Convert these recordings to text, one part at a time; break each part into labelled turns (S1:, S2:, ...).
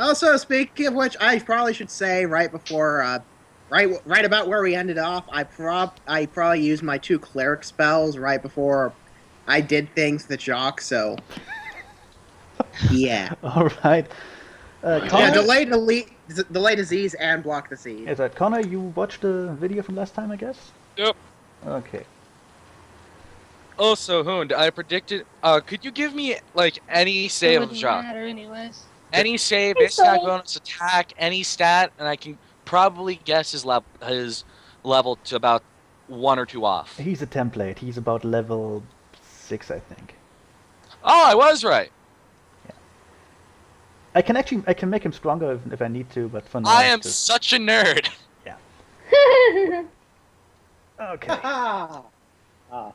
S1: Also, speaking of which, I probably should say right before, right about where we ended off, I probably used my 2 cleric spells right before I did things to Jock. So, yeah,
S2: All right.
S1: yeah,
S2: Connor,
S1: delay disease and block disease.
S2: is that Connor? You watched the video from last time, I guess.
S3: Yep.
S2: Okay.
S3: Also, Hoond, I predicted. Could you give me like any
S4: It
S3: save of
S4: wouldn't
S3: Jacques?
S4: matter anyways.
S3: Any save,
S5: Hey,
S3: base attack,
S5: Sully.
S3: bonus attack, any stat, and I can probably guess his level to about 1 or 2 off.
S2: He's a template. He's about level 6, I think.
S3: Oh, I was right.
S2: I can make him stronger if I need to, but for now.
S3: I am
S2: just...
S3: such a nerd.
S2: Okay.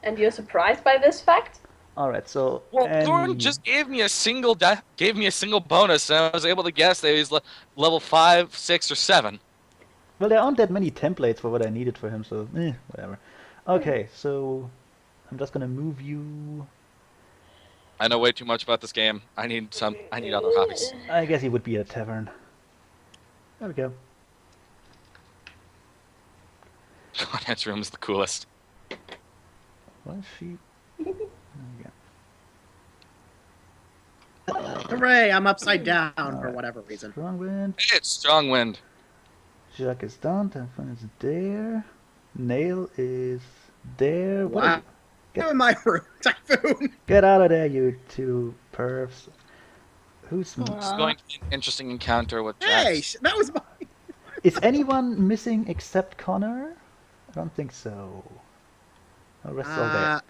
S5: And you're surprised by this fact?
S2: All right. So.
S3: Well, Thorin just gave me a single bonus, and I was able to guess that he's level 5, 6, or 7.
S2: Well, there aren't that many templates for what I needed for him, so whatever. Okay, so I'm just gonna move you.
S3: I know way too much about this game. I need other hobbies.
S2: I guess he would be at a tavern. There we go.
S3: Finance room is the coolest.
S2: Was she? There we go.
S1: Hooray! I'm upside down for whatever reason.
S2: Strong wind.
S3: Hey, it's strong wind.
S2: Jack is done. Typhon is there. Nail is there. What
S1: Wow.
S2: are you?
S1: Get in my room, Typhoon.
S2: Get out of there, you 2 pervs. Who's?
S3: It's going to be an interesting encounter with
S1: Hey,
S3: Jax.
S1: that was mine.
S2: Is anyone missing except Connor? I don't think so. The rest is all there.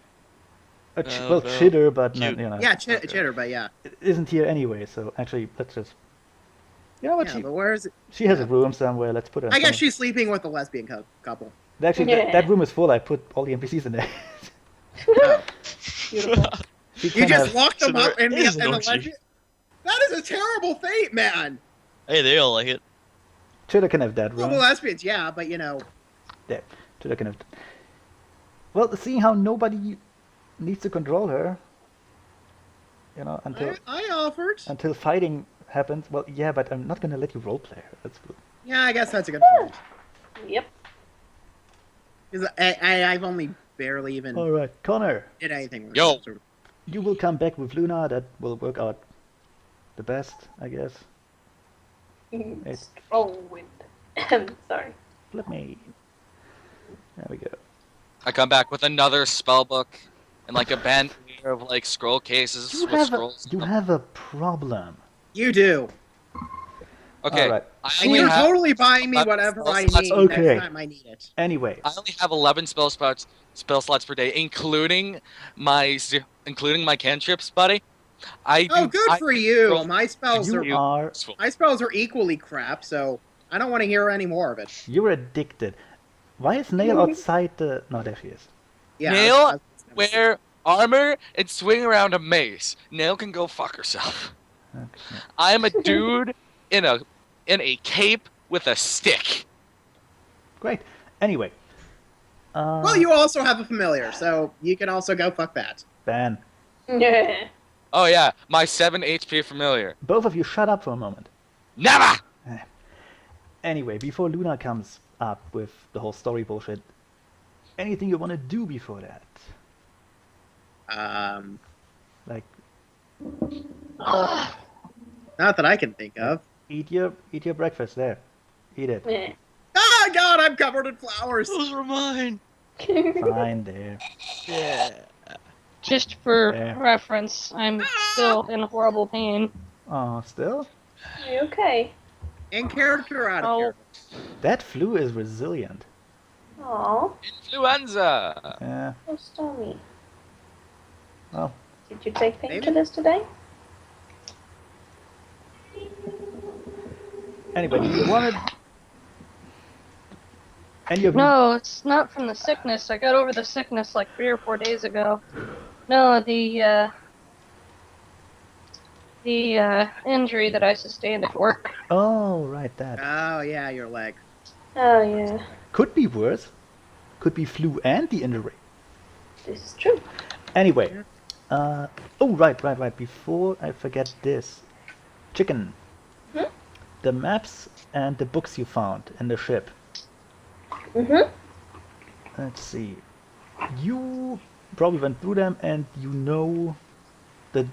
S2: Well,
S3: no.
S2: Chitter, but not, you know.
S1: Yeah, Chitter, but yeah.
S2: It isn't here anyway, so actually, let's just... You know what,
S1: Yeah, but where is it?
S2: she has a room somewhere, let's put her in
S1: I guess
S2: some-
S1: she's sleeping with a lesbian couple.
S2: Actually, that room is full, I put all the NPCs in there.
S1: Oh.
S5: Beautiful.
S2: She
S1: You
S2: can
S1: just
S2: have-
S1: locked them
S6: So
S1: up
S6: there
S1: in
S6: is
S1: the
S6: no
S1: legend?
S6: cheat.
S1: That is a terrible fate, man.
S6: Hey, they all like it.
S2: Chitter can have that
S1: Well,
S2: room.
S1: the lesbians, yeah, but you know.
S2: There, Chitter can have... Well, seeing how nobody needs to control her, you know,
S1: I offered.
S2: until fighting happens, well, yeah, but I'm not gonna let you roleplay her, that's good.
S1: Yeah, I guess that's a good point.
S5: Yep.
S1: 'Cause I've only barely even
S2: Alright, Connor,
S1: did anything. With
S3: Yo.
S1: that sort of-
S2: you will come back with Luna, that will work out the best, I guess.
S5: Strong wind. Sorry.
S2: Let me... There we go.
S3: I come back with another spell book and like a bandolier of like scroll cases
S2: You
S3: with scrolls.
S2: have a problem.
S1: You do.
S3: Okay.
S2: Alright.
S3: I
S1: And
S3: only
S1: you're
S3: have
S1: totally buying me
S3: 11
S1: whatever
S3: spell
S1: I
S3: slots.
S1: need
S2: Okay.
S1: next time I need it.
S2: Anyways,
S3: I only have 11 spell slots per day, including my cantrips, buddy.
S1: Oh, good for you.
S3: scroll-
S1: My spells
S2: you
S1: are
S2: are...
S1: my spells are equally crap, so I don't want to hear any more of it.
S2: You're addicted. Why is Nail outside the... No, there she is.
S1: Yeah.
S3: Nail, wear armor and swing around a mace. Nail can go fuck herself.
S2: Okay.
S3: I am a dude in a cape with a stick.
S2: Great. Anyway.
S1: Well, you also have a familiar, so you can also go fuck that.
S2: Ben.
S5: Yeah.
S3: Oh yeah, my 7 HP familiar.
S2: Both of you shut up for a moment.
S3: Never!
S2: Anyway, before Luna comes up with the whole story bullshit, anything you want to do before that? Like,
S1: Not that I can think of.
S2: eat your breakfast there. Eat it.
S5: Yeah.
S1: Oh God, I'm covered in flowers.
S6: Those were mine.
S2: Fine there.
S6: Yeah.
S4: Just for
S2: Yeah.
S4: reference, I'm still in horrible pain.
S2: Oh, still?
S5: Are you okay?
S1: In character or out of
S4: Oh.
S1: character?
S2: That flu is resilient.
S5: Aw,
S3: Influenza!
S2: Yeah.
S5: so stormy.
S2: Well,
S5: Did you take
S1: Maybe.
S5: painkillers today?
S2: anyway, you wanted... Any of you...
S4: No, it's not from the sickness. I got over the sickness like 3 or 4 days ago. No, the injury that I sustained at work.
S2: Oh, right, that.
S1: Oh yeah, your leg.
S5: Oh yeah,
S2: Could be worse. Could be flu and the injury.
S5: this is true.
S2: Anyway, oh right. Before I forget this, chicken.
S5: Hmm?
S2: the maps and the books you found in the ship.
S5: Mm-hmm.
S2: Let's see. You probably went through them, and you know that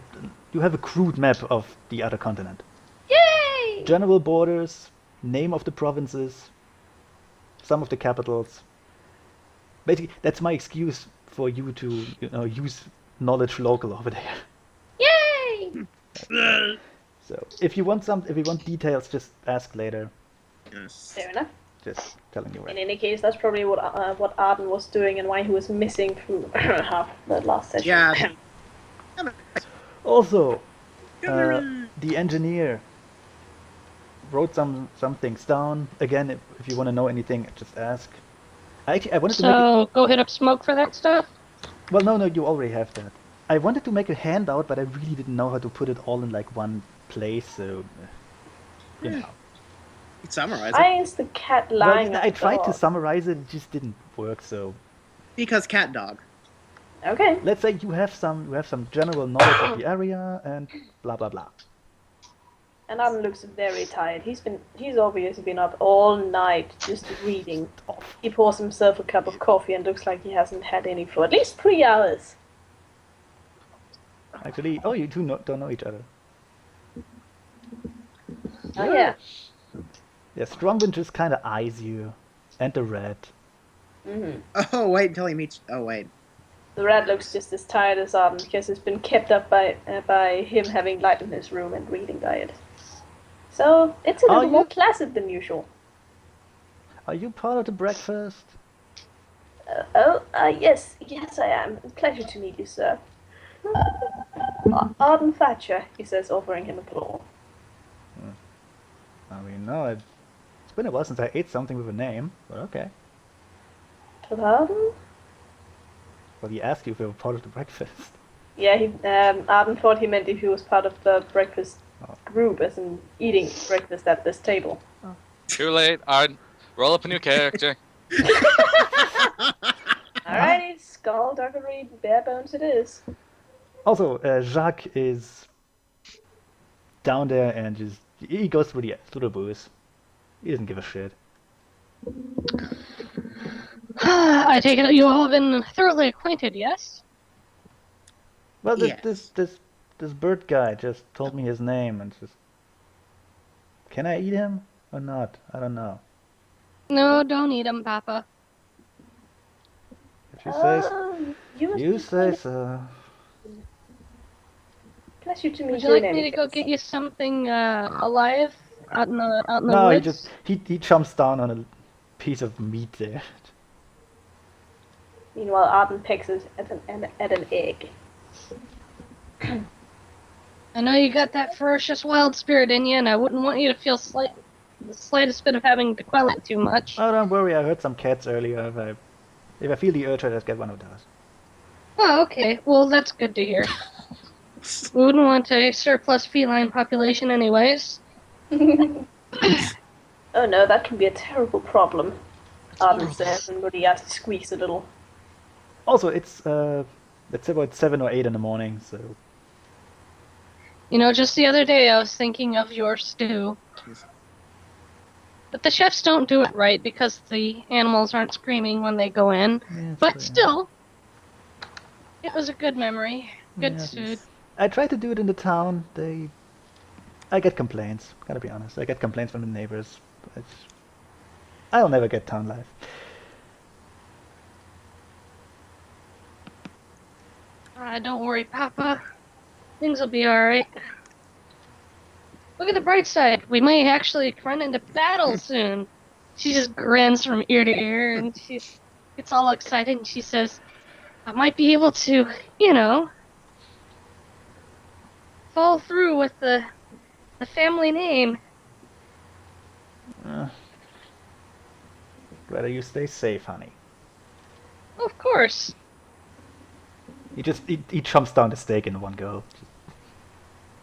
S2: you have a crude map of the other continent.
S5: Yay!
S2: General borders, name of the provinces, some of the capitals. Basically, that's my excuse for you to, use knowledge local over there.
S5: Yay!
S2: So if you want details, just ask later.
S1: Yes.
S5: Fair enough.
S2: Just telling you
S5: In
S2: right.
S5: any case, that's probably what Arden was doing and why he was missing through half the last session.
S1: Yeah.
S2: Also, the engineer wrote some things down. Again, if you want to know anything, just ask. I wanted to make it.
S4: So go hit up Smoke for that stuff.
S2: Well, no, you already have that. I wanted to make a handout, but I really didn't know how to put it all in like one place. So, you know.
S1: Summarize it.
S5: Why is the cat lying?
S2: Well, I tried to summarize it. It just didn't work. So
S1: Because cat dog.
S5: Okay.
S2: let's say you have some general knowledge of the area and blah blah blah.
S5: And Arden looks very tired. He's obviously been up all night just reading. He pours himself a cup of coffee and looks like he hasn't had any for at least 3 hours.
S2: Actually, oh, you two don't know each other.
S5: Oh yeah.
S2: Yeah, Strongwind just kind of eyes you, and the red.
S5: Mm-hmm.
S1: Oh, wait until he meets. Oh, wait.
S5: The rat looks just as tired as Arden because it's been kept up by him having light in his room and reading by it. So it's a little more placid than usual.
S2: Are you part of the breakfast?
S5: Yes, I am. Pleasure to meet you, sir. Arden Thatcher, he says, offering him a claw.
S2: I mean, no, it's been a while since I ate something with a name, but okay.
S5: Arden?
S2: Well, he asked you if you were part of the breakfast.
S5: Yeah, Arden thought he meant if he was part of the breakfast group, as in eating breakfast at this table.
S3: Too late. Alright, roll up a new character.
S5: Alrighty, skullduggery, bare bones it is.
S2: Also, Jacques is down there and he goes through the booze. He doesn't give a shit.
S4: I take it you all have been thoroughly acquainted, yes?
S2: Well,
S1: Yes.
S2: this bird guy just told me his name and just. Can I eat him or not? I don't know.
S4: No, don't eat him, Papa.
S2: If you say
S5: You
S2: say so.
S5: Pleasure to meet
S4: Would
S5: you.
S4: you like
S5: in
S4: me
S5: any
S4: to go
S5: case.
S4: get you something alive out in the
S2: No,
S4: woods?
S2: he jumps down on a piece of meat there.
S5: Meanwhile, Arden pecks at an egg.
S4: I know you got that ferocious wild spirit in you, and I wouldn't want you to feel the slightest bit of having to quell it too much.
S2: Oh, don't worry, I heard some cats earlier. If I feel the urge, I just get one of those.
S4: Oh, okay. Well, that's good to hear. We wouldn't want a surplus feline population anyways.
S5: Oh no, that can be a terrible problem. Arden says, and Moriarty squeaks a little.
S2: Also, it's about 7 or 8 in the morning, so.
S4: You know, just the other day I was thinking of your stew. But the chefs don't do it right because the animals aren't screaming when they go in.
S2: Yeah,
S4: But still, it was a good memory. Good stew.
S2: I tried to do it in the town. I get complaints. Gotta be honest. I get complaints from the neighbors. I'll never get town life.
S4: Don't worry, Papa. Things will be alright. Look at the bright side. We may actually run into battle soon. She just grins from ear to ear, and she gets all excited, and she says, I might be able to, fall through with the family name.
S2: Rather you stay safe, honey.
S4: Of course.
S2: He jumps down the stake in one go.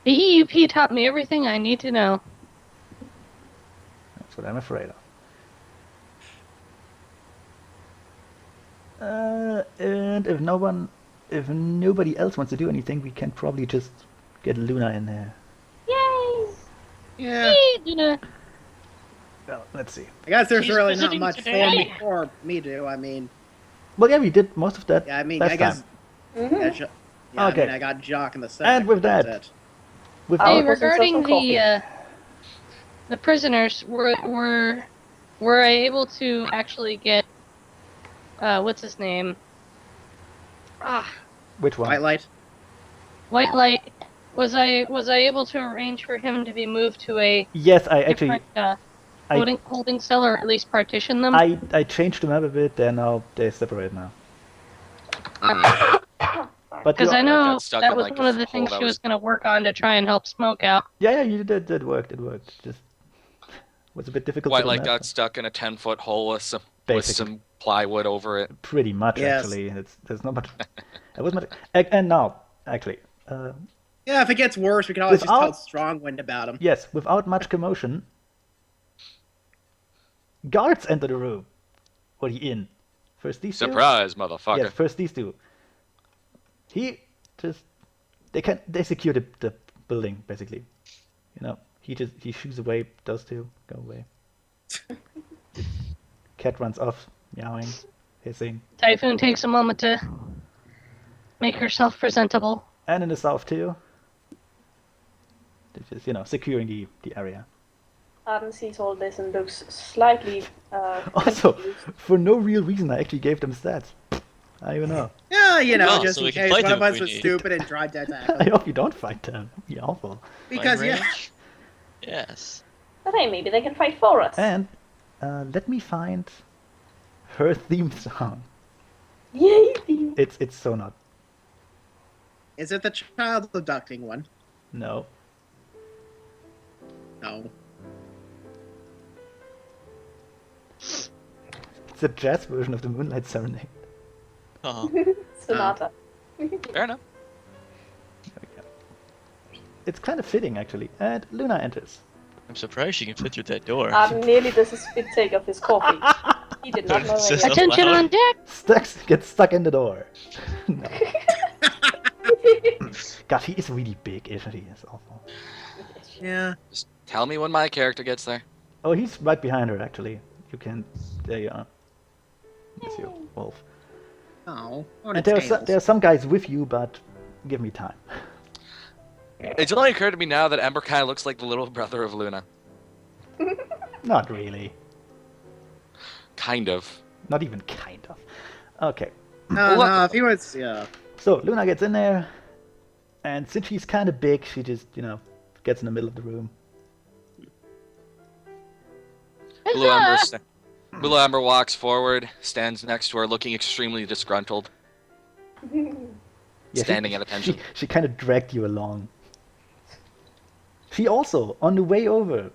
S4: The EUP taught me everything I need to know.
S2: That's what I'm afraid of. And if nobody else wants to do anything, we can probably just get Luna in there.
S5: Yay!
S1: Yeah.
S4: Luna.
S2: Well, let's see.
S1: I guess there's
S4: She's
S1: really not
S4: visiting
S1: much
S4: today.
S1: for me to. I mean,
S2: Well, yeah, we did most of that
S1: yeah. I mean,
S2: last
S1: I guess.
S2: time.
S5: Mm-hmm.
S1: Yeah,
S2: Okay.
S1: I mean, I got Jock in the second.
S2: And with
S1: that's
S2: that,
S1: it.
S2: with
S5: I'll
S4: Hey,
S5: pour some
S4: regarding
S5: coffee.
S4: the prisoners, were I able to actually get what's his name?
S2: which one?
S1: White light.
S4: White Light. Was I able to arrange for him to be moved to a
S2: Yes, I actually
S4: different
S2: I
S4: holding cell, or at least partition them?
S2: I changed them up a bit. They're separate now. But
S4: Because
S2: you,
S4: I know
S3: got stuck
S4: that
S3: in,
S4: was
S3: like,
S4: one of
S3: a
S4: the
S3: hole
S4: things
S3: that
S4: she was
S3: was-
S4: going to work on to try and help Smoke out.
S2: yeah, you did. It worked. It worked. Just was a bit difficult.
S3: White
S2: to
S3: light
S2: remember.
S3: got stuck in a 10-foot hole with
S2: Basically.
S3: some plywood over it.
S2: Pretty much,
S1: Yes.
S2: actually. There's not much. It was much. And now, actually,
S1: Yeah, if it gets worse, we can always
S2: Without-
S1: just tell Strongwind about him.
S2: yes, without much commotion, guards enter the room or the inn. First these two.
S3: Surprise, motherfucker.
S2: Yes, first these two. He just they secure the building basically. You know, he shoos away. Those two go away. Cat runs off, meowing, hissing.
S4: Typhoon takes a moment to make herself presentable.
S2: And in the south too. They're just securing the area.
S5: Arden sees all this and looks slightly
S2: Also,
S5: confused.
S2: for no real reason, I actually gave them stats. I don't know.
S1: Yeah,
S6: Well,
S1: just
S6: so
S1: in
S6: we can
S1: case
S6: fight
S1: one
S6: them
S1: of
S6: if
S1: us
S6: we
S1: was
S6: need.
S1: stupid and tried to attack
S2: I
S1: him.
S2: hope you don't fight them. It'd be awful.
S1: Because,
S6: Line
S1: yeah.
S6: range? Yes.
S5: But hey, maybe they can fight for us.
S2: And let me find her theme song.
S5: Yay!
S2: It's so not.
S1: Is it the child abducting one?
S2: No.
S1: No.
S2: It's a jazz version of the Moonlight Serenade.
S6: Oh,
S5: Sonata.
S3: Fair enough.
S2: There we go. It's kind of fitting actually. And Luna enters.
S6: I'm surprised she can fit through that door.
S5: Arden nearly does a spit take of his coffee. He did not know
S6: Just-
S5: anything.
S4: Attention
S6: loud.
S4: on deck!
S2: Gets stuck in the door. No. God, he is really big, isn't he? It's awful.
S1: Yeah.
S3: Just tell me when my character gets there.
S2: Oh, he's right behind her actually. You can. There you are. That's you, Wolf.
S1: Oh.
S2: And there are some guys with you, but give me time.
S3: It's only occurred to me now that Ember kind of looks like the little brother of Luna.
S2: Not really.
S3: Kind of.
S2: Not even kind of. Okay.
S1: No,
S3: Look-
S1: no, if he was, yeah.
S2: So Luna gets in there, and since she's kind of big, she just, gets in the middle of the room.
S3: Blue Ember, Blue Ember walks forward, stands next to her, looking extremely disgruntled,
S2: Yeah,
S3: standing at attention.
S2: She kind of dragged you along. She also, on the way over,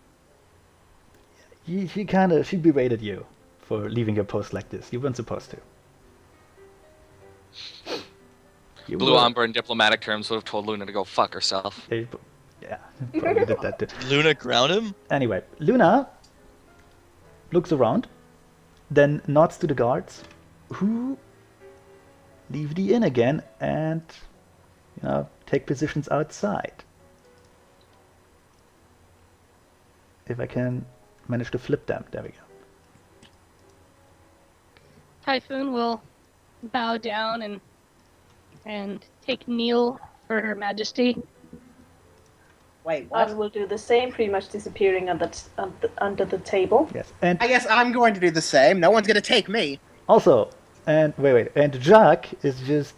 S2: she berated you for leaving your post like this. You weren't supposed to. You
S3: Blue
S2: were-
S3: Ember, in diplomatic terms, would have told Luna to go fuck herself.
S2: Yeah, probably did that too.
S6: Luna ground him?
S2: Anyway, Luna looks around, then nods to the guards, who leave the inn again and, take positions outside. If I can manage to flip them, there we go.
S4: Typhoon will bow down and take kneel for Her Majesty.
S1: Wait, what?
S5: Arden will do the same, pretty much disappearing under the table.
S2: Yes, and
S1: I guess I'm going to do the same. No one's going to take me.
S2: also, and wait, and Jacques is just,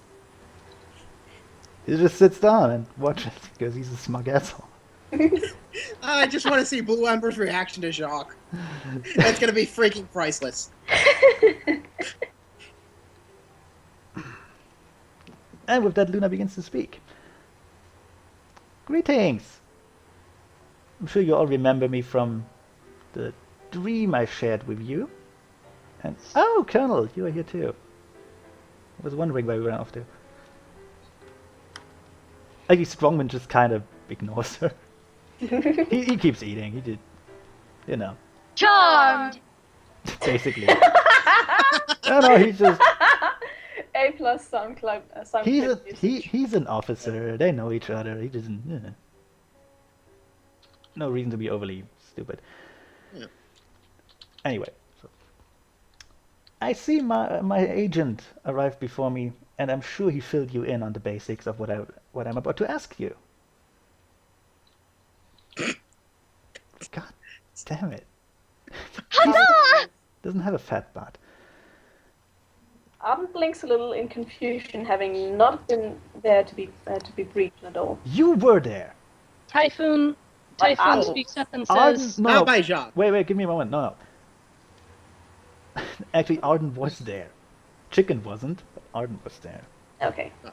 S2: he just sits down and watches because he's a smug asshole.
S1: I just want to see Blue Ember's reaction to Jacques. That's going to be freaking priceless.
S2: And with that, Luna begins to speak. Greetings! I'm sure you all remember me from the dream I shared with you. And oh, Colonel, you are here too. I was wondering where we went off to. Actually, Strongman just kind of ignores her. he keeps eating. He did,
S4: Charmed!
S2: basically. No, he's just.
S5: A plus SoundCloud.
S2: He's an officer. They know each other. He doesn't. no reason to be overly stupid.
S1: Yeah.
S2: Anyway, so I see my agent arrived before me, and I'm sure he filled you in on the basics of what I'm about to ask you. God damn it! Doesn't have a fat butt.
S5: Arden blinks a little in confusion, having not been there to be briefed at all.
S2: You were there.
S4: Typhoon
S5: Arden-
S4: speaks up and
S2: Arden,
S4: says,
S2: no,
S1: Not
S2: no.
S1: by Jacques.
S2: Wait, give me a moment. No. Actually, Arden was there. Chicken wasn't, but Arden was there.
S5: Okay,
S2: So,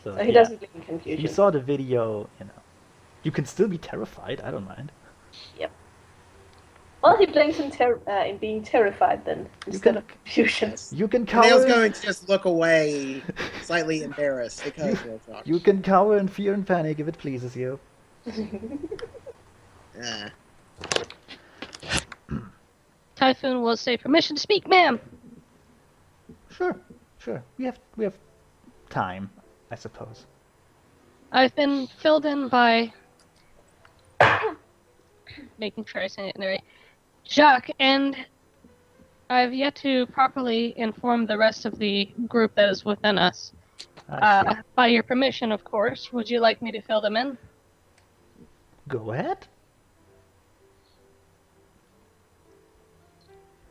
S5: so he
S2: yeah.
S5: doesn't blink in
S2: You
S5: confusion.
S2: saw the video, you know. You can still be terrified. I don't mind.
S5: Well, he blinks in being terrified then, instead
S2: can-
S5: of confusion.
S1: Yes.
S2: You can
S1: Nail's
S2: cower.
S1: going to just look away, slightly embarrassed because of Jacques.
S2: You can cower in fear and panic if it pleases you.
S1: Yeah.
S4: Typhoon will say, permission to speak, ma'am.
S2: Sure. We have time, I suppose.
S4: I've been filled in by making sure I say it in the right. Jacques, and I've yet to properly inform the rest of the group that is within us.
S2: I see.
S4: By your permission, of course. Would you like me to fill them in?
S2: Go ahead.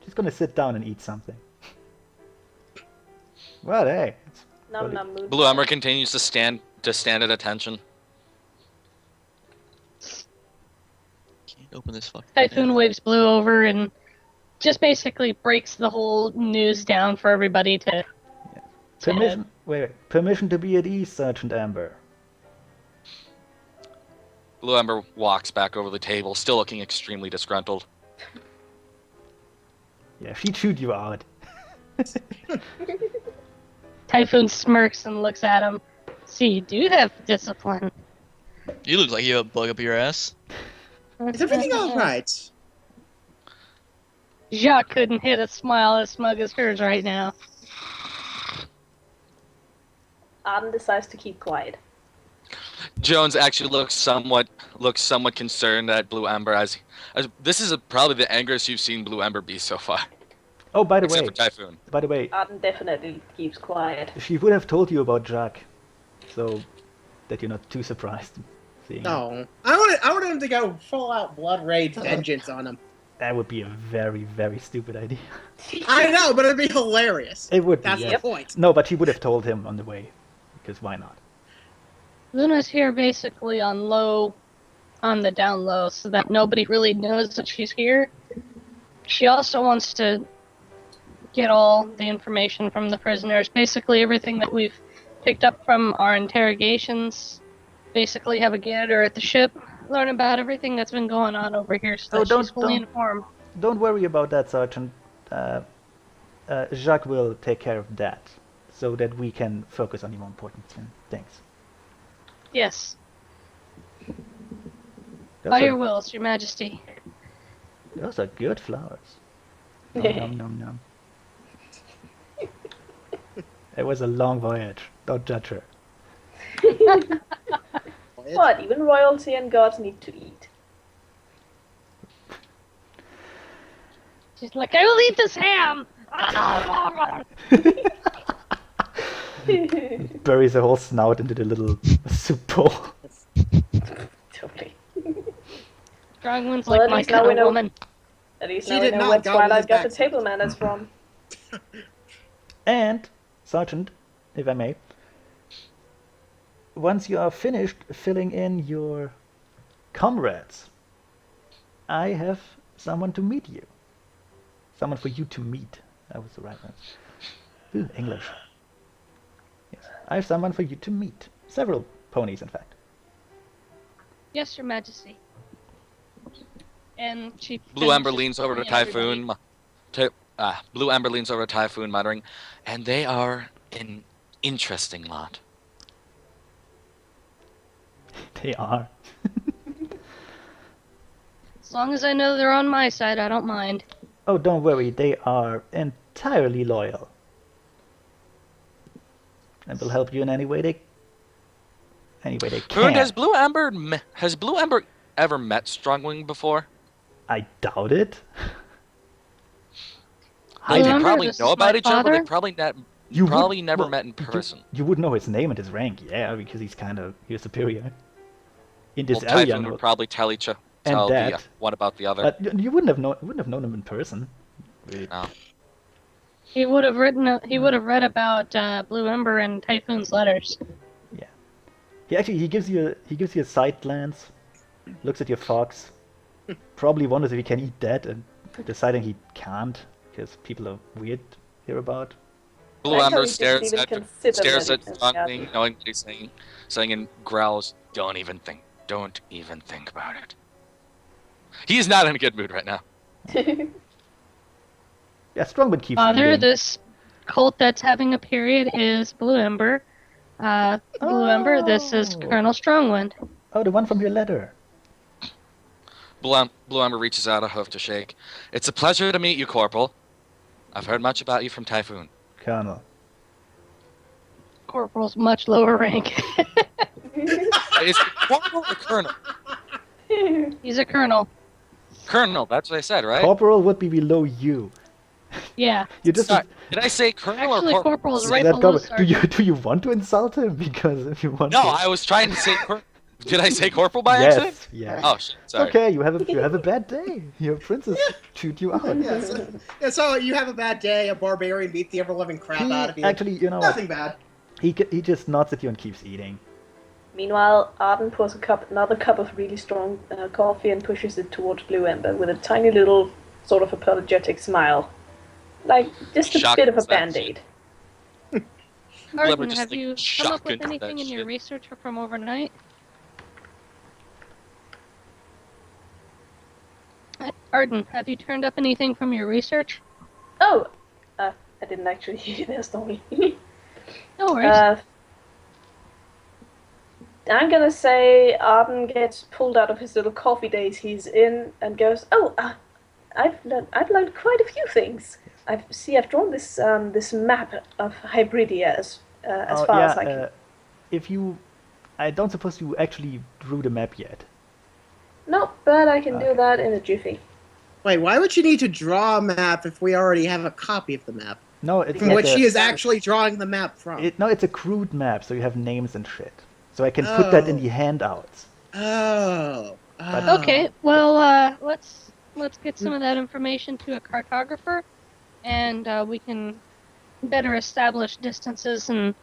S2: She's gonna sit down and eat something. Well, hey.
S5: Num num mood.
S3: Blue Ember continues to stand at attention.
S6: Can't open this fucking.
S4: Typhoon waves Blue over and just basically breaks the whole news down for everybody to.
S2: Permission. Wait. Permission to be at ease, Sergeant Amber.
S3: Blue Ember walks back over the table, still looking extremely disgruntled.
S2: Yeah, she chewed you out.
S4: Typhoon smirks and looks at him. See, you do have discipline.
S6: You look like you have a bug up your ass.
S1: Is everything all right?
S4: Jacques couldn't hit a smile as smug as hers right now.
S5: Arden decides to keep quiet.
S3: Jones actually looks somewhat concerned at Blue Ember as this is probably the angriest you've seen Blue Ember be so far,
S2: Oh, by the
S3: except
S2: way,
S3: for Typhoon.
S5: Arden definitely keeps quiet.
S2: she would have told you about Jack, so that you're not too surprised seeing.
S1: No. I wanted him to go full out blood rage vengeance on him.
S2: That would be a very, very stupid idea.
S1: I know, but it'd be hilarious.
S2: It would be.
S1: That's
S2: Yes.
S1: the point.
S2: No, but she would have told him on the way, because why not?
S4: Luna's here basically on the down low, so that nobody really knows that she's here. She also wants to get all the information from the prisoners, basically everything that we've picked up from our interrogations, basically have a gander at the ship, learn about everything that's been going on over here so that she's fully informed.
S2: Don't worry about that, Sergeant. Jacques will take care of that, so that we can focus on the more important things.
S4: Yes,
S2: Those
S4: by
S2: are-
S4: your wills, your majesty.
S2: Those are good flowers. Nom, nom, nom, nom. It was a long voyage. Don't judge her.
S5: What? Even royalty and gods need to eat.
S4: She's like, I will eat this ham!
S2: Buries her whole snout into the little soup bowl.
S5: Totally.
S4: Strongwind's
S5: Well,
S4: like
S5: at
S4: my
S5: least now
S4: kind
S5: we
S4: of
S5: know-
S4: woman.
S5: At least
S1: She
S5: now we
S1: did
S5: know
S1: not
S5: where
S1: go with
S5: Twilight
S1: his
S5: got the
S1: backstory.
S5: table manners from.
S2: And, Sergeant, if I may, once you are finished filling in your comrades, I have someone to meet you. Someone for you to meet. That was the right one. Ooh, English. Yes, I have someone for you to meet. Several ponies, in fact.
S4: Yes, your majesty. And she
S3: Blue Ember
S4: finishes
S3: leans over to
S4: telling
S3: Typhoon. Blue Ember leans over to Typhoon, muttering, "And they are an interesting lot."
S2: They are.
S4: As long as I know they're on my side, I don't mind.
S2: Oh, don't worry, they are entirely loyal. And will help you in any way they can.
S3: And has Blue Ember ever met Strongwing before?
S2: I doubt it.
S3: They
S4: Remember,
S3: probably
S4: this
S3: know
S4: is my
S3: about each other, but they
S4: father?
S3: probably never met in person.
S2: You would know his name and his rank, yeah, because he's superior in this
S3: Well,
S2: area.
S3: Typhoon
S2: No,
S3: would probably tell
S2: and
S3: the
S2: that,
S3: one about the other.
S2: but you wouldn't have known him in person.
S3: No.
S4: He would have read about Blue Ember and Typhoon's letters.
S2: Yeah, he gives you a side glance, looks at your fox, probably wonders if he can eat that, and deciding he can't because people are weird hereabout.
S3: Blue
S5: Like how
S3: Ember
S5: he didn't even consider
S3: stares at
S5: letting him
S3: Strongwing, knowing what he's saying and growls, Don't even think about it. He's not in a good mood right now.
S2: Yeah, Strongman keeps
S4: Father,
S2: eating.
S4: this cult that's having a period is Blue Ember. Blue Ember, this is
S2: Oh.
S4: Colonel Strongwind.
S2: Oh, the one from your letter.
S3: Blue Ember reaches out a hoof to shake. It's a pleasure to meet you, Corporal. I've heard much about you from Typhoon.
S2: Colonel.
S4: Corporal's much lower rank.
S3: Is it Corporal or Colonel?
S4: He's a colonel.
S3: Colonel, that's what I said, right?
S2: Corporal would be below you.
S4: Yeah.
S2: You just
S3: Sorry, did I say Colonel
S4: Actually,
S3: or Corporal?
S4: Corporal's
S2: Is
S4: right
S2: that
S4: below
S2: corporal? Do you want to insult him? Because if you want
S3: No,
S2: to.
S3: I was trying to say Did I say Corporal by accident?
S2: Yes.
S3: Oh, shit,
S2: It's
S3: sorry.
S2: okay. You have a bad day. Your princess chewed you out.
S1: Yeah, so you have a bad day, a barbarian beats the ever-living crap out of you.
S2: Actually, you know what?
S1: Nothing bad.
S2: He just nods at you and keeps eating.
S5: Meanwhile, Arden pours another cup of really strong coffee and pushes it towards Blue Ember with a tiny little sort of apologetic smile. Like, just a
S3: Shocked
S5: bit of a
S3: was that
S5: band-aid.
S4: Arden,
S3: just,
S4: have
S3: like,
S4: you come up
S3: shocked
S4: with
S3: into that
S4: anything in your
S3: shit.
S4: research from overnight? Arden, have you turned up anything from your research?
S5: Oh! I didn't actually hear their story.
S4: No worries.
S5: I'm gonna say Arden gets pulled out of his little coffee days he's in and goes, I've learned quite a few things. I've drawn this this map of Hybridia as far as I can.
S2: I don't suppose you actually drew the map yet.
S5: No, but I can do that in a jiffy.
S1: Wait, why would you need to draw a map if we already have a copy of the map?
S2: No, it's
S1: From
S2: like
S1: which she is actually drawing the map from.
S2: it's a crude map, so you have names and shit. So I can put that in the handouts.
S1: Oh.
S4: Okay, well, let's get some of that information to a cartographer, and we can better establish distances and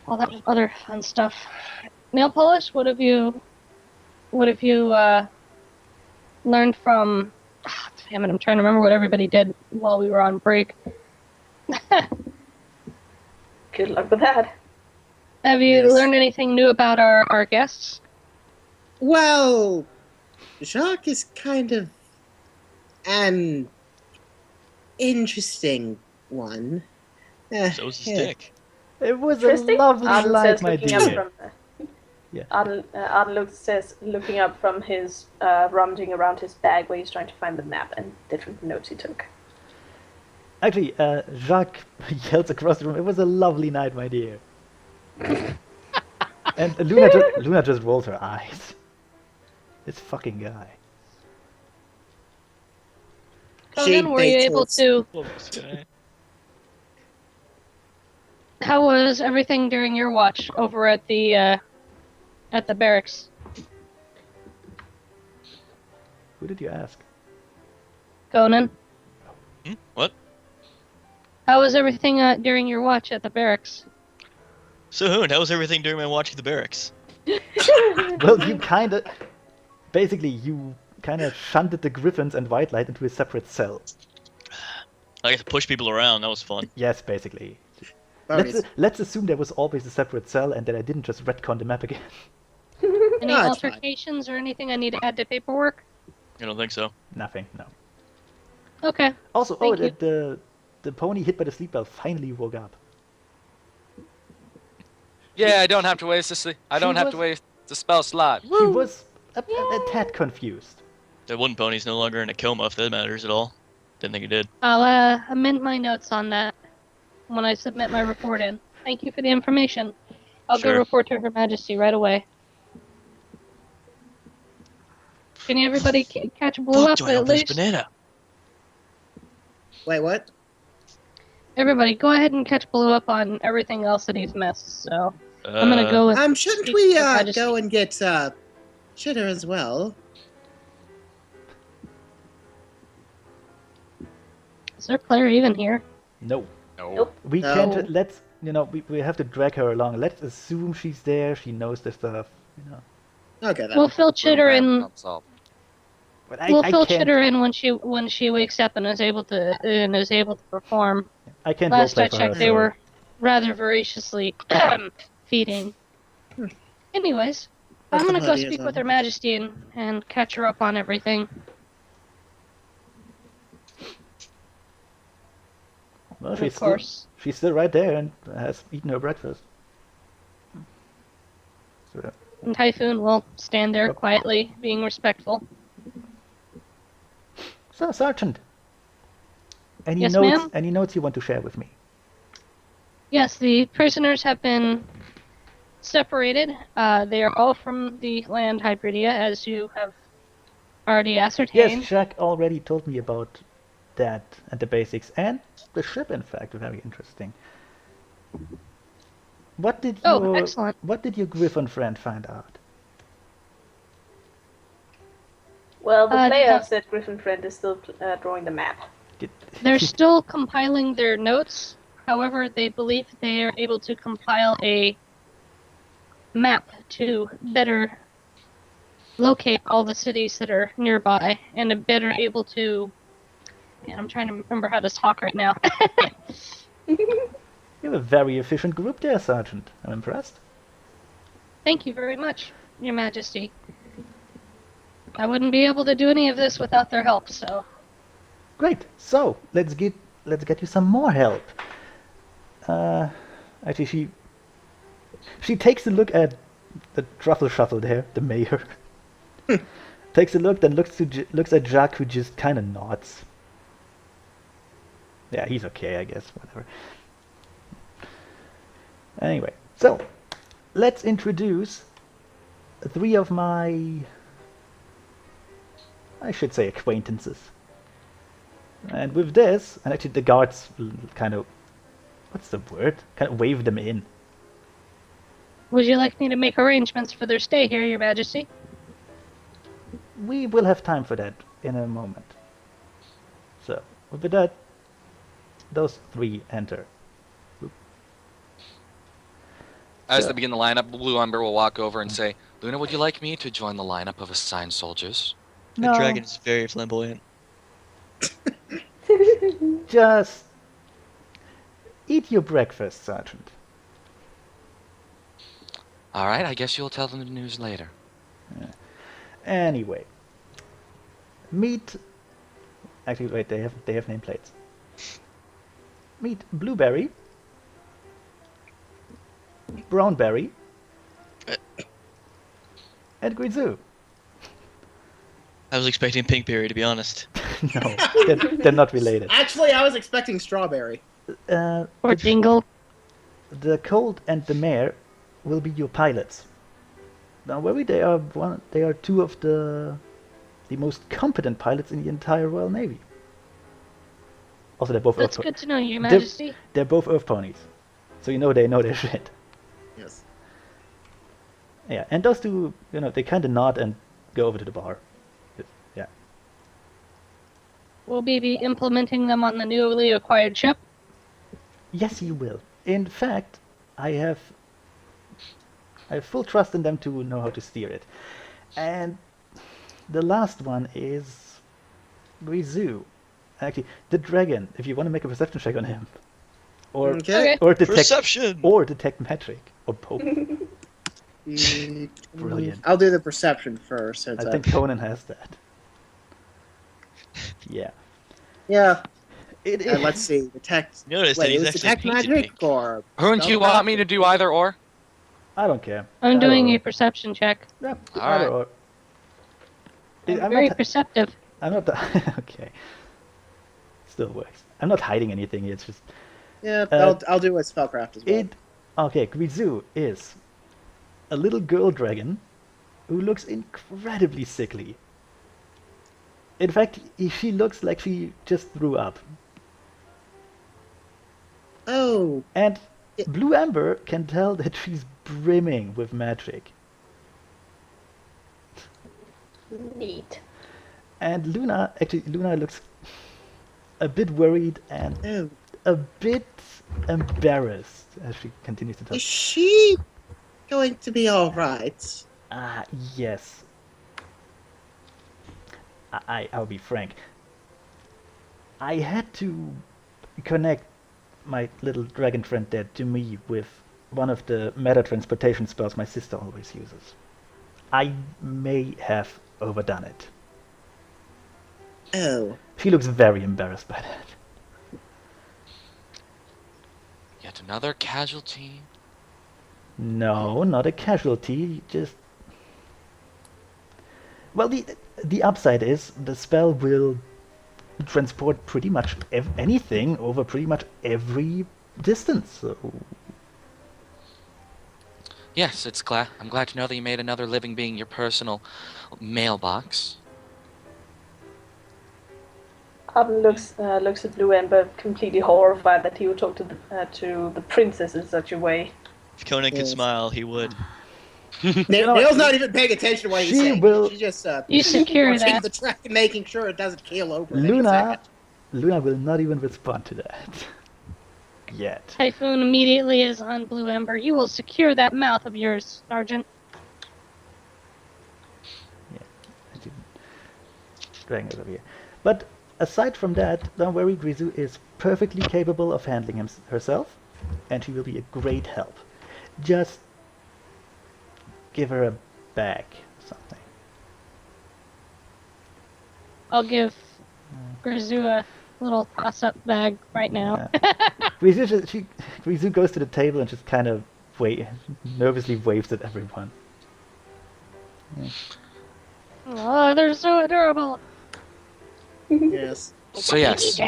S4: all that other fun stuff. Nail polish, what have you learned from? Oh, damn it! I'm trying to remember what everybody did while we were on break.
S5: Good luck with that.
S4: Have you
S1: Yes.
S4: learned anything new about our guests?
S1: Well, Jacques is kind of an interesting one.
S6: So is his dick.
S2: It was a
S5: Interesting.
S2: lovely
S5: Arden
S2: light,
S5: says,
S2: my
S5: looking
S2: dear.
S5: up from
S2: Yeah.
S5: Arden looking up from his rummaging around his bag where he's trying to find the map and different notes he took.
S2: Actually, Jacques yells across the room, it was a lovely night, my dear. And Luna just rolls her eyes. This fucking guy.
S4: So
S1: She
S4: then were you
S1: thinks
S4: able
S1: it's-
S4: to?
S6: Love this guy.
S4: How was everything during your watch over at the barracks?
S2: Who did you ask?
S4: Conan,
S6: What?
S4: how was everything during your watch at the barracks?
S6: So Hoon, how was everything during my watch at the barracks?
S2: Well, you shunted the Griffins and White Light into a separate cell.
S6: I got to push people around. That was fun.
S2: Yes, basically.
S1: Bonus.
S2: Let's assume there was always a separate cell and that I didn't just retcon the map again.
S4: Any
S1: No, it's fine.
S4: altercations or anything I need to add to paperwork?
S6: I don't think so.
S2: Nothing, no.
S4: Okay.
S2: Also,
S4: Thank you.
S2: the pony hit by the sleep bell finally woke up.
S3: Yeah, I don't have to waste the spell slot.
S2: He was a tad confused.
S6: That wooden pony's no longer in a coma if that matters at all. Didn't think it did.
S4: I'll amend my notes on that when I submit my report in. Thank you for the information. I'll
S6: Sure.
S4: go report to Her Majesty right away. Can everybody catch Blue
S6: Fuck,
S4: up
S6: do I
S4: at
S6: open this
S4: least?
S6: banana?
S1: Wait, what?
S4: Everybody, go ahead and catch Blue up on everything else that he's missed. So I'm gonna go with.
S1: Shouldn't
S4: speak
S1: we
S4: with Majesty.
S1: go and get Chitter as well?
S4: Is there Claire even here?
S2: No.
S3: No.
S5: Nope.
S2: We
S1: No.
S2: can't. Let's. We have to drag her along. Let's assume she's there. She knows the stuff.
S1: Okay, then.
S4: We'll fill Chitter in.
S3: Thumbs up.
S2: But I
S4: We'll fill
S2: can't.
S4: Chitter in when she wakes up and is able to perform.
S2: I can't
S4: Last
S2: roleplay
S4: I
S2: for
S4: checked,
S2: her.
S4: they
S2: so-
S4: were rather voraciously feeding. Anyways, I'm gonna go
S1: Somebody is
S4: speak
S1: on.
S4: with Her Majesty and catch her up on everything.
S2: Well,
S4: Of
S2: she's
S4: course.
S2: She's still right there and has eaten her breakfast. So,
S4: And Typhoon will stand there quietly, being respectful.
S2: so Sergeant. Any
S4: Yes,
S2: notes?
S4: ma'am?
S2: Any notes you want to share with me?
S4: Yes, the prisoners have been separated. They are all from the land Hybridia, as you have already ascertained.
S2: Yes, Jack already told me about that and the basics and the ship. In fact, very interesting. What did
S4: Oh, excellent.
S2: What did your Griffin friend find out?
S5: Well, the
S4: Uh,
S5: player
S4: yeah.
S5: said Griffin Friend is still drawing the map.
S2: Did,
S4: They're still compiling their notes. However, they believe they are able to compile a map to better locate all the cities that are nearby and to better able to. Man, I'm trying to remember how to talk right now.
S2: You have a very efficient group there, Sergeant. I'm impressed.
S4: Thank you very much, Your Majesty. I wouldn't be able to do any of this without their help, so.
S2: Great. So let's get you some more help. Actually, she takes a look at the truffle shuffle there, the mayor. Takes a look, then looks at Jacques, who just kind of nods. Yeah, he's okay, I guess. Whatever. Anyway, so let's introduce three of my, I should say, acquaintances. And with this, and actually the guards kind of, what's the word? Kind of wave them in.
S4: Would you like me to make arrangements for their stay here, Your Majesty?
S2: We will have time for that in a moment. So, with that, those three enter.
S3: As
S2: So-
S3: they begin the lineup, Blue Ember will walk over and say, Luna, would you like me to join the lineup of assigned soldiers?
S6: The dragon is very flamboyant.
S2: Just eat your breakfast, Sergeant.
S3: Alright, I guess you'll tell them the news later.
S2: Anyway, meet. Actually, wait. They have nameplates. Meet Blueberry, Brownberry, and Guizou.
S6: I was expecting Pinkberry, to be honest.
S2: No, they're not related.
S1: Actually, I was expecting strawberry.
S4: Or Dingle?
S2: The Colt and the Mare will be your pilots. Now, they are two of the most competent pilots in the entire Royal Navy. Also, they're both
S4: That's
S2: Earth
S4: good to know, Your
S2: They're-
S4: Majesty.
S2: They're both Earth ponies, so they know their shit.
S1: Yes.
S2: Yeah, and those two, they kind of nod and go over to the bar. Yeah.
S4: Will we be implementing them on the newly acquired ship?
S2: Yes, you will. In fact, I have full trust in them to know how to steer it. And the last one is Guizou. Actually, the dragon. If you want to make a perception check on him, or
S1: Okay.
S2: or detect
S6: Perception!
S2: or detect magic or both. Brilliant.
S1: I'll do the perception first. Since
S2: I think Conan has that. Yeah.
S1: Yeah.
S2: It is.
S1: Let's see. Detect.
S6: Notice that
S1: Wait, it
S6: he's
S1: was
S6: actually
S1: detect
S6: painted
S1: magic
S6: pink.
S1: or?
S3: Wouldn't you want me to do either or?
S2: I don't care.
S4: I'm doing
S2: Either
S4: a perception check.
S2: or. Yeah,
S3: All
S2: either
S3: right.
S2: or.
S4: I'm
S2: I'm
S4: very
S2: not-
S4: perceptive.
S2: I'm not. Okay. Still works. I'm not hiding anything. It's just
S1: Yeah, I'll do a spellcraft as well.
S2: it. Okay, Guizou is a little girl dragon who looks incredibly sickly. In fact, she looks like she just threw up.
S1: Oh,
S2: And
S1: It-
S2: Blue Amber can tell that she's brimming with magic.
S5: Neat.
S2: And Luna looks a bit worried and
S1: oh.
S2: a bit embarrassed as she continues to talk.
S1: Is she going to be all right?
S2: Ah, yes. I'll be frank. I had to connect my little dragon friend dead to me with one of the meta transportation spells my sister always uses. I may have overdone it.
S1: Oh,
S2: She looks very embarrassed by that.
S3: Yet another casualty.
S2: No, not a casualty, just... Well, the upside is the spell will transport pretty much anything over pretty much every distance, so...
S3: Yes, I'm glad to know that you made another living being your personal mailbox.
S5: Abin looks at Blue Ember, completely horrified that he would talk to the princess in such a way.
S6: If Conan could
S1: Yes.
S6: smile, he would.
S1: Nail's not even paying attention to what he's
S2: She
S1: saying.
S2: will-
S1: She just
S4: You secure
S1: watching
S4: that.
S1: the track and making sure it doesn't keel over. at any
S2: Luna
S1: second.
S2: will not even respond to that. Yet.
S4: Typhoon immediately is on Blue Ember. You will secure that mouth of yours, Sergeant.
S2: Dragging it over here. But aside from that, don't worry, Grisou is perfectly capable of handling herself, and she will be a great help. Just give her a bag, something.
S4: I'll give Grisou a little toss-up bag right now.
S2: Grisou goes to the table and just kind of nervously waves at everyone.
S4: Oh, they're so adorable.
S1: Yes.
S3: So yes,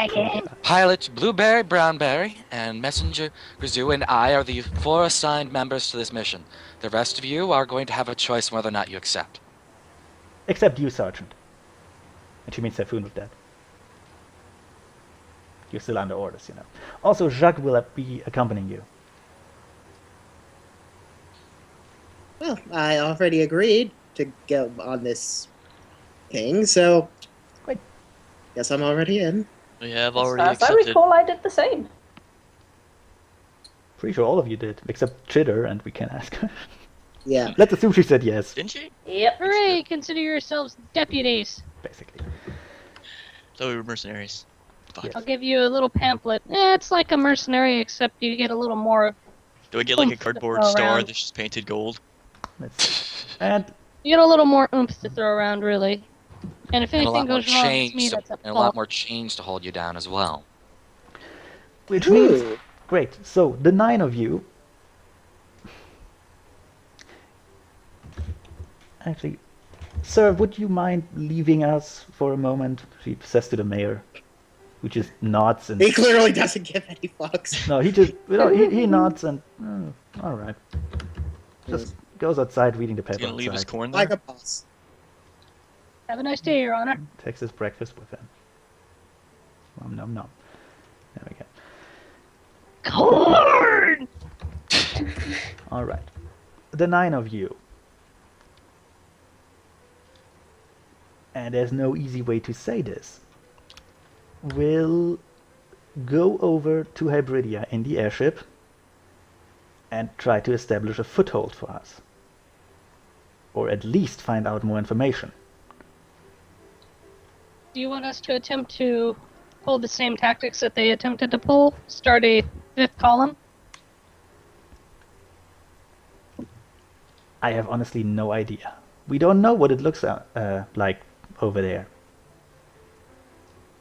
S3: Pilot Blueberry, Brownberry, and Messenger Grisou and I are the 4 assigned members to this mission. The rest of you are going to have a choice whether or not you accept.
S2: Except you, Sergeant. And she means Typhoon with that. You're still under orders, you know. Also, Jacques will be accompanying you.
S1: Well, I already agreed to go on this thing, so
S2: Great.
S1: guess I'm already in.
S6: We have
S5: As
S6: already
S5: far as I
S6: accepted.
S5: recall, I did the same.
S2: Pretty sure all of you did, except Chitter, and we can ask her.
S1: Yeah.
S2: Let's assume she said yes,
S6: Didn't she?
S5: Yep.
S4: Hooray! Consider yourselves deputies.
S2: basically.
S6: So we were mercenaries. Fuck.
S2: Yes.
S4: I'll give you a little pamphlet. It's like a mercenary, except you get a little more.
S6: Do I get like a
S4: Oomph to
S6: cardboard
S4: throw
S6: star
S4: around.
S6: that's just painted gold?
S2: Let's see. And
S4: You get a little more oomph to throw around, really. And if
S3: And a
S4: anything
S3: lot more
S4: goes wrong, it's me
S3: chains,
S4: that's at
S3: and a lot
S4: fault.
S3: more chains to hold you down as well.
S2: which means,
S1: Ooh.
S2: great. So the 9 of you. Actually, sir, would you mind leaving us for a moment? She says to the mayor, who just nods and
S1: He clearly doesn't give any fucks.
S2: no, he just he nods and all right. Just goes outside reading the
S6: He's
S2: paper
S6: gonna leave his
S2: outside.
S6: corn there?
S1: Like a boss.
S4: Have a nice day, Your Honor.
S2: Takes his breakfast with him. Nom nom nom. There we go.
S4: Corn!
S2: All right. The 9 of you. And there's no easy way to say this. Will go over to Hybridia in the airship and try to establish a foothold for us. Or at least find out more information.
S4: Do you want us to attempt to pull the same tactics that they attempted to pull? Start a 5th column?
S2: I have honestly no idea. We don't know what it looks like over there.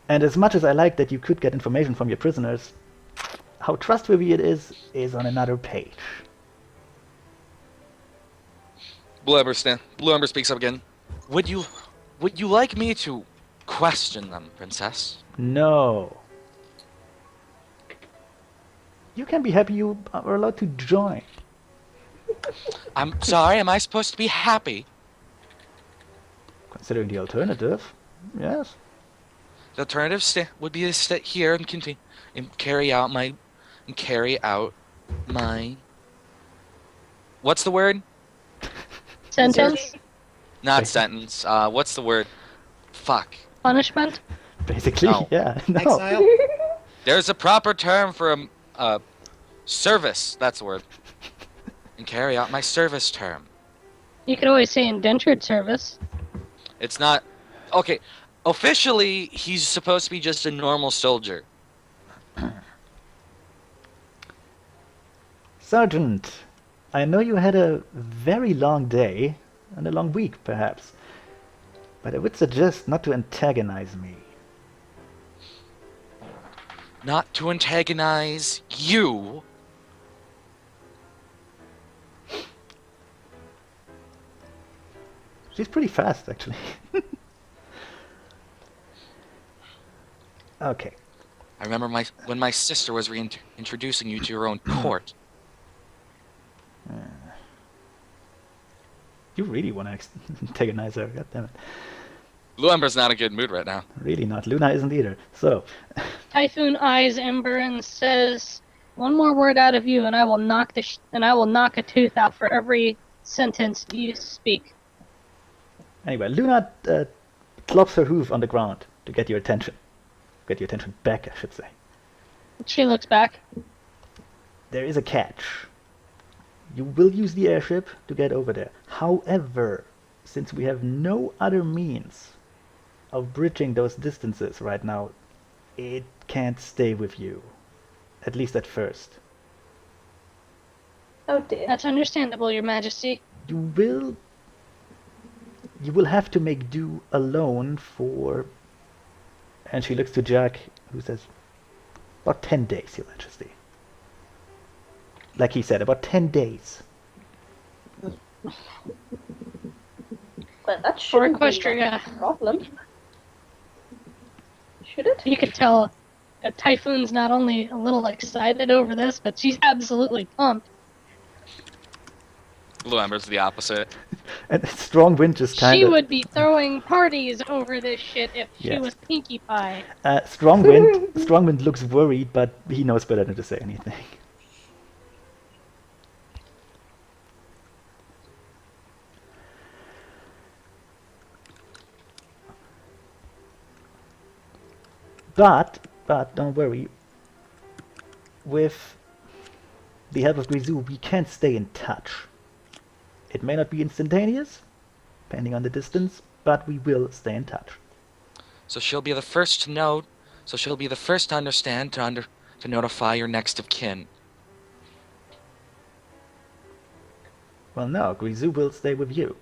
S2: And as much as I like that you could get information from your prisoners, how trustworthy it is on another page.
S3: Blue Ember speaks up again. Would you like me to question them, Princess?
S2: No. You can be happy you are allowed to join.
S3: I'm sorry, am I supposed to be happy?
S2: Considering the alternative, yes.
S3: The alternative would be to sit here and continue and carry out my. What's the word?
S4: Sentence?
S3: Not
S2: Wait.
S3: sentence. What's the word? Fuck.
S4: Punishment?
S2: Basically,
S3: No.
S2: yeah. No.
S1: Exile.
S3: There's a proper term for service. That's the word. And carry out my service term.
S4: You could always say indentured service.
S3: It's not. Okay. Officially, he's supposed to be just a normal soldier.
S2: Sergeant, I know you had a very long day, and a long week, perhaps. But I would suggest not to antagonize me.
S3: Not to antagonize you.
S2: She's pretty fast, actually. Okay.
S3: I remember when my sister was introducing you to your own court.
S2: You really want to antagonize her, goddammit.
S3: Blue Ember's not in a good mood right now.
S2: Really not. Luna isn't either. So,
S4: Typhoon eyes Ember and says, "One more word out of you, and I will knock a tooth out for every sentence you speak."
S2: anyway, Luna clops her hoof on the ground to get your attention. Get your attention back, I should say.
S4: She looks back.
S2: There is a catch. You will use the airship to get over there. However, since we have no other means of bridging those distances right now, it can't stay with you. At least at first.
S5: Oh dear.
S4: That's understandable, Your Majesty.
S2: You will have to make do alone for... And she looks to Jack, who says, about 10 days, Your Majesty. Like he said, about 10 days.
S5: Well, that
S4: For
S5: shouldn't be
S4: Equestria,
S5: a problem. Should it?
S4: you could tell that Typhoon's not only a little excited over this, but she's absolutely pumped.
S3: Blue Ember's the opposite.
S2: And strong wind just kind
S4: She
S2: of...
S4: would be throwing parties over this shit if she
S2: Yes.
S4: was Pinkie Pie.
S2: Strong wind looks worried, but he knows better than to say anything. But don't worry. With the help of Grisou, we can stay in touch. It may not be instantaneous, depending on the distance, but we will stay in touch.
S3: So she'll be the first to know. So she'll be the first to understand to notify your next of kin.
S2: Well, no, Grisou will stay with you.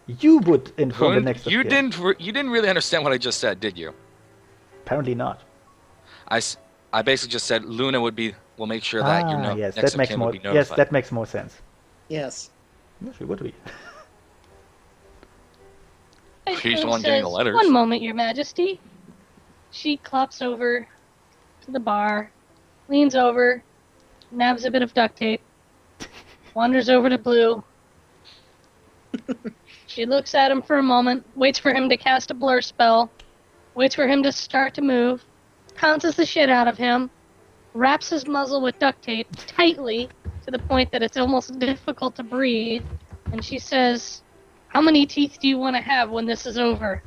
S2: You would inform the next of
S3: you
S2: kin.
S3: didn't really understand what I just said, did you?
S2: Apparently not.
S3: I basically just said Luna will make sure that your
S2: yes,
S3: next
S2: that
S3: of
S2: makes
S3: kin
S2: more.
S3: will be notified.
S2: Yes, that makes more sense.
S1: Yes.
S2: Yes, it would be.
S3: He's the
S4: Typhoon
S3: one getting the
S4: says,
S3: letters.
S4: "One moment, Your Majesty." She clops over to the bar, leans over, nabs a bit of duct tape, wanders over to Blue. She looks at him for a moment, waits for him to cast a blur spell, waits for him to start to move, pounces the shit out of him, wraps his muzzle with duct tape tightly to the point that it's almost difficult to breathe, and she says, "How many teeth do you want to have when this is over?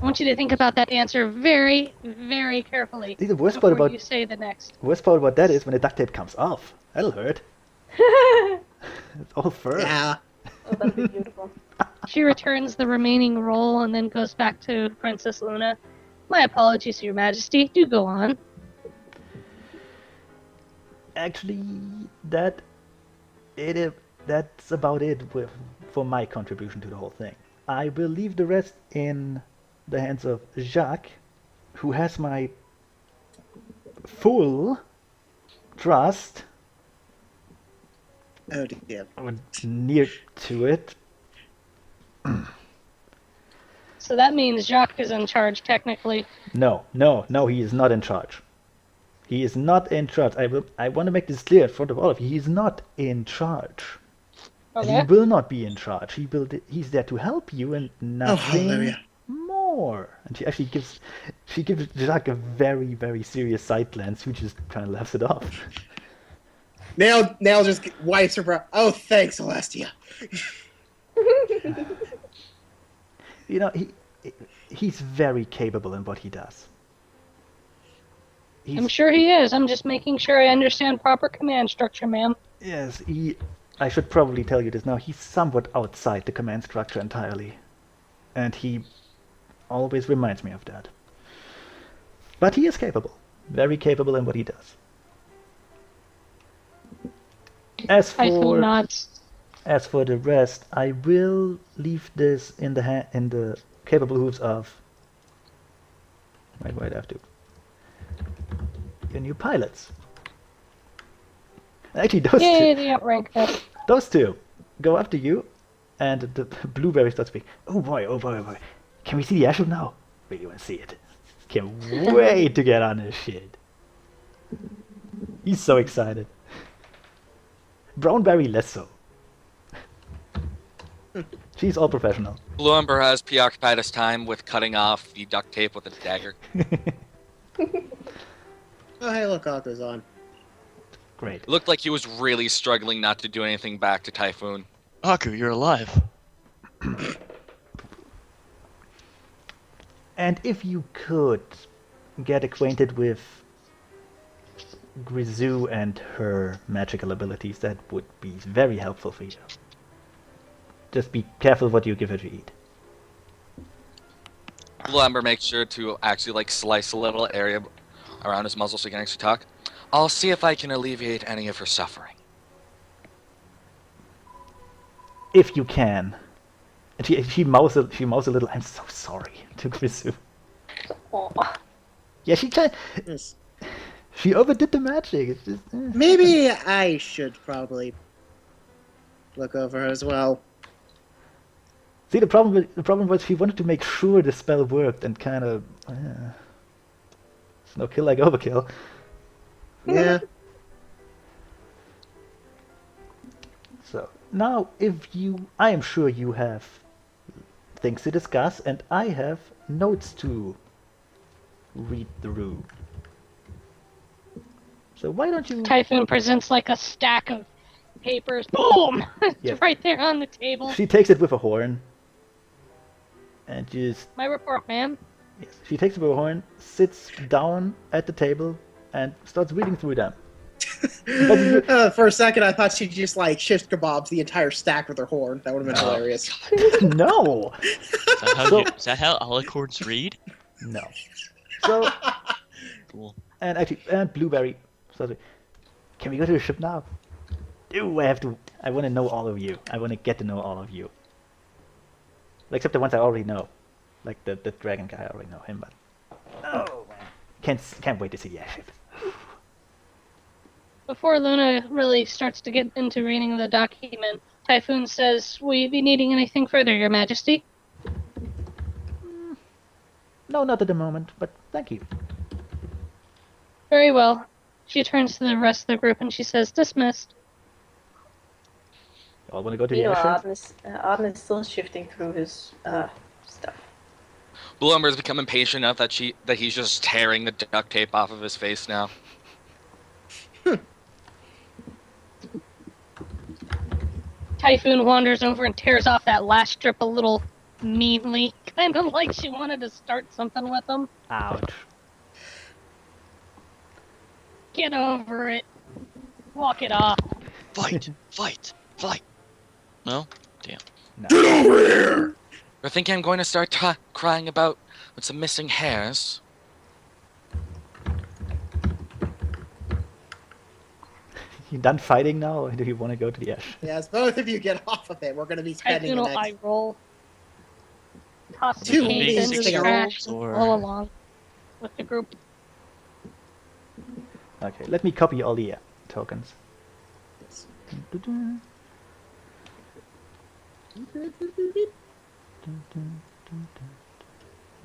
S4: I want you to think about that answer very, very carefully
S2: See, the worst part
S4: before
S2: about
S4: you say the next."
S2: that is when the duct tape comes off. That'll hurt. It's all fur.
S1: Yeah.
S5: Oh, that'd be beautiful.
S4: She returns the remaining roll and then goes back to Princess Luna. "My apologies, Your Majesty. Do go on."
S2: Actually, that's about it for my contribution to the whole thing. I will leave the rest in the hands of Jacques, who has my full trust,
S1: Oh dear.
S2: or near to it.
S4: So that means Jacques is in charge, technically.
S2: No, he is not in charge. He is not in charge. I want to make this clear in front of all of you. He is not in charge. And
S4: Okay.
S2: he will not be in charge. He's there to help you and nothing
S1: hallelujah.
S2: more. And she gives Jacques a very, very serious side glance who just kind of laughs it off.
S1: Nail just wipes her brow. Oh, thanks, Celestia.
S2: You know, he's very capable in what he does.
S4: I'm sure he is. I'm just making sure I understand proper command structure, ma'am.
S2: Yes, I should probably tell you this now. He's somewhat outside the command structure entirely. And he always reminds me of that. But he is capable. Very capable in what he does. As
S4: Typhoon nods.
S2: for the rest, I will leave this in the capable hooves of... Wait, I have to... Your new pilots. Actually,
S4: Yay, the outrank that.
S2: those two go up to you, and the blueberry starts speaking. Oh boy, oh boy, oh boy. Can we see the airship now? Really want to see it. Can't wait to get on this shit. He's so excited. Brownberry less so. She's all professional.
S3: Blue Ember has preoccupied his time with cutting off the duct tape with a dagger.
S1: Oh, hey, look, Akko's on.
S2: Great.
S3: It looked like he was really struggling not to do anything back to Typhoon.
S6: Aku, you're alive.
S2: And if you could get acquainted with Grisou and her magical abilities, that would be very helpful for you. Just be careful what you give her to eat.
S3: Blue Ember makes sure to actually like slice a little area around his muzzle so he can actually talk. I'll see if I can alleviate any of her suffering.
S2: If you can. And she mouths a little, I'm so sorry, to Grisou.
S5: Aw.
S2: Yeah,
S1: Yes.
S2: she overdid the magic. It's just,
S1: Maybe I should probably look over her as well.
S2: See, the problem was she wanted to make sure the spell worked and kind of... it's no kill like overkill.
S1: Yeah.
S2: So, now, I am sure you have things to discuss, and I have notes to read through. So why don't you...
S4: Typhoon presents like a stack of papers. Boom!
S2: Yeah.
S4: It's right there on the table.
S2: She takes it with a horn. And just...
S4: My report, ma'am.
S2: Yes, she takes it with a horn, sits down at the table, and starts reading through them.
S1: For a second, I thought she'd just like shish kebabs the entire stack with her horn. That would have been hilarious.
S2: No!
S6: Is that how alicorns read?
S2: No. So,
S6: Cool.
S2: and Blueberry. So, can we go to the ship now? Ooh, I want to know all of you. I want to get to know all of you. Except the ones I already know. Like the dragon guy, I already know him, but... Oh, man. Can't wait to see the airship.
S4: Before Luna really starts to get into reading the document, Typhoon says, "Will you be needing anything further, Your Majesty?"
S2: No, not at the moment, but thank you.
S4: Very well. She turns to the rest of the group and she says, "Dismissed."
S2: Y'all want to go to the
S5: Meanwhile,
S2: airship?
S5: Arden is still shifting through his stuff.
S3: Blue Ember's become impatient enough that he's just tearing the duct tape off of his face now.
S4: Typhoon wanders over and tears off that last strip a little meanly, kind of like she wanted to start something with him.
S2: Ouch.
S4: Get over it. Walk it off.
S6: Fight! Fight! Fight! No? Damn.
S2: No.
S3: You're thinking I'm going to start crying about with some missing hairs?
S2: You done fighting now, or do you want to go to the ash?
S1: Yes, both of you get off of it. We're going to be spending
S4: Typhoon
S1: the
S4: will
S1: next...
S4: eye roll. Toss the
S1: Two
S4: case into the
S6: 6-year-olds
S4: trash
S6: or-
S4: all along with the group.
S2: Okay, let me copy all the tokens.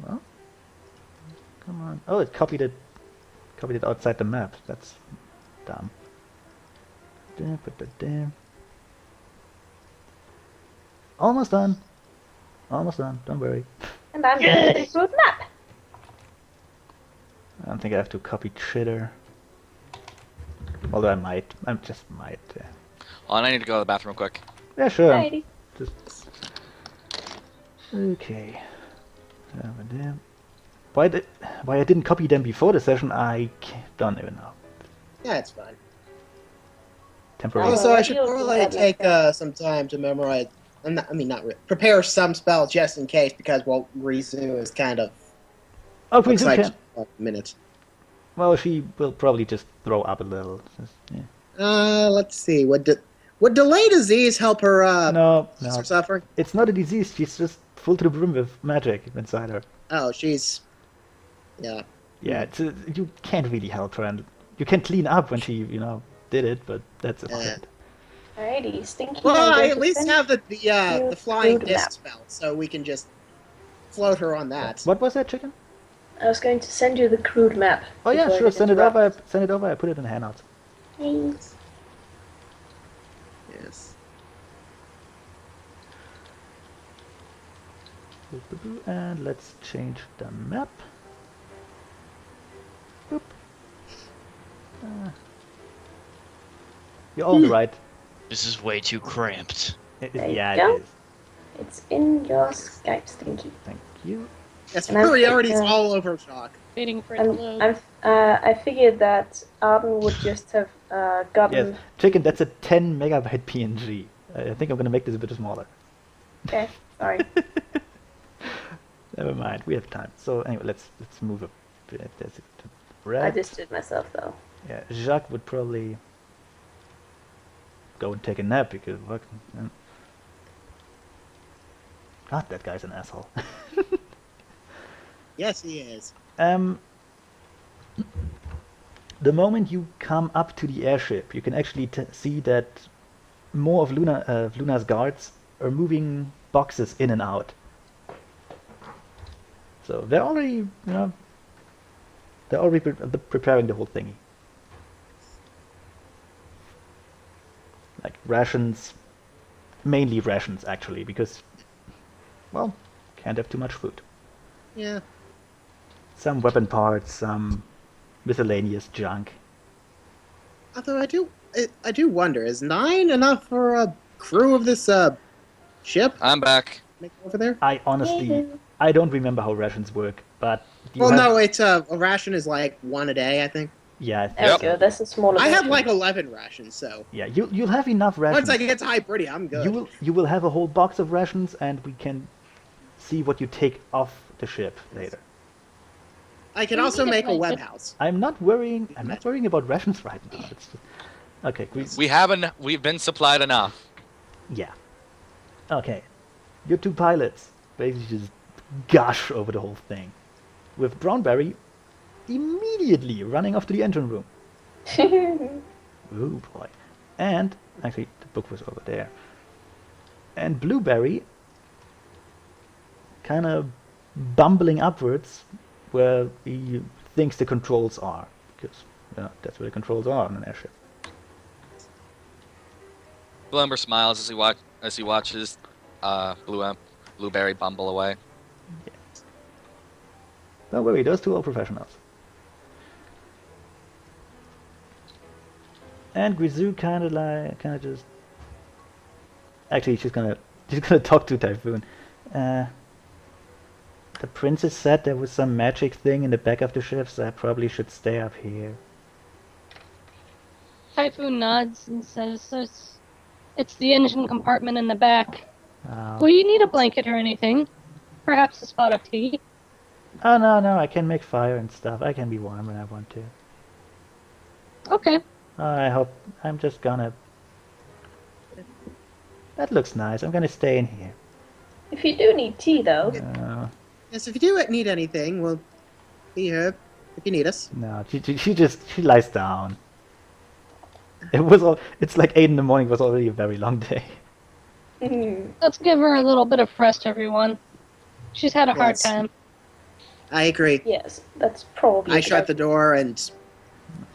S2: Well, come on. Oh, it copied it outside the map. That's... dumb. Almost done. Almost done. Don't worry.
S5: And I'm going to take a road map.
S2: I don't think I have to copy Chitter. Although I might. I just might. Yeah,
S3: Oh, and I need to go to the bathroom quick.
S2: yeah sure.
S5: Alrighty.
S2: Just... Okay. Damn. Why I didn't copy them before the session, don't even know.
S1: Yeah, it's fine.
S2: Temporary.
S1: Also, I
S5: Well,
S1: should
S5: you'll do
S1: probably
S5: that
S1: take
S5: later.
S1: some time to memorize. Prepare some spells just in case, because well, Rizu is kind of
S2: Oh,
S1: looks
S2: Rizu
S1: like
S2: can.
S1: a minute.
S2: Well, she will probably just throw up a little. Yeah.
S1: Let's see. Would delay disease help her?
S2: No,
S1: Ease
S2: no.
S1: her suffering.
S2: It's not a disease. She's just full to the brim with magic inside her.
S1: Oh, she's. Yeah.
S2: Yeah, you can't really help her, and you can clean up when she, did it, but that's about
S1: Yeah.
S2: it.
S5: Alrighty, Stinky.
S1: Well,
S5: I'm
S1: I
S5: going
S1: at
S5: to
S1: least
S5: send
S1: have the
S5: you
S1: flying
S5: through the
S1: disc
S5: map.
S1: spell, so we can just float her on that.
S2: What was that, chicken?
S5: I was going to send you the crude map.
S2: Oh yeah,
S5: before I
S2: sure.
S5: get
S2: Send it over.
S5: interrupted.
S2: Send it over. I put it in the handout.
S5: Thanks.
S1: Yes.
S2: And let's change the map. Boop. You're all right.
S6: This is way too cramped.
S5: There you
S2: Yeah,
S5: go.
S2: it is.
S5: It's in your Skype, Stinky.
S2: Thank you.
S1: Yes,
S5: And I'm
S1: superiority's
S5: thinking-
S1: all over Shock.
S4: Waiting for it to load.
S5: I figured that Arden would just have gotten.
S2: Yes, chicken. That's a 10 megabyte PNG. I think I'm gonna make this a bit smaller.
S5: Okay, sorry.
S2: Never mind. We have time. So anyway, let's move a bit. That's it.
S5: I
S2: Red.
S5: just did myself though.
S2: Yeah, Jacques would probably go and take a nap because what? God, that guy's an asshole.
S1: Yes, he is.
S2: The moment you come up to the airship, you can actually see that more of Luna's guards are moving boxes in and out. So they're already, preparing the whole thingy. Like rations, mainly rations actually, because, well, can't have too much food.
S1: Yeah.
S2: Some weapon parts, some miscellaneous junk.
S1: Although I do wonder, is 9 enough for a crew of this ship?
S3: I'm back.
S1: Make it over there?
S2: I honestly, I don't remember how rations work, but
S1: Well, no, it's a ration is like 1 a day, I think.
S2: Yeah,
S5: There
S3: Yep.
S5: we go. That's a smaller.
S1: I have
S5: version.
S1: like 11 rations, so
S2: yeah. You'll have enough rations.
S1: once I get to Hybridia, I'm good.
S2: You will have a whole box of rations, and we can see what you take off the ship later.
S1: I can
S4: We
S1: also
S4: need a
S1: make a web
S4: blanket.
S1: house.
S2: I'm not worrying about rations right now. It's just, okay.
S3: We've been supplied enough.
S2: Yeah. Okay. Your two pilots basically just gush over the whole thing, with Brownberry immediately running off to the engine room. Oh boy. And actually the book was over there. And Blueberry kind of bumbling upwards where he thinks the controls are, because that's where the controls are on an airship.
S3: Blumber smiles as he watches Blueberry bumble away.
S2: Don't worry, those two are professionals. And Grisou kind of just. Actually, she's gonna talk to Typhoon. The princess said there was some magic thing in the back of the ship, so I probably should stay up here.
S4: Typhoon nods and says, so it's the engine compartment in the back.
S2: Oh.
S4: Will you need a blanket or anything? Perhaps a spot of tea?
S2: Oh no, I can make fire and stuff. I can be warm when I want to.
S4: Okay.
S2: I hope I'm just gonna. That looks nice. I'm gonna stay in here.
S5: If you do need tea, though,
S1: Yes, if you do need anything, we'll be here if you need us.
S2: No, she lies down. It's like 8 in the morning. It was already a very long day.
S4: Let's give her a little bit of rest, everyone. She's had a hard
S1: Yes.
S4: time.
S1: I agree.
S5: yes, that's probably.
S1: I shut the door and,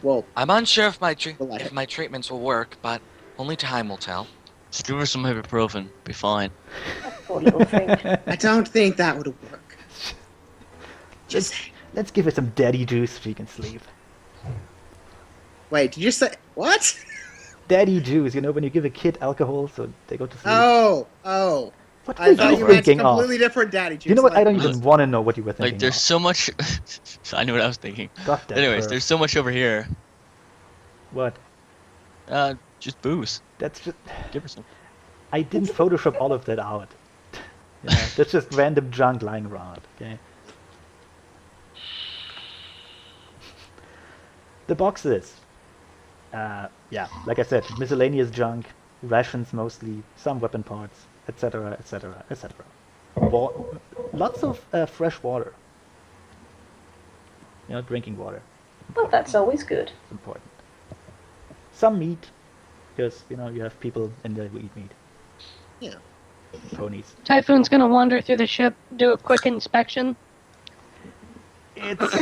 S1: well,
S3: I'm unsure if my
S1: We'll let it.
S3: treatments will work, but only time will tell.
S6: Just give her some ibuprofen. Be fine.
S5: Poor little thing.
S1: I don't think that would work. Just
S2: Let's give her some daddy juice so she can sleep.
S1: wait. Did you say what?
S2: Daddy juice, you know, when you give a kid alcohol so they go to sleep.
S1: Oh.
S2: What
S1: I
S2: were
S1: thought
S2: you
S1: you meant
S2: thinking of?
S1: completely different daddy juice.
S2: You know what? I
S1: like-
S2: don't even want to know what you were thinking
S6: Like, there's
S2: of.
S6: so much. I knew what I was thinking.
S2: God damn
S6: Anyways,
S2: her.
S6: there's so much over here.
S2: What?
S6: Just booze.
S2: That's just...
S6: Give her some.
S2: I didn't Photoshop all of that out. You know, that's just random junk lying around, okay? The boxes. Yeah, like I said, miscellaneous junk, rations mostly, some weapon parts, etc., etc., etc. Lots of fresh water. You know, drinking water.
S5: Well, that's always good.
S2: It's important. Some meat, because, you know, you have people in there who eat meat.
S1: Yeah.
S2: Ponies.
S4: Typhoon's gonna wander through the ship, do a quick inspection.
S2: It's...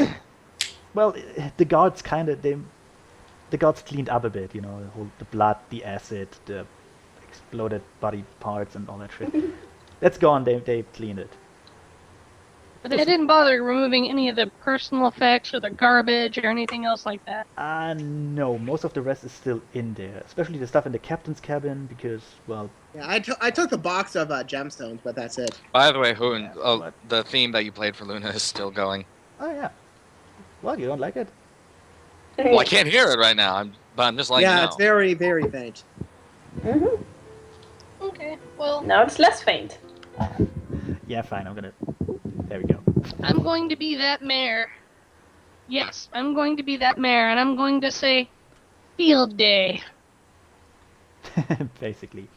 S2: Well, the guards kind of... The guards cleaned up a bit, you know, the blood, the acid, the exploded body parts and all that shit. That's gone, they cleaned it.
S4: But they didn't bother removing any of the personal effects or the garbage or anything else like that.
S2: No, most of the rest is still in there, especially the stuff in the captain's cabin, because, well...
S1: Yeah, I took the box of gemstones, but that's it.
S3: By the way, Hoon,
S2: what?
S3: the theme that you played for Luna is still going.
S2: Oh, yeah. What, you don't like it?
S3: Well, I can't hear it right now, but I'm just letting you
S1: Yeah,
S3: know.
S1: it's very, very faint.
S5: Mm-hmm.
S4: Okay, well,
S5: Now it's less faint.
S2: Yeah, fine, I'm gonna... There we go.
S4: I'm going to be that mayor. Yes, I'm going to be that mayor, and I'm going to say, field day.
S2: Basically.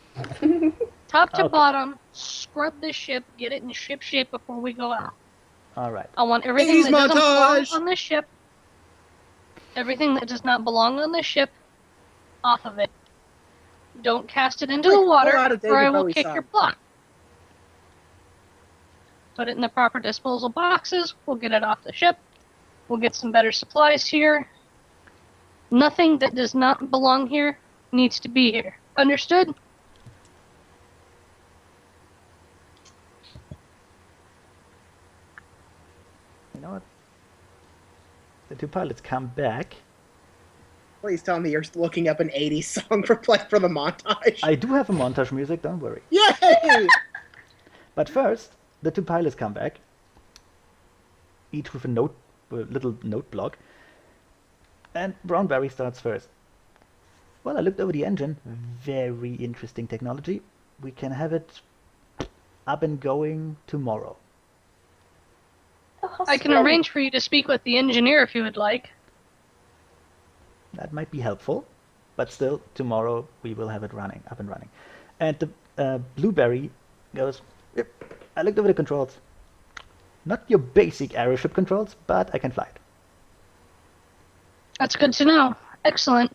S4: Top to
S2: Okay.
S4: bottom, scrub the ship, get it in ship shape before we go out.
S2: Alright.
S4: I want everything
S1: 80s
S4: that doesn't belong
S1: montage!
S4: on the ship, everything that does not belong on the ship, off of it. Don't cast it into
S1: Like,
S4: the
S1: pull
S4: water,
S1: out a
S4: or
S1: David
S4: I will
S1: Bowie
S4: kick
S1: song.
S4: your block. Put it in the proper disposal boxes, we'll get it off the ship, we'll get some better supplies here. Nothing that does not belong here needs to be here. Understood?
S2: You know what? The two pilots come back.
S1: Please tell me you're looking up an 80s song for the montage.
S2: I do have a montage music, don't worry.
S1: Yay!
S2: But first, the two pilots come back, each with a little note block, and Brownberry starts first. Well, I looked over the engine. Very interesting technology. We can have it up and going tomorrow.
S5: Oh, how
S4: I can
S5: splendid.
S4: arrange for you to speak with the engineer if you would like.
S2: That might be helpful, but still, tomorrow we will have it running, up and running. And the Blueberry goes, yep, I looked over the controls. Not your basic aeroship controls, but I can fly it.
S4: That's good to know. Excellent.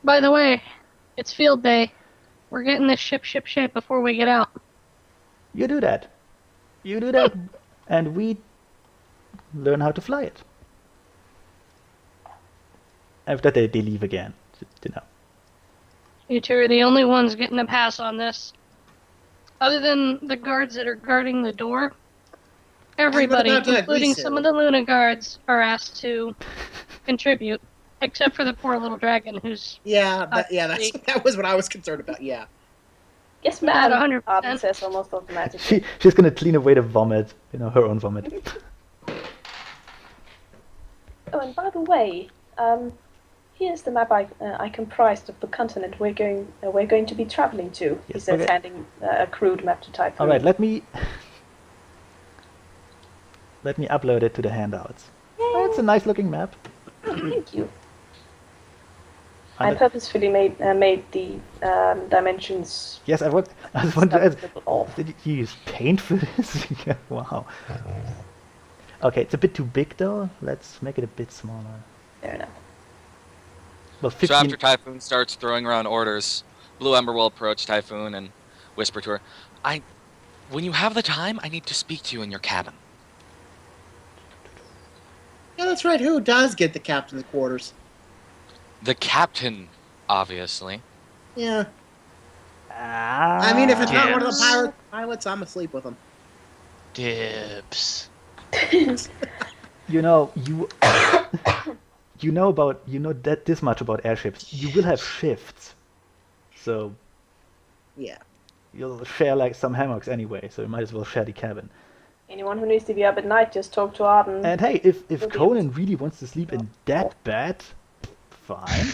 S4: By the way, it's field day. We're getting this ship shape before we get out.
S2: You do that. You do that, and we learn how to fly it. After they leave again, you know.
S4: You two are the only ones getting a pass on this. Other than the guards that are guarding the door, everybody,
S1: about that
S4: including
S1: whistle?
S4: some of the Luna guards, are asked to contribute. Except for the poor little dragon who's...
S1: Yeah, that was what I was concerned about, yeah.
S5: Yes,
S4: Not
S5: ma'am.
S4: 100%.
S5: Arden says almost automatically.
S2: She's gonna clean away the vomit, you know, her own vomit.
S5: Oh, and by the way, here's the map I comprised of the continent we're going to be traveling to. He
S2: Yes,
S5: says,
S2: okay.
S5: handing a crude map to Typhoon.
S2: All right, let me upload it to the handouts. Oh, it's a nice looking map.
S5: Thank you.
S2: And
S5: I
S2: it-
S5: purposefully made the dimensions
S2: yes, I was wondering,
S5: a little off.
S2: did you use paint for this? Yeah, wow. Okay, it's a bit too big though. Let's make it a bit smaller.
S5: Fair enough.
S2: Well,
S3: So
S2: 15.
S3: after Typhoon starts throwing around orders, Blue Ember will approach Typhoon and whisper to her, when you have the time, I need to speak to you in your cabin.
S1: Yeah, that's right. Who does get the captain's quarters?
S3: The captain, obviously.
S1: Yeah. I mean, if it's not one of the
S6: Yes.
S1: pilots, I'm asleep with them.
S6: Dibs.
S2: You know, you know that this much about airships. You will have shifts, so
S1: Yeah.
S2: you'll share like some hammocks anyway. So you might as well share the cabin.
S5: Anyone who needs to be up at night, just talk to Arden.
S2: And hey, if
S5: We'll be
S2: Conan really wants to sleep in that bed, fine.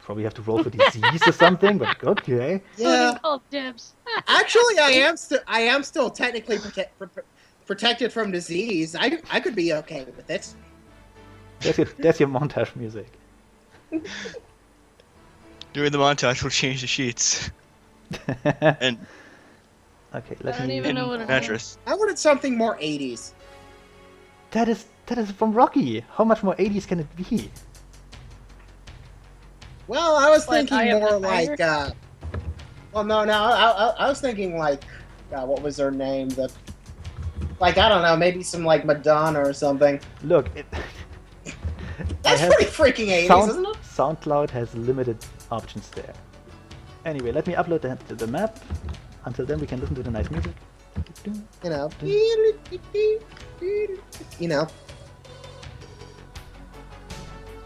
S2: Probably have to roll for disease or something, but okay.
S1: Yeah.
S4: Called dibs.
S1: Actually, I am still technically protected from disease. I could be okay with it.
S2: There's your montage music.
S6: During the montage, we'll change the sheets and
S2: Okay,
S4: I
S2: let
S4: don't
S2: me.
S4: even know what it is.
S6: mattress.
S1: I wanted something more 80s.
S2: That is from Rocky. How much more 80s can it be?
S1: Well, I was
S4: Like,
S1: thinking
S4: Eye of
S1: more
S4: the
S1: like,
S4: Tiger?
S1: well, no, I was thinking like, what was her name? Like, I don't know, maybe some like Madonna or something.
S2: Look,
S1: That's
S2: have
S1: pretty freaking 80s, isn't it?
S2: SoundCloud has limited options there. Anyway, let me upload the map. Until then, we can listen to the nice music.
S1: You know. You know.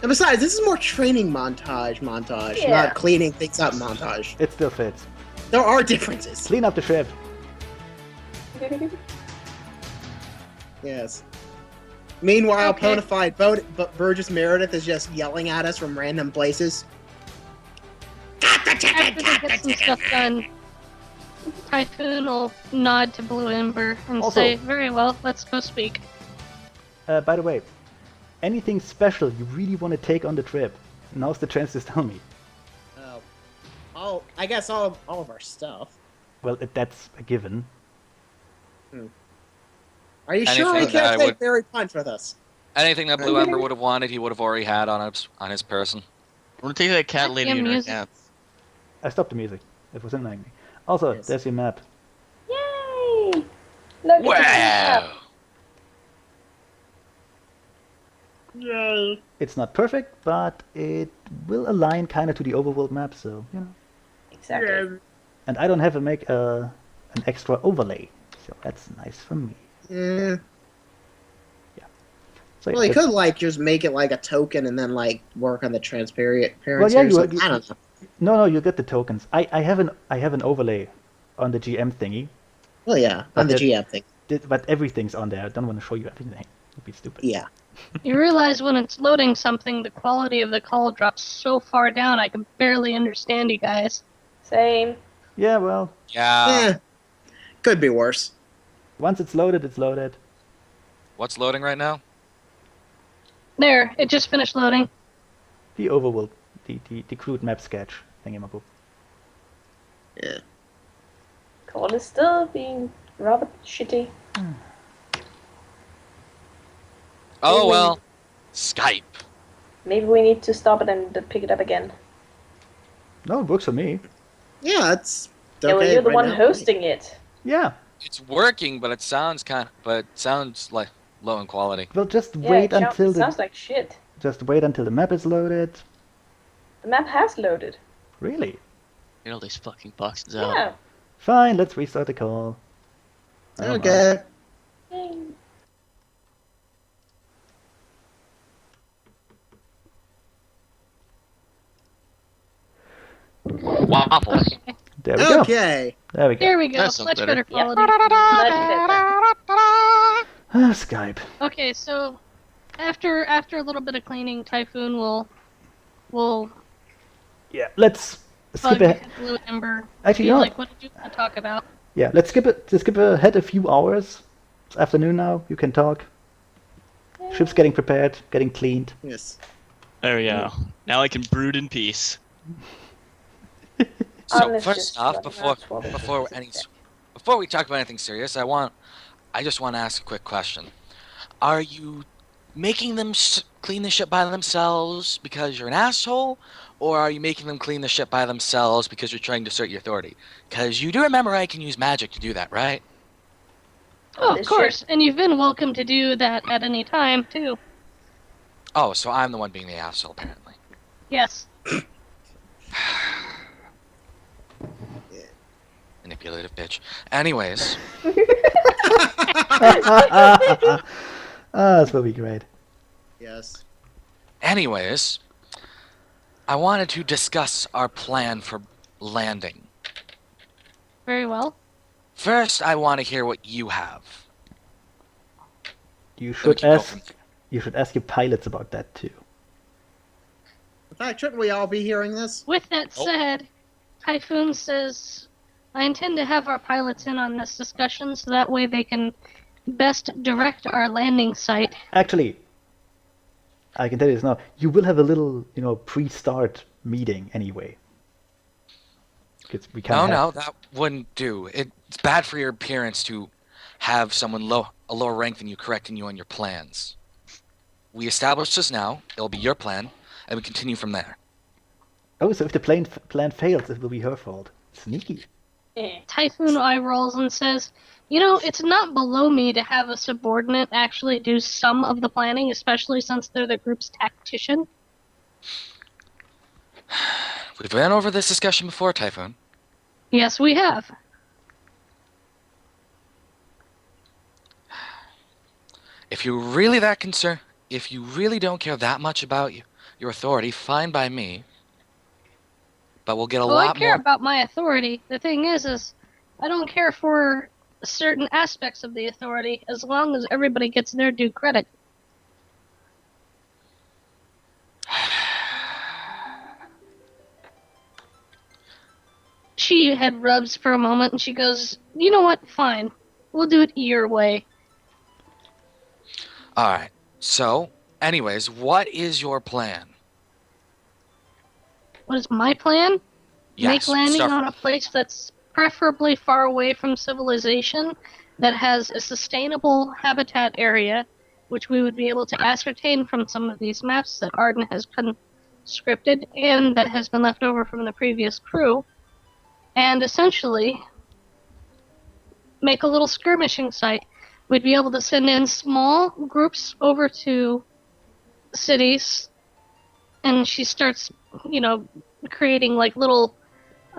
S1: And besides, this is more training montage,
S5: Yeah.
S1: not cleaning things up montage.
S2: It still fits.
S1: There are differences.
S2: Clean up the ship.
S1: Yes. Meanwhile,
S4: Okay.
S1: Ponyfinder Burgess Meredith is just yelling at us from random places.
S4: After they get some stuff done, Typhoon will nod to Blue Ember and
S2: Also-
S4: say, "Very well, let's go speak."
S2: By the way, anything special you really want to take on the trip? Now's the chance to tell me.
S1: I guess all of our stuff.
S2: Well, that's a given.
S1: Are you sure we
S3: Anything that I
S1: can't take
S3: would-
S1: Fairy Punch with us?
S3: Anything that Blue Ember would have wanted, he would have already had on his person.
S6: I'm gonna take that cat lady
S4: Goddamn
S6: in her
S4: music.
S6: cats.
S2: I stopped the music. It was annoying me. Also,
S1: Yes.
S2: there's your map.
S5: Yay! Look at the
S3: Wow!
S1: Yay.
S2: It's not perfect, but it will align kind of to the overworld map, so, you know.
S5: Exactly.
S2: And I don't have to make an extra overlay, so that's nice for me.
S1: Yeah.
S2: So,
S1: Well, you
S2: that's-
S1: could like just make it like a token and then like work on the transparency.
S2: Well, yeah,
S1: or
S2: you-
S1: something.
S2: you-
S1: I don't know.
S2: No, you get the tokens. I have an overlay on the GM thingy,
S1: Well, yeah,
S2: But
S1: on the
S2: that-
S1: GM thing.
S2: but everything's on there. I don't want to show you everything. It'd be stupid.
S1: Yeah.
S4: You realize when it's loading something, the quality of the call drops so far down, I can barely understand you guys.
S5: Same.
S2: Yeah, well,
S3: Yeah.
S1: Could be worse.
S2: once it's loaded, it's loaded.
S3: What's loading right now?
S4: There, it just finished loading.
S2: The overworld, the crude map sketch thingamabob.
S1: Yeah.
S5: Call is still being rather shitty.
S3: Oh
S5: Really?
S3: well. Skype.
S5: Maybe we need to stop it and pick it up again.
S2: No, it works for me.
S1: Yeah, it's
S5: Yeah, well,
S1: okay
S5: you're the
S1: right
S5: one
S1: now.
S5: hosting it.
S2: Yeah.
S3: It's working, but it sounds like low in quality.
S2: Well, just
S5: Yeah,
S2: wait
S5: it
S2: until
S5: sounds like shit.
S2: the map is loaded.
S5: The map has loaded.
S2: Really?
S6: Get all these fucking boxes out.
S5: Yeah.
S2: Fine, let's restart the call. I don't mind.
S1: Okay.
S5: Yay.
S3: Waffles.
S4: Okay,
S2: There we go.
S1: Okay.
S2: There we go.
S4: there we go.
S6: That
S4: Much
S6: sounds
S4: better
S6: better.
S5: Yeah.
S4: quality.
S5: Much better.
S2: Skype.
S4: Okay, so after a little bit of cleaning, Typhoon will
S2: Yeah, let's skip
S4: bug
S2: ahead.
S4: Blue Ember.
S2: Actually,
S4: Be
S2: you know
S4: like,
S2: what?
S4: what did you want to talk about?
S2: Yeah, let's skip ahead a few hours. It's afternoon now. You can talk. Ship's getting prepared, getting cleaned.
S1: Yes.
S6: There we go. Now I can brood in peace.
S3: So
S5: Unless
S3: first
S5: just
S3: off,
S5: running
S3: before
S5: around swapping pieces.
S3: before we talk about anything serious, I just want to ask a quick question. Are you making them clean the ship by themselves because you're an asshole, or are you making them clean the ship by themselves because you're trying to assert your authority? Because you do remember I can use magic to do that, right?
S4: Oh,
S5: This
S4: of course. And you've been welcome to do that at any time, too.
S3: Oh, so I'm the one being the asshole, apparently.
S4: Yes.
S3: Manipulative bitch. Anyways,
S2: This will be great.
S1: Yes.
S3: anyways, I wanted to discuss our plan for landing.
S4: Very well.
S3: First, I want to hear what you have.
S2: You
S3: Then we
S2: should
S3: can go from
S2: ask. You should ask your pilots about that too.
S1: In fact, shouldn't we all be hearing this?
S4: With that
S3: Oh.
S4: said, Typhoon says, I intend to have our pilots in on this discussion so that way they can best direct our landing site.
S2: Actually, I can tell you this now. You will have a little, pre-start meeting anyway. Because we can't
S3: No,
S2: have...
S3: that wouldn't do. It's bad for your appearance to have someone a lower rank than you correcting you on your plans. We establish this now. It'll be your plan, and we continue from there.
S2: Oh, so if the plan fails, it will be her fault. Sneaky.
S4: Typhoon eye rolls and says, it's not below me to have a subordinate actually do some of the planning, especially since they're the group's tactician.
S3: We've been over this discussion before, Typhoon.
S4: Yes, we have.
S3: If you're really that concerned, if you really don't care that much about your authority, fine by me. But we'll get a
S4: Well,
S3: lot
S4: I care
S3: more.
S4: about my authority. The thing is I don't care for certain aspects of the authority as long as everybody gets their due credit. She head rubs for a moment and she goes, you know what, fine. We'll do it your way.
S3: Alright, so, anyways, what is your plan?
S4: What is my plan?
S3: Yes,
S4: Make landing
S3: start-
S4: on a place that's preferably far away from civilization, that has a sustainable habitat area, which we would be able to ascertain from some of these maps that Arden has conscripted and that has been left over from the previous crew, and essentially make a little skirmishing site. We'd be able to send in small groups over to cities, and she starts, creating like little,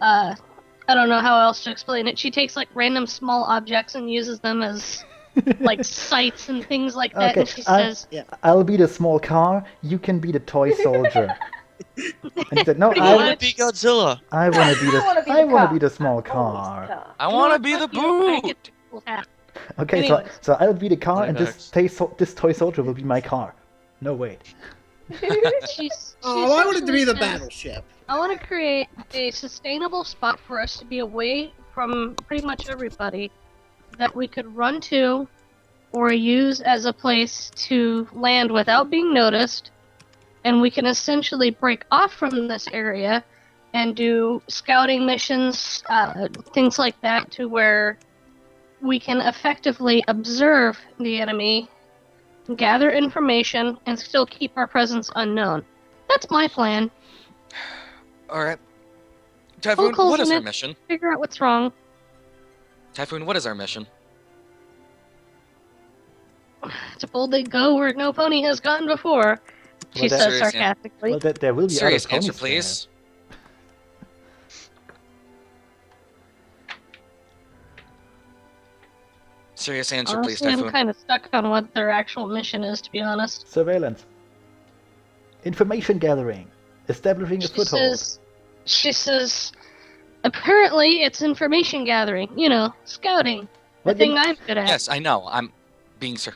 S4: I don't know how else to explain it. She takes like random small objects and uses them as like sites and things like that,
S2: Okay,
S4: and she says,
S2: I'll be the small car, you can be the toy soldier. And he said, no,
S6: I want
S2: I
S6: to be Godzilla.
S2: want to be
S5: I wanna be
S2: the
S5: car.
S2: small
S5: I wanna
S2: car.
S5: be the car.
S3: I
S4: "You know
S3: want to
S4: what,
S3: be the
S4: fuck you, I get
S3: boot!
S4: to pull hat."
S2: Okay,
S4: Anyways.
S2: so I'll be the car, and
S6: Bucks.
S2: this toy soldier will be my car. No, wait.
S1: Oh, I wanted to be the
S4: essentially says,
S1: battleship.
S4: I want to create a sustainable spot for us to be away from pretty much everybody that we could run to or use as a place to land without being noticed, and we can essentially break off from this area and do scouting missions, things like that, to where we can effectively observe the enemy, gather information, and still keep our presence unknown. That's my plan.
S3: Alright. Typhoon,
S4: Cole's
S3: what is
S4: in
S3: our
S4: it.
S3: mission?
S4: Figure out what's wrong.
S3: Typhoon, what is our mission?
S4: To boldly go where no pony has gone before, she
S2: Well, that-
S4: says
S3: Serious, yeah.
S4: sarcastically.
S2: Well, there will be
S3: Serious
S2: other
S3: answer,
S2: ponies
S3: please. Serious answer, please,
S4: Honestly, I'm
S3: Typhoon.
S4: kind of stuck on what their actual mission is, to be honest.
S2: there. Surveillance. Information gathering. Establishing a foothold.
S4: She says, apparently it's information gathering, scouting. The
S2: Well,
S4: thing I'm good at.
S3: Yes, I know. I'm being sir,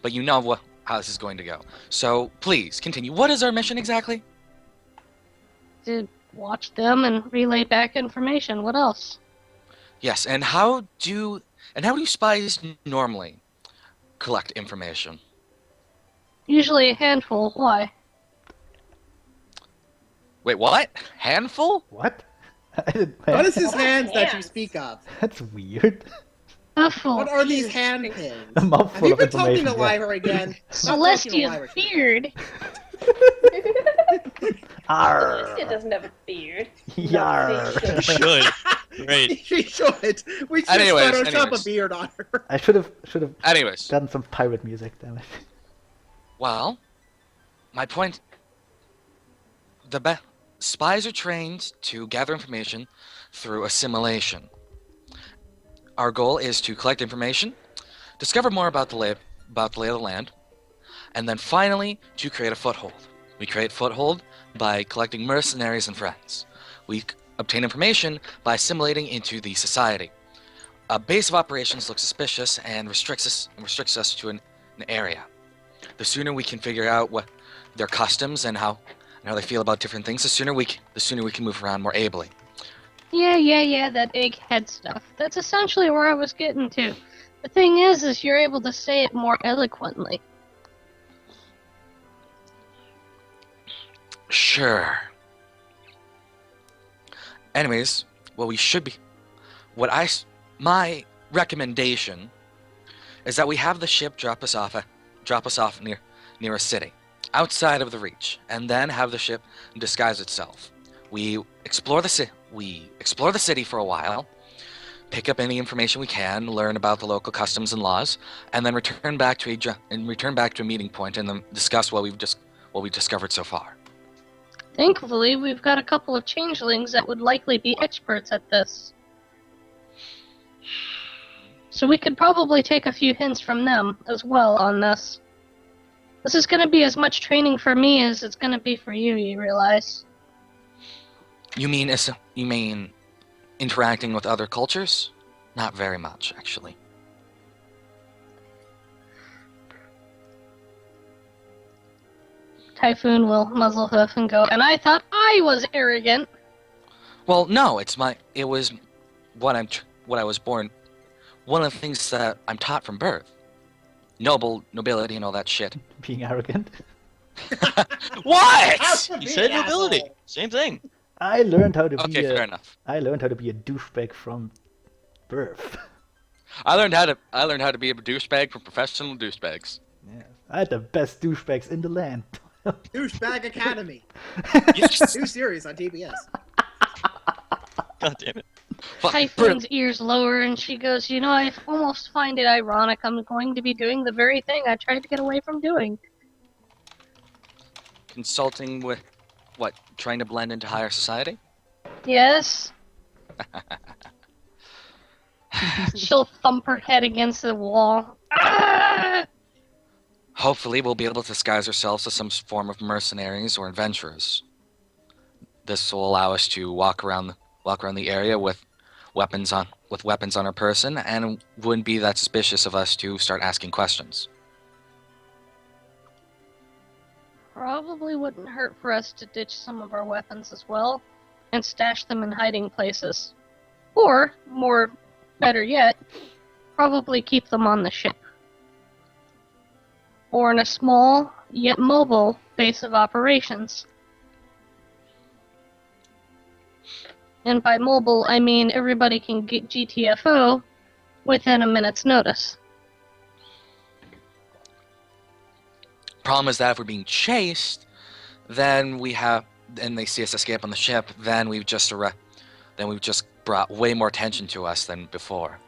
S3: but you know how this is going to go. So please continue. What is our mission exactly?
S4: To watch them and relay back information. What else?
S3: Yes, and how do spies normally collect information?
S4: Usually a handful. Why?
S3: Wait, what? Handful?
S2: What? I didn't-
S1: What is his
S5: Oh,
S1: hands that you
S5: hands.
S1: speak of?
S2: That's weird.
S4: Mouthful.
S1: What are these hand pins?
S2: A
S1: Have
S2: mouthful
S1: you
S2: of
S1: been talking
S2: information.
S1: to Lyra again? Stop talking to
S4: Celestia
S1: Lyra.
S4: beard.
S2: Arr.
S5: Celestia doesn't have a beard.
S2: Yarr.
S5: Not
S6: You should. Great.
S1: She should. We should
S3: Anyways,
S1: Photoshop
S3: anyways.
S1: a beard on her.
S2: I should have
S3: Anyways,
S2: gotten some pirate music, damn it.
S3: well, my point. Spies are trained to gather information through assimilation. Our goal is to collect information, discover more about the lay of the land, and then finally to create a foothold. We create foothold by collecting mercenaries and friends. We obtain information by assimilating into the society. A base of operations looks suspicious and restricts us to an area. The sooner we can figure out what their customs and how they feel about different things, the sooner we can move around more ably.
S4: Yeah, that egghead stuff. That's essentially where I was getting to. The thing is you're able to say it more eloquently.
S3: Sure. Anyways, my recommendation is that we have the ship drop us off near a city, outside of the reach, and then have the ship disguise itself. We explore the city for a while, pick up any information we can, learn about the local customs and laws, and then return back to a meeting point and then discuss what we've discovered so far.
S4: Thankfully, we've got a couple of changelings that would likely be experts at this. So we could probably take a few hints from them as well on this. This is going to be as much training for me as it's going to be for you, you realize?
S3: You mean interacting with other cultures? Not very much, actually.
S4: Typhoon will muzzle hoof and go, and I thought I was arrogant.
S3: Well, no, it was what I was born. One of the things that I'm taught from birth. Nobility and all that shit.
S2: Being arrogant.
S3: What?
S6: You said nobility. Same thing.
S2: I learned how to
S3: Okay, fair enough.
S2: I learned how to be a douchebag from birth.
S3: I learned how to be a douchebag from professional douchebags.
S2: Yes. I had the best douchebags in the land.
S1: Douchebag Academy.
S3: Yes.
S1: New series on TBS.
S6: God damn it.
S4: Typhoon's ears lower and she goes, you know, I almost find it ironic I'm going to be doing the very thing I tried to get away from doing.
S3: Consulting with what? Trying to blend into higher society?
S4: Yes? She'll thump her head against the wall. Ah!
S3: Hopefully, we'll be able to disguise ourselves as some form of mercenaries or adventurers. This will allow us to walk around the area with weapons on our person, and it wouldn't be that suspicious of us to start asking questions.
S4: Probably wouldn't hurt for us to ditch some of our weapons as well, and stash them in hiding places. Or, better yet, probably keep them on the ship. Or in a small, yet mobile, base of operations. And by mobile, I mean everybody can get GTFO within a minute's notice.
S3: Problem is that if we're being chased, and they see us escape on the ship, then we've just brought way more attention to us than before.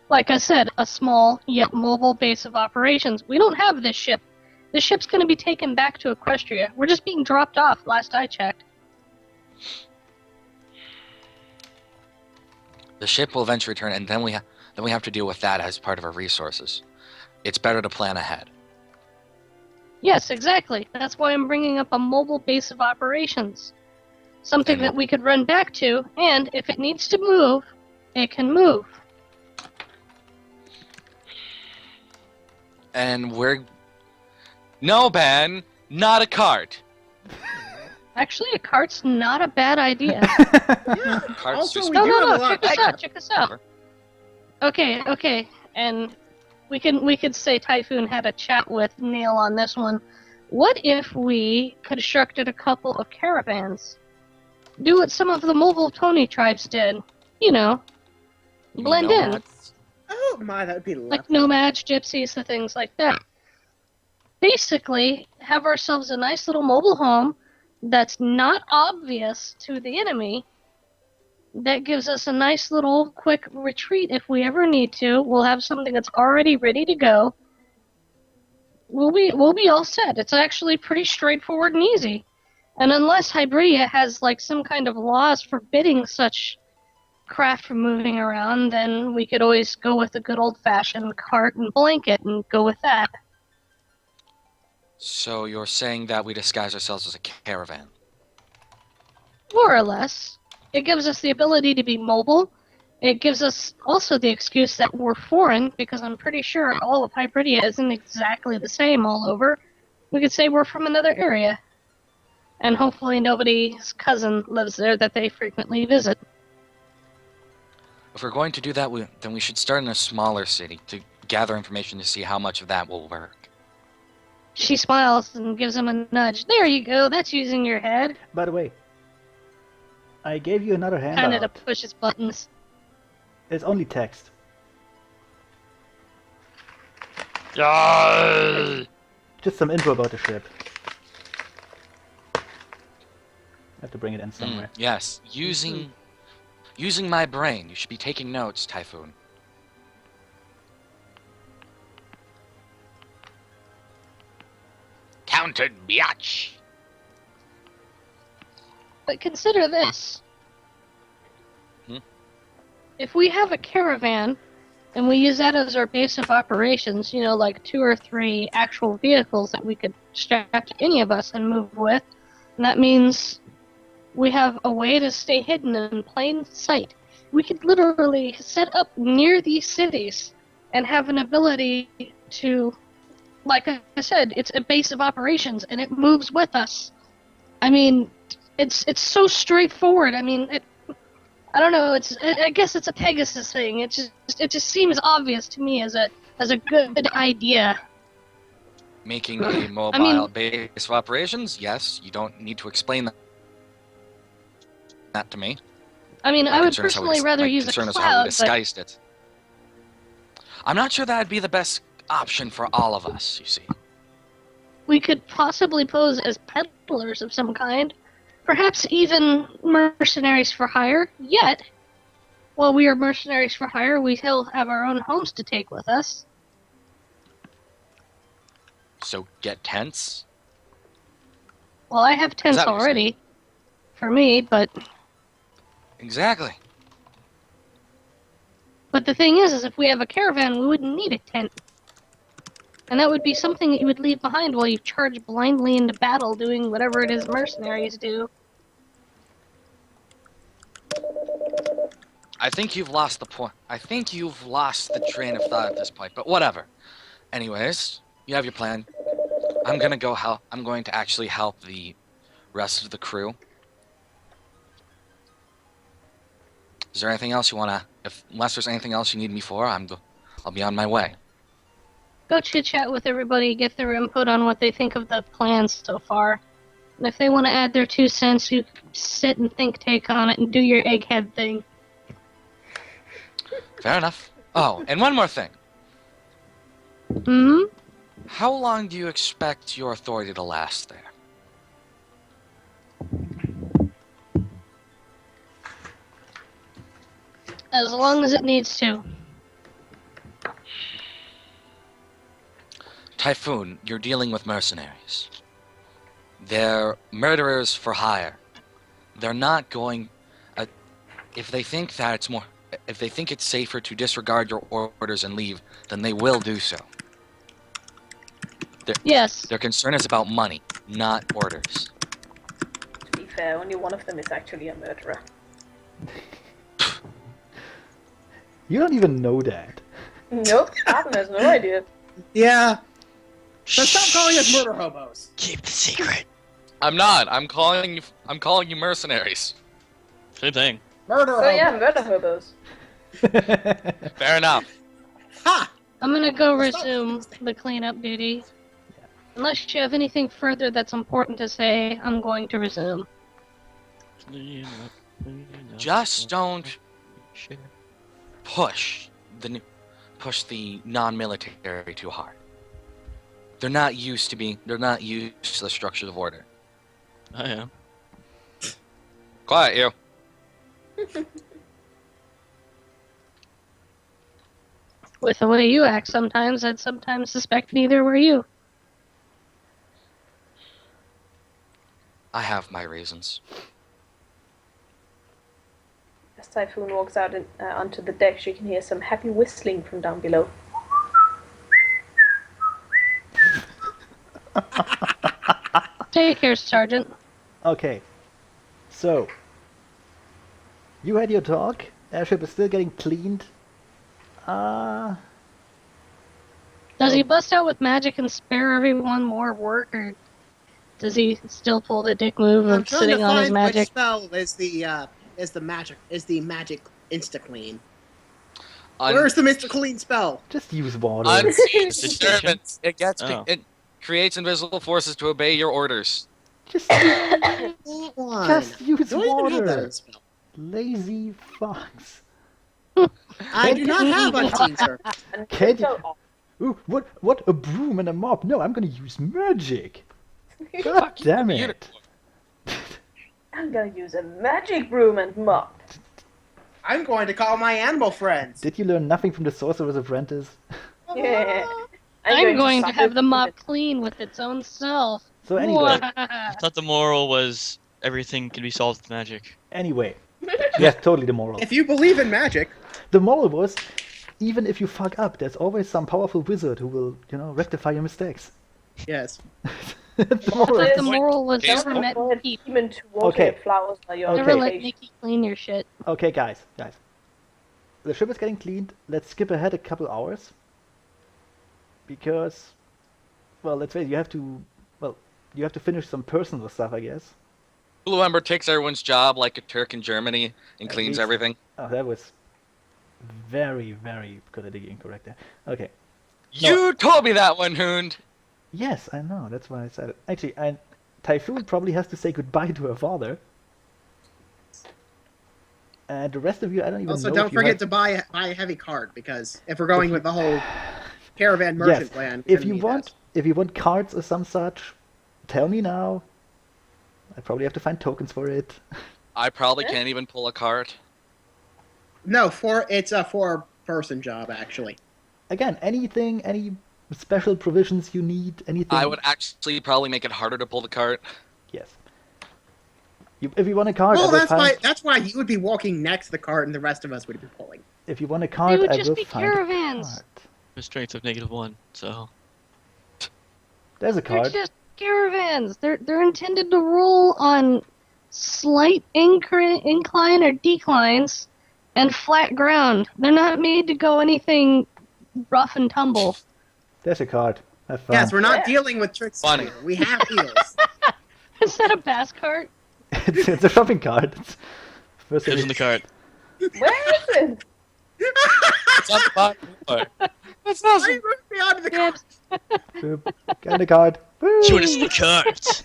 S4: Like I said, a small, yet mobile base of operations. We don't have this ship. This ship's going to be taken back to Equestria. We're just being dropped off, last I checked.
S3: The ship will eventually return, and then we have to deal with that as part of our resources. It's better to plan ahead.
S4: Yes, exactly. That's why I'm bringing up a mobile base of operations. Something that we could run back to, and if it needs to move, it can move.
S3: And No, Ben, not a cart.
S4: Actually, a cart's not a bad idea.
S1: Yeah.
S3: Carts
S1: Also,
S3: just-
S1: we do have a lot.
S4: Check us out. Okay, and we could say Typhoon had a chat with Neil on this one. What if we constructed a couple of caravans? Do what some of the mobile Tony tribes did. You know, blend in.
S3: Nomads.
S1: Oh my, that would be
S4: Like
S1: lovely.
S4: nomads, gypsies, the things like that. Basically, have ourselves a nice little mobile home that's not obvious to the enemy. That gives us a nice little quick retreat if we ever need to. We'll have something that's already ready to go. We'll be all set. It's actually pretty straightforward and easy. And unless Hybria has like some kind of laws forbidding such craft for moving around, then we could always go with a good old-fashioned cart and blanket and go with that.
S3: So you're saying that we disguise ourselves as a caravan?
S4: More or less. It gives us the ability to be mobile. It gives us also the excuse that we're foreign, because I'm pretty sure all of Hybridia isn't exactly the same all over. We could say we're from another area. And hopefully nobody's cousin lives there that they frequently visit.
S3: If we're going to do that, then we should start in a smaller city to gather information to see how much of that will work.
S4: She smiles and gives him a nudge. There you go, that's using your head.
S2: By the way, I gave you another
S4: Kinda to
S2: handout.
S4: push his buttons.
S2: It's only text. Just some info about the ship. I have to bring it in somewhere.
S3: Yes, using my brain. You should be taking notes, Typhoon. Counted, biatch.
S4: But consider this.
S3: Hmm?
S4: If we have a caravan, and we use that as our base of operations, like 2 or 3 actual vehicles that we could strap to any of us and move with, and that means we have a way to stay hidden in plain sight. We could literally set up near these cities and have an ability to, like I said, it's a base of operations and it moves with us. I mean, it's so straightforward. I mean, I don't know. I guess it's a Pegasus thing. It just seems obvious to me as a good idea.
S3: Making a mobile base of operations? Yes, you don't need to explain that to me.
S4: I mean, I would
S3: concern is how we
S4: personally rather use a
S3: concern is how we
S4: cloud, but
S3: disguised it. I'm not sure that'd be the best option for all of us, you see.
S4: we could possibly pose as peddlers of some kind. Perhaps even mercenaries for hire. Yet, while we are mercenaries for hire, we still have our own homes to take with us.
S3: So get tents?
S4: Well, I have tents
S3: that what you're saying?
S4: already. For me, but
S3: Exactly.
S4: the thing is if we have a caravan, we wouldn't need a tent. And that would be something that you would leave behind while you charge blindly into battle doing whatever it is mercenaries do.
S3: I think you've lost the point. I think you've lost the train of thought at this point, but whatever. Anyways, you have your plan. I'm going to actually help the rest of the crew. Is there anything else you want to... Unless there's anything else you need me for, I'll be on my way.
S4: Go chit-chat with everybody, get their input on what they think of the plans so far. And if they want to add their 2 cents, you sit and take on it and do your egghead thing.
S3: Fair enough. Oh, and one more thing.
S4: Hmm?
S3: How long do you expect your authority to last there?
S4: As long as it needs to.
S3: Typhoon, you're dealing with mercenaries. They're murderers for hire. They're not going... if they think it's safer to disregard your orders and leave, then they will do so.
S4: Yes.
S3: Their concern is about money, not orders.
S5: To be fair, only one of them is actually a murderer.
S2: You don't even know that.
S5: Nope, Adam has no idea.
S1: Yeah. So stop calling us murder hobos.
S6: Keep the secret.
S3: I'm not. I'm calling you mercenaries.
S6: Same thing.
S1: Murder
S5: So
S1: hobos.
S5: yeah, murder hobos.
S3: Fair enough.
S1: Ha!
S4: I'm gonna go resume the cleanup duty. Unless you have anything further that's important to say, I'm going to resume.
S3: Just don't push the non-military too hard. They're not used to the structures of order.
S6: I am.
S3: Quiet, you.
S4: With the way you act sometimes, I'd sometimes suspect neither were you.
S3: I have my reasons.
S5: Just Typhoon walks out onto the deck, she can hear some happy whistling from down below.
S4: Take care, Sergeant.
S2: Okay. So, you had your talk. Airship is still getting cleaned.
S4: Does he bust out with magic and spare everyone more work, or does he still pull the dick move
S1: I'm
S4: of
S1: trying
S4: sitting
S1: to
S4: on his
S1: find which
S4: magic?
S1: spell is the magic insta clean.
S3: Un-
S1: Where's the Mr. Clean spell?
S2: just use water.
S3: Unseen
S6: Disinfection?
S3: disturbance. It gets.
S2: Oh.
S3: It creates invisible forces to obey your orders.
S2: just,
S1: That one.
S2: just use
S1: Do I even have that
S2: water.
S1: as a spell?
S2: Lazy fox.
S1: I do not have unseen service.
S5: And
S2: Can't you-
S5: so-
S2: Ooh, what? A broom and a mop? No, I'm gonna use magic. God damn it.
S3: Unicorn.
S5: I'm gonna use a magic broom and mop.
S1: I'm going to call my animal friends.
S2: Did you learn nothing from the Sorcerer's Apprentice?
S5: Yeah.
S4: I'm going to
S5: suck
S4: have
S5: it
S4: the
S5: with
S4: mop
S5: it.
S4: clean with its own self.
S2: So anyway,
S6: I thought the moral was everything can be solved with magic.
S2: yes, totally the moral.
S1: If you believe in magic,
S2: The moral was, even if you fuck up, there's always some powerful wizard who will, rectify your mistakes.
S1: yes.
S2: The moral
S4: But
S2: is-
S4: the moral was
S6: Please
S4: never
S6: don't
S4: met
S5: Let
S4: Nikki.
S5: demon to water
S2: Okay.
S5: your flowers while you're on
S4: Never let
S5: vacation.
S4: Nikki clean your shit.
S2: Okay, guys. The ship is getting cleaned. Let's skip ahead a couple hours. Because, well, let's face it, you have to finish some personal stuff, I guess.
S3: Blue Ember takes everyone's job like a Turk in Germany and
S2: At
S3: cleans
S2: least-
S3: everything.
S2: Oh, that was very, very politically incorrect there. Okay.
S3: You told me that one, Hoond.
S2: Yes, I know. That's why I said it. Actually, Typhoon probably has to say goodbye to her father. And the rest of you, I don't even
S1: Also,
S2: know.
S1: don't
S2: if you
S1: forget
S2: have-
S1: to buy a heavy cart, because if we're going with the whole caravan
S2: Yes,
S1: merchant plan, we're
S2: if
S1: gonna
S2: you
S1: need
S2: want, if you want cards or some such, tell me now. I probably have to find tokens for it.
S3: I probably
S5: Yeah.
S3: can't even pull a cart.
S1: that. No, it's a 4-person job actually.
S2: Again, any special provisions you need, anything.
S3: I would actually probably make it harder to pull the cart.
S2: Yes. If you want a card,
S1: Well,
S2: I will find.
S1: that's why you would be walking next to the cart, and the rest of us would be pulling.
S2: If you want a
S4: They
S2: card,
S4: would
S2: I
S4: just
S2: will
S4: be
S2: find
S4: caravans.
S2: a card.
S6: A strength of -1, so
S2: There's a
S4: They're
S2: card.
S4: just caravans. They're intended to roll on slight incline or declines and flat ground. They're not made to go anything rough and tumble.
S2: There's a card. Have fun.
S1: Yes, we're not
S5: Yeah.
S1: dealing with tricks
S3: Funny.
S1: here. We have heels.
S4: Is that a bass cart?
S2: it's a shopping cart. First
S6: goes in the cart.
S5: Where is it?
S3: It's on the bottom floor. That's
S1: Why
S3: awesome.
S1: you moved me onto the cart?
S4: Yep.
S2: Get the card. Woo!
S6: She went into the cart.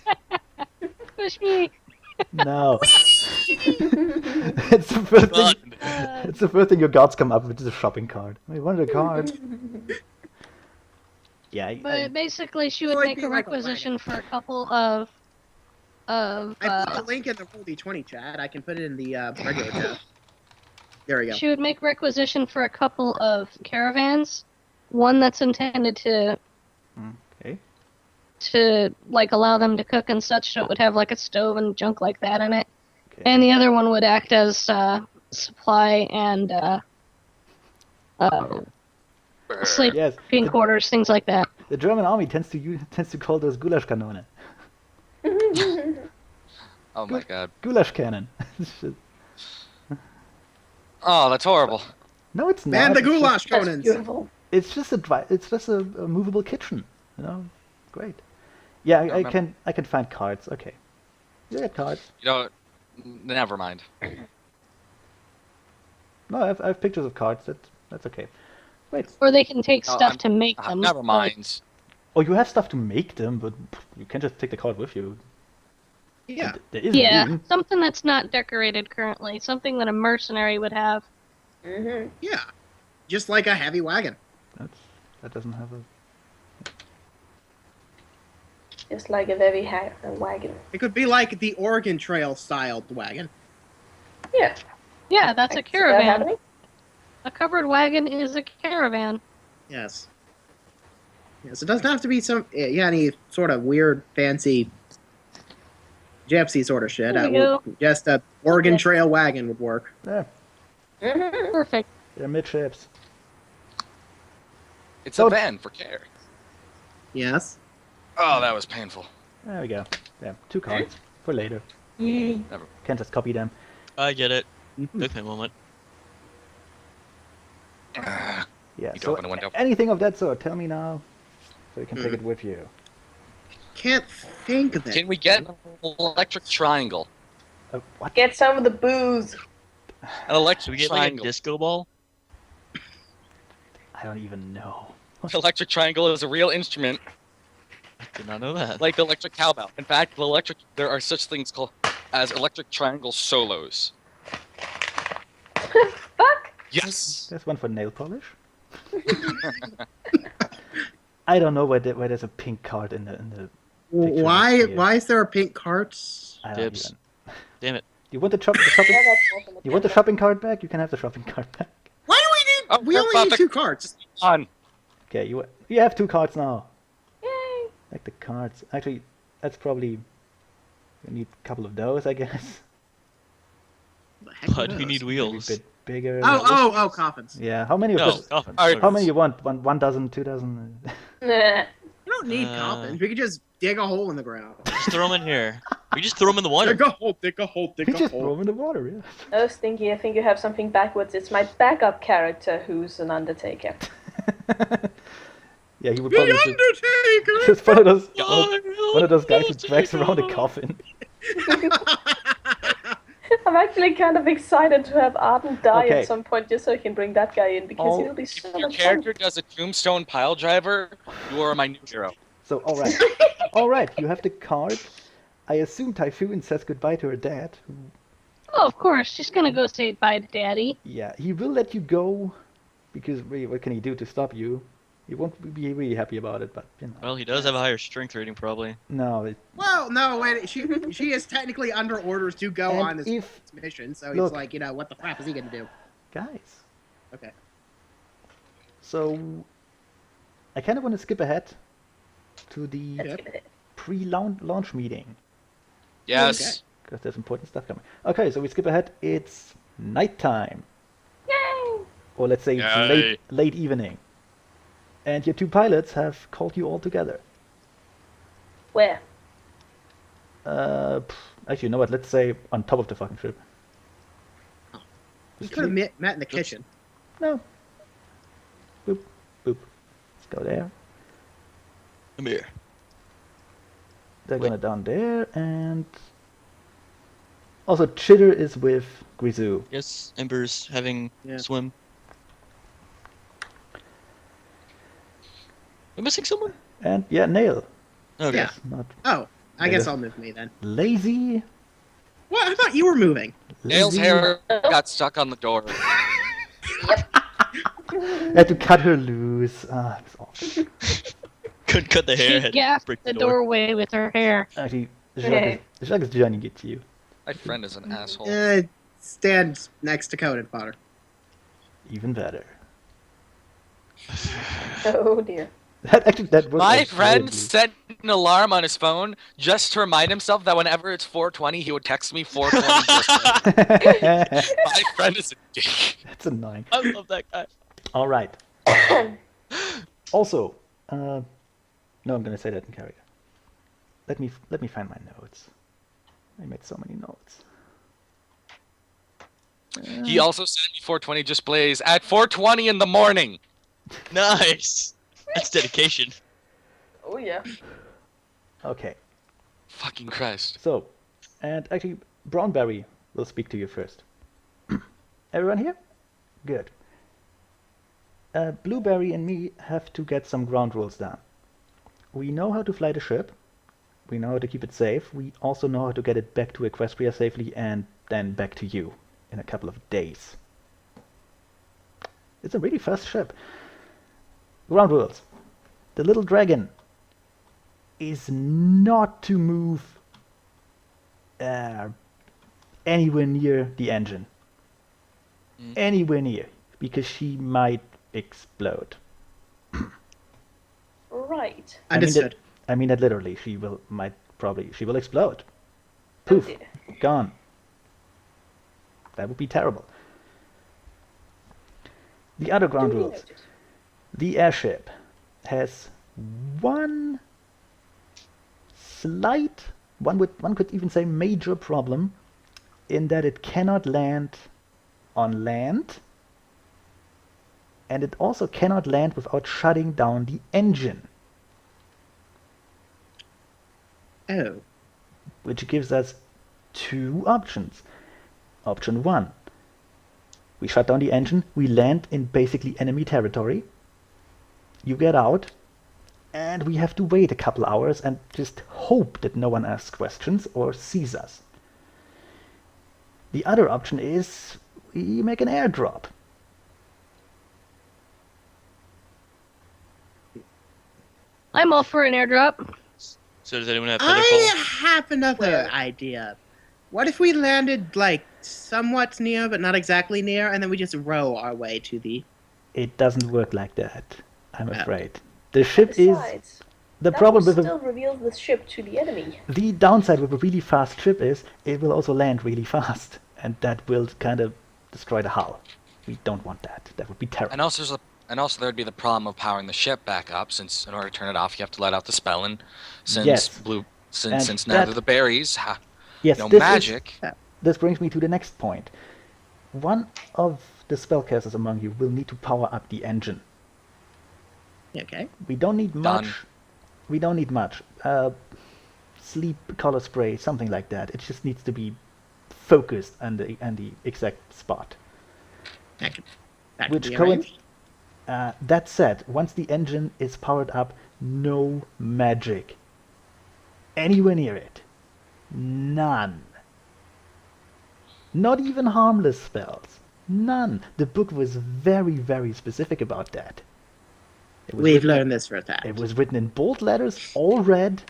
S4: Push me.
S2: No. it's the first thing.
S6: Fun.
S2: It's the first thing your gods come up with is a shopping cart. I wanted a card. Yeah.
S4: But basically, she would
S1: Well, it'd
S4: make
S1: be
S4: a
S1: like a
S4: requisition for a couple of
S1: I put the link in the Roll D20 chat. I can put it in the regular chat. There we go.
S4: she would make requisition for a couple of caravans. One that's intended
S2: Okay.
S4: to like allow them to cook and such, so it would have like a stove and junk like that in it.
S2: Okay.
S4: And the other one would act as supply and sleeping
S2: Yes.
S4: quarters, things like that.
S2: The German army tends to call those Gulaschkanone.
S3: Oh my god.
S2: Gulasch cannon. It's just-
S3: Oh, that's horrible.
S2: no, it's not.
S1: Man, the
S2: It's just-
S1: goulash
S5: That's
S1: Conans.
S5: beautiful.
S2: It's just a movable kitchen. Great. Yeah, I
S3: remember.
S2: can find cards. Okay. You got cards.
S3: You know, never mind.
S2: No, I have pictures of cards. That's okay. Wait.
S4: Or they can take
S3: Oh,
S4: stuff
S3: I'm-
S4: to make them.
S3: Never
S4: like-
S3: mind.
S2: Oh, you have stuff to make them, but you can't just take the card with you.
S1: Yeah.
S2: There is
S4: Yeah,
S2: room.
S4: something that's not decorated currently. Something that a mercenary would have.
S5: Hmm.
S1: Yeah. Just like a heavy wagon.
S2: That doesn't have a.
S5: Just like a very wagon.
S1: It could be like the Oregon Trail styled wagon.
S5: Yeah.
S4: Yeah, that's a
S5: Is that
S4: caravan.
S5: happening?
S4: A covered wagon is a caravan.
S1: Yes. Yes, it doesn't have to be any sort of weird, fancy gypsy sort of shit.
S4: There we go.
S1: Just a Oregon
S5: Yeah.
S1: Trail wagon would work.
S2: Yeah.
S4: Perfect.
S2: They're midships.
S3: It's
S2: So-
S3: a van for care.
S1: Yes.
S3: Oh, that was painful.
S2: There we go. Yeah, 2 cards for later.
S3: Never.
S2: Can't just copy them.
S6: I get it. Took me a moment.
S3: Ah,
S2: Yeah.
S3: You
S2: So
S3: open the window.
S2: anything of that sort, tell me now, so you can take it with you.
S1: Can't think of it.
S3: Can we get an electric triangle?
S2: What?
S5: Get some of the booze.
S3: An
S6: Should
S3: electric
S6: we get like a
S3: triangle.
S6: disco ball?
S2: I don't even know.
S3: Electric triangle is a real instrument,
S6: Did not know that.
S3: like the electric cowbell. In fact, there are such things called as electric triangle solos.
S5: Fuck.
S3: Yes.
S2: There's one for nail polish. I don't know why there's a pink card in the. Picture
S1: Why?
S2: here.
S1: Why is there a pink cart?
S2: I don't
S6: Dibs.
S2: even.
S6: Damn it.
S2: You want the shopping?
S5: Yeah, that's awesome.
S2: You want the shopping cart back? You can have the shopping cart back.
S1: Why do we need?
S3: Oh,
S1: we only
S3: about
S1: need
S3: the-
S1: 2 carts.
S3: On.
S2: Okay, you have 2 cards now.
S5: Yay.
S2: Like the cards. Actually, that's probably. You need a couple of those, I guess.
S1: The heck are
S6: But you
S1: those?
S6: need
S2: Maybe a
S6: wheels.
S2: bit bigger.
S1: Oh, coffins.
S2: Yeah. How many of
S6: No,
S2: those?
S6: coffins.
S3: Alright.
S2: How many you want? One dozen, 2 dozen?
S5: Nah.
S1: We don't need coffins. We could just dig a hole in the ground.
S6: Just throw them in here. We just throw them in the water.
S1: Dig a hole. Dig a hole. Dig
S2: We
S1: a
S2: just throw
S1: hole.
S2: them in the water, yeah.
S5: Oh, Stinky, I think you have something backwards. It's my backup character who's an undertaker.
S2: Yeah, he would
S1: The
S2: probably
S1: Undertaker.
S2: just one of those guys who drags around a coffin.
S5: I'm actually kind of excited to have Arden die
S2: Okay.
S5: at some point just so I can bring that guy in because
S2: All-
S5: he'll be so
S3: If your
S5: much
S3: character does a tombstone pile driver, you are my new hero.
S2: So, alright. Alright, you have the card. I assume Typhoon says goodbye to her dad. Who,
S4: Oh, of course. She's gonna go say bye to Daddy.
S2: yeah, he will let you go. Because really, what can he do to stop you? He won't be really happy about it, but, you know.
S6: Well, he does have a higher strength rating, probably.
S2: No,
S1: Well, no, wait. She is technically under orders to go
S2: and
S1: on this
S2: if...
S1: mission, so
S2: Look.
S1: he's like, what the crap is he gonna do?
S2: Guys.
S1: Okay.
S2: So, I kind of want to skip ahead to the
S5: fun.
S1: Yep.
S2: pre-launch meeting.
S3: Yes.
S2: Because there's important stuff coming. Okay, so we skip ahead. It's nighttime.
S5: Yay!
S2: Or let's say it's
S3: Yay.
S2: late evening. And your 2 pilots have called you all together.
S5: Where?
S2: Actually, you know what? Let's say on top of the fucking ship.
S1: We could have met in the kitchen.
S2: No. Boop, boop. Let's go there.
S6: Come here.
S2: They're gonna down there, and also Chitter is with Grisou.
S6: Yes, Ember's having
S1: Yeah.
S6: swim. Am I missing someone?
S2: And yeah, Nail.
S6: Okay.
S1: Yeah.
S2: Not
S1: Oh, I
S2: Yeah.
S1: guess I'll move me then.
S2: lazy.
S1: What? I thought you were moving.
S3: Nail's
S2: lazy.
S3: hair got stuck on the door.
S2: Had to cut her loose. It's awful.
S6: Couldn't cut the hair.
S4: She
S6: Had
S4: gaffed
S6: break
S4: the
S6: door.
S4: doorway with her hair.
S2: Actually,
S5: Okay.
S2: Jacques is joining it to you.
S3: My friend is an asshole.
S1: Stand next to Conan Potter.
S2: Even better.
S5: Oh dear.
S2: That was
S3: My
S2: absurdly-
S3: friend set an alarm on his phone just to remind himself that whenever it's 4:20, he would text me 4:20. My friend is a dick.
S2: That's annoying.
S6: I love that guy.
S2: All right. Also, no, I'm gonna say that in character. Let me find my notes. I made so many notes.
S3: He also sent me 4:20 displays at 4:20 in the morning.
S6: Nice. That's dedication.
S5: Oh yeah.
S2: Okay.
S3: Fucking Christ.
S2: So, and actually, Brownberry will speak to you first. Everyone here? Good. Blueberry and me have to get some ground rules done. We know how to fly the ship. We know how to keep it safe. We also know how to get it back to Equestria safely and then back to you in a couple of days. It's a really fast ship. Ground rules. The little dragon is not to move anywhere near the engine. Anywhere near, because she might explode.
S5: Right.
S1: Understood.
S2: I mean that literally. She will explode. Poof,
S5: dear.
S2: gone. That would be terrible. The other ground
S5: Duly
S2: rules.
S5: noted.
S2: The airship has one slight, one could even say major problem, in that it cannot land on land, and it also cannot land without shutting down the engine,
S1: Oh.
S2: which gives us two options. Option one, we shut down the engine, we land in basically enemy territory, you get out, and we have to wait a couple hours and just hope that no one asks questions or sees us. The other option is we make an airdrop.
S4: I'm all for an airdrop.
S6: So does anyone have
S1: I
S6: featherfall?
S1: have another
S5: Where?
S1: idea. What if we landed, like, somewhat near, but not exactly near, and then we just row our way to the...
S2: It doesn't work like that, I'm
S1: Oh.
S2: afraid. The ship is...
S5: Besides,
S2: The
S5: that
S2: problem
S5: will
S2: with
S5: still reveal the ship to the enemy.
S2: the downside with a really fast ship is it will also land really fast, and that will kind of destroy the hull. We don't want that. That would be terrible.
S3: And also there'd be the problem of powering the ship back up, since in order to turn it off, you have to let out the spell, and since
S2: Yes. And
S3: since neither
S2: that-
S3: the berries,
S2: Yes,
S3: no
S2: this
S3: magic.
S2: This brings me to the next point. One of the spellcasters among you will need to power up the engine.
S1: Okay.
S2: We don't need much.
S3: Done.
S2: We don't need much. Sleep color spray, something like that. It just needs to be focused on the exact spot.
S1: That could
S2: Which
S1: be
S2: Cohen-
S1: arranged.
S2: That said, once the engine is powered up, no magic anywhere near it. None. Not even harmless spells. None. The book was very, very specific about that. It was
S1: We've
S2: written-
S1: learned this for a fact.
S2: It was written in bold letters, all red,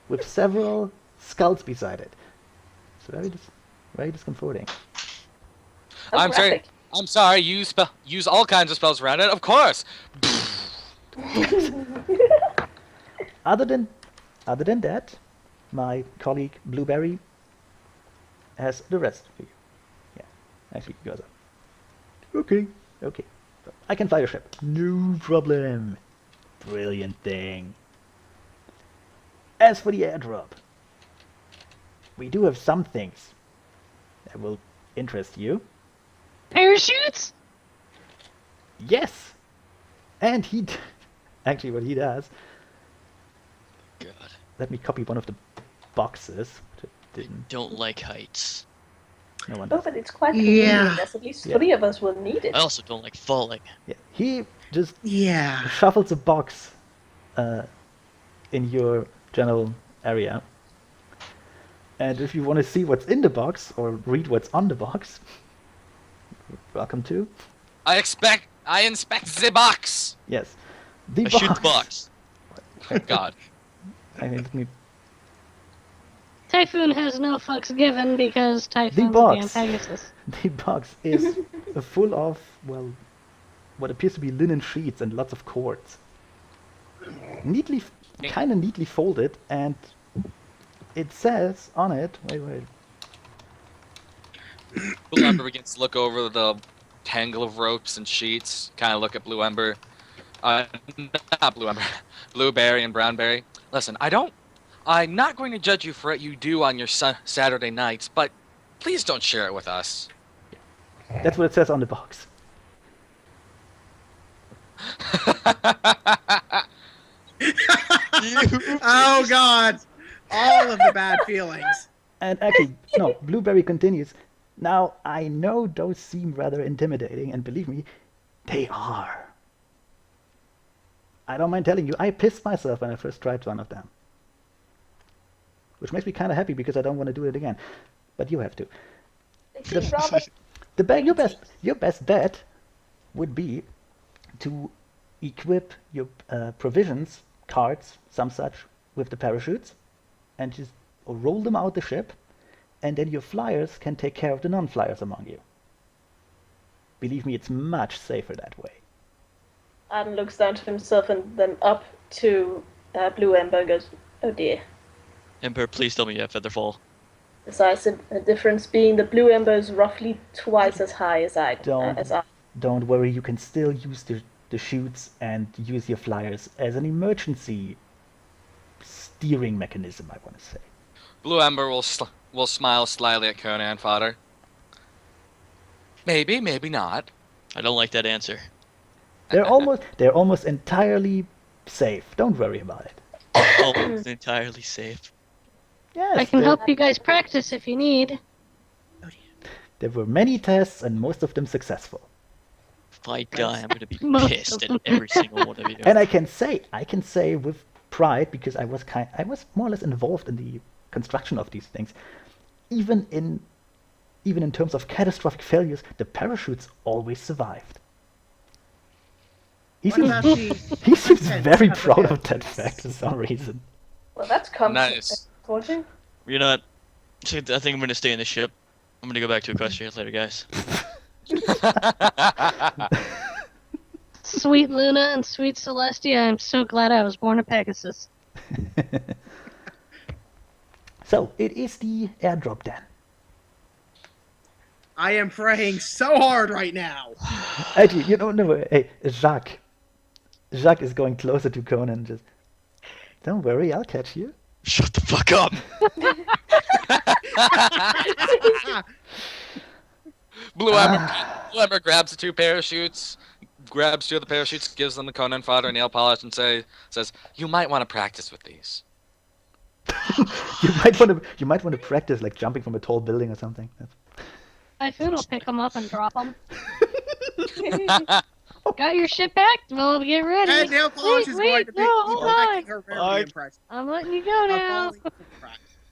S2: with several skulls beside it. It's very discomforting.
S5: How
S3: I'm sorry.
S5: graphic.
S3: I'm sorry. Use all kinds of spells around it. Of course.
S2: Other than that, my colleague Blueberry has the rest for you. Yeah, actually, he goes up. Okay. I can fly your ship. No problem. Brilliant thing. As for the airdrop, we do have some things that will interest you.
S4: Parachutes?
S2: Yes! And actually what he does,
S6: God,
S2: let me copy one of the boxes, which I didn't.
S6: don't like heights.
S2: No one
S5: Oh,
S2: does.
S5: but it's quite
S1: Yeah.
S5: convenient, as at least
S2: Yeah.
S5: 3 of us will need it.
S6: I also don't like falling.
S2: Yeah. He just
S1: Yeah.
S2: shuffles a box in your general area. And if you want to see what's in the box or read what's on the box, welcome to.
S3: I inspect the box.
S2: Yes. The
S6: I shoot the box.
S3: Thank God.
S2: I mean, let me
S4: Typhoon has no fucks given because Typhoon's the
S2: box.
S4: antagonist.
S2: The box is full of, well, what appears to be linen sheets and lots of cords. Kind of neatly folded, and it says on it, wait.
S3: Blue Ember begins to look over the tangle of ropes and sheets. Kind of look at Blue Ember. Not Blue Ember. Blueberry and Brownberry. Listen, I'm not going to judge you for what you do on your Saturday nights, but please don't share it with us.
S2: That's what it says on the box.
S1: Oh God! All of the bad feelings.
S2: And actually, no, Blueberry continues. Now, I know those seem rather intimidating, and believe me, they are. I don't mind telling you, I pissed myself when I first tried one of them. Which makes me kind of happy because I don't want to do it again. But you have to.
S5: They seem rather
S2: Your best bet would be to equip your provisions, carts, some such, with the parachutes, and just roll them out the ship, and then your flyers can take care of the non-flyers among you. Believe me, it's much safer that way.
S5: Adam looks down to himself and then up to Blue Ember and goes, oh dear.
S6: Emperor, please tell me you have featherfall.
S5: The size of the difference being the Blue Ember is roughly twice as high as I.
S2: Don't don't worry, you can still use the chutes and use your flyers as an emergency steering mechanism, I want to say.
S3: Blue Ember will smile slyly at Conan Fodder. Maybe, maybe not.
S6: I don't like that answer.
S2: They're almost entirely safe. Don't worry about it.
S6: Almost entirely safe.
S2: Yes,
S4: I can help you guys practice if you need.
S2: there were many tests and most of them successful.
S6: My God, I'm gonna be
S4: Most
S6: pissed
S4: of
S6: at every single one of you.
S2: And I can say with pride, because I was more or less involved in the construction of these things. Even in terms of catastrophic failures, the parachutes always survived. He
S1: What
S2: seems,
S1: about the
S2: he seems
S1: contents
S2: very
S1: of the
S2: proud of that
S1: parachutes?
S2: fact for some reason.
S5: Well, that's comforting.
S3: Nice.
S6: You know what? I think I'm gonna stay in the ship. I'm gonna go back to Equestria later, guys.
S4: Sweet Luna and sweet Celestia, I'm so glad I was born a Pegasus.
S2: So, it is the airdrop then.
S1: I am praying so hard right now.
S2: Actually, no, hey, Jacques. Jacques is going closer to Conan, just, don't worry, I'll catch you.
S6: Shut the fuck up!
S3: Blue Ember grabs the two parachutes, grabs two of the parachutes, gives them to Conan Fodder and nail polish, and says, "You might want to practice with these."
S2: You might want to practice like jumping from a tall building or something.
S4: Typhoon will pick them up and drop them. Got your shit back? Well, get ready.
S1: And nail polish is going to be
S4: no, hold on.
S1: making her very
S6: Fuck.
S1: impressed.
S4: I'm letting you go now.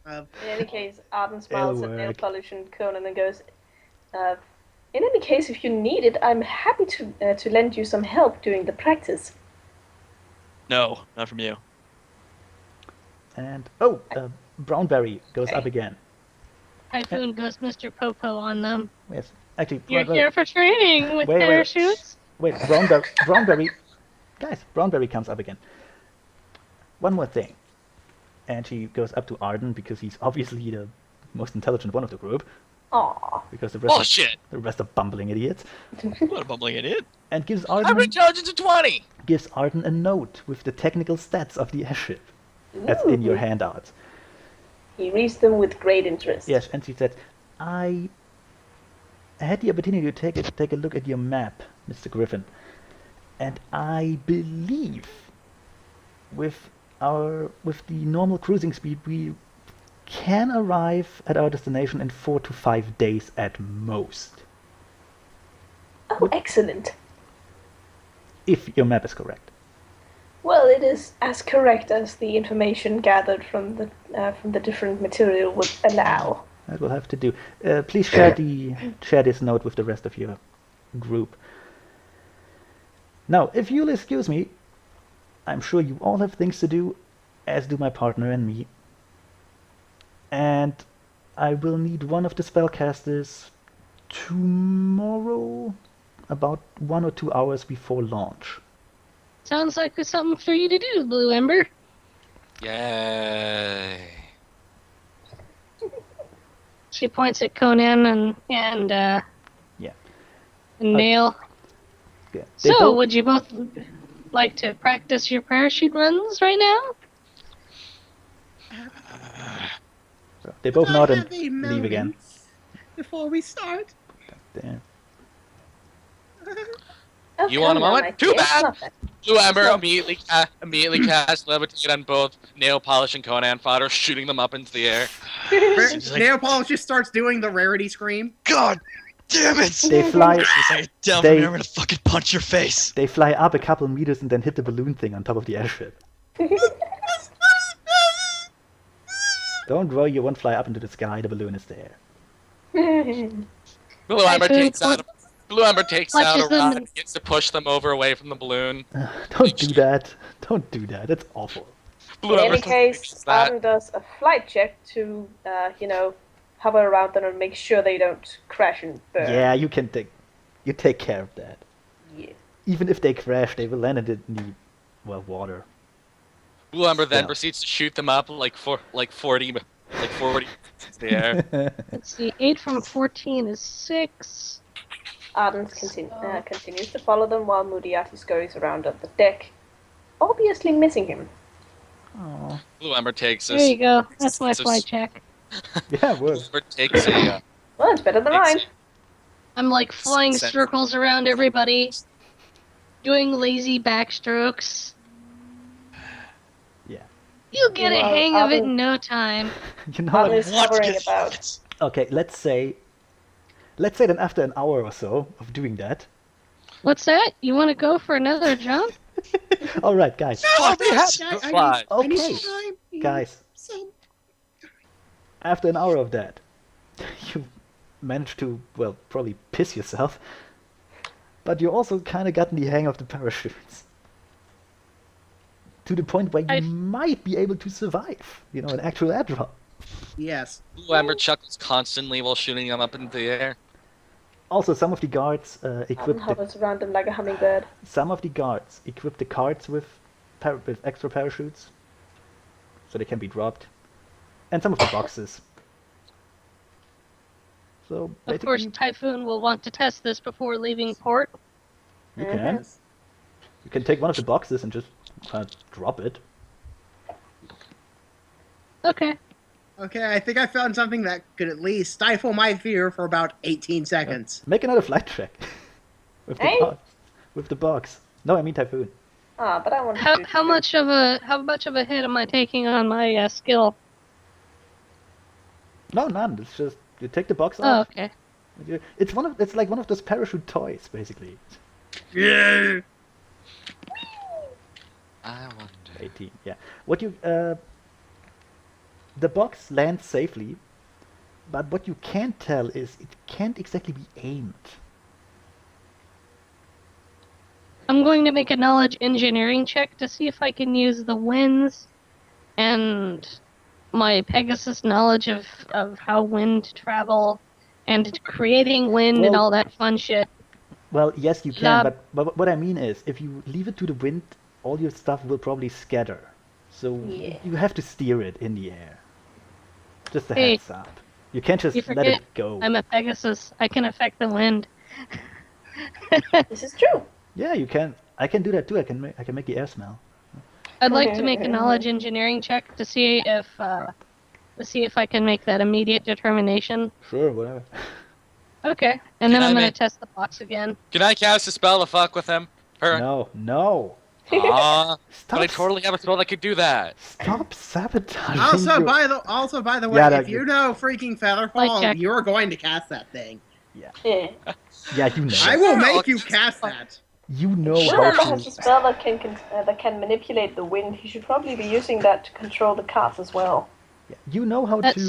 S5: In any case, Arden smiles at nail
S2: work.
S5: polish and Conan and goes, in any case, if you need it, I'm happy to lend you some help during the practice.
S6: No, not from you.
S2: And Brownberry goes up again.
S4: Typhoon goes Mr. Popo on them.
S2: Yes, actually,
S4: You're here for training with
S2: Wait.
S4: parachutes?
S2: Wait, Brownberry, guys, Brownberry comes up again. One more thing, and she goes up to Arden because he's obviously the most intelligent one of the group.
S5: Aww.
S2: Because the
S3: Shit!
S2: rest are bumbling idiots.
S6: What a bumbling idiot.
S2: And gives
S3: Average
S2: Arden
S3: intelligence of 20.
S2: a note with the technical stats of the airship. That's in your handouts.
S5: He reads them with great interest.
S2: Yes, and she said, I had the opportunity to take a look at your map, Mr. Griffin, and I believe with the normal cruising speed we can arrive at our destination in 4 to 5 days at most.
S5: Oh, excellent.
S2: If your map is correct.
S5: Well, it is as correct as the information gathered from the different material would allow.
S2: That will have to do. Please share this note with the rest of your group. Now, if you'll excuse me, I'm sure you all have things to do, as do my partner and me. And I will need one of the spellcasters tomorrow, about 1 or 2 hours before launch.
S4: Sounds like there's something for you to do, Blue Ember.
S3: Yay.
S4: She points at Conan and
S2: Yeah.
S4: Nail.
S2: Yeah.
S4: So, would you both like to practice your parachute runs right now?
S2: They both nod and
S1: Have a
S2: leave again.
S1: moment Before we start.
S2: Damn.
S5: Oh,
S3: You want a
S5: come on,
S3: moment?
S5: my
S3: Too
S5: dear,
S3: bad.
S5: not that.
S3: Blue Ember
S5: So-
S3: immediately cast Levitate on both Nail Polish and Conan Fodder, shooting them up into the air.
S6: Seems like-
S1: Nail polish just starts doing the rarity scream.
S6: God damn it!
S2: They fly.
S6: If I get down
S2: They-
S6: from here, I'm gonna fucking punch your face.
S2: They fly up a couple meters and then hit the balloon thing on top of the airship. Don't worry, you won't fly up into the sky. The balloon is there.
S3: Blue Ember
S4: Typhoon
S3: takes out
S4: clutches
S3: a
S4: them
S3: rod
S4: and-
S3: and begins to push them over away from the balloon.
S2: Don't do that. Don't do that. That's awful.
S3: Blue
S5: In
S3: Ember
S5: any case,
S3: thinks that.
S5: Arden does a flight check to, hover around them and make sure they don't crash and burn.
S2: Yeah, you take care of that.
S5: Yeah.
S2: Even if they crash, they will land in the water.
S3: Blue Ember then
S2: Yeah.
S3: proceeds to shoot them up like 40 into the air.
S4: Let's see, 8 from 14 is 6.
S5: Arden continues to follow them while Moriarty scurries around at the deck, obviously missing him.
S2: Oh,
S3: Blue Ember takes
S4: There you
S3: this.
S4: go. That's my
S3: So-
S4: flight check.
S2: yeah, it
S3: Blue
S2: works.
S3: Ember takes a.
S5: Well, it's better than
S3: Takes
S5: mine.
S4: I'm like flying
S3: Sense.
S4: circles around everybody, doing lazy backstrokes.
S2: Yeah.
S4: You'll get a
S5: Well,
S4: hang of it
S5: Arden-
S4: in no time.
S2: You know
S5: Arden
S2: what?
S5: is hovering about.
S2: Okay, let's say then after an hour or so of doing that.
S4: What's that? You want to go for another jump?
S2: All right, guys.
S3: Oh, they have
S1: I-
S3: to
S1: I
S3: fly.
S1: I need
S2: Okay,
S1: time.
S2: guys.
S1: So
S2: After an hour of that, you managed to, well, probably piss yourself, but you also kind of gotten the hang of the parachutes. To the point where you
S4: I've-
S2: might be able to survive, an actual airdrop.
S1: yes.
S3: Blue Ember chuckles constantly while shooting them up into the air.
S2: Also, some of the guards
S5: Arden
S2: equipped
S5: hovers around him like a hummingbird.
S2: the carts with extra parachutes, so they can be dropped, and some of the boxes. So
S4: Of course,
S2: basically,
S4: Typhoon will want to test this before leaving port.
S2: you can take one of the boxes and just drop it.
S4: Okay.
S1: Okay, I think I found something that could at least stifle my fear for about 18 seconds.
S2: Make another flight check with the
S5: Hey.
S2: box. With the box. No, I mean Typhoon.
S5: But I want to do
S4: How much of a hit am I taking on my skill?
S2: No, none. It's just you take the box
S4: Oh,
S2: off.
S4: okay.
S2: It's like one of those parachute toys, basically.
S1: Yeah.
S3: I wonder.
S2: 18. Yeah. What you the box lands safely, but what you can't tell is it can't exactly be aimed.
S4: I'm going to make a knowledge engineering check to see if I can use the winds and my Pegasus knowledge of how wind travel and creating wind and
S2: Well-
S4: all that fun shit.
S2: Well, yes, you can,
S4: Lab-
S2: but what I mean is, if you leave it to the wind, all your stuff will probably scatter. So
S5: Yeah.
S2: you have to steer it in the air. Just a
S4: Hey,
S2: heads up. You can't just
S4: you
S2: let
S4: forget
S2: it go.
S4: I'm a Pegasus. I can affect the wind.
S5: This is true.
S2: Yeah, you can. I can do that too. I can make the air smell.
S4: I'd like to make a knowledge engineering check to see if I can make that immediate determination.
S2: Sure, whatever.
S4: Okay, and then
S3: Can I
S4: I'm gonna
S3: make-
S4: test the box again.
S3: Can I cast a spell to fuck with him? Her?
S2: No.
S3: Aw,
S2: Stop.
S3: but I totally have a spell that could do that.
S2: Stop sabotaging.
S1: Also,
S2: your-
S1: by the way,
S2: Yeah,
S1: if you know freaking
S4: Light
S1: Featherfall,
S4: check.
S1: you're going to cast that thing.
S5: Yeah.
S2: Yeah, you know.
S1: I will
S3: Sure,
S1: make
S3: I'll
S1: you
S3: just-
S1: cast that.
S2: You know
S5: Whoever
S2: how
S5: has a
S2: to.
S5: spell that can manipulate the wind, he should probably be using that to control the carts as well.
S2: Yeah, you know how
S4: That
S2: to.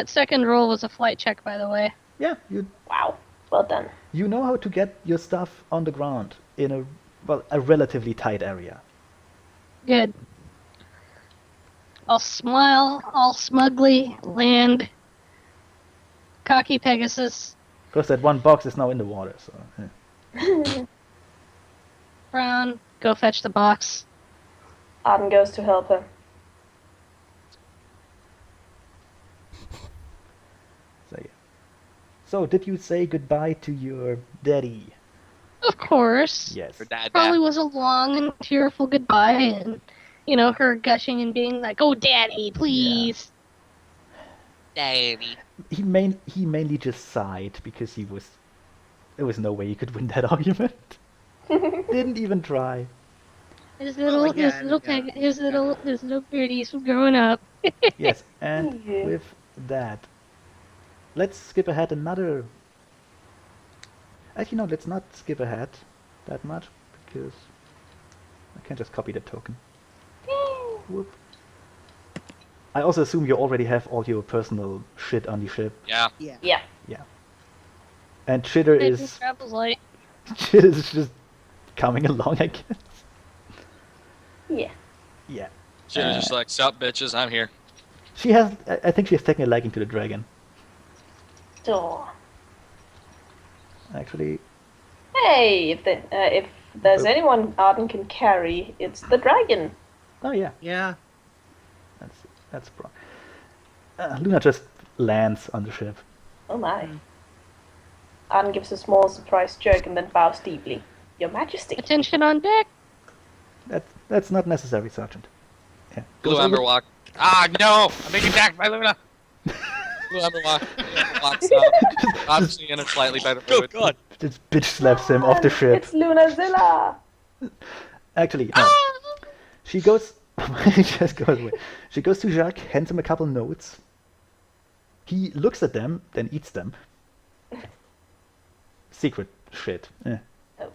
S4: second roll was a flight check, by the way.
S2: Yeah, you
S5: Wow. Well done.
S2: you know how to get your stuff on the ground in a relatively tight area.
S4: Good. I'll smile, all smugly, land. Cocky Pegasus,
S2: Of course, that one box is now in the water, so. Yeah.
S4: frown, go fetch the box.
S5: Arden goes to help her.
S2: So yeah. So did you say goodbye to your daddy?
S4: Of course.
S2: Yes.
S3: Her dad.
S4: Probably was a long and tearful goodbye, and her gushing and being like, "Oh, Daddy, please."
S3: Daddy.
S2: He mainly just sighed because there was no way he could win that argument. Didn't even try.
S4: His
S1: Well,
S4: little
S1: again,
S4: his little birdies from growing up.
S2: Yes, and
S5: Yeah.
S2: with that, let's skip ahead another. Actually, no, let's not skip ahead that much because I can just copy the token. Whoop. I also assume you already have all your personal shit on the ship,
S3: Yeah.
S1: Yeah.
S5: Yeah.
S2: and shitter
S4: Making
S2: is
S4: travels light.
S2: shit is just coming along, I guess.
S5: Yeah.
S2: Yeah,
S3: She's just like, sup, bitches, I'm here.
S2: she has. I think she has taken a liking to the dragon.
S5: Aw.
S2: Actually,
S5: Hey, if there's anyone Arden can carry, it's the dragon.
S2: oh yeah,
S1: Yeah.
S2: that's Luna just lands on the ship.
S5: Oh my. Arden gives a small surprised jerk and then bows deeply. Your Majesty.
S4: Attention on deck.
S2: That's not necessary, Sergeant. Yeah.
S3: Blue
S2: Goes over-
S3: Ember walk. Ah, no! I'm being attacked by Luna! Blue Ember walks up. Obviously in a slightly better
S6: Oh
S3: mood.
S6: God!
S2: Just bitch slaps him off the ship.
S5: It's Lunazilla!
S2: Actually, no. She goes. She just goes away. She goes to Jacques, hands him a couple notes. He looks at them, then eats them. Secret shit. Eh.
S5: Oh.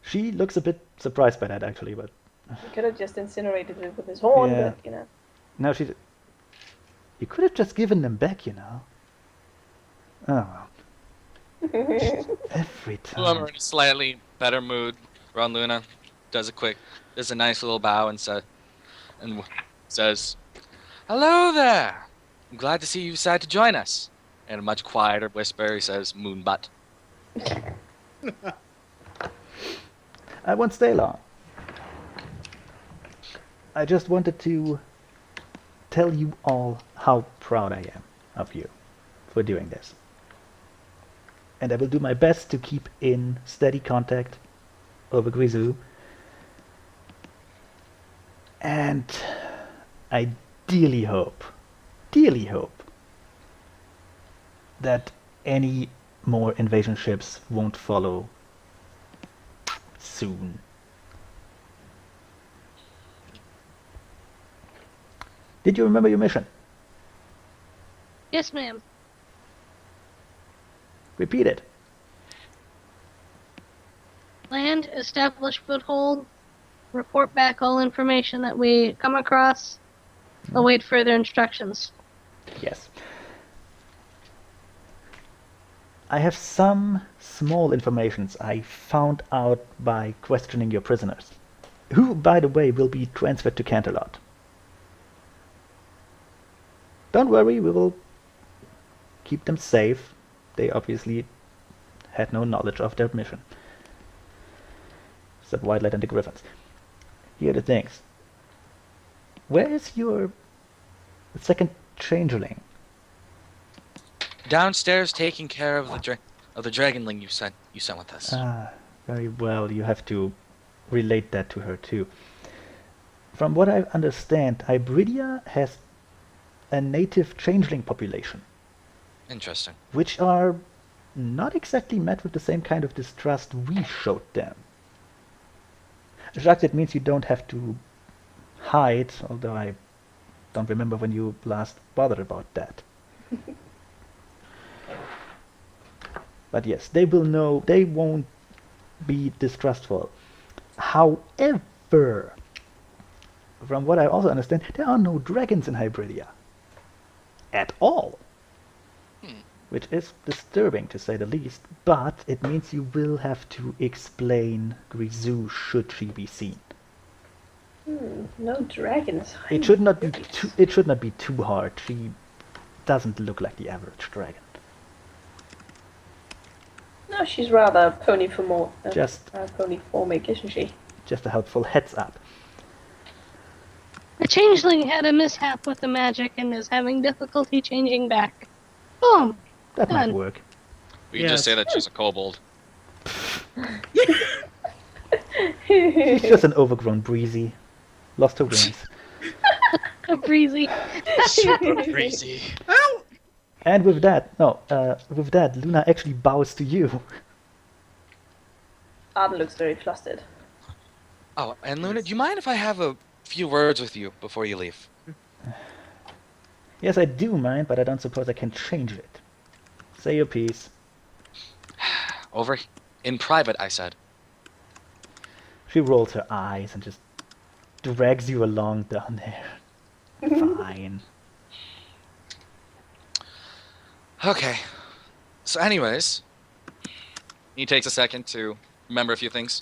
S2: She looks a bit surprised by that, actually, but
S5: He could have just incinerated it with his horn,
S2: Yeah.
S5: but, you know.
S2: now she's. You could have just given them back, you know. Oh well. Every
S3: Blue Ember
S2: time.
S3: in a slightly better mood around Luna. Does a nice little bow and says, "Hello there. I'm glad to see you decided to join us." In a much quieter whisper, he says, "Moonbutt."
S2: I won't stay long. I just wanted to tell you all how proud I am of you for doing this. And I will do my best to keep in steady contact over Grisou. And I dearly hope that any more invasion ships won't follow soon. Did you remember your mission?
S4: Yes, ma'am.
S2: Repeat it.
S4: Land, establish foothold, report back all information that we come across, await further instructions.
S2: Yes. I have some small informations I found out by questioning your prisoners, who, by the way, will be transferred to Canterlot. Don't worry, we will keep them safe. They obviously had no knowledge of their mission. Except Whitelight and the Griffins. Here are the things. Where is your second changeling?
S3: Downstairs, taking care of the dragonling you sent with us.
S2: Ah, very well. You have to relate that to her too. From what I understand, Hybridia has a native changeling population,
S3: Interesting.
S2: which are not exactly met with the same kind of distrust we showed them. Jacques, that means you don't have to hide, although I don't remember when you last bothered about that. But yes, they will know, they won't be distrustful. However, from what I also understand, there are no dragons in Hybridia. At all. Which is disturbing to say the least, but it means you will have to explain Grisou should she be seen.
S5: No dragons.
S2: It should not be too hard. She doesn't look like the average dragon.
S5: No, she's rather
S2: Just
S5: ponyformic, isn't she?
S2: a helpful heads up.
S4: The changeling had a mishap with the magic and is having difficulty changing back. Boom!
S2: That might
S4: Done.
S2: work.
S3: We can just say that she's a kobold.
S2: She's just an overgrown breezy. Lost her wings.
S4: A breezy.
S6: Crazy.
S2: And with that, Luna actually bows to you.
S5: Arden looks very flustered.
S3: Oh, and Luna, do you mind if I have a few words with you before you leave?
S2: Yes, I do mind, but I don't suppose I can change it. Say your piece.
S3: Over in private, I said.
S2: She rolls her eyes and just drags you along down there. Fine.
S3: Okay. So anyways, he takes a second to remember a few things.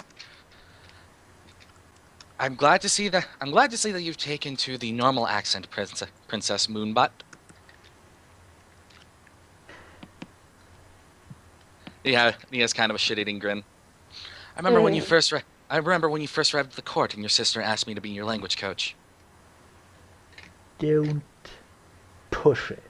S3: I'm glad to see that you've taken to the normal accent, Princess Moonbutt. Yeah, he has kind of a shit-eating grin. I remember when you first arrived at the court and your sister asked me to be your language coach.
S2: Don't push it.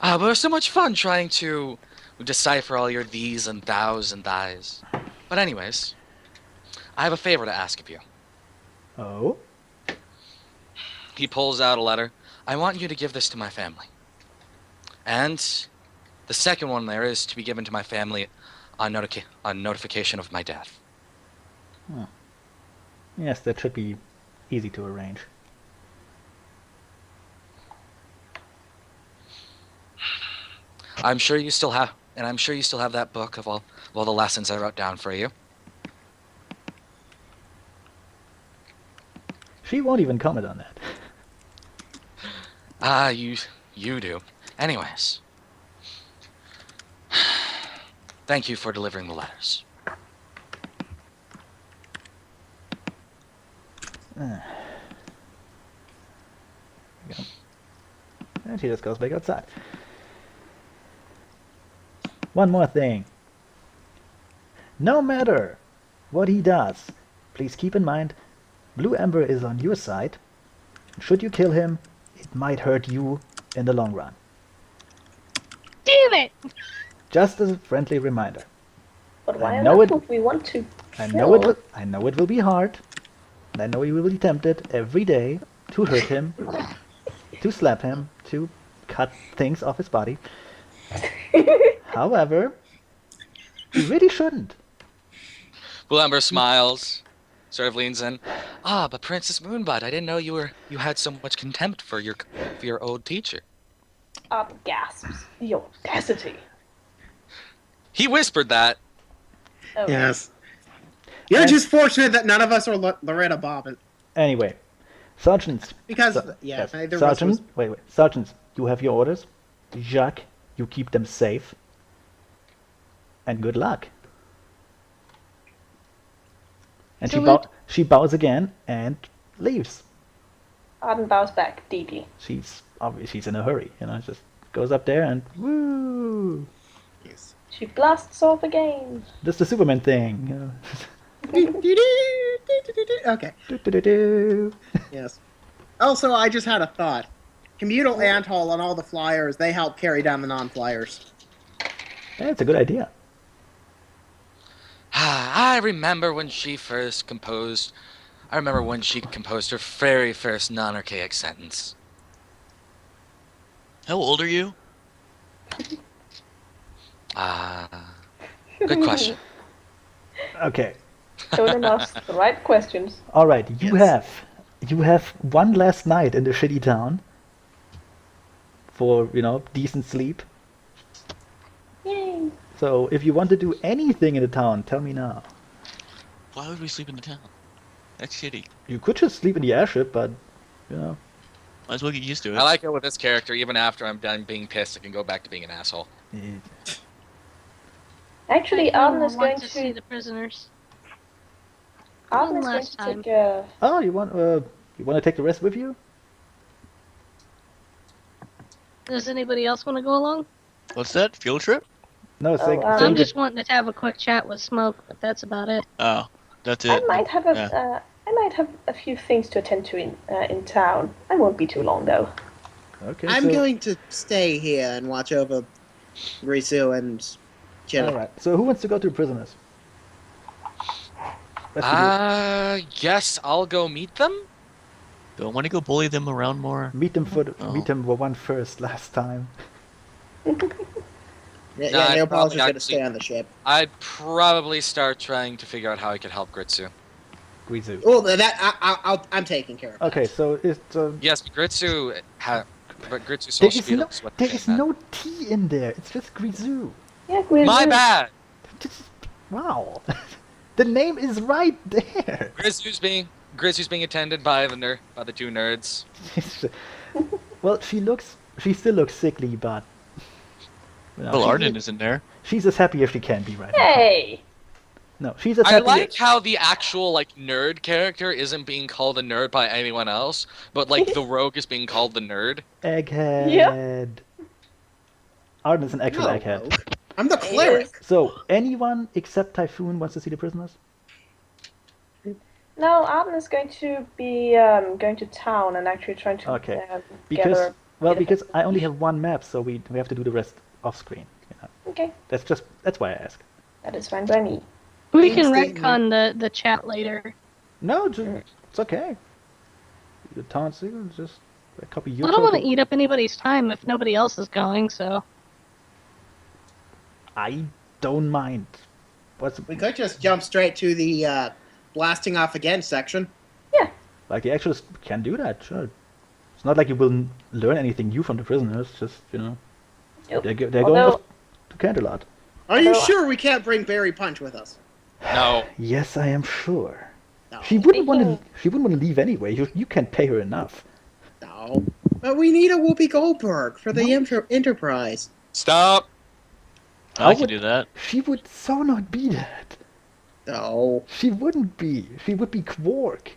S3: But it was so much fun trying to decipher all your these and thous and thys. But anyways, I have a favor to ask of you.
S2: Oh?
S3: He pulls out a letter. I want you to give this to my family. And the second one there is to be given to my family on notification of my death.
S2: Yes, that should be easy to arrange.
S3: I'm sure you still have that book of all the lessons I wrote down for you.
S2: She won't even comment on that.
S3: You do. Anyways. Thank you for delivering the letters.
S2: And she just goes back outside. One more thing. No matter what he does, please keep in mind, Blue Ember is on your side. Should you kill him, it might hurt you in the long run.
S4: Damn it!
S2: Just as a friendly reminder.
S5: But why
S2: I
S5: on
S2: know
S5: earth
S2: it-
S5: would we want to
S2: I
S5: kill?
S2: know it will be hard. And I know you will be tempted every day to hurt him, to slap him, to cut things off his body. However, you really shouldn't.
S3: Blue Ember smiles, sort of leans in. But Princess Moonbud, I didn't know you had so much contempt for your old teacher.
S5: Gasps. The audacity.
S3: He whispered that.
S5: Oh.
S1: Yes. You're
S2: And-
S1: just fortunate that none of us are Loretta Bob.
S2: Anyway, sergeants.
S1: Because,
S2: Yes,
S1: neither of us
S2: sergeant.
S1: was...
S2: Wait. Sergeants, you have your orders. Jacques, you keep them safe. And good luck. And
S4: Salute.
S2: she bows again and leaves.
S5: Arden bows back deeply.
S2: She's in a hurry, just goes up there and woo.
S1: Yes.
S5: She blasts off again.
S2: That's the Superman thing.
S1: Okay,
S2: Do-do-do-do.
S1: yes. Also, I just had a thought. Communal Anthol on all the flyers, they help carry down the non-flyers.
S2: That's a good idea.
S3: I remember when she composed her very first non-archaic sentence.
S6: How old are you?
S3: Good question.
S2: Okay.
S5: Conan asks the right questions.
S2: All right. You
S1: Yes.
S2: have one last night in the shitty town for decent sleep.
S5: Yay.
S2: So if you want to do anything in the town, tell me now.
S6: Why would we sleep in the town? That's shitty.
S2: You could just sleep in the airship, but
S6: Might as well get used to it.
S3: I like it with this character. Even after I'm done being pissed, I can go back to being an asshole.
S5: Actually,
S4: I
S5: Arden is
S4: want
S5: going
S4: to see
S5: to.
S4: the prisoners.
S5: Arden is going
S4: last
S5: to
S4: time.
S5: take a.
S2: Oh, you want to take the rest with you?
S4: Does anybody else want to go along?
S6: What's that? Field trip?
S2: No, saying,
S5: I'm
S2: saying
S4: I'm
S2: that-
S4: just wanting to have a quick chat with Smoke, but that's about it.
S6: Oh, that's it.
S5: I might have a.
S6: Yeah.
S5: I might have a few things to attend to in town. I won't be too long though.
S2: Okay.
S1: I'm
S2: so,
S1: going to stay here and watch over Risu and Jill.
S2: All right. So who wants to go to the prisoners? Let's do
S3: Yes, I'll go meet them.
S6: Don't want to go bully them around more.
S2: it. Meet them
S6: Oh.
S2: meet them for one first last time.
S1: Yeah,
S3: Nah, I'd
S1: Neopol's
S3: probably
S1: just going to
S3: actually-
S1: stay on the ship.
S3: I'd probably start trying to figure out how I could help Gritsu.
S2: Guizu.
S1: Oh, I'm taking care of
S2: Okay, so it's
S3: Yes, but Gritsu so
S2: there is
S3: feels what
S2: there
S3: they're
S2: is
S3: saying
S2: no T in there. It's just Guizu.
S5: Yeah,
S3: that. My bad.
S2: Just wow. The name is right there.
S3: Gritsu's being attended by the two nerds.
S2: Well, she still looks sickly, but
S6: Well, Arden is in there.
S2: she's as happy as she can be right
S5: Hey.
S2: now. No, she's as
S3: I
S2: happy.
S3: like how the actual nerd character isn't being called a nerd by anyone else, but the rogue is being called the nerd.
S2: Egghead. Arden is an actual
S1: No,
S2: egghead.
S1: I'm the cleric.
S2: So anyone except Typhoon wants to see the prisoners?
S5: No, Arden is going to be going to town and actually trying to
S2: Okay,
S5: gather
S2: because Well, because I only have one map, so we have to do the rest off screen. You know?
S5: Okay,
S2: That's why I ask.
S5: that is fine by me.
S4: We can
S1: Instant-
S4: retcon the chat later.
S2: No, it's okay. The taunts, just copy your
S4: I don't want to
S2: total.
S4: eat up anybody's time if nobody else is going, so.
S2: I don't mind.
S1: We could just jump straight to the blasting off again section.
S2: Like the actuals can do that, sure. It's not like you will learn anything new from the prisoners. Just
S5: Nope.
S2: they're going
S5: Although-
S2: off to Canterlot.
S1: Are you
S5: Although-
S1: sure we can't bring Berry Punch with us?
S3: No.
S2: Yes, I am sure.
S1: No.
S2: She wouldn't want to.
S5: Speaking-
S2: She wouldn't want to leave anyway. You can't pay her enough.
S1: No. But we need a Whoopi Goldberg for the Enterprise.
S3: Stop.
S2: How
S6: I can
S2: would-
S6: do that.
S2: She would so not be that.
S1: No.
S2: She wouldn't be. She would be Quark.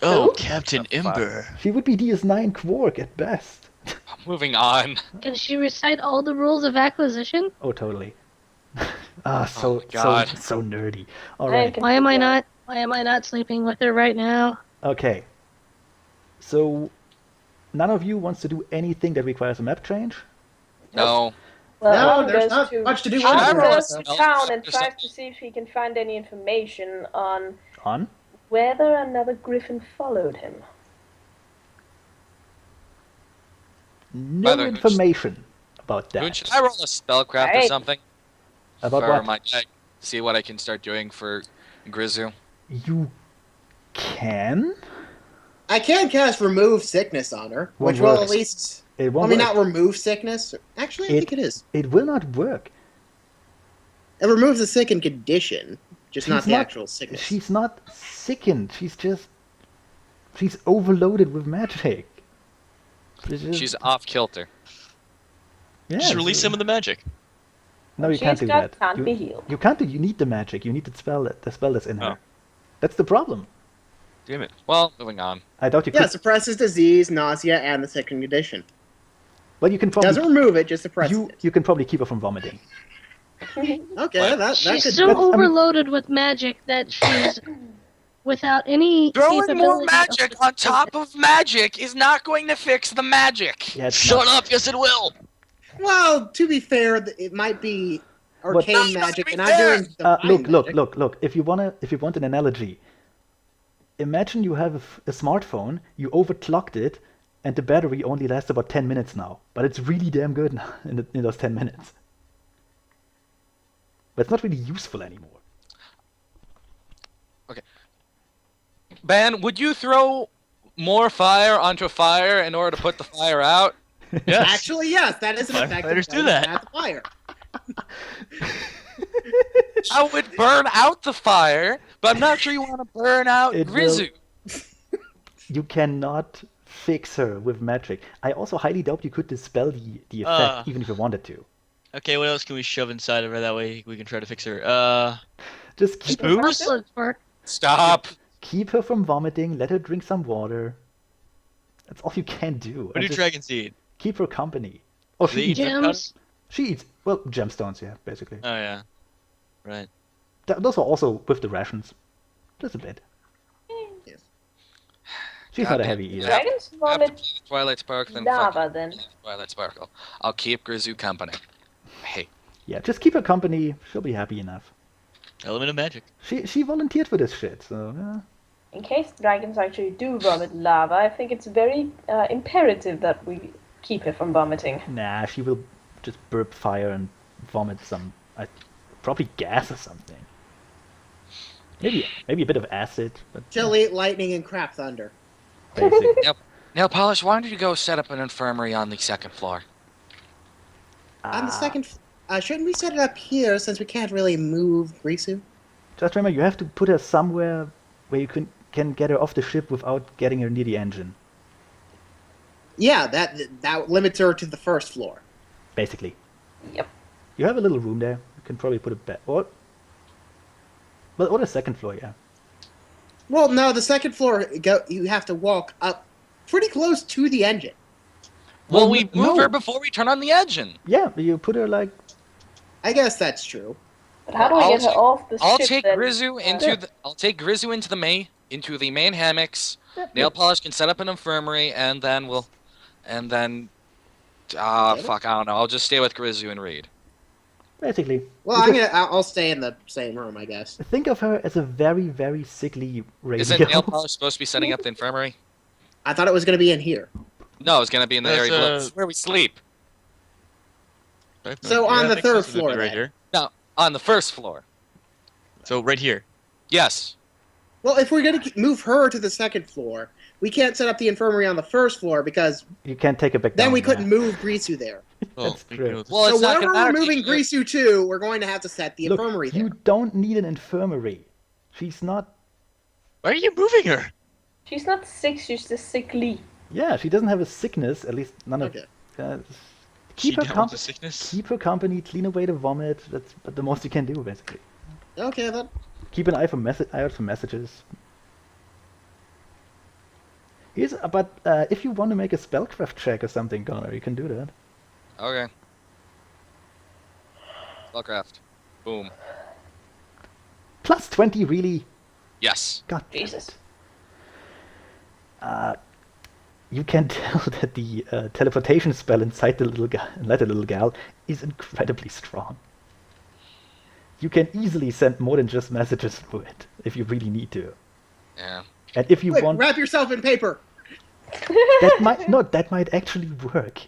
S6: Oh,
S5: Who?
S6: Captain
S3: The fuck?
S6: Ember.
S2: She would be DS9 Quark at best.
S3: Moving on.
S4: Can she recite all the rules of acquisition?
S2: Oh, totally. So
S3: my God.
S2: so nerdy. All
S5: I
S2: right.
S5: can-
S4: Why am I not sleeping with her right now?
S2: Okay. So, none of you wants to do anything that requires a map change.
S3: No.
S5: Well,
S1: No,
S5: Adam
S1: there's
S5: goes
S1: not
S5: to
S1: much to do
S5: Adam
S3: anymore.
S5: goes to
S3: No,
S5: town and
S3: there's
S5: tries
S3: not-
S5: to see if he can find any information on
S2: On.
S5: whether another griffin followed him.
S2: No
S3: By the way,
S2: information about
S3: Moon,
S2: that.
S3: should I roll a spellcraft or
S5: Right.
S3: something
S2: About
S3: for
S2: what?
S3: my deck? See what I can start doing for Grizu.
S2: You can.
S1: I can cast Remove Sickness on her,
S2: Won't
S1: which will
S2: work.
S1: at least...
S2: It
S1: I
S2: won't
S1: mean,
S2: work.
S1: not remove sickness. Actually, I think it is.
S2: It will not work.
S1: It removes the sickened condition, just not
S2: She's
S1: the
S2: not-
S1: actual sickness.
S2: She's not sickened. She's overloaded with magic.
S3: She's off kilter.
S2: Yeah,
S6: Just release some of the magic.
S2: No, you
S5: She's
S2: can't do
S5: got-
S2: that.
S5: can't
S2: you,
S5: be healed.
S2: You can't do. You need the magic. You need the spell that's in her.
S6: Oh.
S2: That's the problem.
S6: Damn it.
S3: Well, moving on.
S2: I doubt you
S1: Yeah,
S2: could.
S1: suppresses disease, nausea, and the sickened condition.
S2: Well, you can probably.
S1: Doesn't remove it, just suppresses
S2: You
S1: it.
S2: you can probably keep her from vomiting.
S1: Okay,
S3: What?
S1: that
S4: She's
S1: could...
S4: so
S2: that's- I mean-
S4: overloaded with magic that she's without any
S3: Throwing more
S4: capability
S3: magic
S4: of-
S3: on top of magic is not going to fix the magic.
S2: Yeah, it's
S6: Shut
S2: not-
S6: up. Yes, it will.
S1: Well, to be fair, it might be arcane
S3: No, not
S1: magic,
S3: to be
S1: and I'm
S3: fair.
S1: doing divine
S2: Look,
S1: magic.
S2: look. If you want an analogy, imagine you have a smartphone, you overclocked it, and the battery only lasts about 10 minutes now. But it's really damn good now in those 10 minutes. But it's not really useful anymore.
S3: Ben, would you throw more fire onto fire in order to put the fire out?
S6: Yes.
S1: Actually, yes, that is an effective
S6: Firefighters do
S1: way to
S6: that.
S1: combat the fire.
S3: I would burn out the fire, but I'm not sure you want to burn out
S2: It will-
S3: Grizu.
S2: You cannot fix her with magic. I also highly doubt you could dispel the effect,
S6: Ah.
S2: even if you wanted to.
S6: Okay, what else can we shove inside of her? That way we can try to fix her.
S2: Just keep
S6: Spoon?
S2: her,
S6: Oops.
S4: Let's work.
S3: Stop.
S2: keep her from vomiting, let her drink some water. That's all you can do.
S6: What
S2: And
S6: do
S2: just
S6: Dragon Seed?
S2: keep her company. Oh, she
S6: They
S2: eats,
S6: eat them
S4: Gems.
S2: she eats, well, gemstones, yeah, basically.
S6: Oh, yeah. Right.
S2: Those are also with the rations. Just a bit.
S1: Yes.
S2: She's not a
S3: Goddamn.
S2: heavy eater.
S3: Yeah.
S5: Dragons vomit
S3: Twilight Sparkle, then
S5: lava then.
S3: Twilight Sparkle. I'll keep Grizu company. Hey,
S2: Yeah, just keep her company. She'll be happy enough.
S6: Element of magic.
S2: She volunteered for this shit, so yeah.
S5: In case dragons actually do vomit lava, I think it's very imperative that we keep her from vomiting.
S2: Nah, she will just burp fire and vomit some, probably gas or something. Maybe a bit of acid, but
S1: She'll eat lightning and crap thunder.
S2: basic.
S3: now Polish, why don't you go set up an infirmary on the second floor?
S1: On the
S2: Ah,
S1: second... shouldn't we set it up here, since we can't really move Risu?
S2: Just remember, you have to put her somewhere where you can get her off the ship without getting her near the engine.
S1: Yeah, that limits her to the first floor.
S2: Basically.
S5: Yep.
S2: You have a little room there. You can probably put it back. What? Well, or the second floor, yeah.
S1: Well, no, the second floor, you have to walk up pretty close to the engine.
S3: Well, we
S2: no.
S3: move her before we turn on the engine.
S2: Yeah, you put her like.
S1: I guess that's true.
S5: But how do we
S3: I'll
S5: get her
S3: take-
S5: off the
S3: I'll
S5: ship
S3: take
S5: then?
S3: Grizu into the main hammocks.
S2: Yeah,
S3: Nail Polish can set up an infirmary, and then we'll and then
S1: Okay.
S3: fuck, I don't know. I'll just stay with Grizzu and Reed.
S2: Basically.
S1: Well,
S2: because
S1: I'll stay in the same room, I guess.
S2: think of her as a very, very sickly
S3: Isn't
S2: radio.
S3: Nail Polish supposed to be setting up the infirmary?
S1: I thought it was going to be in here.
S3: No, it's gonna be in the
S6: That's,
S3: area below. This is where we sleep.
S1: So on
S6: I
S1: the
S6: think so.
S1: third
S6: So it'll be
S1: floor,
S6: right
S1: then.
S6: here.
S3: No, on the first floor.
S6: So right here.
S3: Yes.
S1: Well, if we're going to move her to the second floor, we can't set up the infirmary on the first floor because
S2: You can't take it back
S1: then
S2: down.
S1: we couldn't
S2: yeah.
S1: move Grisu there.
S6: Oh,
S2: That's
S6: we
S2: true.
S6: can go-
S3: Well,
S1: So
S3: it's not
S1: wherever
S3: gonna matter.
S1: we're moving Grisu to, we're going to have to set the
S2: Look,
S1: infirmary there.
S2: you don't need an infirmary. She's not.
S6: Why are you moving her?
S5: She's not sick, she's just sickly.
S2: Yeah, she doesn't have a sickness. At least none of.
S1: Okay.
S6: She
S2: Keep her
S6: down with the sickness.
S2: Keep her company. Clean away the vomit. That's the most you can do, basically.
S1: Okay, then.
S2: Keep an eye out for messages. But if you want to make a spellcraft check or something, Connor, you can do that.
S3: Okay. Spellcraft. Boom.
S2: Plus 20, really?
S3: Yes.
S2: God damn
S5: Jesus.
S2: it. You can tell that the teleportation spell inside the little gal is incredibly strong. You can easily send more than just messages through it if you really need to.
S3: Yeah.
S2: And if you
S1: Quick,
S2: want,
S1: wrap yourself in paper.
S2: that might actually work.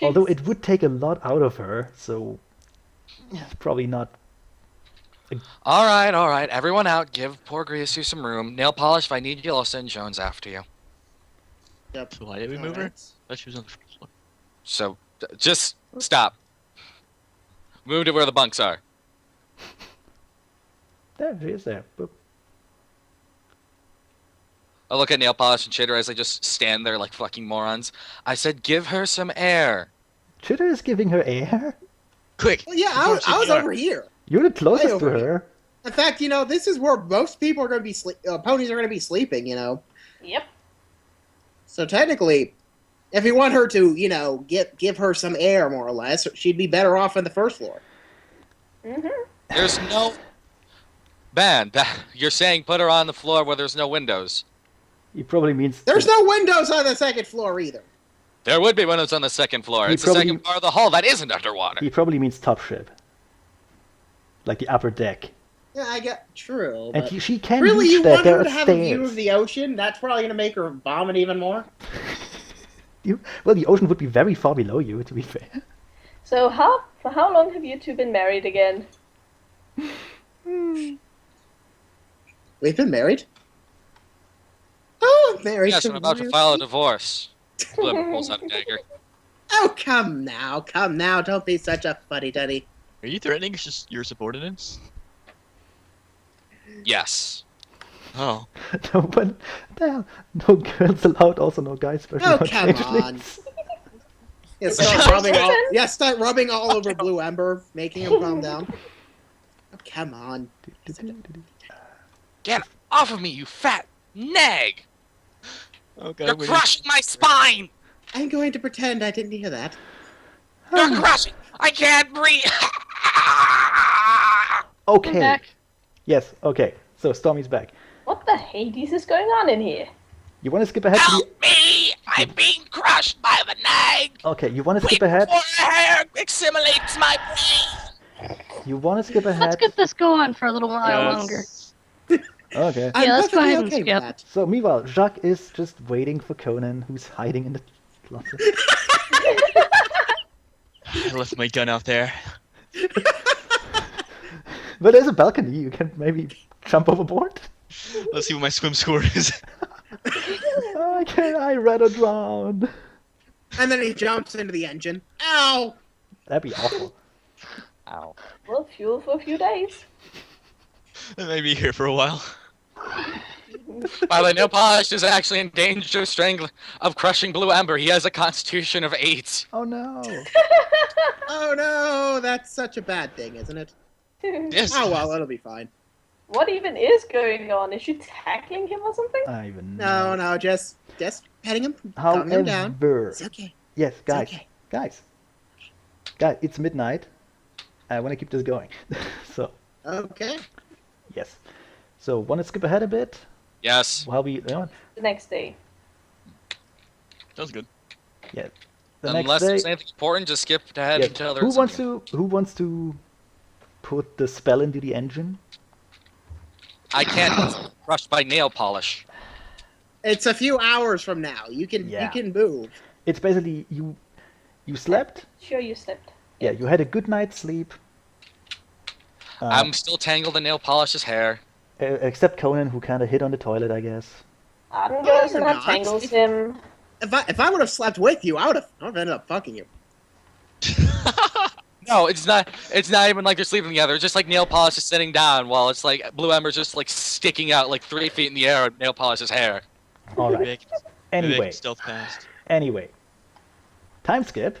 S2: Although it
S5: Jesus.
S2: would take a lot out of her, so it's probably not.
S3: All right. Everyone out. Give poor Griasu some room. Nail polish. If I need you, I'll send Jones after you.
S1: Yep.
S6: So why did we move her? I
S1: Alright.
S6: thought she was on the first floor.
S3: So, just stop. Move to where the bunks are.
S2: There she is there. Boop.
S3: I look at Nail Polish and Chitter as they just stand there like fucking morons. I said, give her some air.
S2: Chitter is giving her air?
S6: Quick!
S1: Well, yeah, I was
S6: CPR.
S1: over here.
S2: You're the closest to
S1: over
S2: her.
S1: In fact, this is where most people are going to be ponies are going to be sleeping,
S5: Yep.
S1: So technically, if you want her to, give her some air, more or less, she'd be better off on the first floor.
S5: Mm-hmm.
S3: There's no... Ben, you're saying put her on the floor where there's no windows.
S2: He probably means.
S1: There's no windows on the second floor either.
S3: There would be windows on the second floor.
S2: He
S3: It's the
S2: probably-
S3: second part of the hull that isn't underwater.
S2: He probably means top ship. Like the upper deck.
S1: Yeah, I get true.
S2: And
S1: But
S2: she can
S1: really,
S2: reach
S1: you
S2: that.
S1: want
S2: There
S1: her
S2: are
S1: to have a view
S2: stairs.
S1: of the ocean? That's probably going to make her vomit even more.
S2: Well, the ocean would be very far below you, to be fair.
S5: So for how long have you two been married again?
S1: We've been married. Oh, I'm married.
S3: Yes,
S1: to
S3: I'm about to
S1: Mario.
S3: file a divorce. Flip pulls out a dagger.
S1: Oh, come now. Don't be such a fuddy-duddy.
S6: Are you threatening just your subordinates?
S3: Yes.
S6: Oh.
S2: No one. Damn. No girls allowed, also no guys. Especially
S1: Oh,
S2: not
S1: come
S2: changelings.
S1: Start rubbing all over Blue Ember, making him calm down. Oh, come on.
S3: Get off of me, you fat nag!
S6: Oh god.
S3: You're crushing my spine!
S1: I'm going to pretend I didn't hear that.
S3: You're crushing! I can't breathe!
S4: I'm
S2: Okay.
S4: back.
S2: Yes, okay. So Stormy's back.
S5: What the Hades is going on in here?
S2: You want to skip ahead to
S3: Help me! I'm being crushed by the nag!
S2: the... Okay, you want to
S3: Wait
S2: skip ahead?
S3: before her hair assimilates my brain!
S2: You want to skip
S4: Let's
S2: ahead?
S4: get this going for a little while longer.
S2: Okay.
S1: I'm
S4: let's go
S1: perfectly
S4: ahead and
S1: okay with
S4: skip.
S1: that.
S2: So meanwhile, Jacques is just waiting for Conan, who's hiding in the closet.
S6: I left my gun out there.
S2: But there's a balcony, you can maybe jump overboard.
S6: Let's see what my swim score is.
S2: Okay, I rather drown.
S1: And then he jumps into the engine. Ow!
S2: That'd be awful.
S3: Ow.
S5: Well, fuel for a few days.
S6: I may be here for a while.
S3: By the way, No Polish is actually in danger of crushing Blue Ember. He has a constitution of 8.
S2: Oh no.
S1: Oh no, that's such a bad thing, isn't it?
S6: Yes.
S1: Oh well, it'll be fine.
S5: What even is going on? Is she tackling him or something?
S2: I even
S1: No,
S2: know.
S1: no, just petting him, calming him down.
S2: However,
S1: It's okay.
S2: yes, guys,
S1: okay.
S2: guys, it's midnight. I want to keep this going. So,
S1: Okay.
S2: yes. So, want to skip ahead a bit
S3: Yes.
S2: while we,
S5: The next day.
S6: Sounds good.
S2: Yeah. The next
S3: Unless
S2: day,
S3: there's anything important, just skip ahead
S2: yeah.
S3: until
S2: Who
S3: there's
S2: wants
S3: something.
S2: to put the spell into the engine?
S3: I can't. It's crushed by nail polish.
S1: It's a few hours from now. You
S2: Yeah.
S1: can move.
S2: It's basically you slept.
S5: Sure, you slept.
S2: Yeah, you had a good night's sleep.
S3: I'm still tangled in nail polish's hair.
S2: Except Conan, who kind of hit on the toilet, I guess.
S5: Arden goes
S1: you're
S5: and
S1: not.
S5: untangles him.
S1: If I would have slept with you, I would have ended up fucking you.
S3: No, it's not. It's not even like they're sleeping together. It's just like nail polish is sitting down while it's like Blue Ember's just like sticking out like 3 feet in the air with nail polish's hair.
S2: All right.
S6: Maybe
S2: Anyway,
S6: stealth past.
S2: time skip.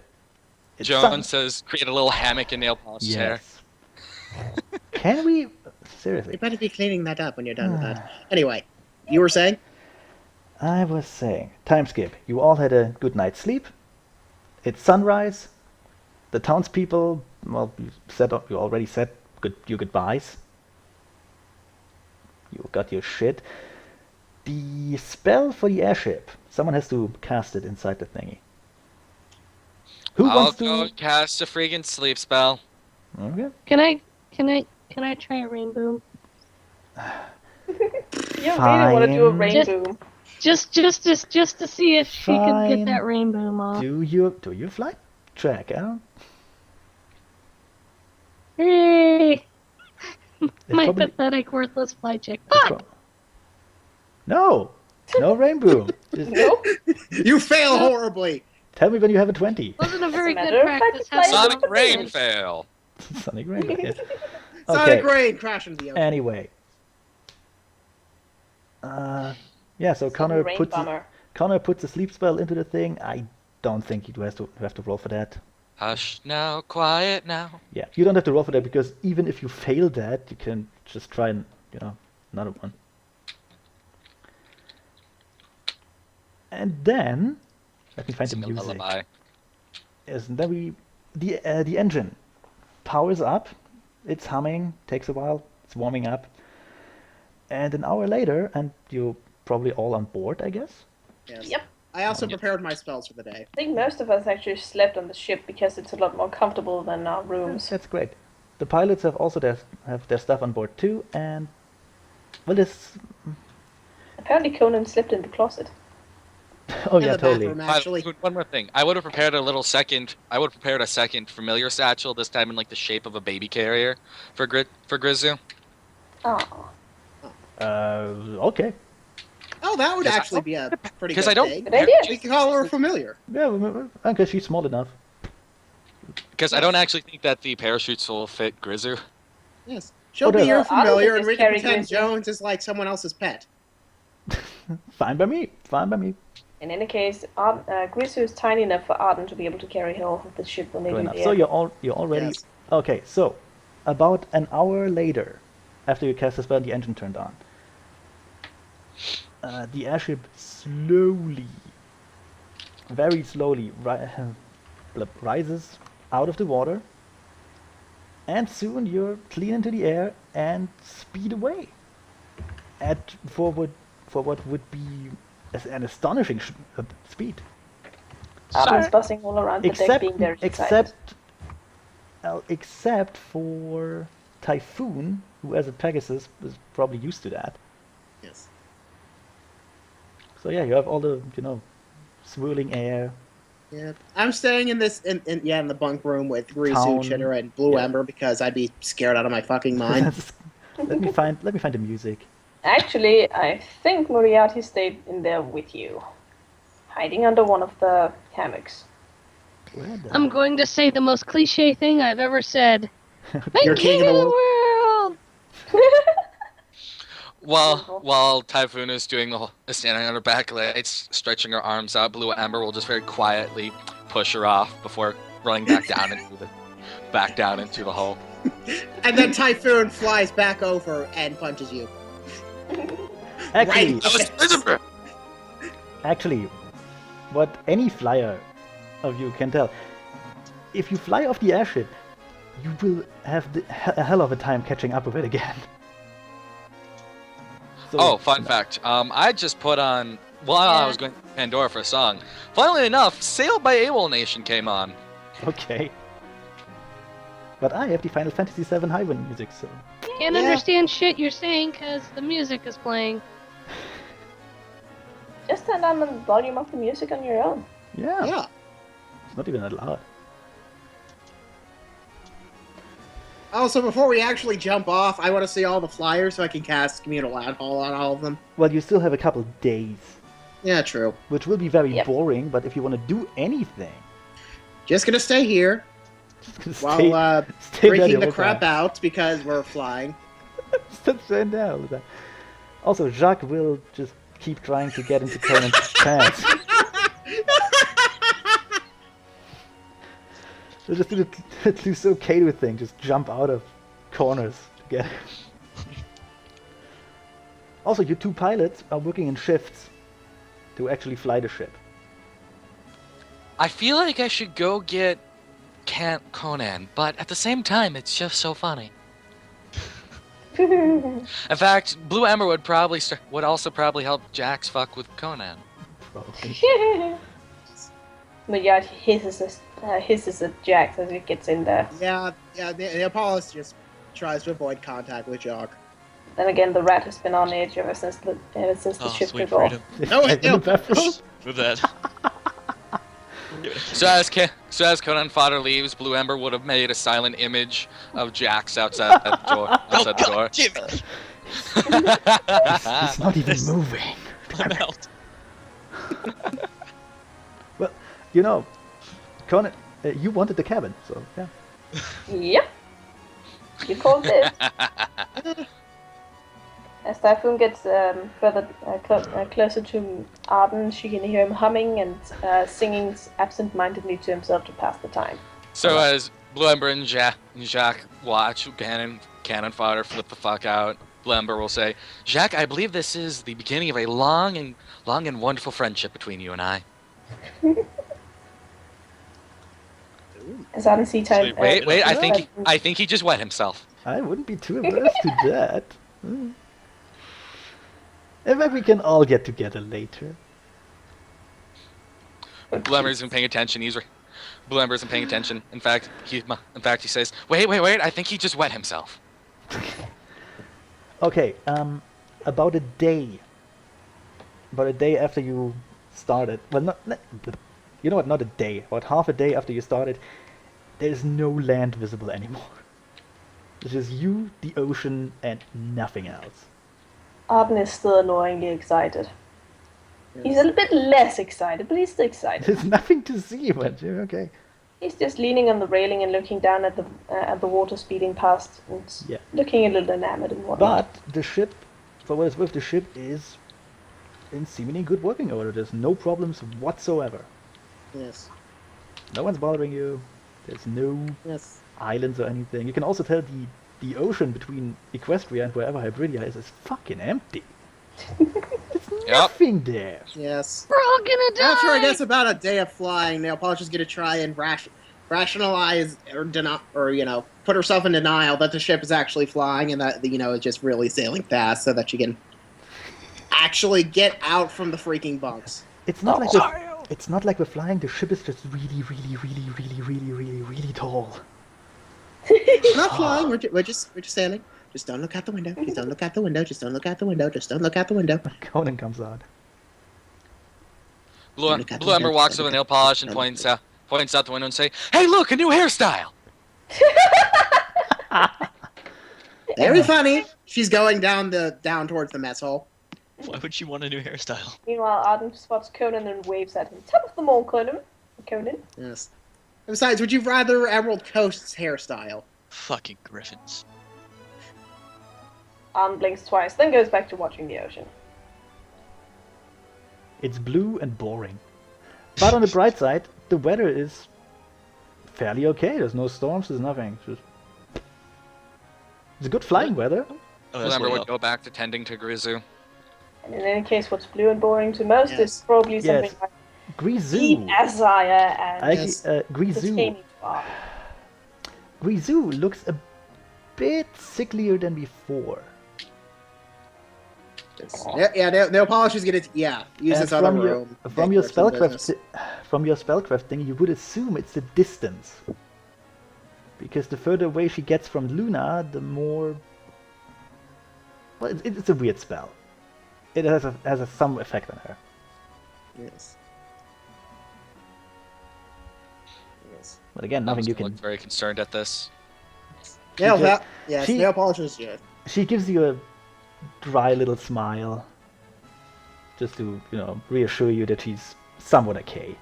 S2: It's
S3: Joan
S2: sun.
S3: says, create a little hammock in nail polish's hair.
S2: Yes. Can we seriously?
S1: You better be cleaning that up when you're done with that. Anyway, you were saying?
S2: I was saying, time skip. You all had a good night's sleep. It's sunrise. The townspeople, well, you already said your goodbyes. You got your shit. The spell for the airship. Someone has to cast it inside the thingy. Who
S3: I'll
S2: wants
S3: go
S2: to?
S3: cast a freaking sleep spell.
S2: Okay.
S4: Can I try a rainbow?
S5: You really want to do a
S2: Fine.
S5: rainbow.
S4: Just to see if she can
S2: Fine.
S4: get that rainbow off.
S2: Do you fly track? I don't.
S4: Hooray!
S2: It's
S4: My
S2: probably-
S4: pathetic, worthless fly chick.
S2: it's
S4: Fuck!
S2: prob- No, no rainbow. Just
S5: Nope.
S1: You fail horribly.
S2: tell me when you have a 20.
S4: Wasn't a very
S5: matter
S4: good
S5: of fact,
S4: practice.
S5: it's like-
S4: How
S3: Sonic rain fail.
S2: Sonic rainbow. Yes.
S1: Sonic
S2: Okay.
S1: rain crash into the ocean.
S2: Anyway. Yeah. So Connor
S5: Rain
S2: puts
S5: bomber.
S2: Connor puts a sleep spell into the thing. I don't think you have to roll for that.
S3: Hush now, quiet now.
S2: Yeah, you don't have to roll for that because even if you fail that, you can just try and another one. And then let me find the
S3: Sing a
S2: music.
S3: lullaby.
S2: Yes, and then the engine powers up. It's humming. Takes a while. It's warming up. And an hour later, and you're probably all on board, I guess.
S1: Yes.
S5: Yep.
S1: I also prepared my spells for the day.
S5: I think most of us actually slept on the ship because it's a lot more comfortable than our rooms.
S2: That's great. The pilots have also have their stuff on board too, and well, this.
S5: Apparently Conan slept in the closet.
S2: Oh
S1: In
S2: yeah,
S1: the
S2: totally.
S1: bathroom, actually.
S3: One more thing. I would have prepared a second familiar satchel, this time in like the shape of a baby carrier for Grizu.
S5: Oh.
S2: Okay.
S1: Oh, that would
S3: Because
S1: actually be a pretty
S3: Because
S1: good
S3: I don't.
S1: thing.
S5: Good idea.
S1: We can call her familiar.
S2: Yeah, okay, she's small enough.
S3: Because I don't actually think that the parachutes will fit Grizu.
S1: Yes. She'll
S2: Oh,
S1: be
S2: no.
S1: your
S5: Well, I
S1: familiar,
S5: would
S1: and we
S5: just
S1: can
S5: carry
S1: pretend
S5: Grizzly.
S1: Jones is like someone else's pet.
S2: Fine by me. Fine by me.
S5: In any case, Grisu is tiny enough for Arden to be able to carry her off of the ship when they
S2: Good
S5: do
S2: enough.
S5: the
S2: So
S5: air.
S2: you're already
S1: Yes.
S2: okay. So about an hour later, after you cast the spell, the engine turned on. The airship slowly, very slowly, rises out of the water, and soon you're clean into the air and speed away at for what would be an astonishing speed.
S5: Arden's buzzing all around the deck,
S2: Except
S5: being very excited.
S2: except for Typhoon, who as a Pegasus is probably used to that.
S1: Yes.
S2: So yeah, you have all the swirling air.
S1: Yeah. I'm staying in this in the bunk room with Risu,
S2: Town.
S1: Chitter, and Blue
S2: Yeah.
S1: Ember because I'd be scared out of my fucking mind.
S2: let me find the music.
S5: Actually, I think Moriarty stayed in there with you, hiding under one of the hammocks.
S2: Where the-
S4: I'm going to say the most cliche thing I've ever said.
S1: You're
S4: The king of the world!
S3: While Typhoon is is standing on her back legs, stretching her arms out, Blue Ember will just very quietly push her off before running back down into the hole.
S1: And then Typhoon flies back over and punches you.
S2: Actually,
S1: Right.
S2: actually, what any flyer of you can tell, if you fly off the airship, you will have a hell of a time catching up with it again. So,
S3: Oh, fun fact. I just put on while I was going Pandora for a song. Funnily enough, Sailed by AWOL Nation came on.
S2: Okay. But I have the Final Fantasy VII Highwind music, so...
S4: Can't understand shit you're saying because the music is playing.
S5: Just turn down the volume of the music on your own.
S2: Yeah.
S1: Yeah.
S2: It's not even that loud.
S1: Also, before we actually jump off, I want to see all the flyers so I can cast Communal Landfall on all of them.
S2: Well, you still have a couple days,
S1: Yeah, true.
S2: which will be very
S5: Yep.
S2: boring, but if you want to do anything...
S1: Just gonna stay here
S2: Just
S1: while
S2: stay there
S1: breaking the
S2: whole
S1: crap
S2: time.
S1: out because we're flying.
S2: Just stand there all the time. Also, Jacques will just keep trying to get into Conan's pants. So just do so Kato thing, just jump out of corners to get him. Also, you two pilots are working in shifts to actually fly the ship.
S3: I feel like I should go get Conan, but at the same time, it's just so funny. In fact, Blue Ember would probably would also probably help Jax fuck with Conan.
S2: Probably.
S5: But yeah, hisses at Jax as he gets in there.
S1: Yeah, the Apollos just tries to avoid contact with Jock.
S5: Then again, the rat has been on edge ever since the
S6: Oh,
S5: ship
S6: sweet
S5: took off.
S6: freedom.
S1: No, wait,
S2: In the
S1: no.
S2: bathroom?
S6: With that.
S3: So as Conan fodder leaves, Blue Ember would have made a silent image of Jax outside the door. Outside the door.
S6: Jimmy!
S2: He's not even moving.
S6: I'm out.
S2: Well, you know, Conan, you wanted the cabin, so yeah.
S5: Yep. You called it. As Typhoon gets further closer to Arden, she can hear him humming and singing absent-mindedly to himself to pass the time.
S3: So as Blue Ember and Jacques watch cannon fodder flip the fuck out, Blue Ember will say, "Jacques, I believe this is the beginning of a long and wonderful friendship between you and I."
S5: As Arden sees time.
S3: Wait, I think he just wet himself.
S2: I wouldn't be too averse to that. Hmm. In fact, we can all get together later.
S3: Blue Ember isn't paying attention. Blue Ember isn't paying attention. In fact, he says, "Wait, I think he just wet himself."
S2: Okay, about a day after you started, well, you know what, not a day, about half a day after you started, there's no land visible anymore. It's just you, the ocean, and nothing else.
S5: Arden is still annoyingly excited. He's a bit less excited, but he's still excited.
S2: There's nothing to see, but you're okay.
S5: He's just leaning on the railing and looking down at the water speeding past and
S2: Yeah.
S5: looking a little enamored and whatnot.
S2: But the ship, for what it's worth, the ship is in seemingly good working order. There's no problems whatsoever.
S1: Yes.
S2: No one's bothering you. There's no
S1: Yes.
S2: islands or anything. You can also tell the ocean between Equestria and wherever Hybridia is fucking empty. There's nothing there.
S1: Yes.
S4: We're all gonna die!
S1: After, I guess, about a day of flying, now Paul's just gonna try and rationalize or put herself in denial that the ship is actually flying and that, it's just really sailing fast so that she can actually get out from the freaking bunks.
S2: It's not like we're flying. The ship is just really, really, really, really, really, really, really tall.
S1: We're not flying, we're just sailing. Just don't look out the window. Just don't look out the window. Just don't look out the window. Just don't look out the window.
S2: Conan comes out.
S3: Blue Ember walks over the nail polish and points out the window and say, "Hey, look, a new hairstyle."
S1: Very funny. She's going down towards the mess hall.
S6: Why would she want a new hairstyle?
S5: Meanwhile, Arden spots Conan and waves at him. Top of the mall, Conan.
S1: Yes. Besides, would you rather Emerald Coast's hairstyle?
S6: Fucking griffins.
S5: Arden blinks twice, then goes back to watching the ocean.
S2: It's blue and boring. But on the bright side, the weather is fairly okay. There's no storms, there's nothing. It's good flying weather.
S6: Oh,
S3: Blue
S6: that's
S3: Ember
S6: way
S3: would
S6: up.
S3: go back to tending to Grizu.
S5: And in any case, what's blue and boring to most is probably something
S2: Yes.
S5: like
S2: Grisou.
S5: Deep Azaya and
S1: Yes.
S2: Grisou.
S5: Titania are.
S2: Grisou looks a bit sicklier than before.
S1: Nail polish is gonna use
S2: And
S1: this other room.
S2: from your
S1: Take care of some
S2: spellcraft
S1: business.
S2: from your spellcraft thing, you would assume it's the distance, because the further away she gets from Luna, the more. Well, it's a weird spell. It has some effect on her.
S1: Yes. Yes.
S2: But again, nothing you can.
S3: Look very concerned at this.
S1: Yes,
S2: she-
S1: nail polish is good.
S2: She gives you a dry little smile, just to reassure you that she's somewhat okay.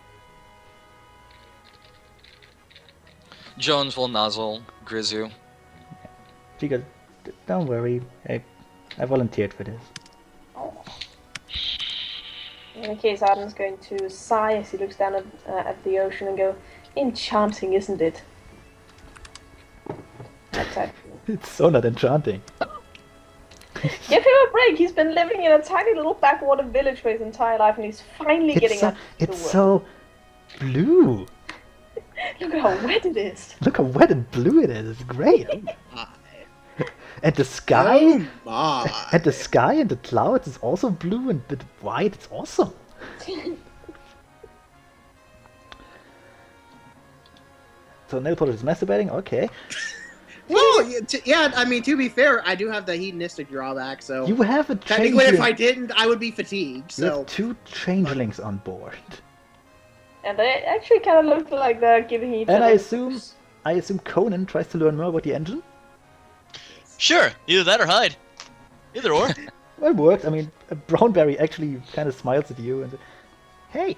S3: Jones will nuzzle Grizu.
S2: She goes, "Don't worry, I volunteered for this."
S5: In any case, Arden's going to sigh as he looks down at the ocean and go, "Enchanting, isn't it?" That's it.
S2: It's so not enchanting.
S5: Give him a break. He's been living in a tiny little backwater village for his entire life, and he's finally getting up to the
S2: It's
S5: world.
S2: so blue.
S5: Look at how wet it is.
S2: Look how wet and blue it is. It's great. And the sky,
S1: Oh my!
S2: and the sky and the clouds is also blue and a bit white. It's awesome. So nail polish is masturbating. Okay.
S1: Well, I mean, to be fair, I do have the hedonistic drawback, so
S2: You have a
S1: technically, if I
S2: changeling.
S1: didn't, I would be fatigued.
S2: You
S1: So
S2: have 2 changelings on board.
S5: And they actually kind of look like they're giving each
S2: And
S5: other.
S2: I assume Conan tries to learn more about the engine.
S6: Sure, either that or hide. Either or.
S2: Well, it works. I mean, Brownberry actually kind of smiles at you and says, "Hey,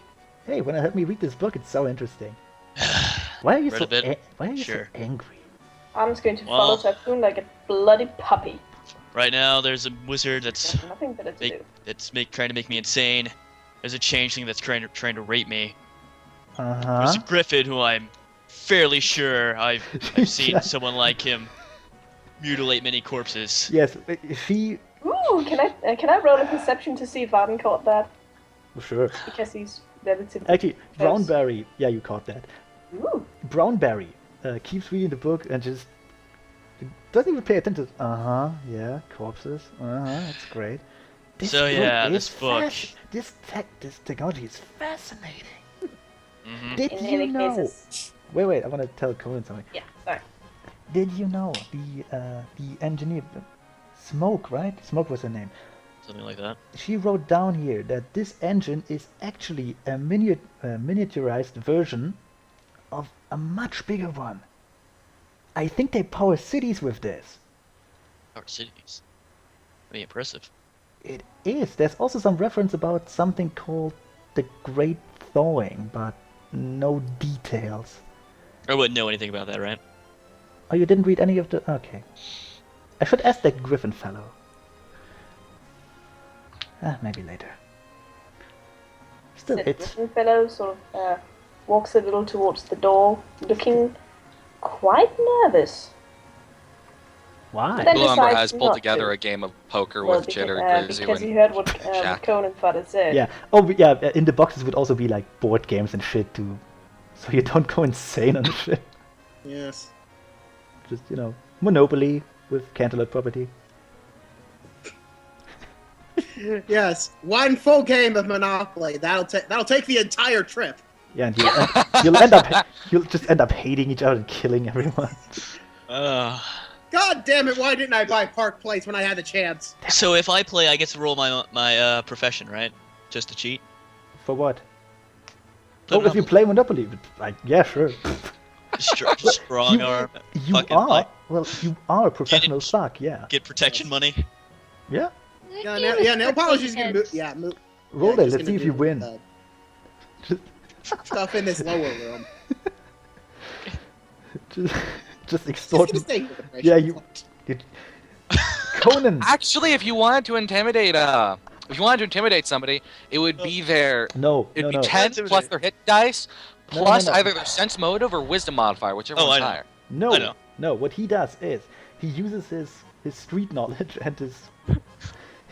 S2: wanna help me read this book? It's so interesting." Why are you
S6: Read
S2: so
S6: a bit.
S2: why are you
S6: Sure.
S2: so angry?
S5: Arden's going to
S6: Well-
S5: follow Typhoon like a bloody puppy.
S6: Right now, there's a wizard that's
S5: There's nothing better to do.
S6: trying to make me insane. There's a changeling that's trying to rape me.
S2: Uh
S6: There's
S2: huh.
S6: a griffin who I'm fairly sure I've seen
S2: Yeah.
S6: someone like him mutilate many corpses.
S2: Yes, she.
S5: Ooh, can I roll a perception to see if Arden caught that?
S2: Sure.
S5: Because he's relatively
S2: Actually,
S5: close.
S2: Brownberry. Yeah, you caught that.
S5: Ooh.
S2: Brownberry keeps reading the book and just doesn't even pay attention. Yeah, corpses. That's great.
S6: So,
S2: book
S6: yeah,
S2: is
S6: this book.
S2: This technology is fascinating.
S6: Hmm
S2: Did
S5: In
S2: you
S5: any
S2: know?
S5: cases.
S2: Wait, I want to tell Conan something.
S5: Yeah, sorry.
S2: Did you know the engineer, Smoke, right? Smoke was her name.
S6: Something like that.
S2: She wrote down here that this engine is actually a miniaturized version of a much bigger one. I think they power cities with this.
S6: Our cities. Very impressive.
S2: It is. There's also some reference about something called the Great Thawing, but no details.
S6: I wouldn't know anything about that, right?
S2: Oh, you didn't read any of the... Okay. I should ask that Griffin fellow. Maybe later. Still,
S5: The
S2: it's...
S5: Griffin fellow sort of walks a little towards the door, looking quite nervous.
S2: Why?
S5: Then
S3: Blue Umber
S5: decides
S3: has pulled
S5: not
S3: together
S5: to.
S3: a game of poker
S5: Well,
S3: with
S5: because,
S3: Jitter, Grizzly,
S5: because he
S3: and
S5: heard what
S3: Shaq.
S5: Conan Fudder said.
S2: Yeah. Oh, yeah. In the boxes would also be like board games and shit too, so you don't go insane on the shit.
S1: yes.
S2: Just Monopoly with Cantaloupe property.
S1: Yes, one full game of Monopoly. That'll take the entire trip.
S2: Yeah, and you'll just end up hating each other and killing everyone.
S1: God damn it! Why didn't I buy Park Place when I had the chance?
S6: So if I play, I get to roll my profession, right? Just to cheat.
S2: For what?
S6: Play
S2: If you
S6: Monopoly.
S2: play Monopoly, like yeah, sure.
S6: Strong
S2: You-
S6: arm.
S2: You
S6: Fucking
S2: are
S6: fight.
S2: you are a professional thug, yeah.
S6: Get protection money.
S2: Yeah.
S1: Nail polish is gonna move. Yeah, move.
S2: Roll
S1: yeah,
S2: it.
S1: just
S2: Let's see
S1: gonna
S2: if you
S1: move
S2: win.
S1: the
S2: Just,
S1: Stuff in this lower room.
S2: just
S1: Just
S2: extort.
S1: gonna stay here.
S2: Yeah, you- Conan.
S3: Actually, if you wanted to intimidate somebody, it would be their
S2: No,
S3: it'd
S2: no,
S3: be
S2: no.
S3: 10
S6: Intimidate.
S3: plus their hit dice
S2: No,
S3: plus
S2: no, no.
S3: either their sense motive or wisdom modifier, whichever
S6: Oh, I
S3: one's
S6: know.
S3: higher.
S2: No,
S6: I know.
S2: no. What he does is he uses his street knowledge and his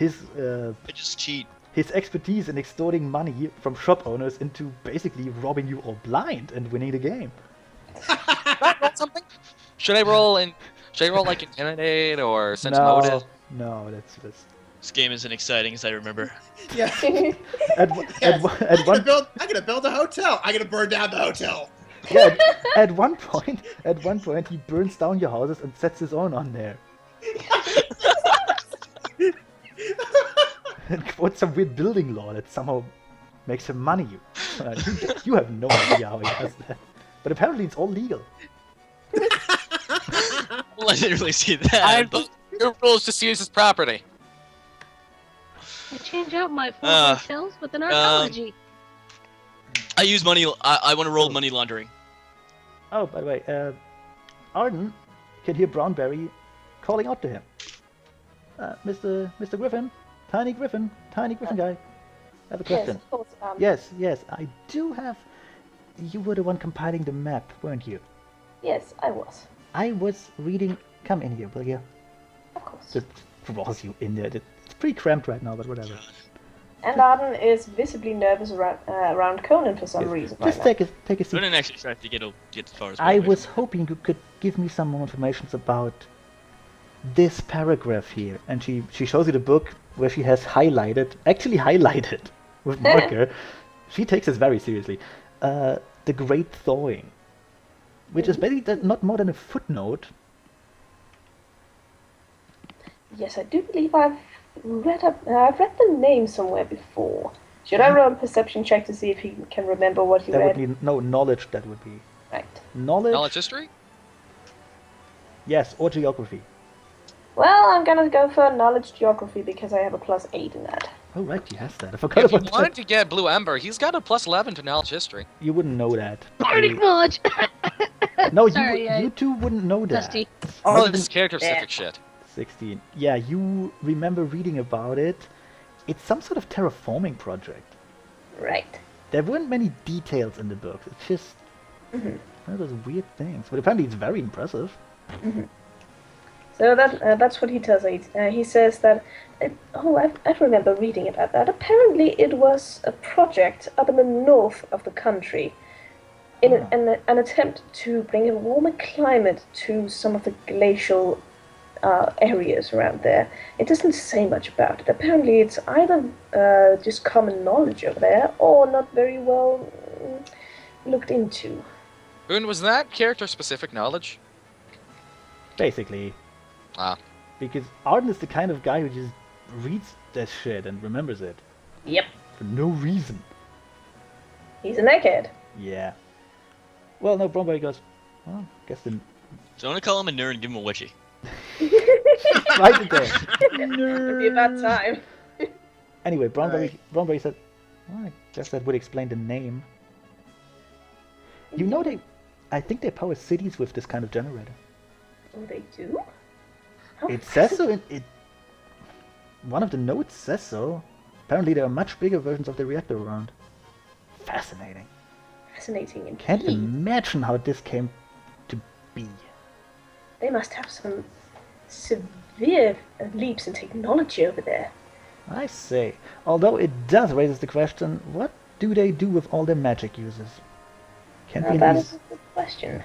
S6: I just cheat.
S2: his expertise in extorting money from shop owners into basically robbing you all blind and winning the game.
S3: Should I roll something? Should I roll like intimidate or sense
S2: no,
S3: motive?
S2: no, that's
S6: This game isn't exciting as I remember.
S1: Yeah.
S2: At,
S1: Yes.
S2: at one
S1: I'm gonna build a hotel. I'm gonna burn down the hotel.
S2: yeah, at one point, he burns down your houses and sets his own on there. And quotes some weird building law that somehow makes him money. You have no idea how he does that. But apparently it's all legal.
S6: Well, I didn't really see that.
S3: I
S6: but-
S3: your rules to use his property.
S4: I change out my four
S6: Uh,
S4: hotels with an archaeology.
S6: I use money. I want to roll money laundering.
S2: Oh, by the way, Arden can hear Brownberry calling out to him. Mr. Griffin, Tiny Griffin guy. I have a
S5: Yes,
S2: question.
S5: of course.
S2: Yes, I do have. You were the one compiling the map, weren't you?
S5: Yes, I was.
S2: I was reading. Come in here, will you?
S5: Of course.
S2: Just draws you in there. It's pretty cramped right now, but whatever.
S5: And Arden is visibly nervous around Conan for some reason right
S2: Just
S5: now.
S2: take a
S6: I
S2: seat.
S6: didn't actually try to get as far as.
S2: I was hoping you could give me some more information about this paragraph here. And she shows you the book where she has actually highlighted with marker. She takes this very seriously. The Great Thawing, which is basically not more than a footnote.
S5: Yes, I do believe I've read the name somewhere before. Should I roll a perception check to see if he can remember what he
S2: That
S5: read?
S2: would be no knowledge. That would be
S5: Right.
S2: knowledge.
S3: Knowledge history?
S2: Yes, or geography.
S5: Well, I'm gonna go for knowledge geography because I have a +8 in that.
S2: Oh right, he has that. I forgot
S3: If you
S2: about
S3: wanted
S2: that.
S3: to get Blue Ember, he's got a +11 to knowledge history.
S2: You wouldn't know that.
S4: Bardic knowledge.
S2: No,
S4: Sorry,
S2: you two wouldn't know that.
S4: Dusty.
S3: Oh, this is character-specific shit.
S2: 16. Yeah, you remember reading about it. It's some sort of terraforming project.
S5: Right.
S2: There weren't many details in the book. It's just one of those weird things. But apparently it's very impressive.
S5: So that's what he tells us. He says that, I remember reading about that. Apparently it was a project up in the north of the country in an attempt to bring a warmer climate to some of the glacial areas around there. It doesn't say much about it. Apparently it's either just common knowledge over there or not very well looked into.
S3: And was that character-specific knowledge?
S2: Basically.
S3: Ah.
S2: Because Arden is the kind of guy who just reads that shit and remembers it.
S5: Yep.
S2: For no reason.
S5: He's a neckhead.
S2: Yeah. Well, no, Bromberry goes, well, guess the...
S6: So I'm gonna call him a nerd and give him a witchy.
S2: right there.
S5: It'll be about time.
S2: Anyway,
S1: Right.
S2: Bromberry said, well, I guess that would explain the name. You know I think they power cities with this kind of generator.
S5: Oh, they do? How
S2: It says so one of the notes says so. Apparently there are much bigger versions of the reactor around. Fascinating.
S5: fascinating indeed.
S2: Can't imagine how this came to be.
S5: They must have some severe leaps in technology over there.
S2: I say. Although it does raise the question, what do they do with all their magic uses? Can't
S5: Now
S2: be
S5: that
S2: these...
S5: is a good question.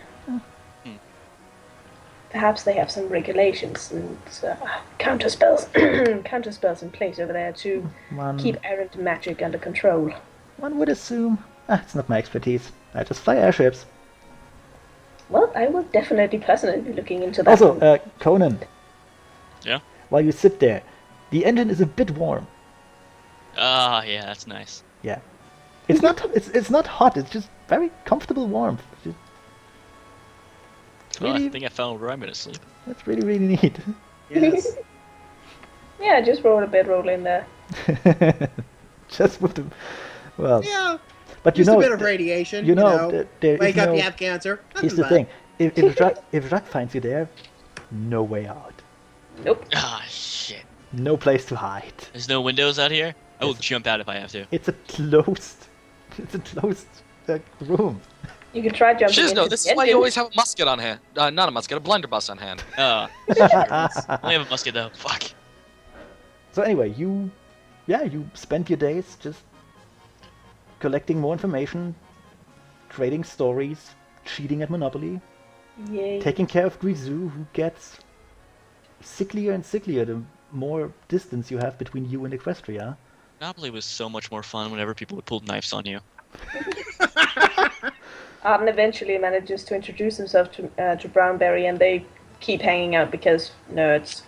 S5: Perhaps they have some regulations and counter spells in place over there to keep errant magic under control.
S2: One would assume. It's not my expertise. I just fly airships.
S5: Well, I will definitely personally be looking into that.
S2: Also, Conan.
S6: Yeah?
S2: While you sit there, the engine is a bit warm.
S6: Ah, yeah, that's nice.
S2: Yeah. It's not. It's not hot. It's just very comfortable warmth.
S6: Well,
S2: Really?
S6: I think I found where I'm gonna sleep.
S2: That's really, really neat.
S1: Yes.
S5: Yeah, just roll a bedroll in there.
S2: Just with the, well.
S1: Yeah.
S2: But you
S1: Just
S2: know,
S1: a bit of radiation.
S2: you know, there
S1: wake
S2: is
S1: up,
S2: no.
S1: you have cancer.
S2: Here's
S1: Nothing
S2: the
S1: bad.
S2: thing: if Jacques finds you there, no way out,
S5: Nope.
S6: Ah, shit.
S2: no place to hide.
S6: There's no windows out here? I will
S2: Yes.
S6: jump out if I have to.
S2: It's a closed room.
S5: You can try jumping
S3: Shizno,
S5: into
S3: this
S5: the
S3: is why you
S5: engine.
S3: always have a musket on hand. Not a musket, a blunderbuss on hand.
S6: I only have a musket though. Fuck.
S2: So anyway, you spent your days just collecting more information, trading stories, cheating at Monopoly,
S5: Yay.
S2: taking care of Grisou, who gets sicklier and sicklier the more distance you have between you and Equestria.
S6: Monopoly was so much more fun whenever people would pull knives on you.
S5: Arden eventually manages to introduce himself to Brownberry, and they keep hanging out because nerds.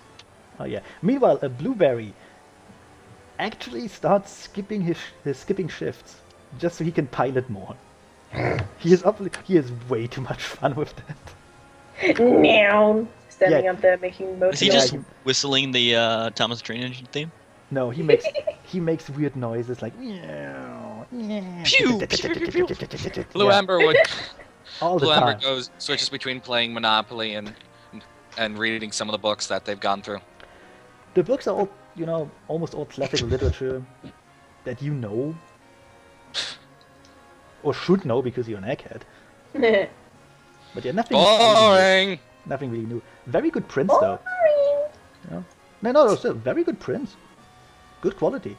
S2: Oh yeah. Meanwhile, a Blueberry actually starts skipping his skipping shifts just so he can pilot more. He has way too much fun with that.
S5: Meow. Standing
S2: Yeah.
S5: up there making motion.
S6: Is he
S2: Yeah,
S6: just
S2: he-
S6: whistling the Thomas the Train Engine theme?
S2: No, he makes weird noises like meow, meow.
S6: Pew, pew, pew, pew,
S3: Blue
S2: Yeah,
S3: Ember would.
S2: all the
S3: Blue Ember
S2: time.
S3: switches between playing Monopoly and reading some of the books that they've gone through.
S2: The books are all, almost all classical literature that you know. Or should know because you're an egghead. But yeah,
S3: Boring.
S2: nothing really new. Very good prints though. You know? No, still very good prints. Good quality.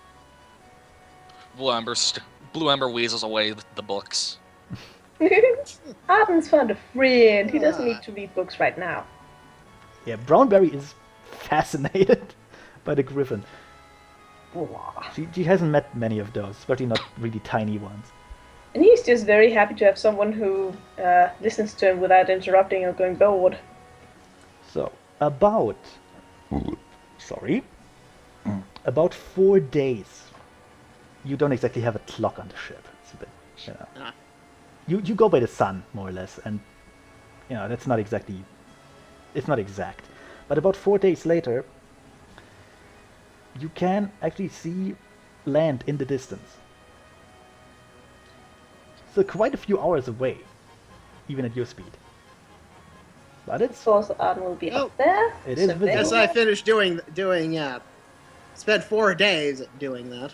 S3: Blue Ember weasels away the books.
S5: Arden's found a friend. He doesn't need to read books right now.
S2: Yeah, Brownberry is fascinated by the griffin. She hasn't met many of those, especially not really tiny ones.
S5: And he's just very happy to have someone who listens to him without interrupting or going bored.
S2: So, about 4 days. You don't exactly have a clock on the ship. It's a bit, You go by the sun, more or less, and, that's not exactly... It's not exact. But about 4 days later, you can actually see land in the distance. So quite a few hours away, even at your speed. But
S5: Of
S2: it's...
S5: course, Arden will be
S1: Oh.
S5: up there.
S2: It is
S5: so
S2: visible.
S1: As I finished doing, spent 4 days doing that.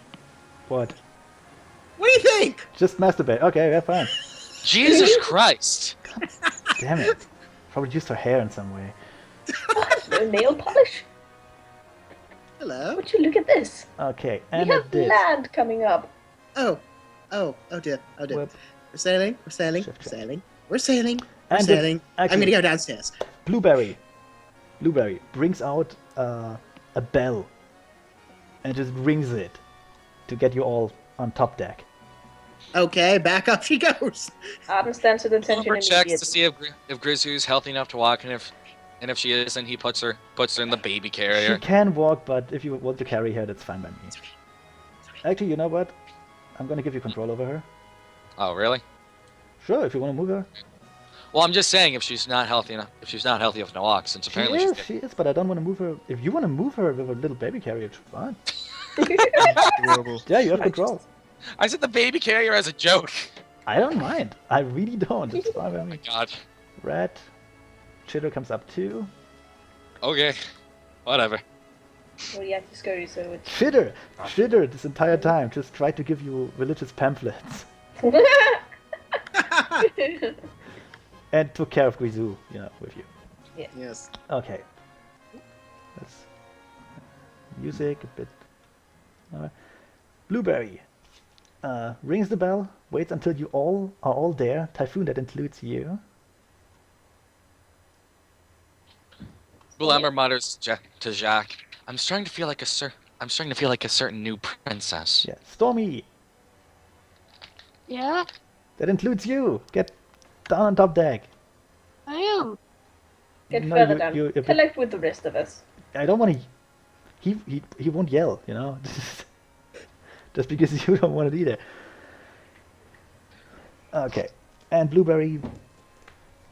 S2: What?
S1: What do you think?
S2: Just masturbate. Okay, yeah, fine.
S3: Jesus Christ!
S2: Damn it. Probably used her hair in some way.
S5: No nail polish.
S1: Hello.
S5: Would you look at this?
S2: Okay,
S5: We
S2: and
S5: have
S2: at this...
S5: land coming up.
S1: Oh dear.
S2: Whip.
S1: We're sailing. We're sailing.
S2: Shift
S1: We're
S2: check.
S1: sailing. We're sailing. We're
S2: And
S1: sailing. I'm
S2: actually-
S1: gonna go downstairs.
S2: Blueberry brings out a bell and just rings it to get you all on top deck.
S1: Okay, back up she goes.
S5: Arden stands at attention
S3: Silver checks
S5: immediately.
S3: to see if Grizzu's healthy enough to walk, and if she isn't, he puts her in the baby
S2: She
S3: carrier.
S2: can walk, but if you want to carry her, that's fine by me. Actually, you know what? I'm gonna give you control over her.
S3: Oh, really?
S2: Sure, if you want to move her.
S3: Well, I'm just saying if she's not healthy enough to walk, since apparently
S2: She is, but I don't want to move her. If you want to move her with a little baby carrier, it's fine.
S6: Adorable.
S2: Yeah, you have control.
S3: I said the baby carrier as a joke.
S2: I don't mind. I really don't. It's fine by
S3: Oh my
S2: me.
S3: god.
S2: Red. Chitter comes up too.
S3: Okay. Whatever.
S5: Well, yeah, just go, so it's...
S2: Chitter this entire time just tried to give you religious pamphlets and took care of Guizou, with you.
S1: Yes.
S2: Okay. Let's music a bit. Blueberry rings the bell. Waits until you all are all there. Typhoon, that includes you.
S3: Blue Ember mutters to Jacques, I'm starting to feel like a certain new princess.
S2: Yeah. Stormy,
S4: Yeah,
S2: that includes you. Get down on top deck.
S4: I am.
S5: Get
S2: No,
S5: further
S2: you-
S5: down.
S2: you're a bit-
S5: Collect with the rest of us.
S2: I don't want to. He won't yell, just because you don't want it either. Okay, and Blueberry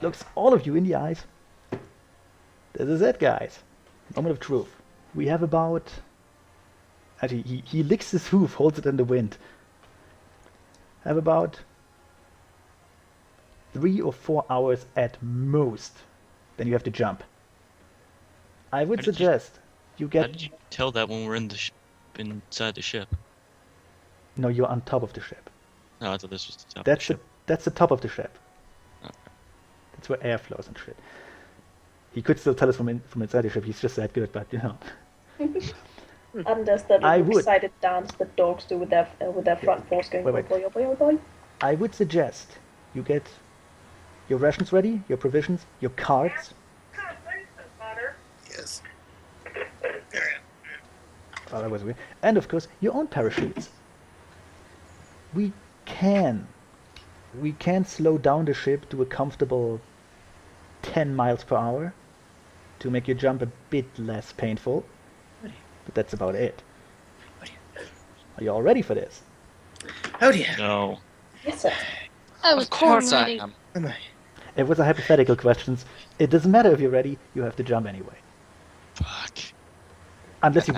S2: looks all of you in the eyes. This is it, guys. Moment of truth. We have about. Actually, he licks his hoof, holds it in the wind. Have about 3 or 4 hours at most. Then you have to jump. I would
S6: How did you-
S2: suggest you
S6: How
S2: get.
S6: did you tell that when we're inside the ship?
S2: No, you're on top of the ship.
S6: No, I thought this was the top of
S2: That's
S6: the
S2: the
S6: ship.
S2: that's the top of the ship.
S6: Okay.
S2: That's where air flows and shit. He could still tell us from inside the ship. He's just that good, but
S5: Arden does that
S2: I
S5: little
S2: would.
S5: excited dance that dogs do with their front paws going
S2: Wait.
S5: boy, boy, boy, boy.
S2: I would suggest you get your rations ready, your provisions, your cards.
S1: Yes.
S2: Oh, that was weird. And of course, your own parachutes. We can slow down the ship to a comfortable 10 miles per hour to make your jump a bit less painful. But that's about it. Are you all ready for this?
S1: Oh dear.
S6: No.
S5: Yes, sir.
S4: I was
S3: Of course I
S4: ready.
S3: am.
S1: Am I?
S2: It was a hypothetical question. It doesn't matter if you're ready. You have to jump anyway.
S6: Fuck.
S2: Unless you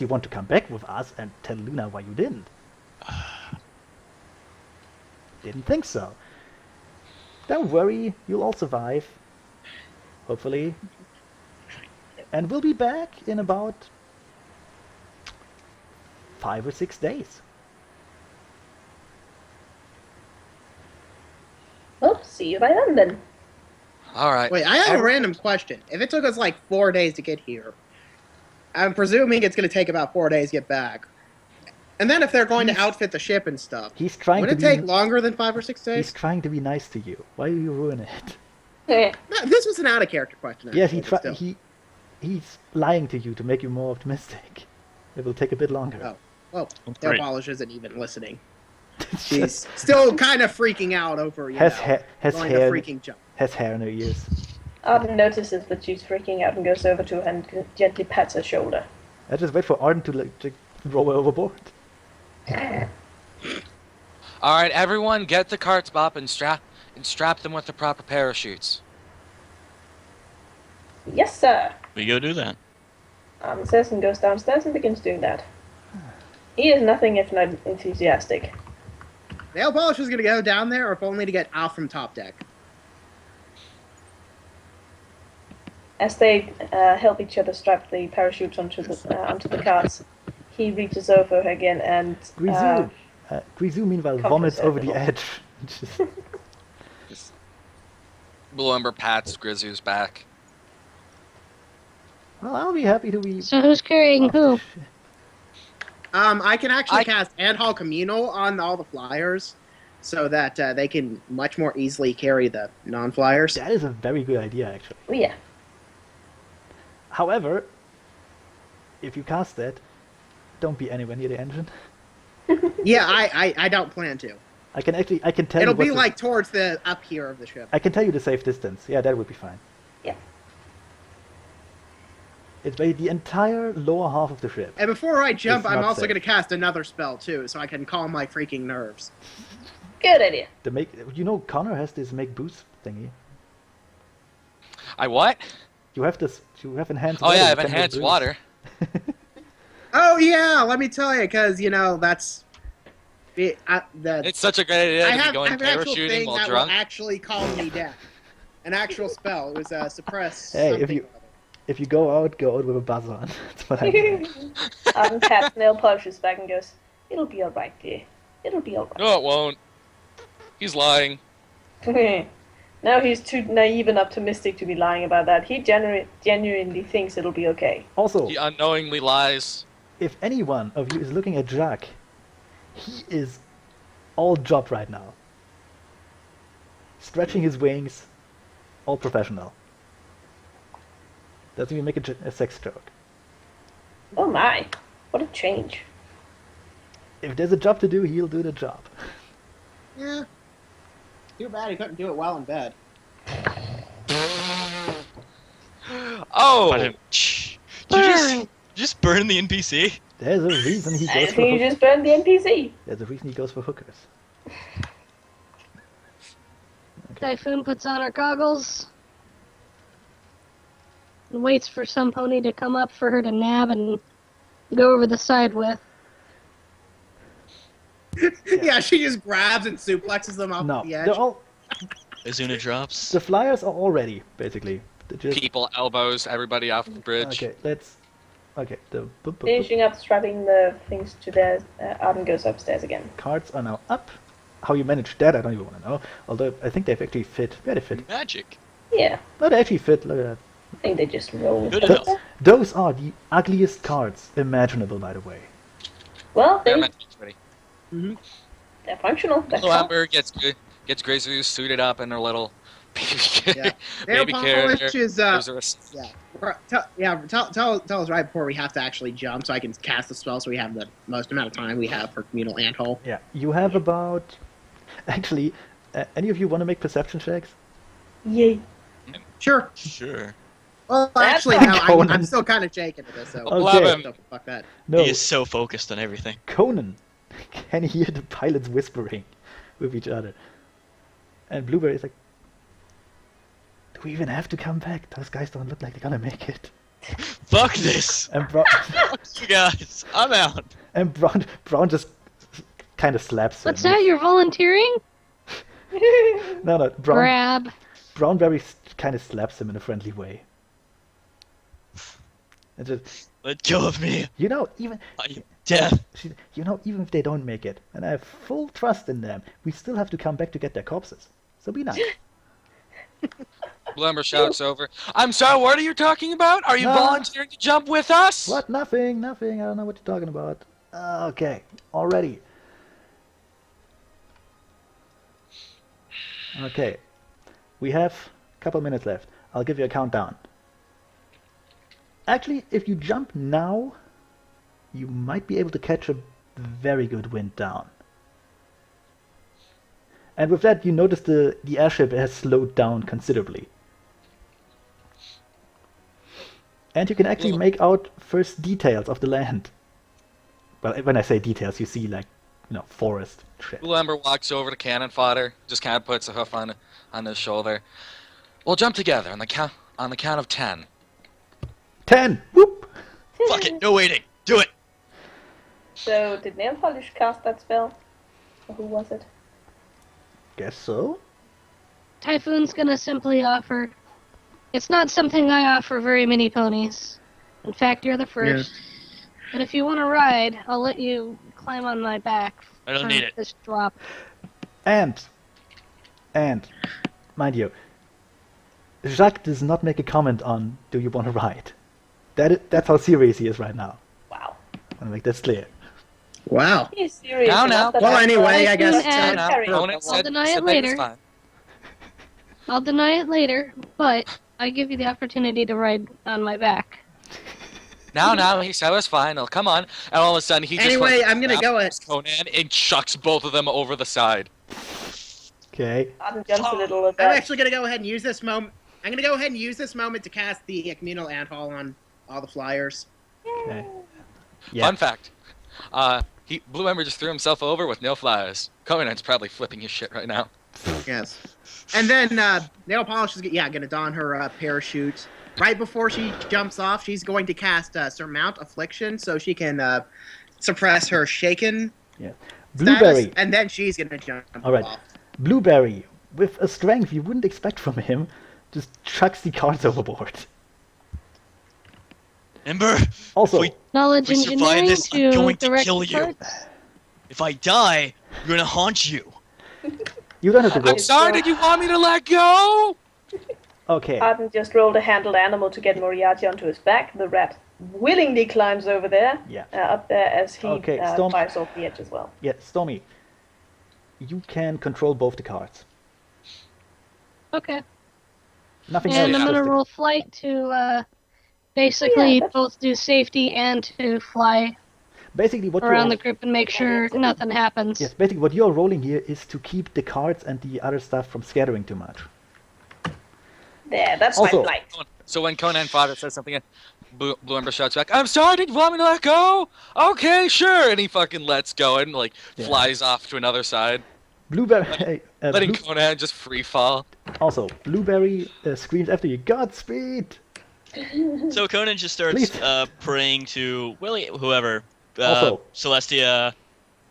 S2: want to come back with us and tell Luna why you didn't. Didn't think so. Don't worry, you'll all survive. Hopefully. And we'll be back in about 5 or 6 days.
S5: Well, see you by then.
S3: All right.
S1: Wait, I have a random question. If it took us like 4 days to get here, I'm presuming it's going to take about 4 days to get back. And then if they're going to outfit the ship and stuff,
S2: He's trying
S1: would
S2: to
S1: it
S2: be
S1: take longer than 5 or 6
S2: he's
S1: days?
S2: trying to be nice to you. Why do you ruin it?
S5: Eh.
S1: No, this was an out-of-character question.
S2: Yes,
S1: actually, but still.
S2: he's lying to you to make you more optimistic. It will take a bit longer.
S1: Oh. Well,
S6: Great.
S1: Polish isn't even listening. She's still kind of freaking out over, you
S2: has
S1: know,
S2: has
S1: going to
S2: hair
S1: freaking jump.
S2: has hair in her ears.
S5: Arden notices that she's freaking out and goes over to her and gently pats her shoulder.
S2: I just wait for Arden to throw her overboard.
S3: All right, everyone, get the carts up and strap them with the proper parachutes.
S5: Yes, sir.
S6: We go do that.
S5: Arden says and goes downstairs and begins doing that. He is nothing if not enthusiastic.
S1: Nail Polish is going to go down there, or if only to get out from top deck.
S5: As they help each other strap the parachutes onto the carts, he reaches over her again and
S2: Grisou meanwhile
S5: Comfort
S2: vomits over the
S5: circle.
S2: edge.
S3: Just Blue Ember pats Grisou's back.
S2: Well, I'll be happy to be.
S4: So who's carrying who?
S1: I can actually
S3: I-
S1: cast Andhal Communal on all the flyers, so that they can much more easily carry the non-flyers.
S2: That is a very good idea, actually.
S5: oh yeah,
S2: However, if you cast that, don't be anywhere near the engine.
S1: Yeah, I don't plan to.
S2: I can tell
S1: It'll
S2: you.
S1: be like towards the up here of the ship.
S2: I can tell you the safe distance. Yeah, that would be fine.
S5: yeah.
S2: It's by the entire lower half of the ship.
S1: And before I jump,
S2: It's
S1: I'm
S2: not
S1: also
S2: safe.
S1: going to cast another spell too, so I can calm my freaking nerves.
S5: Good idea.
S2: The make, you know, Connor has this make boost thingy.
S3: I what?
S2: You have this. You have enhanced.
S3: Oh
S2: water,
S3: yeah, I
S2: you
S3: have
S2: can make
S3: enhanced
S2: boost.
S3: water.
S1: Oh yeah, let me tell you, because you know that's
S3: It's such a great idea
S1: I
S3: to be
S1: have,
S3: going
S1: I have an actual
S3: parachuting
S1: thing
S3: while
S1: that
S3: drunk.
S1: will actually calm me down. An actual spell. It was suppress.
S2: Hey, if
S1: something
S2: you-
S1: or other.
S2: If you go out with a buzz on. That's what I mean.
S5: Arden pats Nail Polish's back and goes, "It'll be all right, dear. It'll be all right."
S3: No, it won't. He's lying.
S5: Now he's too naive and optimistic to be lying about that. He genuinely thinks it'll be okay.
S2: Also,
S3: He unknowingly lies.
S2: if any one of you is looking at Jacques, he is all job right now. Stretching his wings, all professional. Doesn't even make a sex joke.
S5: Oh my, what a change.
S2: If there's a job to do, he'll do the job.
S1: Yeah. Too bad he couldn't do it well in bed.
S3: Oh,
S6: But did you just burn the NPC?
S2: There's a reason he
S5: I
S2: goes for
S5: think you
S2: hookers.
S5: just burned the NPC.
S2: There's a reason he goes for hookers.
S4: Typhoon puts on her goggles and waits for some pony to come up for her to nab and go over the side with.
S1: Yeah, she just grabs and suplexes them off
S2: No,
S1: the edge.
S2: they're all.
S6: Azuna drops.
S2: The flyers are all ready, basically. They're just,
S3: people elbows everybody off the bridge.
S2: okay, let's. Okay, the
S5: Finishing up strapping the things to their Arden goes upstairs again.
S2: cards are now up. How you manage that, I don't even want to know. Although I think they've actually fit. Yeah, they fit.
S6: Magic.
S5: Yeah,
S2: No, they actually fit. Look at that.
S5: I think they just roll.
S6: Good
S2: Th-
S6: enough.
S2: Those are the ugliest cards imaginable, by the way.
S5: Well,
S3: Yeah,
S5: they,
S3: Magic's ready.
S5: they're functional. That's
S3: Little
S5: all.
S3: Amber gets Grisou suited up in her little
S1: Yeah. Nail
S3: Baby
S1: polish
S3: carrier.
S1: is
S3: There's a rest-
S1: tell us right before we have to actually jump so I can cast the spell so we have the most amount of time we have for communal anthole.
S2: Yeah, you have about. Actually, any of you want to make perception checks?
S5: Yay.
S1: Sure.
S6: Sure.
S1: Well,
S5: That's
S1: actually,
S5: fine.
S1: no.
S2: Conan.
S1: I'm still kind of shaking to this. So,
S2: Okay.
S1: so fuck that.
S2: No,
S6: He is so focused on everything.
S2: Conan can hear the pilots whispering with each other. And Blueberry is like, do we even have to come back? Those guys don't look like they're gonna make it.
S6: Fuck this.
S2: And
S6: Fuck you guys. I'm out.
S2: Brown just kind of slaps him.
S4: What's that? You're volunteering?
S2: No,
S4: Grab.
S2: Brownberry kind of slaps him in a friendly way. And just,
S6: Let go of me.
S2: even
S6: I am death.
S2: even if they don't make it, and I have full trust in them, we still have to come back to get their corpses. So be nice.
S3: Blue Ember shouts over. I'm sorry, what are you talking about? Are you
S2: No.
S3: volunteering to jump with us?
S2: What? Nothing. I don't know what you're talking about. Okay, already. Okay, we have a couple minutes left. I'll give you a countdown. Actually, if you jump now, you might be able to catch a very good wind down. And with that, you notice the airship has slowed down considerably. And you can actually make out first details of the land. Well, when I say details, you see like, forest shit.
S3: Blue Ember walks over to Cannon Fodder, just kind of puts a hoof on his shoulder. We'll jump together on the count of 10.
S2: 10! Whoop!
S6: Fuck it. No waiting. Do it.
S5: So, did Nail Polish cast that spell? Or who was it?
S2: Guess so.
S4: Typhoon's gonna simply offer. It's not something I offer very many ponies. In fact, you're the first. But if you want to ride, I'll let you climb on my back.
S6: I don't
S4: for
S6: need it.
S4: This drop.
S2: And, mind you, Jacques does not make a comment on do you want to ride. That's how serious he is right now.
S5: Wow.
S2: I want to make that clear.
S1: Wow.
S5: He's serious.
S3: Now,
S5: enough that
S1: Well,
S5: I'm
S1: anyway,
S5: trying
S1: I guess
S5: to
S4: it's
S3: Now,
S5: carry
S3: Conan
S5: on.
S3: said,
S4: deny
S3: said
S4: it
S3: that it's
S4: later.
S3: fine.
S4: I'll deny it later, but I give you the opportunity to ride on my back.
S3: Now, he said it was fine. Oh, come on. And all of a sudden, he just
S1: Anyway,
S3: fucking
S1: I'm gonna go
S3: grabs Conan and chucks both of them over the side.
S2: Okay.
S5: Adam jumps a little at
S1: I'm
S5: that.
S1: actually gonna go ahead and use this moment. I'm gonna go ahead and use this moment to cast the communal anthole on all the flyers.
S2: Okay. Yeah.
S3: Fun fact. Blue Ember just threw himself over with no flyers. Conan's probably flipping his shit right now.
S1: Yes. And then Nail Polish is gonna don her parachute. Right before she jumps off, she's going to cast Surmount Affliction so she can suppress her shaken
S2: Yeah.
S1: status,
S2: Blueberry.
S1: and then she's gonna jump
S2: All right.
S1: off.
S2: Blueberry, with a strength you wouldn't expect from him, just chucks the cards overboard.
S6: Ember.
S2: Also,
S6: If
S4: Knowledge
S6: we survive
S4: engineering
S6: this, I'm
S4: to
S6: going to
S4: direct
S6: kill you.
S4: parts.
S6: If I die, I'm gonna haunt you.
S2: you don't have to go.
S3: I'm sorry, did you want me to let go?
S2: Okay.
S5: Arden just rolled a handled animal to get Moriarty onto his back. The rat willingly climbs over there,
S2: Yeah.
S5: up there as he
S2: Okay, Storm-
S5: flies off the edge as well.
S2: Yeah, Stormy. You can control both the cards.
S4: Okay.
S2: Nothing
S4: And
S2: else.
S4: I'm gonna
S2: just the-
S4: roll flight to basically
S5: Yeah, that's-
S4: both do safety and to fly
S2: Basically, what
S4: around the
S2: you're
S4: group and make sure nothing happens.
S2: yes, basically what you're rolling here is to keep the cards and the other stuff from scattering too much.
S5: There, that's
S2: Also-
S5: my flight.
S3: So when Conan Fodder says something, Blue Ember shouts back, I'm sorry, did you want me to let go? Okay, sure. And he fucking lets go and
S2: Yeah.
S3: flies off to another side,
S2: Blueberry.
S3: letting Conan just free fall.
S2: Also, Blueberry screams after you. Godspeed.
S6: So Conan just starts
S2: Please.
S6: praying to Willie, whoever.
S2: Also-
S6: Celestia,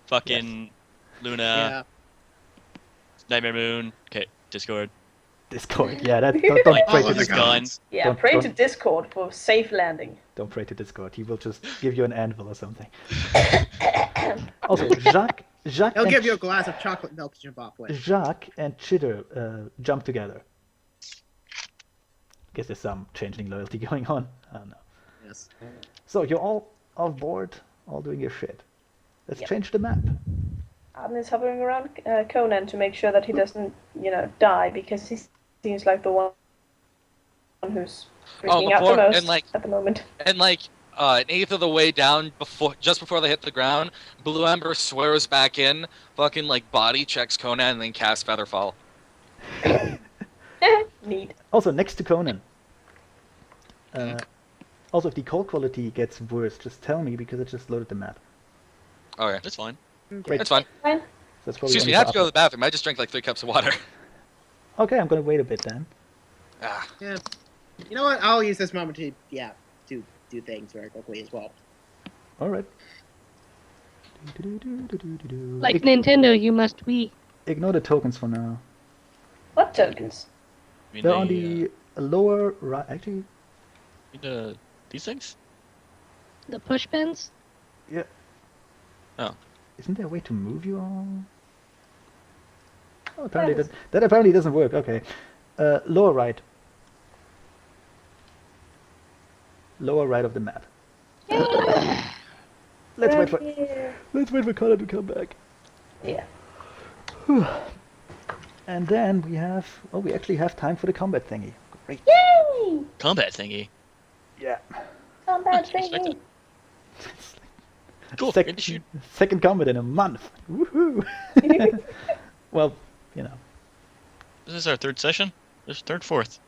S6: fucking Luna,
S1: Yeah.
S6: Nightmare Moon. Okay, Discord.
S2: Discord. Yeah, don't pray
S1: All
S2: to
S1: of the
S6: His
S2: Discord.
S6: gun.
S1: gods.
S5: Yeah,
S2: Don't-
S5: pray to
S2: don't-
S5: Discord for safe landing.
S2: Don't pray to Discord. He will just give you an anvil or something. Also, Jacques
S1: He'll
S2: and
S1: give you a glass of chocolate milk to jump off with.
S2: Jacques and Chitter jump together. Guess there's some changeling loyalty going on. I don't know.
S1: Yes.
S2: So you're all off board, all doing your shit. Let's
S5: Yep.
S2: change the map.
S5: Arden is hovering around Conan to make sure that he doesn't, die, because he's seems like the one who's
S3: Oh,
S5: freaking out the
S3: before-
S5: most
S3: and, like-
S5: at the moment.
S3: And like an eighth of the way down, just before they hit the ground, Blue Ember swears back in, fucking like body checks Conan, and then casts Featherfall.
S5: Neat.
S2: Also, next to Conan. Also, if the call quality gets worse, just tell me because I just loaded the map.
S3: Okay,
S6: That's fine.
S2: Great.
S3: that's fine.
S5: Fine.
S2: That's probably
S3: Excuse me,
S2: only
S3: I have
S2: for
S3: to go to the bathroom. I just drank like 3 cups of water.
S2: Okay, I'm gonna wait a bit then.
S3: Ah,
S1: Yeah. You know what? I'll use this moment to do things very quickly as well.
S2: All right.
S4: Like Nintendo, you must we.
S2: Ignore the tokens for now.
S5: What tokens?
S6: I mean,
S2: They're on the lower right. Actually,
S6: these things?
S4: The push pins?
S2: yeah.
S6: Oh.
S2: Isn't there a way to move you all? Oh, apparently that apparently doesn't work. Okay. Lower right. Lower right of the map. Let's wait for Connor to come back.
S5: Yeah.
S2: And then we have. Oh, we actually have time for the combat thingy. Great.
S5: Yay!
S6: Combat thingy.
S2: Yeah.
S5: Combat
S6: Respect
S5: thingy.
S6: Cool.
S2: Second,
S6: Good to shoot.
S2: second combat in a month. Woohoo! Well, you know,
S6: This is our third session? This third, fourth?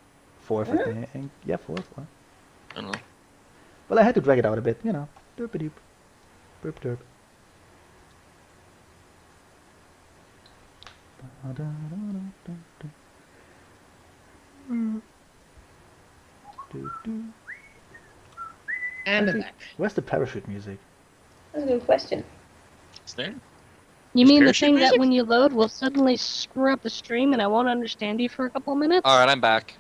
S2: fourth, I think. Yeah, fourth.
S6: I don't know.
S2: Well, I had to drag it out a bit, you know. Derp-a-doop. Derp-derp.
S1: And
S2: Actually,
S1: back.
S2: where's the parachute music?
S5: That's a good question.
S6: Is there?
S4: You
S6: Is
S4: mean the
S6: parachute
S4: thing that
S6: music?
S4: when you load will suddenly screw up the stream and I won't understand you for a couple minutes?
S3: all right, I'm back.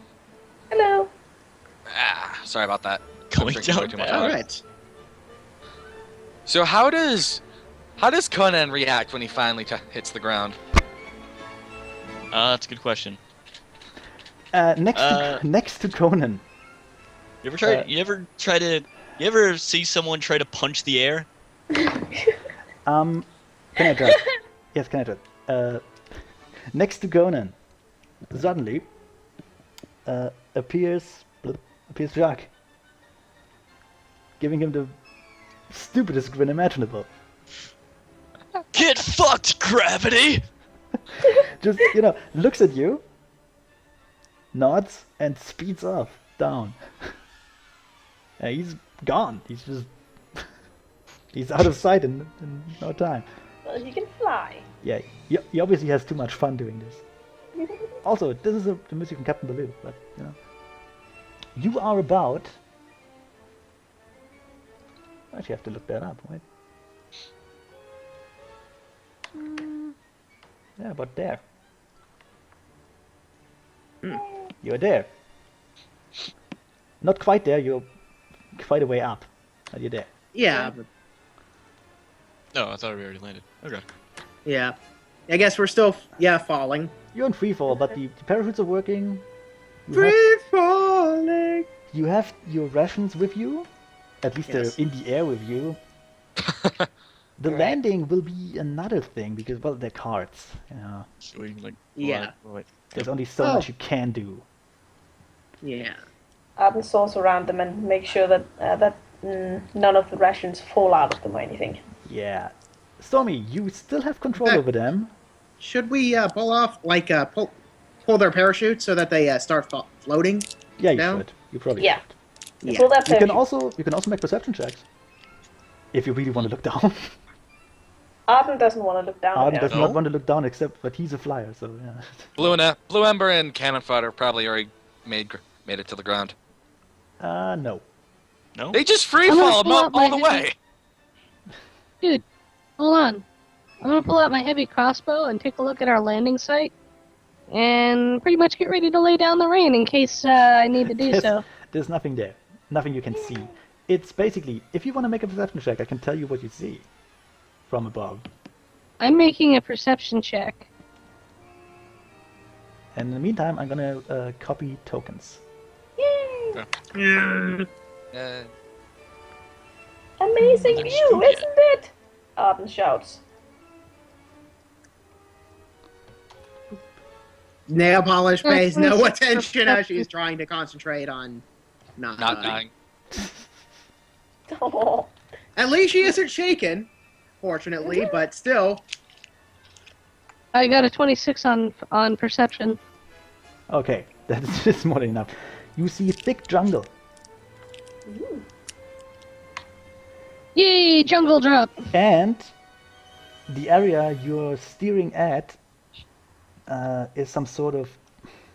S5: Hello.
S3: Ah, sorry about that.
S6: Going
S3: drinking way
S6: down
S3: too much
S6: bad.
S1: All
S3: water.
S1: right.
S3: So how does Conan react when he finally hits the ground?
S6: That's a good question.
S2: Next to Conan.
S6: You ever see someone try to punch the air?
S2: Can I try? Yes, can I try? Next to Conan, suddenly appears Jacques, giving him the stupidest grin imaginable.
S6: Get fucked, gravity!
S2: Just, you know, looks at you, nods, and speeds off down. And he's gone. He's just he's out of sight in no time.
S5: Well, he can fly.
S2: Yeah, he obviously has too much fun doing this. Also, this is the music from Captain Baloo, but you know, you are about. I actually have to look that up, right? Yeah, about there. You're there. Not quite there. You're quite a way up, but you're there.
S1: Yeah. But,
S6: No, I thought we already landed. Okay.
S1: yeah. I guess we're still falling.
S2: You're in free fall, but the parachutes are working.
S1: Free falling.
S2: You have your rations with you. At least
S1: Yes.
S2: they're in the air with you. The landing will be another thing because, well, they're cards. You know,
S6: So we can, like,
S1: Yeah.
S6: wait.
S2: there's only so
S1: Oh.
S2: much you can do.
S1: Yeah.
S5: Arden soars around them and make sure that none of the rations fall out of them or anything.
S2: Yeah. Stormy, you still have control
S1: Okay.
S2: over them.
S1: Should we pull off pull their parachutes so that they start floating?
S2: Yeah, you
S1: No?
S2: should. You probably
S5: Yeah.
S2: should.
S1: Yeah.
S5: Pull that
S2: You can
S5: parachute.
S2: also make perception checks. If you really want to look down.
S5: Arden doesn't want to look down.
S2: Arden
S5: at
S2: does
S5: them.
S2: not want to look down except, but he's a flyer, so yeah.
S3: Blue Ember and Cannon Fodder probably already made it to the ground.
S2: No.
S6: No?
S3: They just free
S4: I'm gonna
S3: fall
S4: pull
S3: all
S4: out my
S3: the
S4: heavy-
S3: way.
S4: Dude, hold on. I'm gonna pull out my heavy crossbow and take a look at our landing site, and pretty much get ready to lay down the rain in case I need to do
S2: Yes.
S4: so.
S2: There's nothing there. Nothing you can see. It's basically, if you want to make a perception check, I can tell you what you see from above.
S4: I'm making a perception check.
S2: And in the meantime, I'm gonna copy tokens.
S5: Yay!
S3: Uh,
S5: Amazing
S6: There's
S5: view,
S6: food yet.
S5: isn't it? Arden shouts.
S1: Nail polish
S4: Yeah,
S1: pays no
S4: 26
S1: attention as she's
S4: perception.
S1: trying to concentrate on not
S3: Not
S1: dying.
S3: dying.
S5: Oh.
S1: At least she isn't shaken, fortunately, but still.
S4: I got a 26 on perception.
S2: Okay, that's just more than enough. You see thick jungle.
S5: Ooh.
S4: Yay, jungle drop!
S2: And the area you're steering at is some sort of,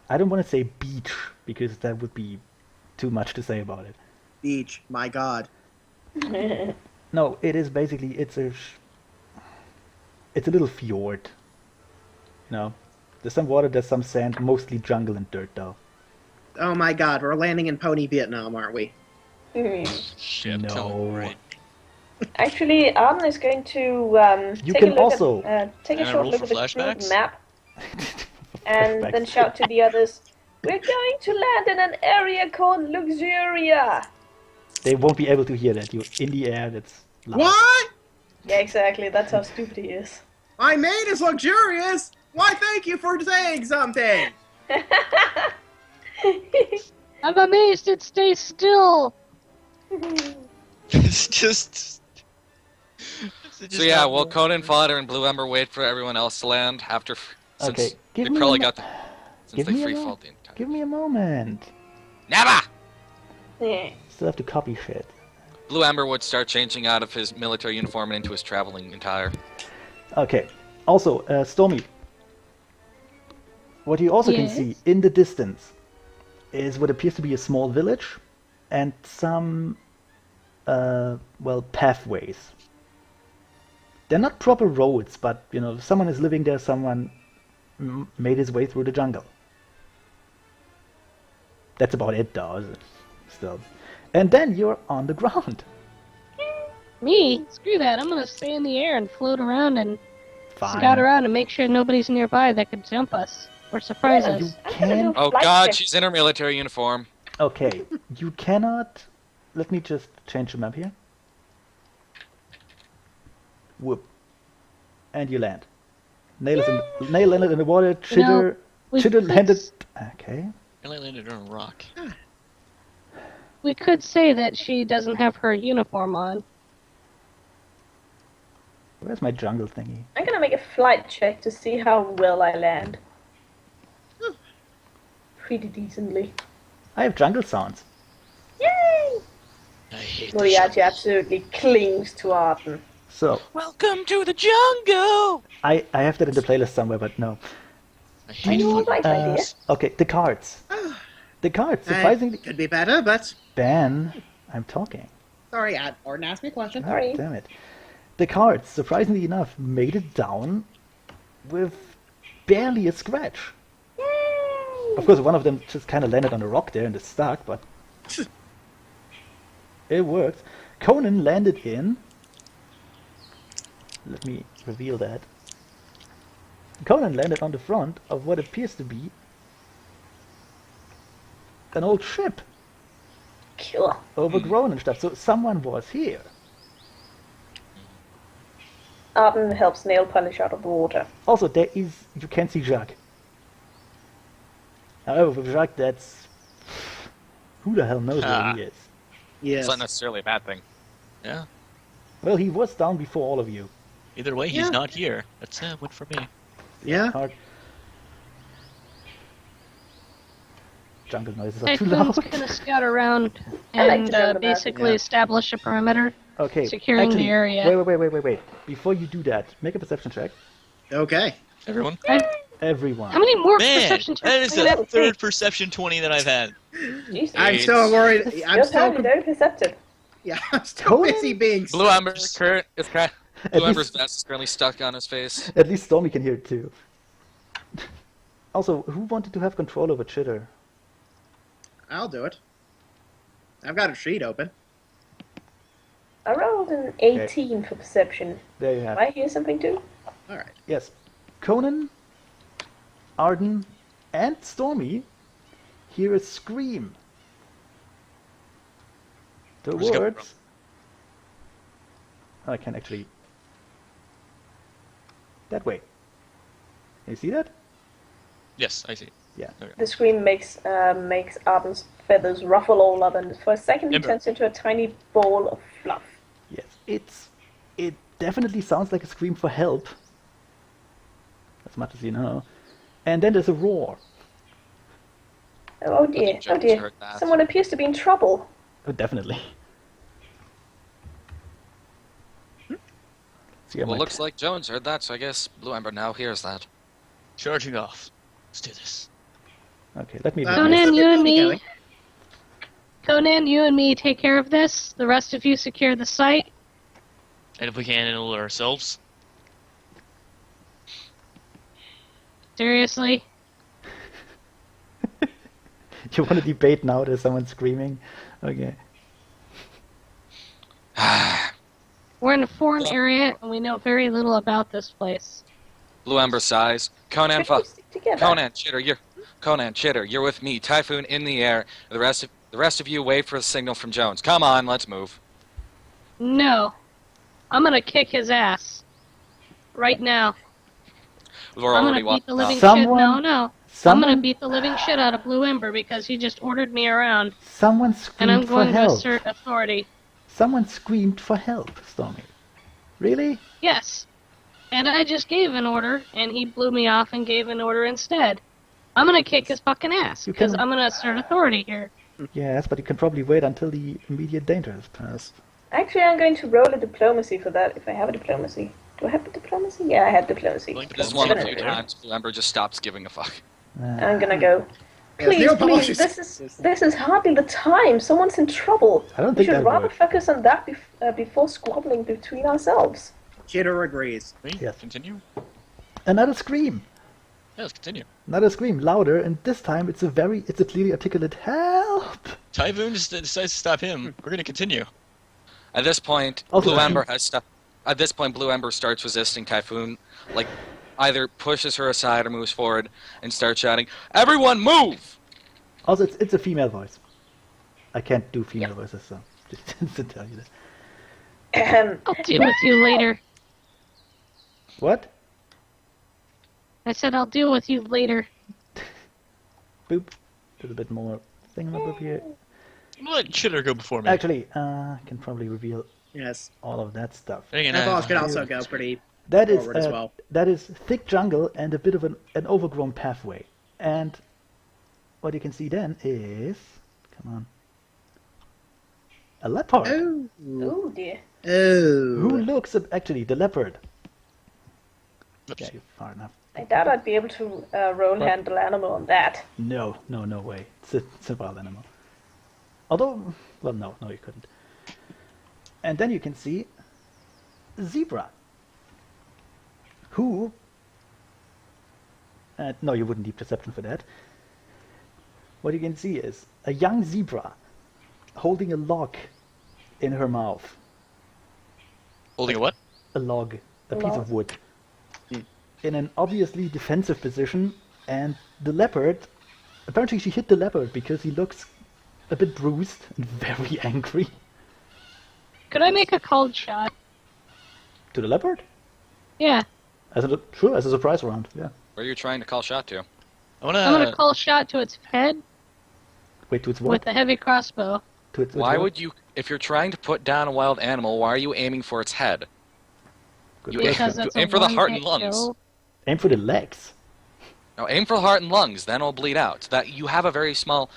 S2: I don't want to say beach, because that would be too much to say about it.
S1: Beach, my god.
S2: No, it is basically, it's a little fjord. You know, there's some water, there's some sand, mostly jungle and dirt though.
S1: Oh my god, we're landing in Pony Vietnam, aren't we?
S6: Shit.
S2: No.
S6: tell me, right.
S5: Actually, Arden is going to
S2: You
S5: take
S2: can
S5: a look
S2: also-
S5: at, take a
S6: Can I
S5: short
S6: roll
S5: look
S6: for
S5: at the group
S6: flashbacks?
S5: map, and then shout to the others, "We're going to land in an area called Luxuria."
S2: They won't be able to hear that. You're in the air, that's loud.
S1: What?
S5: Yeah, exactly. That's how stupid he is.
S1: My maid is luxurious! Why, thank you for saying something!
S4: I'm amazed it stays still!
S6: It's just.
S3: So yeah, will Conan, Fodder, and Blue Ember wait for everyone else to land after? Since
S2: Okay,
S3: they
S2: give me
S3: probably
S2: a mo-
S3: got the. Since
S2: give
S3: they
S2: me a
S3: free
S2: mo-
S3: fall the entire.
S2: Give me a moment.
S3: Never.
S5: Yeah.
S2: Still have to copy shit.
S3: Blue Ember would start changing out of his military uniform and into his traveling attire.
S2: Okay. Also, Stormy. What you also can
S4: Yes?
S2: see in the distance is what appears to be a small village and some, well, pathways. They're not proper roads, but, you know, someone is living there, someone made his way through the jungle. That's about it, though, still. And then you're on the ground.
S4: Me? Screw that. I'm gonna stay in the air and float around and
S2: Fine.
S4: scout around and make sure nobody's nearby that could jump us or surprise
S2: You
S4: us.
S5: I'm gonna
S2: can.
S5: do
S3: Oh
S5: flight
S3: god,
S5: check.
S3: she's in her military uniform.
S2: Okay, you cannot. Let me just change the map here. Whoop. And you land. Nail landed in the water. Chitter
S4: we
S2: Chitter
S4: could
S2: landed.
S4: s-
S2: Okay.
S6: I landed on a rock.
S4: We could say that she doesn't have her uniform on.
S2: Where's my jungle thingy?
S5: I'm gonna make a flight check to see how well I land. Pretty decently.
S2: I have jungle sounds.
S5: Yay!
S6: I hate the
S5: Moriarty
S6: shovels.
S5: absolutely clings to Arden.
S2: So
S3: Welcome to the jungle.
S2: I have that in the playlist somewhere, but no.
S6: I hate
S5: know
S6: fun.
S5: what? Right idea.
S2: Okay, the cards. The cards. Surprisingly,
S1: Could be better, but
S2: Ben, I'm talking.
S1: sorry, Orton asked me a question.
S5: Sorry.
S2: God damn it. The cards, surprisingly enough, made it down with barely a scratch.
S5: Yay!
S2: Of course, one of them just kind of landed on a rock there and is stuck, but it worked. Conan landed in. Let me reveal that. Conan landed on the front of what appears to be an old ship,
S5: Killer.
S2: overgrown and stuff. So someone was here.
S5: Arden helps nail polish out of the water.
S2: Also, you can see Jacques. However, with Jacques, that's who the hell knows where he is.
S1: Yes.
S3: It's not necessarily a bad thing.
S6: Yeah.
S2: Well, he was down before all of you.
S6: Either way, he's
S1: Yeah.
S6: not here. That's a win for me.
S1: Yeah.
S2: Hard. Jungle noises are too
S4: Typhoon's
S2: loud.
S4: gonna scout around
S5: I like
S4: and
S5: to know the map,
S4: basically
S1: yeah.
S4: establish a perimeter.
S2: Okay.
S4: Securing the
S2: actually,
S4: area.
S2: Wait. Before you do that, make a perception check.
S1: Okay.
S6: Everyone?
S2: Everyone.
S4: How many more
S6: Man,
S4: perception
S6: that
S4: checks
S6: is
S4: are we
S6: the
S4: gonna
S6: third
S4: take?
S6: perception 20 that I've had.
S5: Jesus.
S1: I'm
S3: It's-
S1: still worried. I'm
S5: You're
S1: still.
S5: apparently very perceptive.
S1: Yeah, I'm still
S2: Conan?
S1: busy being.
S3: Blue Ember's current is
S2: At
S3: Blue Ember's
S2: least-
S3: vest is currently stuck on his face.
S2: At least Stormy can hear it too. Also, who wanted to have control over Chitter?
S1: I'll do it. I've got a sheet open.
S5: I rolled an 18 for perception.
S2: There you
S5: Do
S2: have
S5: I
S2: it.
S5: hear something too?
S1: All right.
S2: Yes. Conan, Arden, and Stormy hear a scream. The
S6: Where's it coming
S2: words. I can actually. That way. You see that?
S6: Yes, I see.
S5: The scream makes Arden's feathers ruffle all up, and for a second he
S6: Ember.
S5: turns into a tiny ball of fluff.
S2: Yes, it definitely sounds like a scream for help, as much as you know. And then there's a roar.
S5: Oh dear,
S3: think
S5: oh
S3: Jones
S5: dear.
S3: heard that.
S5: Someone appears to be in trouble.
S2: Oh, definitely. See, I
S3: Well,
S2: might-
S3: looks like Jones heard that, so I guess Blue Ember now hears that.
S6: Charging off. Let's do this.
S2: Okay, let me.
S4: Conan, you and me.
S1: Going.
S4: Conan, you and me take care of this. The rest of you secure the site.
S6: And if we can't handle it ourselves,
S4: Seriously?
S2: You want to debate now? There's someone screaming. Okay.
S4: We're in a foreign area, and we know very little about this place.
S3: Blue Ember sighs. Conan,
S5: Should we stick together?
S3: Conan, Chitter, you're with me. Typhoon in the air. The rest of you wait for the signal from Jones. Come on, let's move.
S4: No. I'm gonna kick his ass. Right now.
S3: We're
S4: I'm
S3: already
S4: gonna beat the living
S2: Someone-
S4: shit. No. I'm
S2: Someone,
S4: gonna beat the living shit out of Blue Ember because he just ordered me around,
S2: someone
S4: and I'm
S2: screamed for
S4: going to
S2: help.
S4: assert authority.
S2: Someone screamed for help, Stormy. Really?
S4: Yes. And I just gave an order, and he blew me off and gave an order instead. I'm gonna kick his fucking ass
S2: You
S4: because
S2: can-
S4: I'm gonna assert authority here.
S2: Yes, but you can probably wait until the immediate danger is past.
S5: Actually, I'm going to roll a diplomacy for that, if I have a diplomacy. Do I have a diplomacy? Yeah, I have diplomacy.
S6: Like
S3: This
S6: It's
S3: one a
S6: gonna
S3: few
S6: be-
S3: times, Blue Ember just stops giving a fuck.
S5: I'm gonna go.
S1: Yeah,
S5: Please,
S1: zero
S5: please,
S1: apologies.
S5: this is hardly the time. Someone's in trouble.
S2: I don't
S5: We
S2: think
S5: should
S2: that
S5: rather
S2: works.
S5: focus on that before squabbling between ourselves.
S1: Chitter agrees.
S6: we
S2: Yes.
S6: continue.
S2: Another scream.
S6: Yeah, let's continue.
S2: Another scream, louder, and this time it's a clearly articulate help.
S6: Typhoon just decides to stop him. We're gonna continue.
S3: At this point,
S2: Also-
S3: Blue Ember has stopped. At this point, Blue Ember starts resisting Typhoon, like either pushes her aside or moves forward and starts shouting, "Everyone, move!"
S2: Also, it's a female voice. I can't do female voices, so just to tell you that.
S4: I'll deal with you later.
S2: What?
S4: I said I'll deal with you later.
S2: Boop. There's a bit more thingamabob here.
S6: I'm gonna let Chitter go before me.
S2: Actually, I can probably reveal
S1: Yes.
S2: all of that stuff.
S6: Dang it,
S1: That boss could
S6: I-
S1: also go pretty
S2: That is
S1: forward as well.
S2: that is thick jungle and a bit of an overgrown pathway. And what you can see then is, come on, a leopard
S1: Oh.
S5: Oh dear.
S2: who
S1: Oh.
S2: looks actually the leopard.
S6: Oops.
S2: Yeah, you're far enough.
S5: I doubt I'd be able to roll
S2: What?
S5: handle animal on that.
S2: No way. It's a wild animal. Although, well, no, you couldn't. And then you can see zebra, who. No, you wouldn't need perception for that. What you can see is a young zebra holding a log in her mouth.
S6: Holding a what?
S2: A log, a piece
S5: Log.
S2: of wood, in an obviously defensive position, and the leopard, apparently she hit the leopard because he looks a bit bruised and very angry.
S4: Could I make a cold shot?
S2: To the leopard?
S4: Yeah.
S2: As a surprise round, yeah.
S3: Where are you trying to call shot to?
S6: I wanna.
S4: I'm gonna call shot to its head
S2: Wait, to its
S4: with
S2: what?
S4: a heavy crossbow.
S2: To its
S3: Why
S2: what?
S3: would you, if you're trying to put down a wild animal, why are you aiming for its head?
S2: Good
S3: You
S2: question.
S4: Because
S3: aim-
S4: that's
S3: aim
S4: a
S3: for the heart
S4: one-hit
S3: and lungs.
S4: kill.
S2: Aim for the legs.
S3: No, aim for the heart and lungs, then it'll bleed out. That you have a very small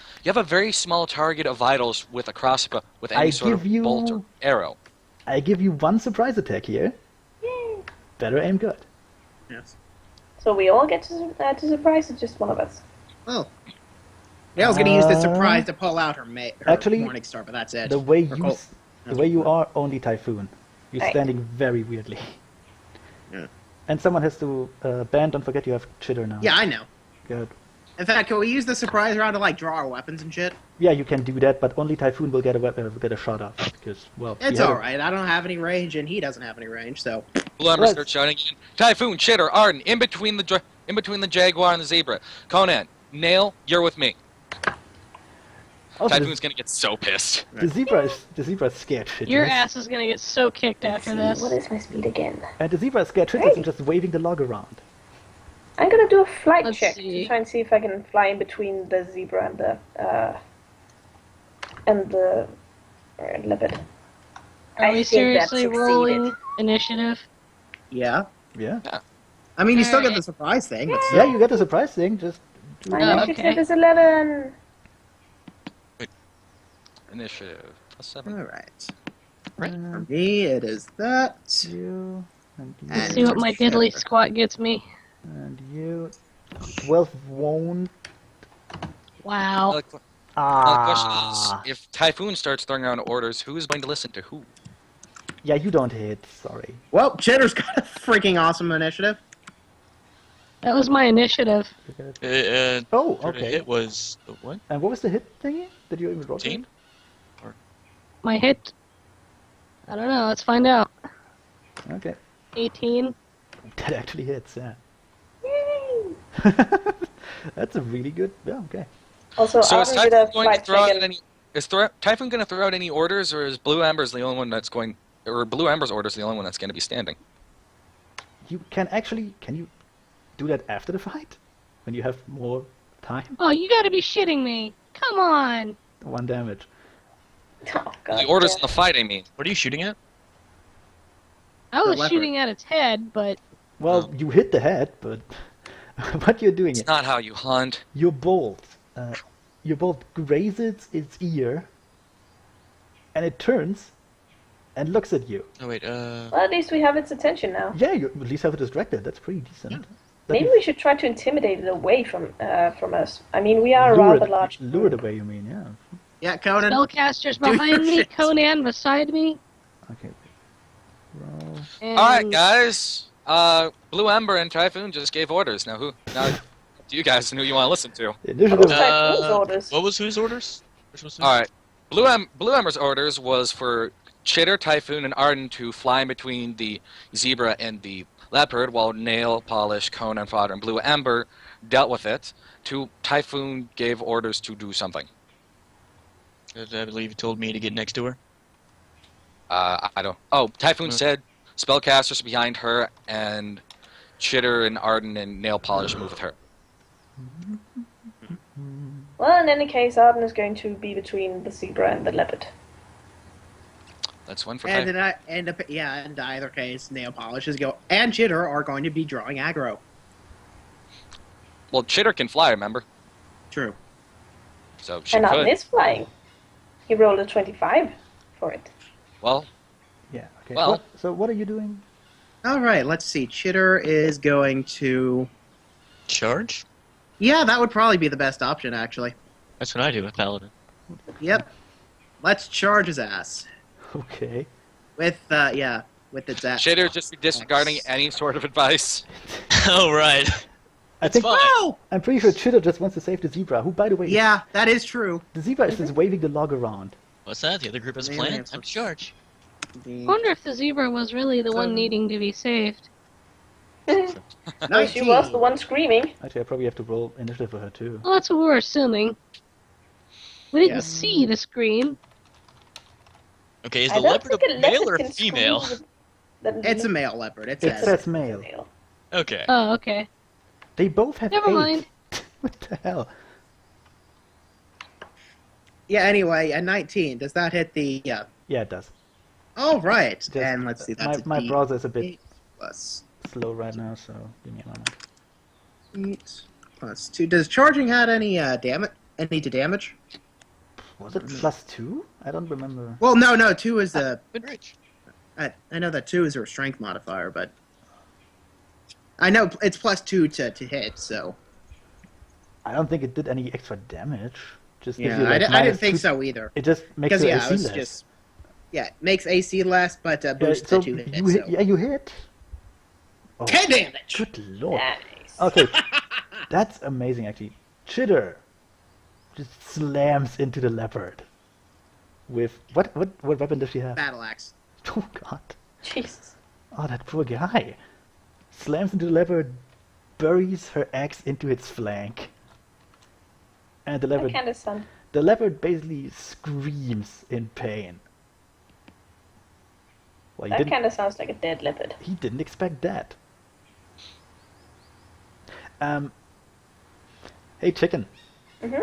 S3: target of vitals with a crossbow, with any
S2: I
S3: sort of
S2: give you-
S3: bolt or arrow.
S2: I give you one surprise attack here.
S5: Yay.
S2: Better aim good.
S1: Yes.
S5: So we all get to surprise, it's just one of us.
S1: Well. Yeah, I was gonna use the surprise to pull out her
S2: Actually,
S1: Morning Star, but that's it.
S2: The way
S1: Or
S2: you
S1: Colt.
S2: s- the way you are, only Typhoon. You're
S5: Right.
S2: standing very weirdly.
S1: Yeah.
S2: And someone has to ban. Don't forget you have Chitter now.
S1: Yeah, I know.
S2: Good.
S1: In fact, can we use the surprise round to like draw our weapons and shit?
S2: Yeah, you can do that, but only Typhoon will get a shot off because, well,
S1: It's
S2: we have a-
S1: alright. I don't have any range, and he doesn't have any range, so.
S3: Blue Ember
S2: Let's-
S3: starts shouting, "Typhoon, Chitter, Arden, in between the jaguar and the zebra. Conan, Nail, you're with me."
S2: Also,
S3: Typhoon's gonna get so pissed.
S2: the zebra is scared shitless.
S4: Your ass is gonna get so kicked after this.
S5: What is my speed again?
S2: And the zebra is scared shitless and just waving the log around.
S5: I'm gonna do a flight
S4: Let's
S5: check
S4: see.
S5: to try and see if I can fly in between the zebra and the leopard.
S4: Are
S5: I
S4: we
S5: think that
S4: seriously
S5: succeeded.
S4: rolling initiative?
S1: Yeah.
S2: Yeah.
S1: I mean, you still get
S4: Alright.
S1: the surprise thing, but
S2: Yeah,
S1: still.
S2: you get the surprise thing. Just do
S5: My
S2: it now.
S5: initiative
S4: okay.
S5: is 11.
S3: Initiative +7.
S1: All right.
S2: And
S1: For me, it is that.
S2: you, and you,
S4: Let's
S1: And
S4: see what my
S1: Cheddar.
S4: diddly squat gets me.
S2: and you. 12 won't.
S4: Wow.
S3: Now the question
S2: Ah.
S3: is, if Typhoon starts throwing around orders, who is going to listen to who?
S2: Yeah, you don't hit. Sorry.
S1: Well, Cheddar's got a freaking awesome initiative.
S4: That was my initiative.
S2: Look at it. Oh,
S6: For the
S2: okay.
S6: hit was the what?
S2: And what was the hit thingy? Did you even roll
S6: 18?
S2: it?
S4: My hit. I don't know. Let's find out.
S2: Okay.
S4: 18.
S2: That actually hits. Yeah.
S5: Yay!
S2: That's a really good. Yeah. Okay.
S5: Also,
S3: So is
S5: Arden did
S3: Typhoon
S5: a
S3: going to
S5: flight
S3: throw
S5: check
S3: out
S5: and
S3: any? Is Typhoon going to throw out any orders, or is Blue Ember's the only one that's going? Or Blue Ember's orders the only one that's going to be standing?
S2: You can actually. Can you do that after the fight? When you have more time?
S4: Oh, you gotta be shitting me. Come on.
S2: 1 damage.
S5: oh, God,
S3: The orders
S5: yeah.
S3: in the fight, I mean.
S6: What are you shooting at?
S4: I was
S1: leopard.
S4: shooting at its head, but
S2: Well, you hit the head, but what you're doing
S3: It's not how you hunt.
S2: your bolt. Your bolt grazes its ear, and it turns and looks at you.
S6: Oh wait,
S5: Well, at least we have its attention now.
S2: Yeah, you at least have it distracted. That's pretty decent.
S5: Maybe we should try to intimidate it away from us. I mean, we are a
S2: lure
S5: rather
S2: it,
S5: large.
S2: lure it away. You mean? Yeah.
S1: Yeah, Conan.
S4: spellcasters
S1: Do
S4: behind
S1: your
S4: me,
S1: shit.
S4: Conan beside me.
S2: Okay. Roll.
S4: And
S3: All right, guys. Blue Ember and Typhoon just gave orders. Now do you guys know who you want to listen to?
S2: Initiative.
S5: Typhoon's orders.
S6: what was whose orders? Which was whose?
S3: All right. Blue Ember's orders was for Chitter, Typhoon, and Arden to fly in between the zebra and the leopard, while Nail, Polish, Conan, Fodder, and Blue Ember dealt with it. Typhoon gave orders to do something.
S6: I believe you told me to get next to her.
S3: I don't. Oh, Typhoon said spellcasters behind her, and Chitter and Arden and Nail Polish move with her.
S5: Well, in any case, Arden is going to be between the zebra and the leopard.
S3: That's one for
S1: And
S3: Typhoon.
S1: in either case, Nail Polishes and Jitter are going to be drawing aggro.
S3: Well, Chitter can fly, remember?
S1: True.
S3: So she
S5: And Arden
S3: could.
S5: is flying. He rolled a 25 for it.
S3: Well,
S2: Yeah. Okay.
S3: Well-
S2: So what are you doing?
S1: All right, let's see. Chitter is going to.
S6: Charge?
S1: Yeah, that would probably be the best option, actually.
S6: That's what I do with Paladin.
S1: Yep. Let's charge his ass
S2: Okay.
S1: with with its ass.
S3: Chitter just be disregarding any sort of advice.
S6: Oh right.
S2: I think
S6: fine.
S1: Oh,
S2: I'm pretty sure Chitter just wants to save the zebra. Who, by the way,
S1: yeah, that is true.
S2: the zebra is just waving the log around.
S6: What's that? The other group has a
S1: Maybe
S6: plan?
S1: it's
S6: Time to
S1: what's-
S6: charge.
S4: I wonder if the zebra was really the one needing to be saved.
S5: No, she was the one screaming.
S2: Actually, I probably have to roll initiative for her too.
S4: Well, that's what we're assuming. We didn't
S1: Yeah.
S4: see the scream.
S6: Okay, is
S5: I
S6: the
S5: don't
S6: leopard
S5: think
S6: a male
S5: leopard
S6: or
S5: can scream
S6: female?
S5: with the
S1: It's a male leopard. It
S2: It
S1: says.
S2: says male.
S5: male.
S6: Okay.
S4: Oh, okay.
S2: They both have
S4: Never
S2: 8.
S4: mind.
S2: What the hell?
S1: Yeah. Anyway, a 19. Does that hit the?
S2: Yeah, it does.
S1: All right.
S2: Just-
S1: And let's see. That's
S2: my
S1: a
S2: browser is a bit
S1: D8 plus
S2: slow right now, so give me a moment.
S1: 8 plus 2. Does charging add any damage? Any to damage?
S2: Was it +2? I don't remember.
S1: Well, no. 2 is the.
S6: Been rich.
S1: I know that 2 is her strength modifier, but I know it's +2 to hit. So
S2: I don't think it did any extra damage. Just gives
S1: yeah,
S2: you, like,
S1: I didn't
S2: -2.
S1: think so either.
S2: It just makes
S1: Because
S2: your
S1: yeah,
S2: AC
S1: it's
S2: less.
S1: just it makes AC less, but
S2: Yeah,
S1: boosts
S2: so
S1: the 2 hit.
S2: you hit.
S1: So.
S2: Yeah, you hit. Oh,
S1: 10 damage.
S2: good lord.
S5: Nice.
S2: Okay, that's amazing actually. Chitter just slams into the leopard with what weapon does she have?
S1: Battle axe.
S2: Oh god.
S5: Jesus.
S2: Oh, that poor guy. Slams into the leopard, buries her axe into its flank. And the
S5: I
S2: leopard
S5: can't understand.
S2: the leopard basically screams in pain. Well,
S5: That kind of sounds like a dead leopard.
S2: he didn't expect that. Hey, chicken.
S5: Mm-hmm.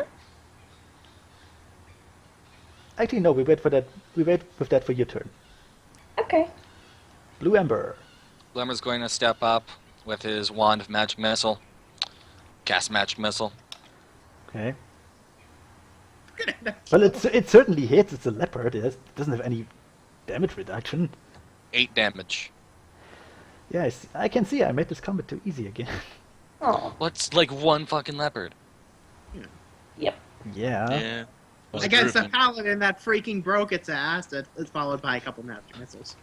S2: Actually, no. We wait for that. We wait with that for your turn.
S5: Okay.
S2: Blue Ember.
S3: Glimmer's going to step up with his wand of magic missile. Cast magic missile.
S2: Okay. Well, it certainly hits. It's a leopard. It doesn't have any damage reduction.
S3: 8 damage.
S2: Yes, I can see I made this combat too easy again.
S5: Oh.
S3: What's like one fucking leopard?
S5: Yep.
S2: Yeah.
S6: Yeah. Was
S1: Against a
S6: grouping.
S1: paladin that freaking broke its ass, it's followed by a couple magic missiles.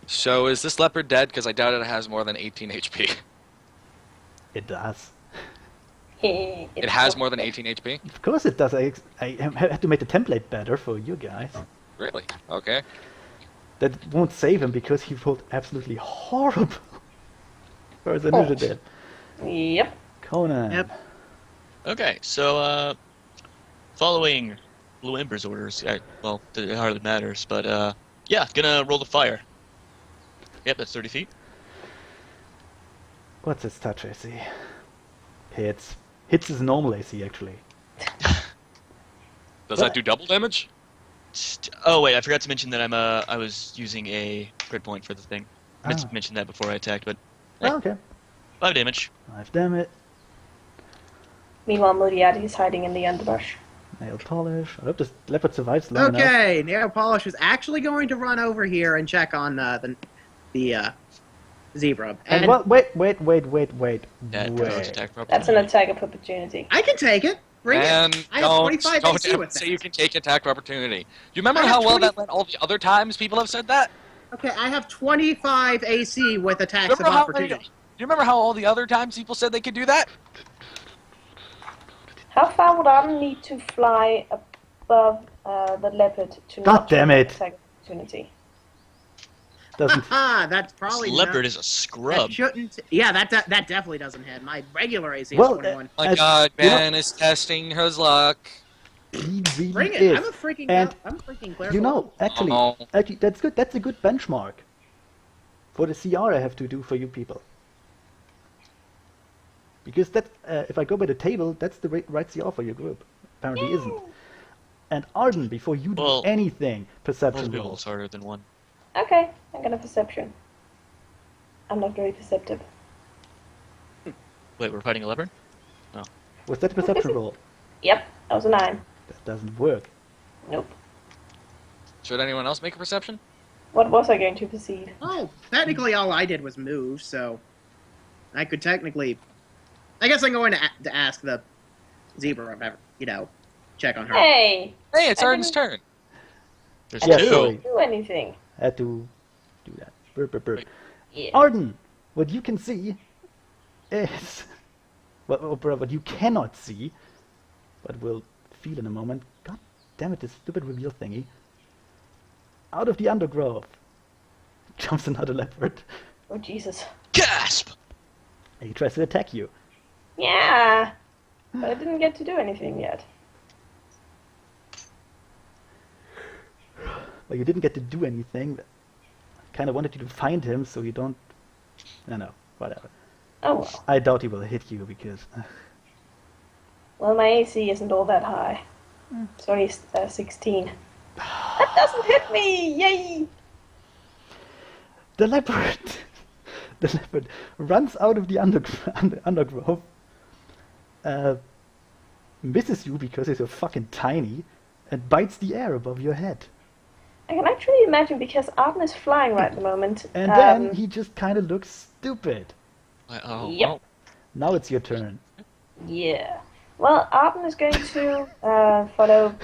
S3: So is this leopard dead? Because I doubt it has more than 18 HP.
S2: It does.
S3: It has more than 18 HP?
S2: Of course it does. I had to make the template better for you guys.
S3: Really? Okay.
S2: That won't save him because he rolled absolutely horrible for his initiative.
S5: Yep.
S2: Conan.
S1: Yep.
S6: Okay, so following Blue Ember's orders, well, it hardly matters, but yeah, gonna roll the fire. Yep, that's 30 feet.
S2: What's his touch AC? Hits. Hits his normal AC, actually.
S3: Does that do double damage?
S6: Oh wait, I forgot to mention that I was using a crit point for the thing. I meant to
S2: Ah.
S6: mention that before I attacked, but
S2: Oh, okay.
S6: 5 damage.
S2: 5 damage.
S5: Meanwhile, Moriarty is hiding in the underbrush.
S2: Nail polish. I hope this leopard survives long enough.
S1: Okay, Nail Polish is actually going to run over here and check on the zebra.
S2: And
S1: And
S2: well, wait.
S6: That provokes attack of
S5: That's an
S6: opportunity.
S5: attack of opportunity.
S1: I can take it. Bring
S3: And
S1: it. I have 25
S3: don't
S1: AC
S3: ever
S1: with
S3: say
S1: that.
S3: you can take attack of opportunity. Do you remember
S1: I have
S3: how well
S1: 20
S3: that went all the other times people have said that?
S1: Okay, I have 25 AC with attacks of
S3: Remember how
S1: opportunity.
S3: do you remember how all the other times people said they could do that?
S5: How far would Arden need to fly above the leopard to
S2: God
S5: not
S2: damn
S5: trigger
S2: it.
S5: attack of opportunity?
S2: Doesn't.
S1: Ah, that's
S6: This
S1: probably
S6: leopard
S1: not,
S6: is a
S1: that
S6: scrub.
S1: shouldn't. Yeah, that definitely doesn't hit. My regular AC is
S2: Well,
S1: 21.
S3: My
S2: As-
S3: God,
S2: you know-
S3: man is testing his luck.
S2: He really
S1: Bring it.
S2: is.
S1: I'm a freaking.
S2: And
S1: I'm a freaking clerical.
S2: you know, actually,
S3: Oh.
S2: that's good. That's a good benchmark for the CR I have to do for you people. Because that, if I go by the table, that's the right CR for your group. Apparently isn't. And Arden, before you do
S6: Well,
S2: anything,
S6: Most
S2: perception
S6: people
S2: roll.
S6: it's harder than one.
S5: Okay, I'm gonna perception. I'm not very perceptive.
S6: Wait, we're fighting a leopard?
S2: Was that a perception roll?
S5: Yep, that was a 9.
S2: That doesn't work.
S5: Nope.
S3: Should anyone else make a perception?
S5: What was I going to perceive?
S1: Oh, technically, all I did was move, so I could technically. I guess I'm going to ask the zebra if ever, check on her.
S5: Hey!
S3: Hey, it's
S5: I
S3: Arden's
S5: didn't-
S3: turn.
S6: There's
S2: Yeah,
S6: 2.
S2: sorry.
S5: Do anything.
S2: I had to do that. Burp, burp, burp.
S6: Wait.
S5: Yeah.
S2: Arden, what you can see is what you cannot see, but will feel in a moment. God damn it, this stupid reveal thingy. Out of the undergrowth jumps another leopard,
S5: Oh, Jesus.
S6: Gasp!
S2: and he tries to attack you.
S5: Yeah! But I didn't get to do anything yet.
S2: Well, you didn't get to do anything. Kind of wanted you to find him, so you don't. I know, whatever.
S5: Oh well.
S2: I doubt he will hit you because.
S5: Well, my AC isn't all that high. It's only 16. That doesn't hit me! Yay!
S2: The leopard, the leopard runs out of the undergrowth, misses you because he's so fucking tiny, and bites the air above your head.
S5: I can actually imagine because Arden is flying right at the moment.
S2: And then he just kind of looks stupid.
S6: Oh,
S5: Yep.
S6: well,
S2: Now it's your turn.
S5: Yeah. Well, Arden is going to follow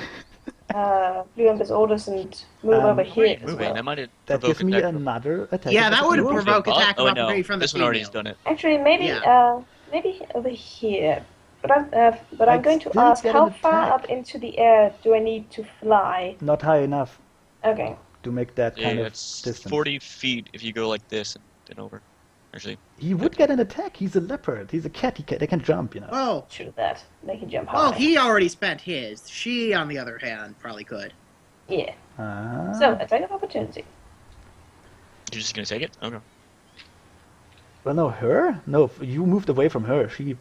S5: Blue Ember's orders and move over
S6: where are
S5: here
S6: you
S5: as
S6: moving?
S5: well.
S6: That might
S2: That
S6: provoke
S2: gives me
S6: attack.
S2: another attack.
S1: Yeah,
S2: of
S1: that would
S2: opportunity.
S1: provoke attack of
S6: Oh,
S1: opportunity
S6: no.
S1: from the
S6: This one already has
S1: female.
S6: done it.
S5: Actually, maybe
S1: Yeah.
S5: maybe over here. But I'm
S2: I'd
S5: going to
S2: still
S5: ask
S2: get
S5: how
S2: an
S5: far
S2: attack.
S5: up into the air do I need to fly?
S2: Not high enough
S5: Okay.
S2: to make that
S6: Yeah,
S2: kind of
S6: it's
S2: distance.
S6: 40 feet if you go like this and over. Actually,
S2: He would get an attack. He's a leopard. He's a cat. They can jump,
S1: Oh,
S5: True that. They can jump high.
S1: well, he already spent his. She, on the other hand, probably could.
S5: Yeah.
S2: Ah.
S5: So, attack of opportunity.
S6: you're just gonna take it? Okay.
S2: Well, no, her? No, you moved away from her. She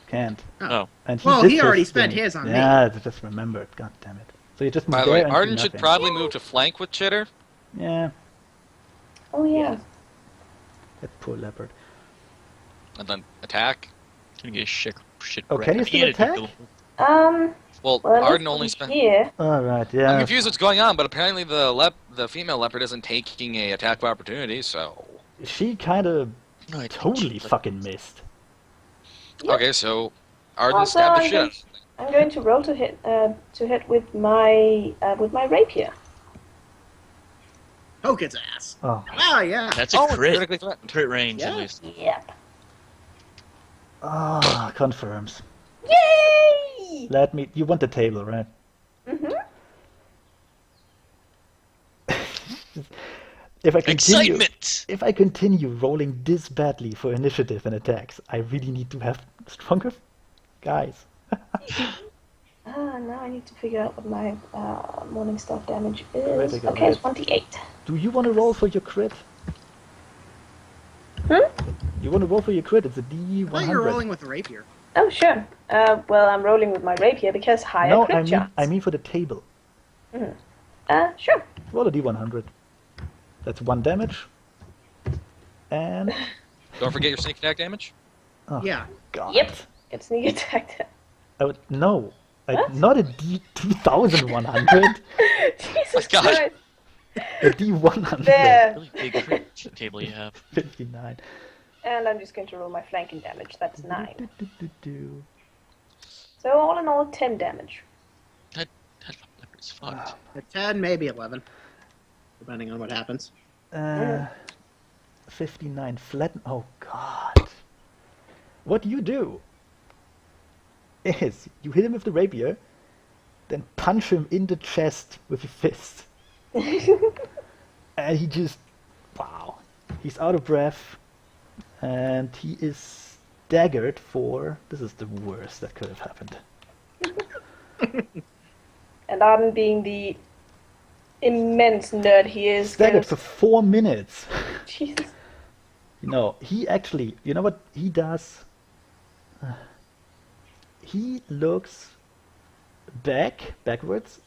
S2: can't.
S6: Oh.
S2: And
S1: Well,
S2: did
S1: he
S2: his
S1: already spent
S2: thing.
S1: his on me.
S2: Yeah, I just remembered. God damn it. So you just moved
S3: By the
S2: there
S3: way,
S2: and do
S3: Arden should
S2: nothing.
S3: probably move to flank with Chitter.
S2: Yeah,
S5: Oh yeah.
S2: that poor leopard.
S3: And then attack.
S6: Gonna get shit
S2: Oh, can you still attack?
S3: Well,
S5: Well,
S3: Arden only spent.
S5: here.
S2: Alright, yeah.
S3: I'm confused what's going on, but apparently the female leopard isn't taking a attack of opportunity, so.
S2: She kind of
S6: No, I
S2: totally fucking missed.
S5: Yep.
S3: Okay, so Arden
S5: Also,
S3: stabbed the shit out of it.
S5: I'm going to roll to hit with my rapier.
S1: Poke its ass.
S2: Oh,
S1: Ah, yeah.
S6: That's a
S3: Oh,
S6: crit.
S3: critically threatened.
S6: Crit range,
S1: Yeah.
S6: at least.
S5: Yep.
S2: confirms.
S5: Yay!
S2: Let me. You want the table, right?
S5: Mhm.
S2: If I continue,
S6: Excitement!
S2: if I continue rolling this badly for initiative and attacks, I really need to have stronger guys.
S5: Now I need to figure out what my morning stuff damage is.
S2: Critical
S5: Okay, it's
S2: hit.
S5: 1d8.
S2: Do you want to roll for your crit? You want to roll for your crit? It's a D100.
S1: I thought you were rolling with a rapier.
S5: Oh, sure. Well, I'm rolling with my rapier because higher
S2: No,
S5: crit chance.
S2: I mean for the table.
S5: Sure.
S2: Roll a D100. That's 1 damage. And
S3: Don't forget your sneak attack damage.
S2: oh
S1: Yeah.
S2: god.
S5: Yep. Get sneak attack.
S2: No.
S5: What?
S2: Not a D2100.
S5: Jesus
S3: God.
S5: Christ.
S2: A D100.
S5: There.
S6: Really big crit table you have.
S2: 59.
S5: And I'm just going to roll my flanking damage. That's 9.
S2: Do.
S5: So all in all, 10 damage.
S6: That leopard's fucked.
S1: A 10, maybe 11. Depending on what happens.
S2: 59. Flatten. Oh god. What you do is you hit him with the rapier, then punch him in the chest with your fist. And he just, wow, he's out of breath, and he is staggered for, this is the worst that could have happened.
S5: And Arden, being the immense nerd he is,
S2: Staggered
S5: goes,
S2: for 4 minutes.
S5: Jesus.
S2: No, he actually, you know what he does? He looks backwards,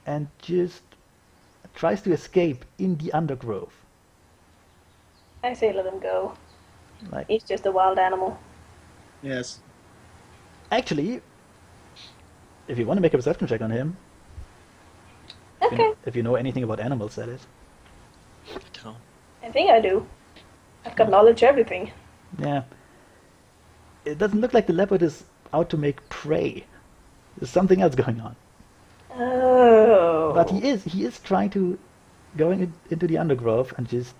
S2: and just tries to escape in the undergrowth.
S5: I say let him go.
S2: Like,
S5: He's just a wild animal.
S1: Yes.
S2: actually, if you want to make a perception check on him,
S5: Okay.
S2: if you know anything about animals, that is.
S6: I don't.
S5: I think I do. I've got knowledge of everything.
S2: Yeah. It doesn't look like the leopard is out to make prey. There's something else going on.
S5: Oh.
S2: But he is trying to going into the undergrowth and just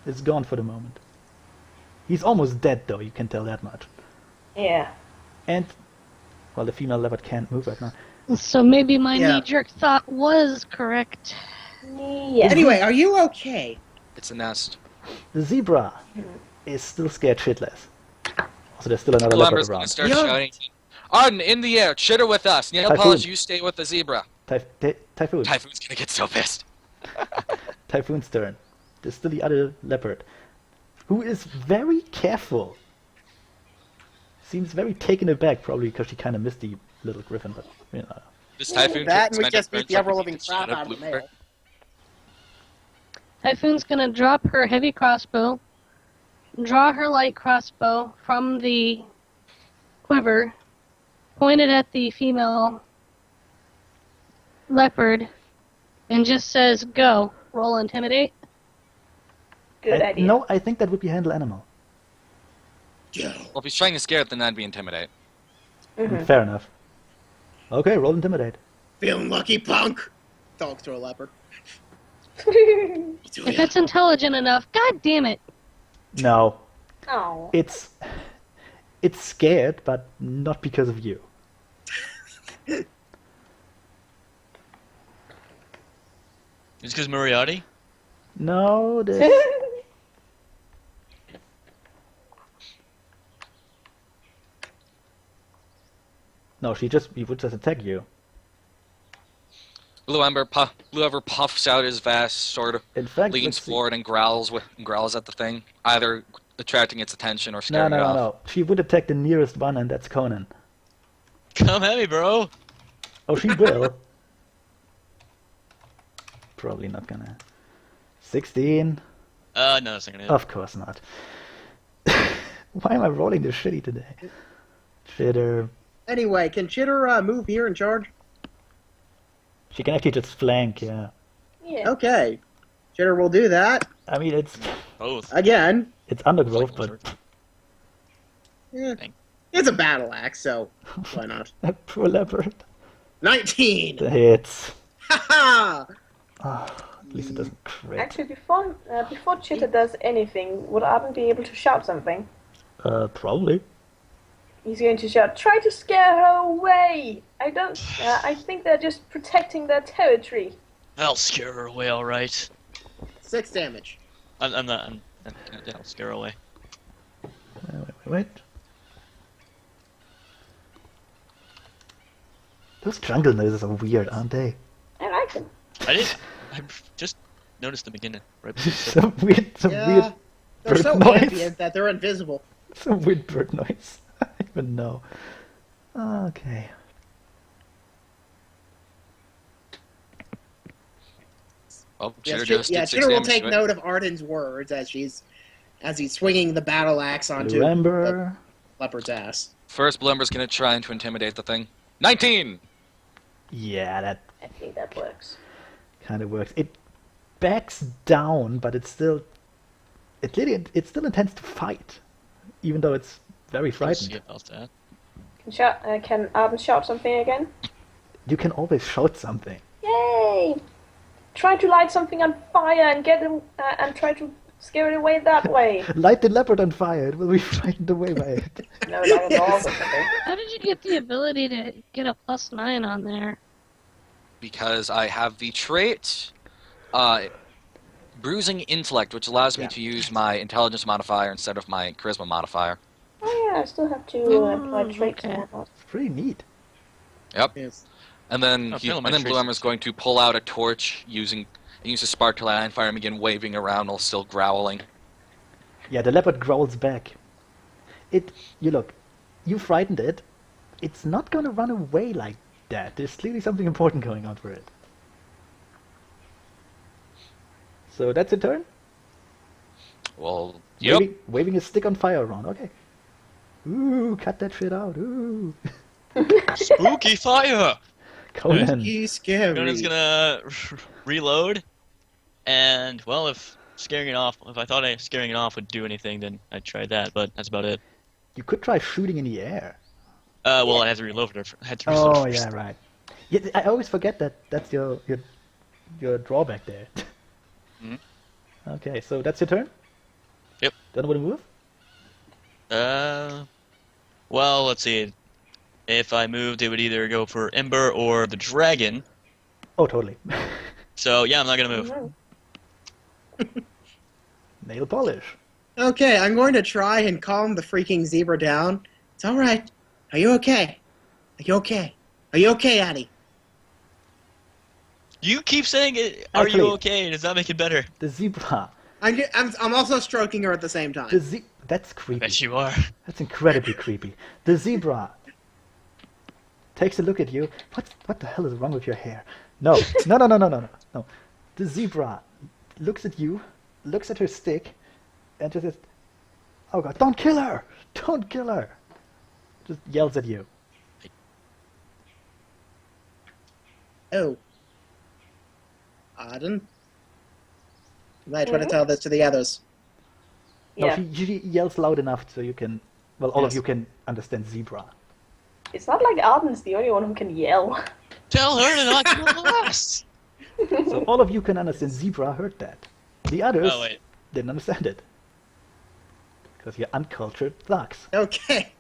S2: is gone for the moment. He's almost dead though, you can tell that much.
S5: Yeah.
S2: And well, the female leopard can't move right now.
S4: So maybe my
S1: Yeah.
S4: knee-jerk thought was correct.
S5: Yeah.
S1: Anyway, are you okay?
S3: It's a nest.
S2: The zebra is still scared shitless. Also, there's still another leopard
S3: Lumber's gonna
S2: around.
S3: start
S1: Yeah.
S3: shouting. Arden, in the air, Chitter with us. Neil
S2: Typhoon.
S3: Polish, you stay with the zebra.
S2: Typhoon.
S3: Typhoon's gonna get so pissed.
S2: Typhoon's turn. There's still the other leopard, who is very careful. Seems very taken aback, probably because she kind of missed the little griffin, but you know.
S3: This Typhoon
S1: That
S3: can
S1: and we
S3: spend
S1: just
S3: his
S1: beat the
S3: turn
S1: ever-living
S3: trying to
S1: crap
S3: beat
S1: out of the
S3: Blueprint.
S1: male.
S4: Typhoon's gonna drop her heavy crossbow, draw her light crossbow from the quiver, point it at the female leopard, and just says, "Go." Roll intimidate.
S5: Good idea.
S2: No, I think that would be handle animal.
S3: Well, if he's trying to scare it, then that'd be intimidate.
S2: Fair enough. Okay, roll intimidate.
S1: Feeling lucky, punk? Talks to a leopard.
S4: If it's intelligent enough, god damn it.
S2: No,
S5: Oh.
S2: it's scared, but not because of you.
S6: Just because Moriarty?
S2: No, this. No, he would just attack you.
S3: Blue Ember puffs out his vest, sort of
S2: In fact,
S3: leans
S2: let's see.
S3: forward and growls at the thing, either attracting its attention or
S2: No,
S3: scaring
S2: no,
S3: it
S2: no,
S3: off.
S2: no. She would attack the nearest one, and that's Conan.
S6: Come at me, bro.
S2: Oh, she will. Probably not gonna. 16.
S6: No, that's not gonna hit.
S2: Of course not. Why am I rolling this shitty today? Chitter.
S1: Anyway, can Chitter move here and charge?
S2: She can actually just flank, yeah.
S5: Yeah.
S1: Okay. Chitter will do that.
S2: I mean, it's
S6: Both.
S1: Again.
S2: it's undergrowth, but
S1: Eh,
S6: Thank-
S1: it's a battle axe, so why not?
S2: that poor leopard.
S1: 19!
S2: The hits.
S1: Haha!
S2: At least it doesn't crit.
S5: Actually, before Chitter does anything, would Arden be able to shout something?
S2: Probably.
S5: He's going to shout, "Try to scare her away!" I don't. I think they're just protecting their territory.
S6: I'll scare her away, all right.
S1: 6 damage.
S6: I'm not. I'll scare her away.
S2: Wait. Those jungle noises are weird, aren't they?
S5: I like them.
S6: I just noticed them again right before.
S2: Some weird,
S1: Yeah. They're
S2: bird
S1: so
S2: noise.
S1: ambient that they're invisible.
S2: Some weird bird noise. I don't even know. Okay.
S3: Well,
S1: Yes,
S3: Chitter just did 6
S1: Chitter will
S3: damage
S1: take
S3: to it.
S1: note of Arden's words as he's swinging the battle axe onto
S2: Remember.
S1: the leopard's ass.
S3: First, Blue Ember's gonna try to intimidate the thing. 19!
S2: Yeah, that
S5: I think that works.
S2: kind of works. It backs down, but it's still. It still intends to fight, even though it's very
S6: We'll see
S2: frightened.
S6: about that.
S5: Can Arden shout something again?
S2: You can always shout something.
S5: Yay! Try to light something on fire and get him, and try to scare it away that way.
S2: Light the leopard on fire. It will be frightened away by it.
S5: No, not at all. Or something.
S4: How did you get the ability to get a +9 on there?
S3: Because I have the trait, Bruising Intellect, which allows me
S2: Yeah.
S3: to use my intelligence modifier instead of my charisma modifier.
S5: Oh yeah, I still have to apply traits and
S4: okay.
S5: whatnot.
S2: It's pretty neat.
S3: Yep.
S1: Yes.
S3: And then,
S6: Oh, failing my
S3: Blue
S6: traits
S3: Ember's
S6: is-
S3: going to pull out a torch use a spark to light on fire and begin waving around while still growling.
S2: Yeah, the leopard growls back. You frightened it. It's not gonna run away like that. There's clearly something important going on for it. So that's your turn?
S3: Well, yep.
S2: Waving a stick on fire around, okay. Ooh, cut that shit out. Ooh.
S6: Spooky fire!
S2: Conan.
S1: He's scary.
S6: Conan's gonna reload, and well, if I thought scaring it off would do anything, then I'd try that. But that's about it.
S2: You could try shooting in the air.
S6: Well, I had to reload it. I had to reload
S2: Oh,
S6: first.
S2: yeah, right. Yeah, I always forget that's your drawback there.
S6: Mhm.
S2: Okay, so that's your turn?
S6: Yep.
S2: Don't want to move?
S6: Well, let's see. If I moved, it would either go for Ember or the dragon.
S2: Oh, totally.
S6: So yeah, I'm not gonna move.
S5: Mhm.
S2: Nail polish.
S1: Okay, I'm going to try and calm the freaking zebra down. It's alright. Are you okay? Are you okay? Are you okay, Addie?
S6: You keep saying it. Are
S2: Actually-
S6: you okay? Does that make it better?
S2: The zebra.
S1: I'm also stroking her at the same time.
S2: That's
S6: I
S2: creepy.
S6: bet you are.
S2: That's incredibly creepy. The zebra takes a look at you. What the hell is wrong with your hair? No. No. The zebra looks at you, looks at her stick, and just says, "Oh God, don't kill her! Don't kill her!" Just yells at you.
S1: Oh. Auden? You might try to tell this to the others.
S2: No,
S5: Yeah,
S2: she yells loud enough so you can, well, all of
S1: Yes.
S2: you can understand zebra.
S5: it's not like Arden's the only one who can yell.
S6: Tell her to not kill the rest.
S2: So all of you can understand zebra heard that. The others
S6: Oh wait.
S2: didn't understand it. Because you're uncultured thugs.
S1: Okay.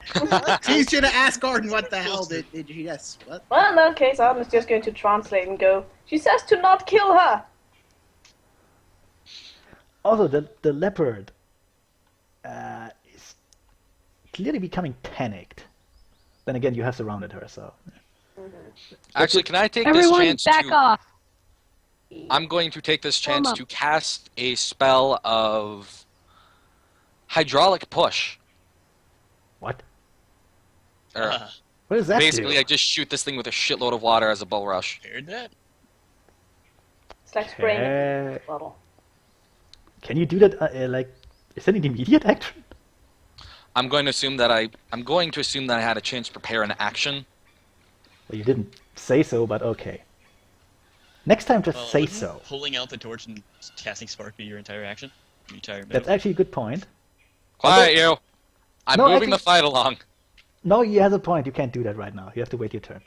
S1: She should have asked Gordon what the hell did she just... What?
S5: Well, in that case, Arden's just going to translate and go, "She says to not kill her!"
S2: Also, the leopard is clearly becoming panicked. Then again, you have surrounded her, so...
S3: Actually, can I take
S4: Everyone,
S3: this chance
S4: back
S3: to...
S4: off.
S3: I'm going to take this chance
S4: up.
S3: to cast a spell of hydraulic push.
S2: What?
S3: Or
S2: What does that
S3: basically,
S2: do?
S3: I just shoot this thing with a shitload of water as a bull rush.
S6: Heard that?
S5: It's like spraying
S2: Okay.
S5: a bottle.
S2: Can you do that? Like, is that an immediate action?
S3: I'm going to assume that I had a chance to prepare an action.
S2: Well, you didn't say so, but okay. Next time, just say
S6: wouldn't
S2: so.
S6: Pulling out the torch and casting spark be your entire action? Your entire
S2: That's
S6: move?
S2: actually a good point.
S3: Quiet, you! I'm
S2: No,
S3: moving
S2: actually-
S3: the fight along.
S2: No, he has a point. You can't do that right now. You have to wait your turn.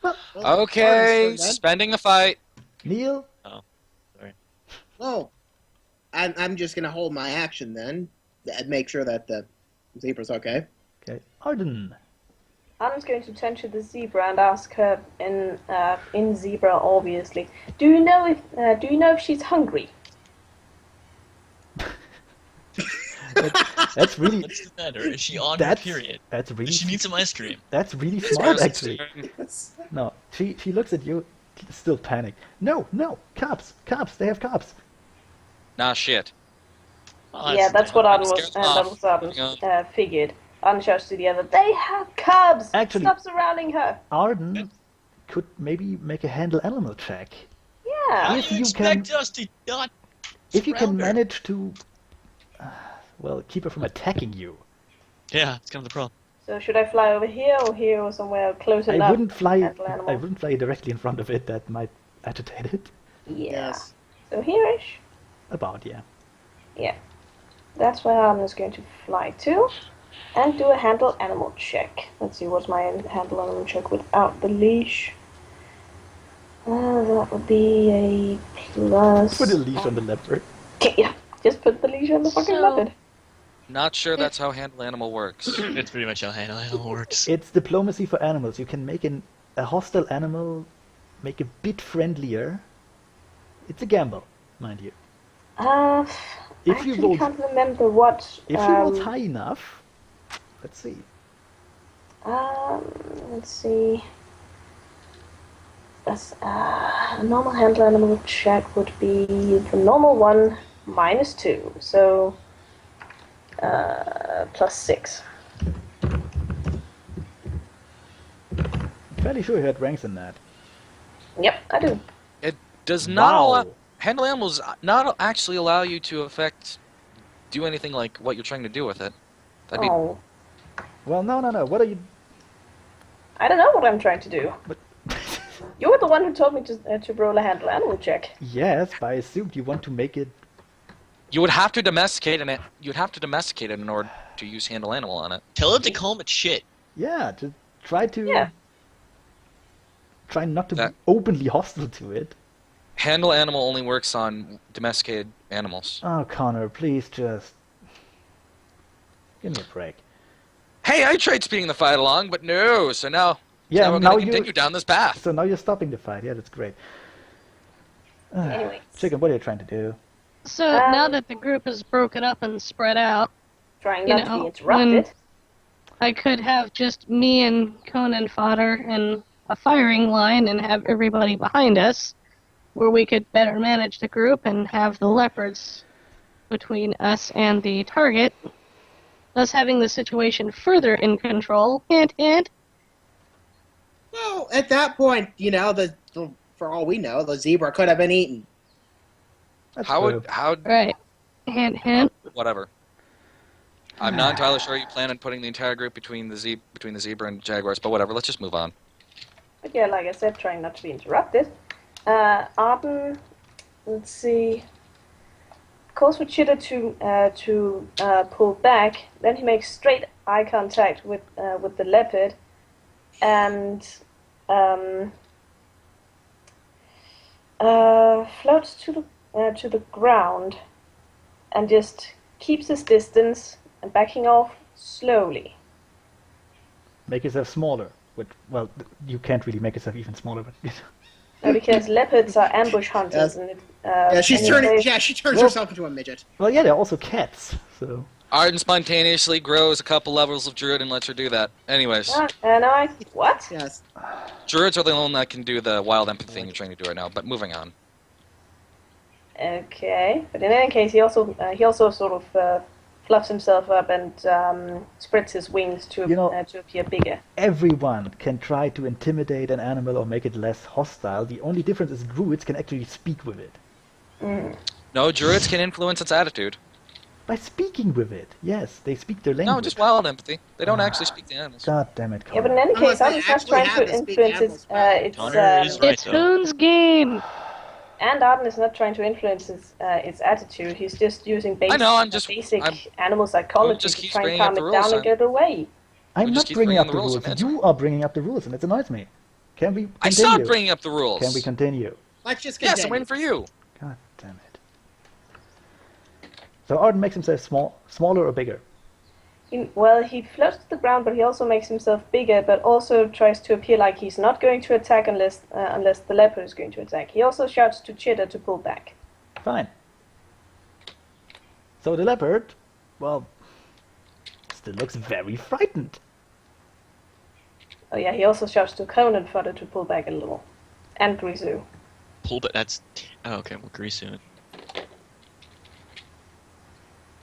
S1: Well,
S3: Okay,
S1: understood then.
S3: suspending the fight.
S2: Neil?
S1: Well, I'm just gonna hold my action then, and make sure that the zebra's okay.
S2: Okay. Arden.
S5: Anna's going to turn to the zebra and ask her in zebra, obviously. Do you know if she's hungry?
S2: That's really
S6: What's the matter? Is she on her
S2: that's
S6: period?
S2: that's really
S6: Does she need some ice cream?
S2: that's really
S3: This
S2: smart
S3: person's
S2: actually.
S3: turn.
S2: No, she looks at you, still panicked. No, cops, they have cops.
S3: Nah, shit.
S6: Oh,
S5: Yeah, that's what Anna
S3: scared
S5: was.
S3: them off.
S5: That was Anna
S3: Yeah.
S5: figured. Anna shouts to the other, "They have cubs!
S2: Actually-
S5: Stop surrounding her!"
S2: Arden could maybe make a handle animal check.
S5: Yeah.
S6: How
S2: If
S6: do you
S2: you
S6: expect us to not
S2: If you can
S6: surround her?
S2: manage to, well, keep her from attacking you.
S6: Yeah, it's kind of the problem.
S5: So should I fly over here or somewhere close
S2: I
S5: enough?
S2: wouldn't fly.
S5: Handle animal?
S2: I wouldn't fly directly in front of it. That might agitate it.
S5: Yeah.
S1: Yes.
S5: So here-ish.
S2: About, yeah.
S5: Yeah. That's where Anna's going to fly to. And do a handle animal check. Let's see, what's my handle animal check without the leash? That would be a plus.
S2: Put a leash on the leopard.
S5: Okay, yeah, just put the leash on the fucking
S4: So-
S5: leopard.
S3: Not sure that's how handle animal works.
S6: It's pretty much how handle animal works.
S2: It's diplomacy for animals. You can make a hostile animal make a bit friendlier. It's a gamble, mind you.
S5: I
S2: If you
S5: actually
S2: roll,
S5: can't remember what.
S2: if you roll high enough, let's see.
S5: Let's see. That's, a normal handle animal check would be the normal one -2, so +6.
S2: Fairly sure you had ranks in that.
S5: Yep, I do.
S3: It does not allow,
S2: Wow.
S3: handle animals not actually allow you to do anything like what you're trying to do with it. That'd be
S5: Oh,
S2: Well, no. What are you?
S5: I don't know what I'm trying to do.
S2: But
S5: You were the one who told me to roll a handle animal check.
S2: yes, but I assumed you want to make it.
S3: you would have to domesticate it. You'd have to domesticate it in order to use handle animal on it.
S6: Tell him to calm its shit.
S2: Yeah, to try to.
S5: Yeah.
S2: Try not to
S3: That-
S2: be openly hostile to it.
S3: Handle animal only works on domesticated animals.
S2: Oh, Connor, please just give me a break.
S3: Hey, I tried speeding the fight along, but no. So now,
S2: Yeah,
S3: we're
S2: now
S3: going to
S2: you.
S3: continue down this path.
S2: So now you're stopping the fight. Yeah, that's great.
S5: Anyways.
S2: Chicken, what are you trying to do?
S4: So now that the group is broken up and spread out,
S5: Trying
S4: You
S5: not to
S4: know,
S5: be interrupted.
S4: I could have just me and Conan fodder in a firing line and have everybody behind us, where we could better manage the group and have the leopards between us and the target, thus having the situation further in control. Hint, hint.
S1: Well, at that point, for all we know, the zebra could have been eaten.
S2: That's
S3: How
S2: true.
S4: Right. Hint, hint.
S3: whatever. I'm not entirely sure you plan on putting the entire group between the zebra and jaguars, but whatever. Let's just move on.
S5: But yeah, like I said, trying not to be interrupted. Arden, let's see. Calls for Chitter to pull back. Then he makes straight eye contact with the leopard, and floats to the ground, and just keeps his distance and backing off slowly.
S2: Make yourself smaller. Well, you can't really make yourself even smaller, but
S5: Because leopards are ambush hunters,
S1: Yes.
S5: and
S1: Yeah, she turns
S2: Well-
S1: herself into a midget.
S2: well, yeah, they're also cats. So
S3: Arden spontaneously grows a couple levels of druid and lets her do that. Anyways,
S5: And I what?
S1: Yes.
S3: druids are the only one that can do the wild empathy thing you're trying to do right now. But moving on.
S5: Okay, but in any case, he also sort of fluffs himself up and spreads his wings to to appear bigger.
S2: Everyone can try to intimidate an animal or make it less hostile. The only difference is druids can actually speak with it.
S3: No, druids can influence its attitude.
S2: By speaking with it, yes, they speak their language.
S3: No, just wild empathy. They don't actually speak the animals.
S2: God damn it,
S5: Yeah,
S2: Colin.
S5: but in any case,
S1: Unless they
S5: Arden's not
S1: actually
S5: trying
S1: have
S5: to
S1: to speak
S5: influence
S1: animals,
S6: Connor is right,
S4: It's
S6: though.
S4: Hoon's game.
S5: and Arden is not trying to influence its attitude. He's just using basic animal psychology
S3: just
S5: to
S3: keeps
S5: try and
S3: bringing up
S5: calm
S3: the
S5: it down
S3: rules,
S5: and get away.
S2: I'm
S3: just
S2: not
S3: keep
S2: bringing
S3: bringing
S2: up
S3: the
S2: the
S3: rules,
S2: rules.
S3: man.
S2: You are bringing up the rules, and it annoys me. Can we continue?
S3: I saw it bringing up the rules.
S2: Can we continue?
S1: Let's just
S3: Yes,
S1: continue.
S3: I'm waiting for you.
S2: God damn it. So Arden makes himself smaller or bigger?
S5: He floats to the ground, but he also makes himself bigger, but also tries to appear like he's not going to attack unless the leopard is going to attack. He also shouts to Chitter to pull back.
S2: Fine. So the leopard, well, still looks very frightened.
S5: Oh yeah, he also shouts to Conan Fodder to pull back a little. And Grisou.
S6: Pull back. That's. Oh, okay. Well, grease soon.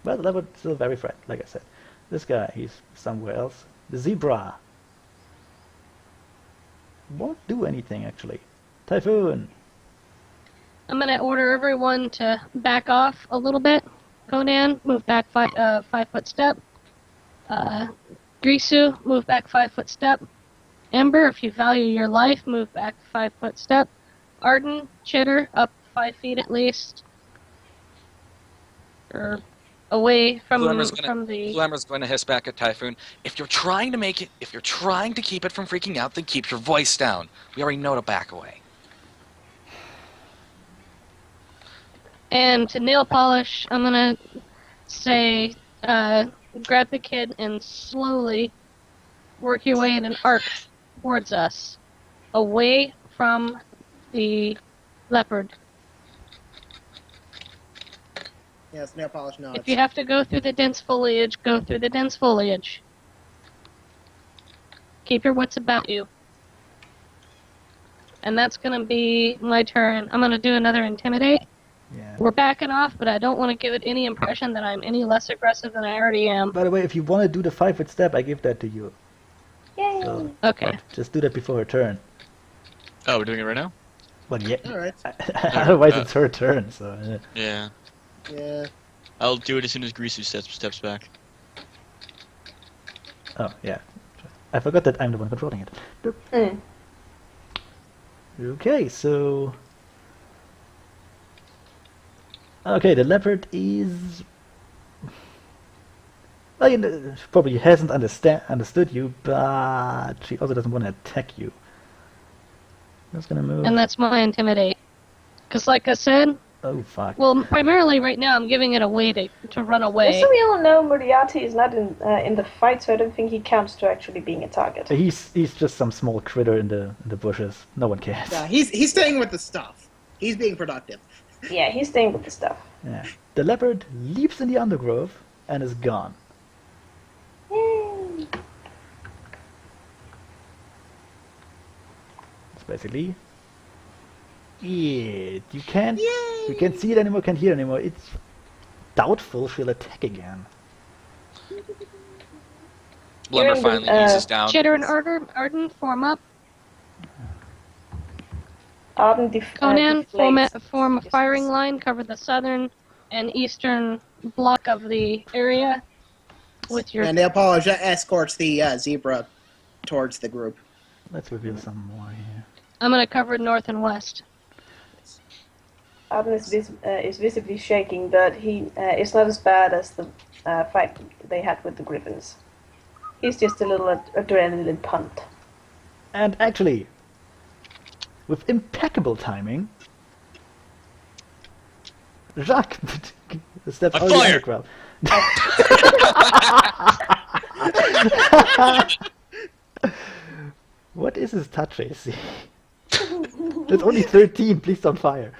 S2: Well, the leopard still very frightened, like I said. This guy, he's somewhere else. The zebra won't do anything, actually. Typhoon.
S4: I'm gonna order everyone to back off a little bit. Conan, move back 5 foot step. Grisou, move back 5 foot step. Ember, if you value your life, move back 5 foot step. Arden, Chitter, up 5 feet at least. Or away from
S3: Blue
S4: the.
S3: Emmer's going to hiss back at Typhoon. If you're trying to keep it from freaking out, then keep your voice down. We already know to back away.
S4: And to nail polish, I'm gonna say, grab the kid and slowly work your way in an arc towards us, away from the leopard.
S1: Yes, nail polish nods.
S4: If you have to go through the dense foliage, go through the dense foliage. Keep your wits about you. And that's gonna be my turn. I'm gonna do another intimidate.
S2: Yeah.
S4: We're backing off, but I don't want to give it any impression that I'm any less aggressive than I already am.
S2: By the way, if you want to do the 5 foot step, I give that to you.
S5: Yay!
S2: So,
S4: Okay.
S2: just do that before her turn.
S6: Oh, we're doing it right now.
S2: Well, yeah.
S1: Alright.
S2: Otherwise, it's her turn. So.
S6: Yeah.
S1: Yeah.
S6: I'll do it as soon as Grisou steps back.
S2: Oh yeah. I forgot that I'm the one controlling it.
S5: Mm.
S2: Okay, so. Okay, the leopard is. Well, you know, probably hasn't understood you, but she also doesn't want to attack you. Just gonna move.
S4: And that's my intimidate. Because like I said,
S2: Oh fuck.
S4: well, primarily right now I'm giving it a way to run away.
S5: Just so we all know, Moriarty is not in the fight, so I don't think he counts to actually being a target.
S2: He's just some small critter in the bushes. No one cares.
S1: Yeah, he's staying with the stuff. He's being productive.
S5: Yeah, he's staying with the stuff.
S2: Yeah. The leopard leaps in the undergrowth and is gone.
S5: Yay!
S2: It's basically it. You can't see it anymore, can't hear it anymore. It's doubtful she'll attack again.
S3: Blumber
S5: Hearing
S3: finally
S5: the,
S3: eases down.
S4: Chitter and Arden, form up.
S5: Arden
S4: Conan,
S5: deflates.
S4: form a firing line, cover the southern and eastern block of the area with your...
S1: And nail polish escorts the zebra towards the group.
S2: Let's reveal some more here.
S4: I'm going to cover north and west.
S5: Arden is visibly shaking, but he is not as bad as the fight they had with the griffins. He's just a little adrenaline pumped.
S2: And actually, with impeccable timing, Jacques steps out of the
S6: fire!
S2: underground. What is his touch AC? It's only 13, please don't fire.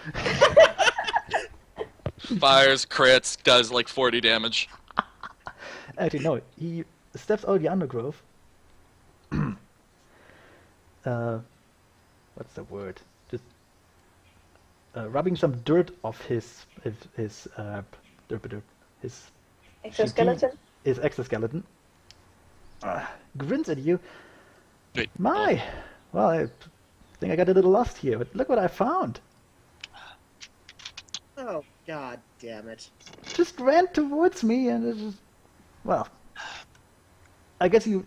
S3: Fires, crits, does like 40 damage.
S2: Actually, no. He steps out of the undergrowth. What's the word? Just rubbing some dirt off his his
S5: Exoskeleton.
S2: his exoskeleton. Grins at you.
S6: Wait,
S2: My, well, I think I got a little lost here, but look what I found.
S1: Oh, god damn it.
S2: Just ran towards me and it just, well, I guess you.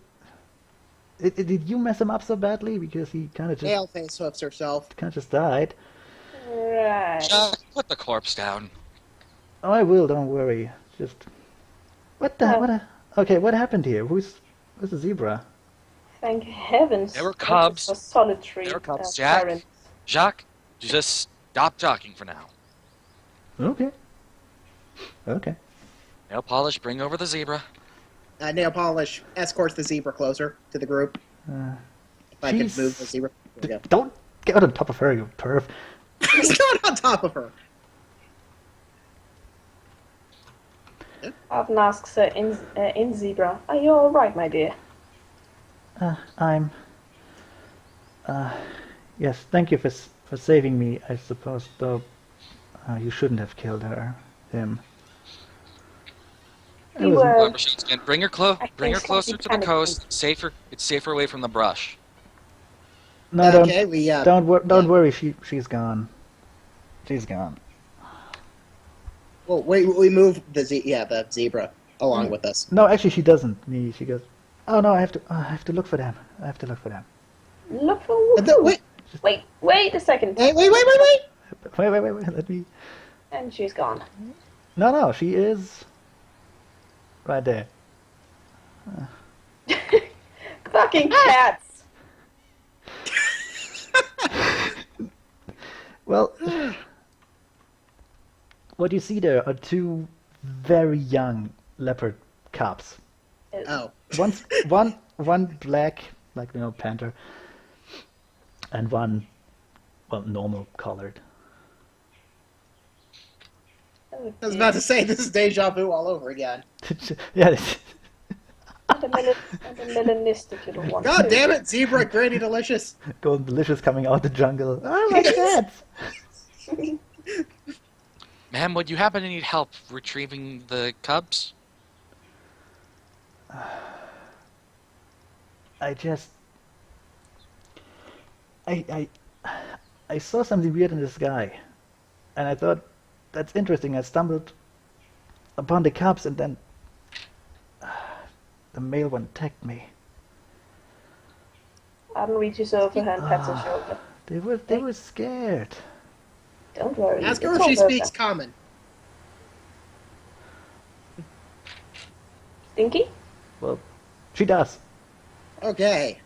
S2: Did you mess him up so badly because he kind of
S1: Paleface hooks herself.
S2: just died?
S5: Right.
S3: Chuck, put the corpse down.
S2: Oh, I will. Don't worry. Just what the
S5: Oh.
S2: what? Okay, what happened here? Who's the zebra?
S5: Thank heavens.
S3: There were
S5: that
S3: cubs.
S5: was a solitary
S3: There were cubs, Jack.
S5: parent.
S3: Jacques, just stop jockeying for now.
S2: Okay. Okay.
S3: Nail polish, bring over the zebra.
S1: Nail Polish escorts the zebra closer to the group. If I could
S2: she's-
S1: move the zebra. There we go.
S2: Don't get on top of her, you perv.
S1: He's going on top of her.
S5: Arden asks in zebra, "Are you all right, my dear?"
S2: I'm. Yes, thank you for saving me. I suppose, though, you shouldn't have killed him.
S5: You
S2: was-
S5: were
S3: However, Sheepskin, bring her
S5: acting
S3: closer
S5: slightly
S3: to the
S5: panicked.
S3: coast. It's safer away from the brush.
S2: No,
S1: Okay, we
S2: don't
S1: yeah.
S2: worry. She's gone. She's gone.
S1: Well, we move the the zebra along with us.
S2: No, actually, she doesn't. She goes. Oh no, I have to look for them. I have to look for them.
S5: look for
S1: Wait,
S5: wait a second,
S1: wait.
S2: Wait. Let me.
S5: and she's gone.
S2: No, she is. Right there.
S5: Fucking cats.
S2: Well, what you see there are two very young leopard cubs.
S1: Oh,
S2: One black, like panther, and one, well, normal colored.
S5: Oh,
S1: I was about to say this is deja vu all over again.
S2: Yeah,
S5: and a melanistic little one.
S1: God
S5: too.
S1: damn it, zebra, Granny Delicious.
S2: Golden Delicious coming out the jungle. Oh my god!
S3: Ma'am, would you happen to need help retrieving the cubs?
S2: I saw something weird in the sky, and I thought that's interesting. I stumbled upon the cubs, and then the male one attacked me.
S5: Arden reaches over her and pats her shoulder.
S2: They were scared.
S5: Don't worry.
S1: Ask her
S5: it's
S1: if she
S5: all over.
S1: speaks common.
S5: Stinky?
S2: Well, she does.
S1: Okay.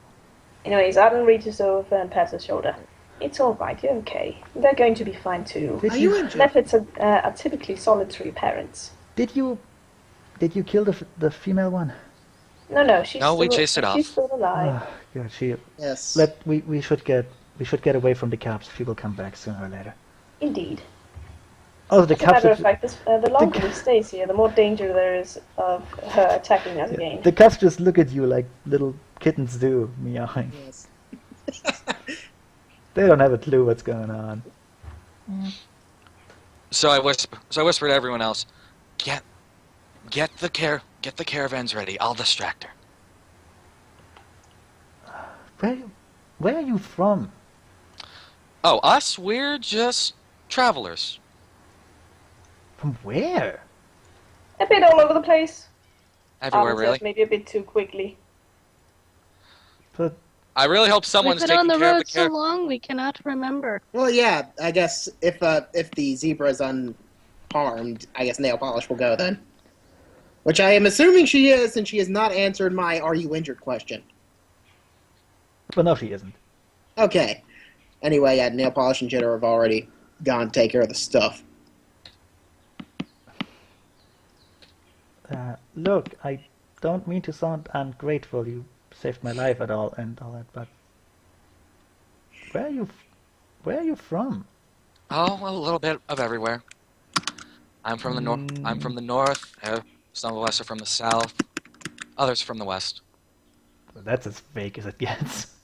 S5: Anyways, Arden reaches over and pats her shoulder. It's all right. You're okay. They're going to be fine too.
S2: Did
S1: Are you
S2: you
S1: injured?
S5: Leopards are typically solitary parents.
S2: did you kill the female one?
S5: No, she's
S3: No,
S5: still,
S3: we chased it off.
S5: She's still alive.
S2: Oh, God, she.
S1: Yes.
S2: We should get away from the cubs. She will come back sooner or later.
S5: Indeed.
S2: Oh, the
S5: As a matter
S2: cubs.
S5: of fact, the longer we stays here, the more danger there is of her attacking us again.
S2: The cubs just look at you like little kittens do, meowing.
S1: Yes.
S2: They don't have a clue what's going on.
S3: So I whispered to everyone else, get the caravans ready. I'll distract her.
S2: Where are you from?
S3: Oh, us? We're just travelers.
S2: From where?
S5: A bit all over the place.
S3: Everywhere,
S5: Arden says
S3: really.
S5: maybe a bit too quickly.
S2: But
S3: I really hope someone's
S4: We've been on
S3: taking
S4: the
S3: care of
S4: road
S3: the
S4: so
S3: caravan.
S4: long we cannot remember.
S1: Well, yeah. I guess if the zebra is unharmed, I guess Nail Polish will go then. Which I am assuming she is, since she has not answered my "Are you injured?" question.
S2: well, no, she isn't.
S1: Okay. Anyway, yeah, Nail Polish and Jitter have already gone to take care of the stuff.
S2: Look, I don't mean to sound ungrateful. You saved my life and all that, but where are you from?
S3: Oh, a little bit of everywhere. I'm from the north. I'm from the north. Some of us are from the south. Others from the west.
S2: That's as fake as it gets.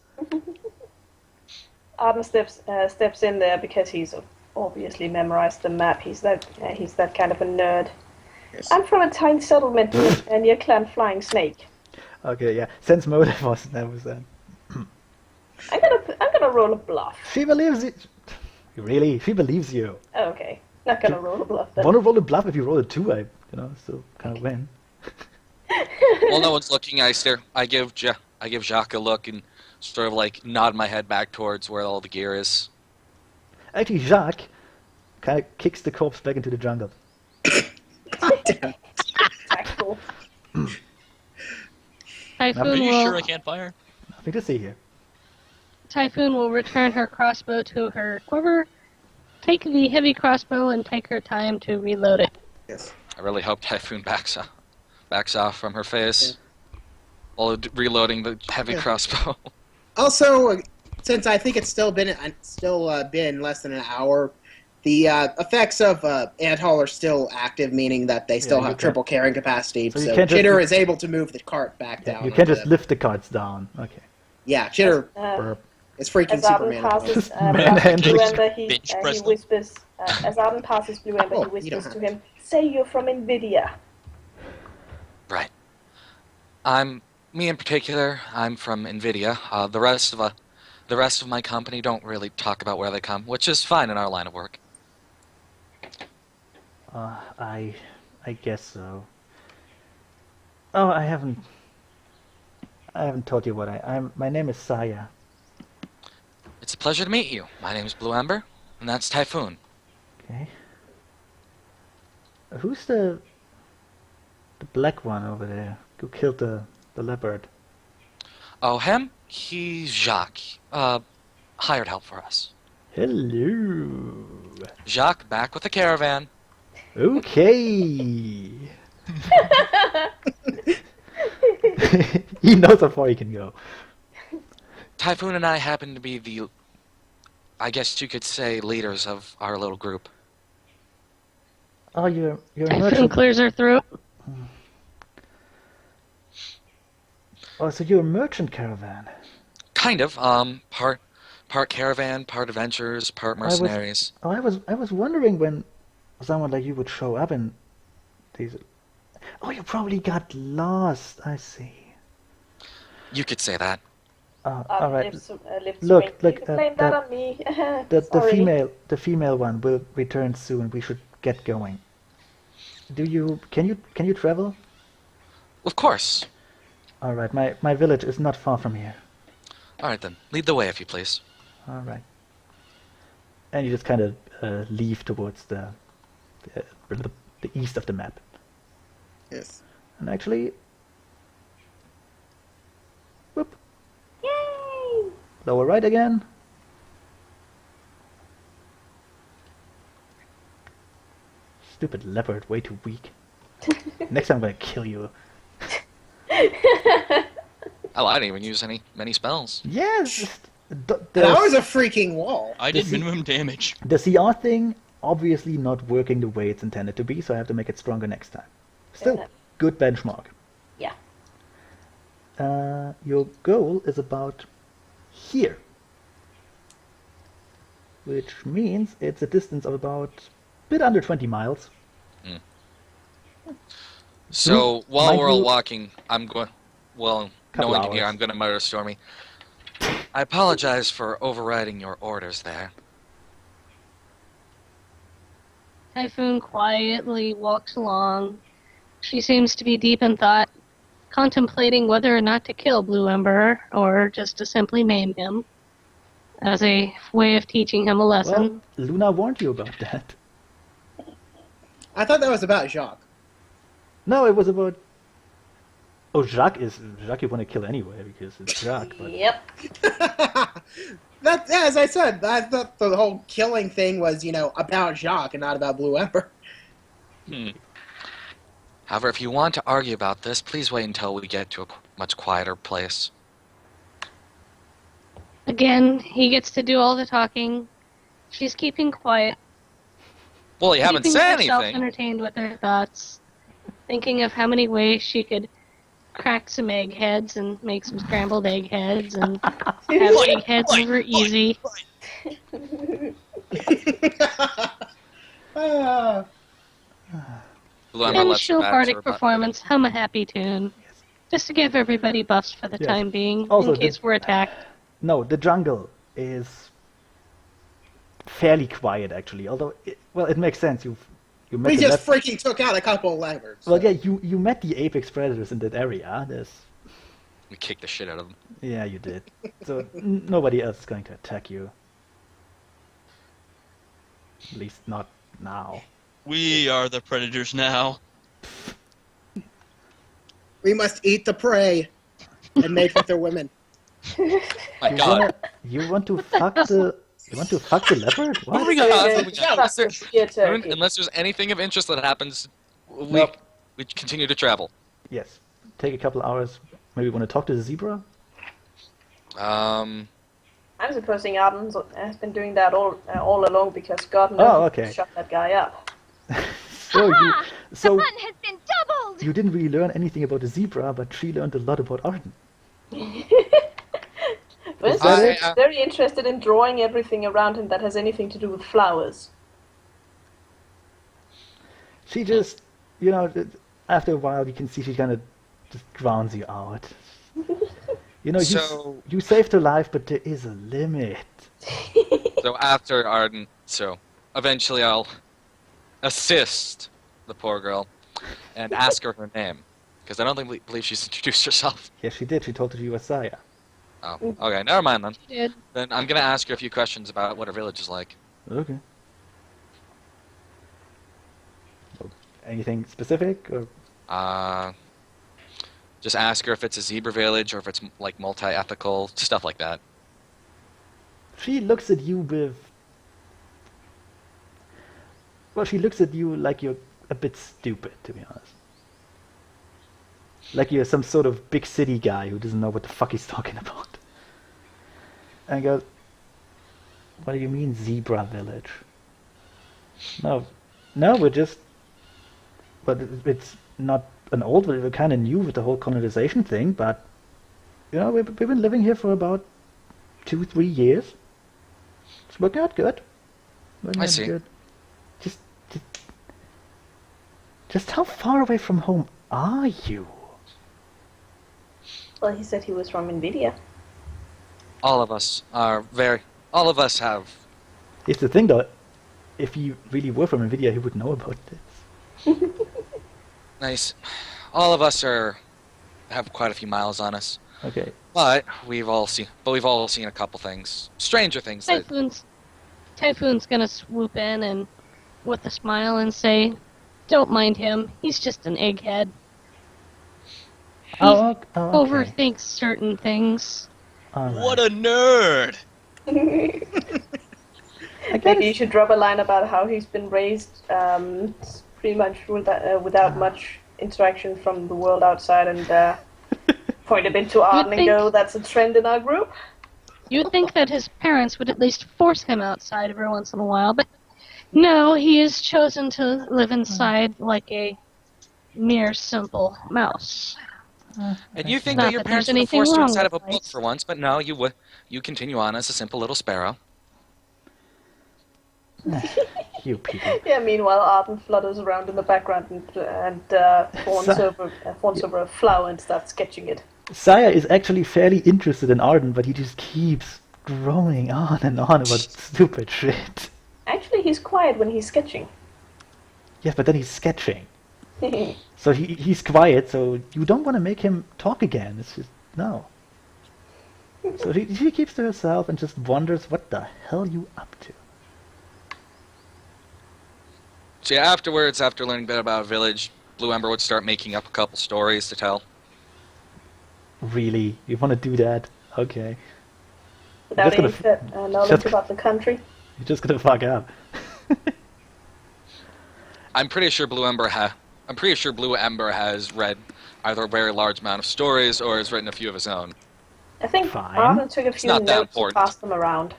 S5: Arden steps in there because he's obviously memorized the map. He's that kind of a nerd.
S1: Yes.
S5: I'm from a tiny settlement near Clan Flying Snake.
S2: Okay, yeah. Sense motive was that was that.
S5: I'm gonna roll a bluff.
S2: She believes it. Really? She believes you.
S5: Oh, okay, not gonna roll a bluff then.
S2: Want to roll a bluff? If you roll a 2, I still kind of win.
S3: While no one's looking, I give Jacques a look and sort of like nod my head back towards where all the gear is.
S2: Actually, Jacques kind of kicks the corpse back into the jungle.
S5: Tactful.
S6: Are
S4: Typhoon
S6: you
S4: will
S6: sure I can't fire?
S2: Nothing to see here.
S4: Typhoon will return her crossbow to her quiver, take the heavy crossbow, and take her time to reload it.
S1: Yes.
S3: I really hope Typhoon backs off from her face while reloading the heavy crossbow.
S1: Also, since I think it's still been less than an hour, the effects of Antall are still active, meaning that they still
S2: you
S1: have
S2: can-
S1: triple carrying capacity.
S2: So you
S1: So
S2: can't just-
S1: Chitter is able to move the cart back down.
S2: You can't
S1: onto
S2: just lift the cards down. Okay.
S1: Yeah, Chitter
S2: Burp.
S1: is freaking
S5: As Arden
S1: Superman.
S5: passes
S2: Manhandle.
S5: Blue Ember,
S6: Bench
S5: he
S6: press them.
S5: whispers. As Arden passes Blue Ember,
S1: Oh,
S5: he
S1: you don't
S5: whispers to
S1: have
S5: him, "Say you're from Nvidia."
S3: Right. Me in particular, I'm from Nvidia. The rest of my company don't really talk about where they come, which is fine in our line of work.
S2: I guess so. Oh, I haven't told you what I'm. My name is Saya.
S3: It's a pleasure to meet you. My name's Blue Ember, and that's Typhoon.
S2: Okay. Who's the black one over there who killed the leopard?
S3: Oh, him? He's Jacques. Hired help for us.
S2: Hello.
S3: Jacques back with the caravan.
S2: Okay. He knows how far he can go.
S3: Typhoon and I happen to be the, I guess you could say, leaders of our little group.
S2: Oh, you're a
S4: Typhoon
S2: merchant.
S4: clears her throat.
S2: Oh, so you're a merchant caravan.
S3: Kind of. Part caravan, part adventurers, part
S2: was-
S3: mercenaries.
S2: Oh, I was wondering when someone like you would show up in these. Oh, you probably got lost. I see.
S3: You could say that.
S2: All right.
S5: Lifts
S2: Look,
S5: wing.
S2: look,
S5: You can blame that on me.
S2: The
S5: Sorry.
S2: female one will return soon. We should get going. Can you travel?
S3: Of course.
S2: All right. My village is not far from here.
S3: All right then. Lead the way, if you please.
S2: All right. And you just kind of leave towards the east of the map.
S1: Yes.
S2: And actually, whoop,
S5: Yay!
S2: lower right again. Stupid leopard, way too weak. Next time I'm gonna kill you.
S3: Oh, I didn't even use many spells.
S2: Yes!
S1: That was a freaking wall.
S6: I did
S2: Does he-
S6: minimum damage.
S2: The CR thing, obviously not working the way it's intended to be, so I have to make it stronger next time. Still,
S5: enough.
S2: good benchmark.
S5: Yeah.
S2: Your goal is about here. Which means it's a distance of about a bit under 20 miles.
S3: So while
S2: Mind
S3: we're all
S2: you-
S3: walking, I'm going. Well, no
S2: Couple
S3: one can hear.
S2: hours.
S3: I'm going to murder Stormy. I apologize for overriding your orders there.
S4: Typhoon quietly walks along. She seems to be deep in thought, contemplating whether or not to kill Blue Ember or just to simply maim him as a way of teaching him a lesson.
S2: Well, Luna warned you about that.
S1: I thought that was about Jacques.
S2: No, it was about... Oh, Jacques you want to kill anyway, because it's Jacques, but...
S5: Yep.
S1: That, yeah, as I said, I thought the whole killing thing was, about Jacques and not about Blue Ember.
S3: However, if you want to argue about this, please wait until we get to a much quieter place.
S4: Again, he gets to do all the talking. She's keeping quiet,
S3: Well, you haven't
S4: keeping
S3: said
S4: herself
S3: anything.
S4: entertained with her thoughts, thinking of how many ways she could crack some egg heads and make some scrambled egg heads and have egg heads over easy.
S1: Ah.
S3: Blue Ember
S4: And
S3: lets
S4: show
S3: back to her
S4: bardic
S3: butt.
S4: performance, hum a happy tune. Just to give everybody buffs for the
S2: Yes.
S4: time being,
S2: Also,
S4: in case we're attacked.
S2: No, the jungle is fairly quiet actually. Although, it makes sense. You met
S1: We
S2: the
S1: just freaking took out a couple of leopards.
S2: well, yeah, you met the apex predators in that area.
S3: We kicked the shit out of them.
S2: Yeah, you did. So nobody else is going to attack you. At least not now.
S6: We are the predators now.
S1: We must eat the prey and mate with their women.
S3: My
S2: You
S3: God.
S2: want to fuck the leopard?
S3: What are
S2: What?
S3: we gonna
S5: Yeah,
S3: do?
S5: yeah, yeah, turkey.
S3: Unless there's anything of interest that happens, we
S2: Nope.
S3: we continue to travel.
S2: Yes. Take a couple hours. Maybe want to talk to the zebra?
S3: Um,
S5: I'm supposing Arden has been doing that all along because God knows
S2: Oh,
S5: he
S2: okay.
S5: shut that guy up.
S2: So
S7: Hurrah!
S2: so
S7: The fun has been doubled!
S2: you didn't really learn anything about the zebra, but she learned a lot about Arden.
S5: But
S2: Is that
S5: he's very interested in drawing everything around him that has anything to do with flowers.
S2: She just, after a while, you can see she kind of just drowns you out.
S3: So-
S2: you saved her life, but there is a limit.
S3: so after Arden, eventually I'll assist the poor girl and ask her her name because I don't believe she's introduced herself.
S2: Yes, she did. She told her you were Saya.
S3: Oh, okay, never mind then.
S4: She did.
S3: Then I'm gonna ask her a few questions about what her village is like.
S2: Okay. Anything specific? Or?
S3: Just ask her if it's a zebra village or if it's like multi-ethical stuff like that.
S2: She looks at you with... Well, she looks at you like you're a bit stupid, to be honest. Like you're some sort of big city guy who doesn't know what the fuck he's talking about. And goes, what do you mean, zebra village? No, we're just... But it's not an old village, we're kind of new with the whole colonization thing, but... we've been living here for about 2-3 years. It's working out good.
S3: I see.
S2: Good. Just how far away from home are you?
S5: Well, he said he was from Nvidia.
S3: All of us have.
S2: It's the thing though, if you really were from Nvidia, he would know about this.
S3: Nice. All of us have quite a few miles on us.
S2: Okay.
S3: But we've all seen a couple things. Stranger things that
S4: Typhoon's gonna swoop in and with a smile and say, "Don't mind him. He's just an egghead. He
S2: Okay.
S4: overthinks certain things."
S2: All right.
S6: What a nerd!
S5: Maybe you should drop a line about how he's been raised pretty much without much interaction from the world outside and point a bit to Arden and
S4: think-
S5: go, that's a trend in our group.
S4: You'd think that his parents would at least force him outside every once in a while, but no, he has chosen to live inside like a mere simple mouse.
S3: And you think
S4: Not
S3: that your
S4: that
S3: parents
S4: there's
S3: would have
S4: anything
S3: forced you
S4: wrong
S3: inside of
S4: with
S3: a book
S4: mice.
S3: for once, but no, you continue on as a simple little sparrow.
S2: You people.
S5: Yeah, meanwhile Arden flutters around in the background and fawns over a flower and starts sketching it.
S2: Saya is actually fairly interested in Arden, but he just keeps droning on and on about stupid shit.
S5: Actually, he's quiet when he's sketching.
S2: Yeah, but then he's sketching. So he's quiet, so you don't want to make him talk again. It's just, no. So she keeps to herself and just wonders what the hell you up to.
S3: So yeah, afterwards, after learning a bit about a village, Blue Ember would start making up a couple stories to tell.
S2: Really? You want to do that? Okay.
S5: Without
S2: Just
S5: any
S2: gonna
S5: knowledge
S2: just-
S5: about the country.
S2: You're just gonna fuck up.
S3: I'm pretty sure Blue Ember has read either a very large amount of stories or has written a few of his own.
S5: I think
S2: Fine.
S5: Arden took a few
S3: not that
S5: notes and
S3: important.
S5: passed them around.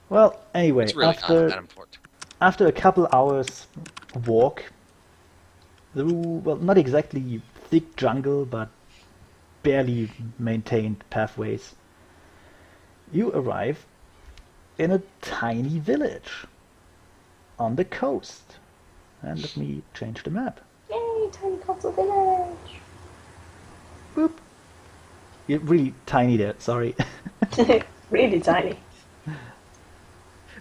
S2: Well, anyway,
S3: It's really not that important.
S2: after a couple hours walk through, well, not exactly thick jungle, but barely maintained pathways. You arrive in a tiny village on the coast. And let me change the map.
S5: Yay, tiny coastal village.
S2: Boop. You're really tiny there, sorry.
S5: Really tiny.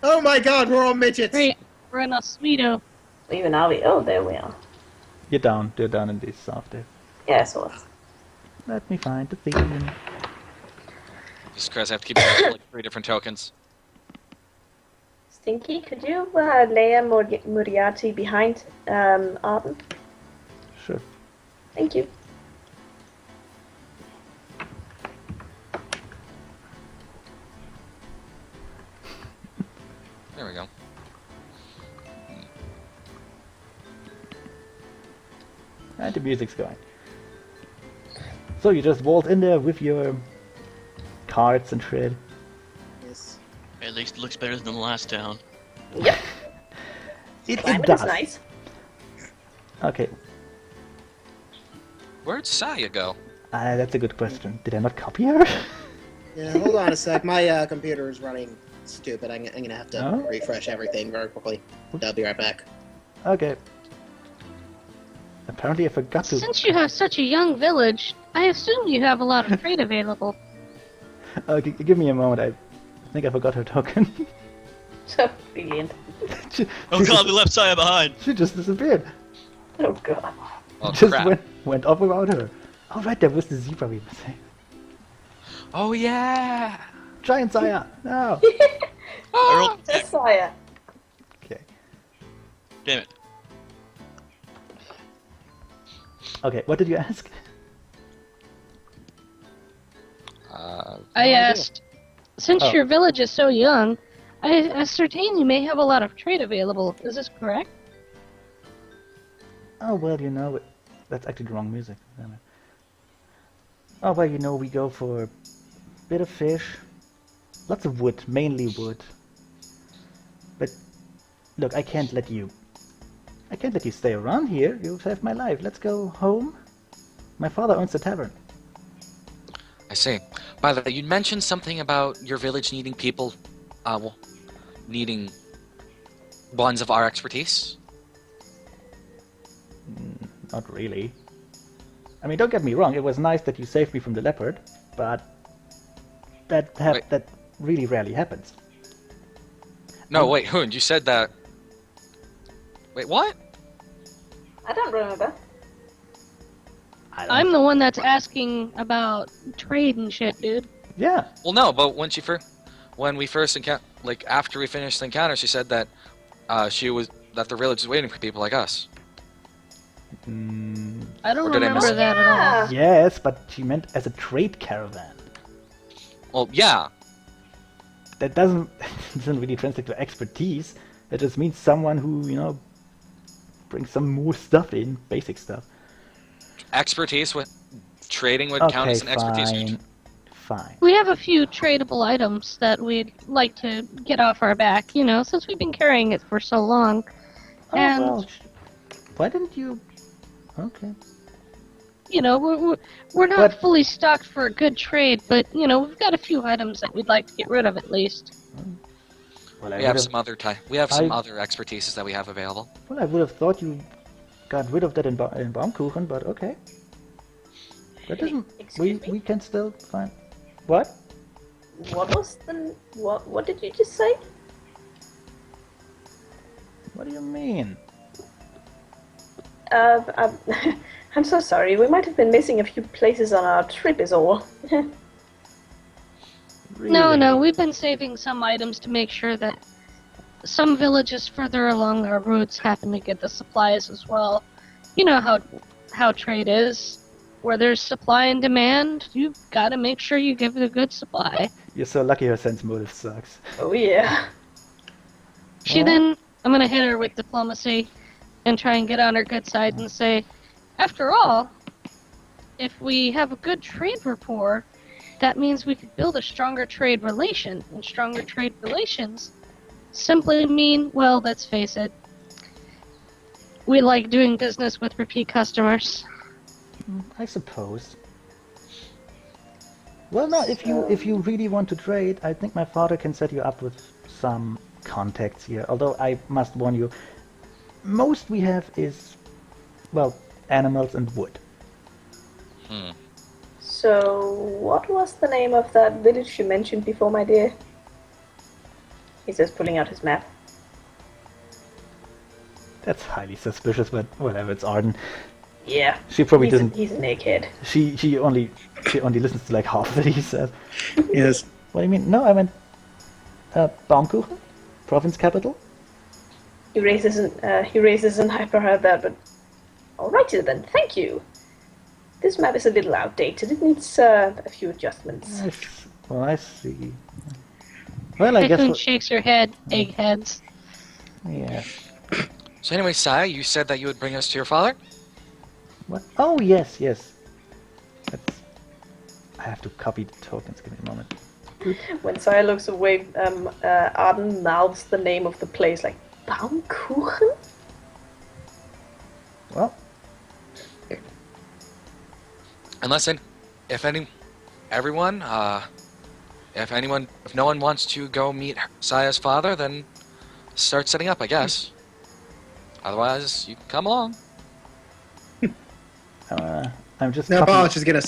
S1: Oh my god, we're all midgets!
S4: Great. We're in Oswego.
S5: Even are we? Oh, there we are.
S2: You're down in this south there.
S5: Yeah, I saw it.
S2: Let me find the theme.
S3: Jesus Christ, I have to keep track of like 3 different tokens.
S5: Stinky, could you lay a Moriarty behind Arden?
S2: Sure.
S5: Thank you.
S3: There we go.
S2: And the music's going. So you just waltz in there with your cards and shit.
S1: Yes.
S6: At least it looks better than the last town.
S5: Yep.
S2: It
S5: Climate
S2: does.
S5: is nice.
S2: Okay,
S3: Where'd Saya go?
S2: that's a good question. Did I not copy her?
S1: Yeah, hold on a sec. My computer is running stupid. I'm gonna have to
S2: Oh?
S1: refresh everything very quickly. I'll be right back.
S2: Okay. Apparently I forgot to...
S4: Since you have such a young village, I assume you have a lot of trade available.
S2: Give me a moment, I think I forgot her token.
S5: So brilliant.
S2: she,
S6: Oh
S2: she
S6: god,
S2: just-
S6: we left Saya behind!
S2: She just disappeared.
S5: Oh god.
S3: Oh
S2: Just
S3: crap.
S2: went off without her. Oh right, there was the zebra we were saying.
S3: Oh yeah!
S2: Giant Saya! No!
S6: I rolled
S5: Josiah.
S2: Okay.
S6: Damn it.
S2: Okay, what did you ask?
S4: I asked, since
S2: Oh.
S4: your village is so young, I ascertain you may have a lot of trade available. Is this correct?
S2: Oh well, you know, that's actually the wrong music. Damn it. Oh well, you know, we go for a bit of fish, lots of wood, mainly wood. But look, I can't let you stay around here. You've saved my life. Let's go home. My father owns the tavern.
S3: I see. By the way, you mentioned something about your village needing people, needing ones of our expertise.
S2: Not really. I mean, don't get me wrong. It was nice that you saved me from the leopard, but
S3: Wait.
S2: that really rarely happens.
S3: No, wait, Hoon, you said that. Wait, what?
S5: I don't remember.
S2: I
S4: I'm the one that's asking about trade and shit, dude.
S2: Yeah.
S3: Well, no, but when we first after we finished the encounter, she said that that the village is waiting for people like us.
S4: I don't
S3: Or did I miss
S4: remember
S3: it?
S4: that at all.
S2: Yes, but she meant as a trade caravan.
S3: Well, yeah.
S2: That doesn't really translate to expertise. It just means someone who, you know, brings some more stuff in, basic stuff.
S3: Expertise with trading would count
S2: Okay,
S3: as an expertise.
S2: fine.
S4: We have a few tradable items that we'd like to get off our back, you know, since we've been carrying it for so long.
S2: Oh,
S4: And,
S2: well, why didn't you... Okay.
S4: you know, we're not
S2: But-
S4: fully stocked for a good trade, but, you know, we've got a few items that we'd like to get rid of at least.
S2: Well, I
S3: We have
S2: would've-
S3: some other We have some
S2: I-
S3: other expertises that we have available.
S2: Well, I would have thought you got rid of that in Baumkuchen, but okay. That doesn't...
S5: Excuse me?
S2: We can still find... What?
S5: What was the... What did you just say?
S2: What do you mean?
S5: I'm so sorry. We might have been missing a few places on our trip is all.
S4: No,
S2: Really?
S4: no, we've been saving some items to make sure that some villages further along our routes happen to get the supplies as well. You know how trade is. Where there's supply and demand, you've got to make sure you give it a good supply.
S2: You're so lucky her sense motive sucks.
S5: Oh yeah.
S4: I'm gonna hit her with diplomacy and try and get on her good side and say, after all, if we have a good trade rapport, that means we could build a stronger trade relation, and stronger trade relations simply mean, well, let's face it, we like doing business with repeat customers.
S2: I suppose. Well, no, if you really want to trade, I think my father can set you up with some contacts here. Although I must warn you, most we have is, well, animals and wood.
S5: So, what was the name of that village you mentioned before, my dear? He says, pulling out his map.
S2: That's highly suspicious, but whatever. It's Arden.
S5: Yeah.
S2: She probably
S5: he's
S2: doesn't.
S5: He's a egghead.
S2: She only listens to like half of it. He says.
S1: Yes.
S2: What do you mean? No, I meant Baumkuchen, province capital.
S5: He raises an eyebrow at that, but alrighty then. Thank you. This map is a little outdated. It needs a few adjustments.
S2: I see. Well, I guess.
S4: Typhoon shakes her head. Eggheads.
S2: Yeah.
S3: So anyway, Saya, you said that you would bring us to your father?
S2: What? Oh, yes. I have to copy the tokens. Give me a moment.
S5: When Saya looks away, Arden mouths the name of the place like Baumkuchen?
S2: Well,
S3: And listen, if no one wants to go meet Saya's father, then start setting up, I guess. Otherwise, you can come along.
S2: I'm just.
S1: No,
S2: copying-
S1: Polish is gonna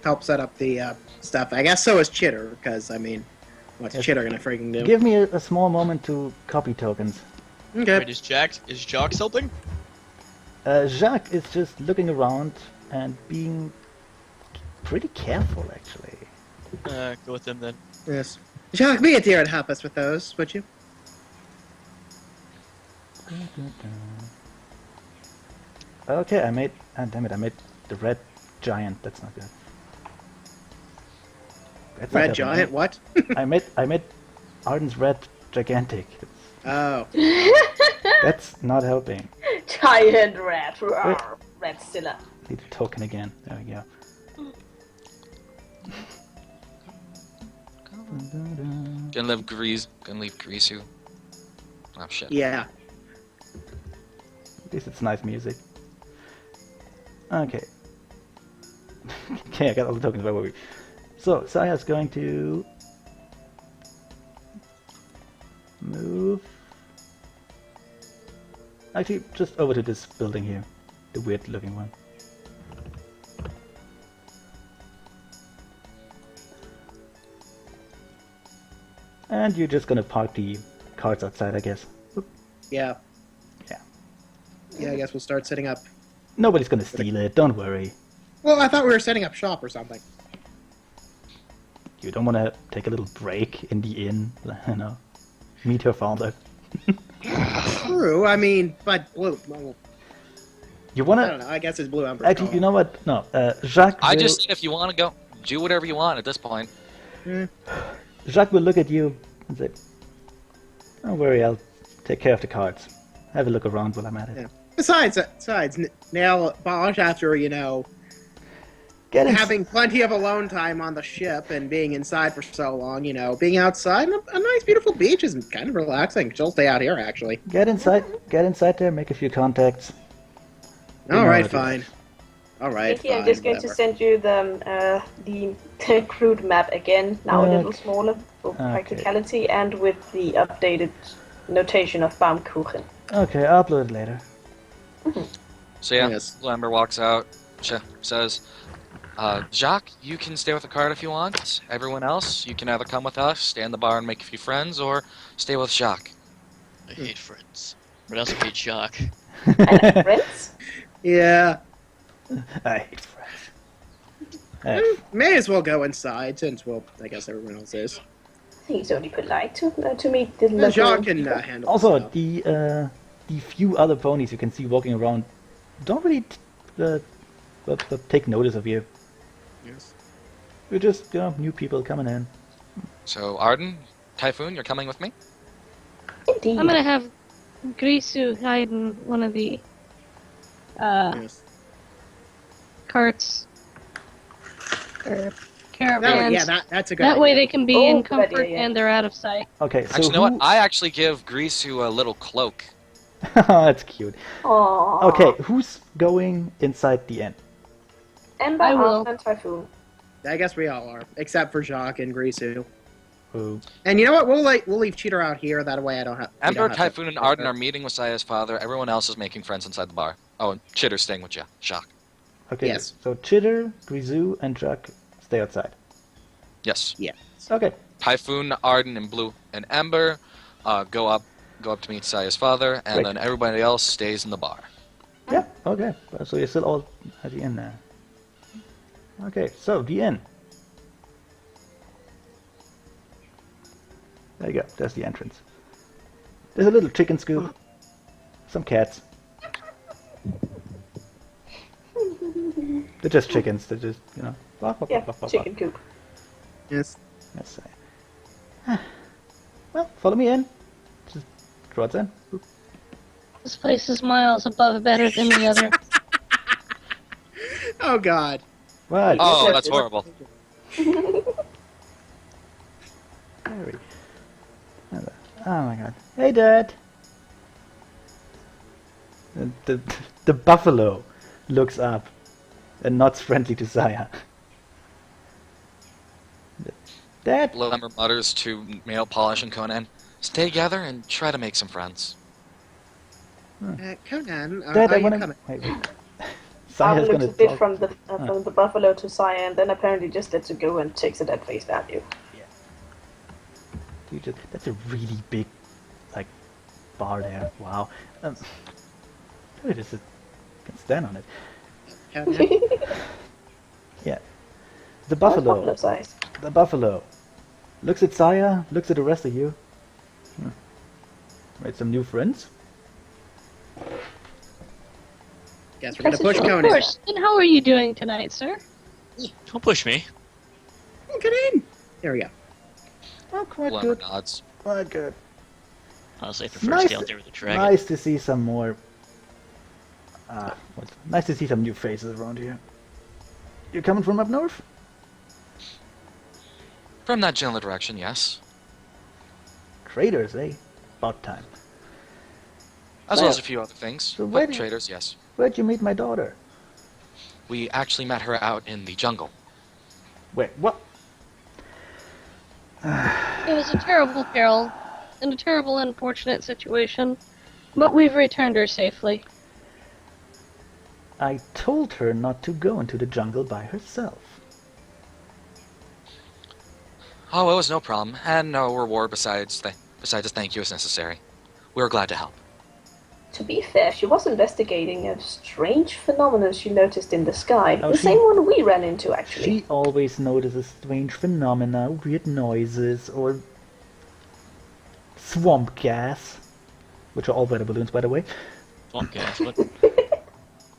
S1: help set up the stuff. I guess so is Chitter, because I mean, what's
S2: Yes.
S1: Chitter gonna freaking do?
S2: Give me a small moment to copy tokens.
S1: Okay.
S6: Wait, is Jacques helping?
S2: Jacques is just looking around and being pretty careful, actually.
S6: Go with him then.
S1: Yes. Jacques, be a dear and help us with those, would you?
S2: Okay, I made. Damn it! I made the red giant. That's not good. That's not
S1: Red
S2: helping
S1: giant,
S2: me.
S1: what?
S2: I made Arden's red gigantic.
S1: Oh.
S2: That's not helping.
S5: Giant rat. Rawr. Rat Scylla.
S2: Need a token again. There we go.
S3: Gonna leave Grisu. Oh shit.
S1: Yeah.
S2: At least it's nice music. Okay. Okay, I got all the tokens. Where were we? So, Saya's going to move. Actually, just over to this building here. The weird looking one. And you're just gonna park the carts outside, I guess. Oop.
S1: Yeah.
S2: Yeah.
S1: Yeah, I guess we'll start setting up.
S2: Nobody's gonna steal it, don't worry.
S1: Well, I thought we were setting up shop or something.
S2: You don't wanna take a little break in the inn, you know? Meet her father.
S1: True, I mean, but blue. Well,
S2: You
S1: I
S2: wanna...
S1: don't know, I guess it's blue emperor.
S2: Actually, you know what? No, Jacques
S3: I
S2: will...
S3: just said if you want to go, do whatever you want at this point.
S2: Jacques will look at you and say, don't worry, I'll take care of the cards. Have a look around while I'm at it.
S1: Yeah. Besides, nail Bosch after,
S2: Get in...
S1: having plenty of alone time on the ship and being inside for so long, being outside on a nice, beautiful beach is kind of relaxing. She'll stay out here, actually.
S2: Get inside there, make a few contacts.
S1: All
S2: know
S1: right,
S2: how to do
S1: fine. All right,
S5: Vicky, I'm
S1: fine,
S5: just going to
S1: whatever.
S5: send you the crude map again, now a little
S2: Okay.
S5: smaller for
S2: Okay.
S5: practicality and with the updated notation of Baumkuchen.
S2: Okay, I'll upload it later.
S3: So yeah,
S1: Yes.
S3: Lamber walks out, says, Jacques, you can stay with the cart if you want. Everyone else, you can either come with us, stay in the bar and make a few friends, or stay with Jacques.
S6: I hate friends. But I also hate Jacques.
S5: I like friends.
S1: Yeah,
S2: I hate French.
S1: may as well go inside since, I guess everyone else is.
S5: I think it's only polite to meet the local
S1: Jacques can
S5: people.
S1: handle
S2: Also,
S1: stuff.
S2: the few other ponies you can see walking around don't really take notice of you.
S1: Yes.
S2: You're just, new people coming in.
S3: So Arden, Typhoon, you're coming with me?
S5: Indeed.
S4: I'm gonna have Grisu hide in one of the
S1: Yes.
S4: carts or
S1: That way,
S4: caravans.
S1: yeah, that's a good
S4: That way
S1: idea.
S4: they can be
S5: Oh,
S4: in
S5: good
S4: comfort
S5: idea, yeah.
S4: and they're out of sight.
S2: Okay, so
S3: Actually, you know what?
S2: who-
S3: I actually give Grisu a little cloak.
S2: That's cute.
S5: Aww.
S2: Okay, who's going inside the inn?
S5: Ember,
S4: I will.
S5: and Typhoon.
S1: I guess we all are, except for Jacques and Grisu.
S2: Who?
S1: And you know what? We'll leave Cheater out here. That way, I don't have. we
S3: Ember,
S1: don't have to-
S3: Typhoon, and Arden are meeting with Saya's father. Everyone else is making friends inside the bar. Oh, and Chitter's staying with you. Shock.
S2: Okay.
S1: Yes.
S2: So Chitter, Grisou, and Jack stay outside.
S3: Yes.
S1: Yeah.
S2: Okay.
S3: Typhoon, Arden, and Blue and Ember go up to meet Saya's father, and
S2: Great.
S3: then everybody else stays in the bar.
S2: Yeah. Okay. So you're still all at the inn now. Okay. So the inn. There you go. There's the entrance. There's a little chicken scoop. Some cats. They're just chickens. They're just, you know.
S5: Yeah, chicken coop.
S1: Yes.
S2: Yes. Well, follow me in. Just towards in. Boop.
S4: This place is miles above better than the other.
S1: Oh God.
S2: What?
S3: Oh, that's horrible.
S2: Very. Oh my God. Hey, Dad. The buffalo looks up and nods friendly to Saya. Dad.
S3: Lemmer mutters to Male Polish and Conan, "Stay together and try to make some friends."
S1: Conan,
S2: Dad,
S1: are
S2: I
S1: you
S2: want to.
S1: coming?
S2: Wait.
S5: Arden
S2: Saya's
S5: looks
S2: gonna
S5: a bit
S2: talk.
S5: from the buffalo to Saya, and then apparently just lets it go and takes it at face value.
S2: That's a really big, like, bar there. Wow. Look at this. Can stand on it.
S1: Conan?
S2: Yeah. The
S5: Buffalo
S2: buffalo.
S5: size.
S2: The buffalo looks at Saya, looks at the rest of you. Made some new friends.
S1: Guess we're gonna
S5: That's
S1: push
S5: a-
S4: Of
S1: Conan.
S4: course. And how are you doing tonight, sir?
S6: Don't push me.
S1: Get in. There we go.
S2: Oh, quite
S3: Lemmer
S2: good.
S3: nods.
S2: Quite good.
S6: Honestly, I prefer to
S2: Nice.
S6: stay out there with the dragon.
S2: Nice to see some more. Nice to see some new faces around here. You coming from up north?
S3: From that general direction, yes.
S2: Traders, eh? About time.
S3: As well as a few other things.
S2: So where
S3: But
S2: do-
S3: traders, yes.
S2: Where'd you meet my daughter?
S3: We actually met her out in the jungle.
S2: Wait, what?
S4: It was a terrible peril, and a terrible unfortunate situation, but we've returned her safely.
S2: I told her not to go into the jungle by herself.
S3: Oh, it was no problem, and no reward besides a thank you is necessary. We were glad to help.
S5: To be fair, she was investigating a strange phenomenon she noticed in the sky.
S2: Oh,
S5: the
S2: she-
S5: same one we ran into, actually.
S2: She always notices strange phenomena, weird noises, or swamp gas, which are all weather balloons, by the way.
S6: Swamp gas. What?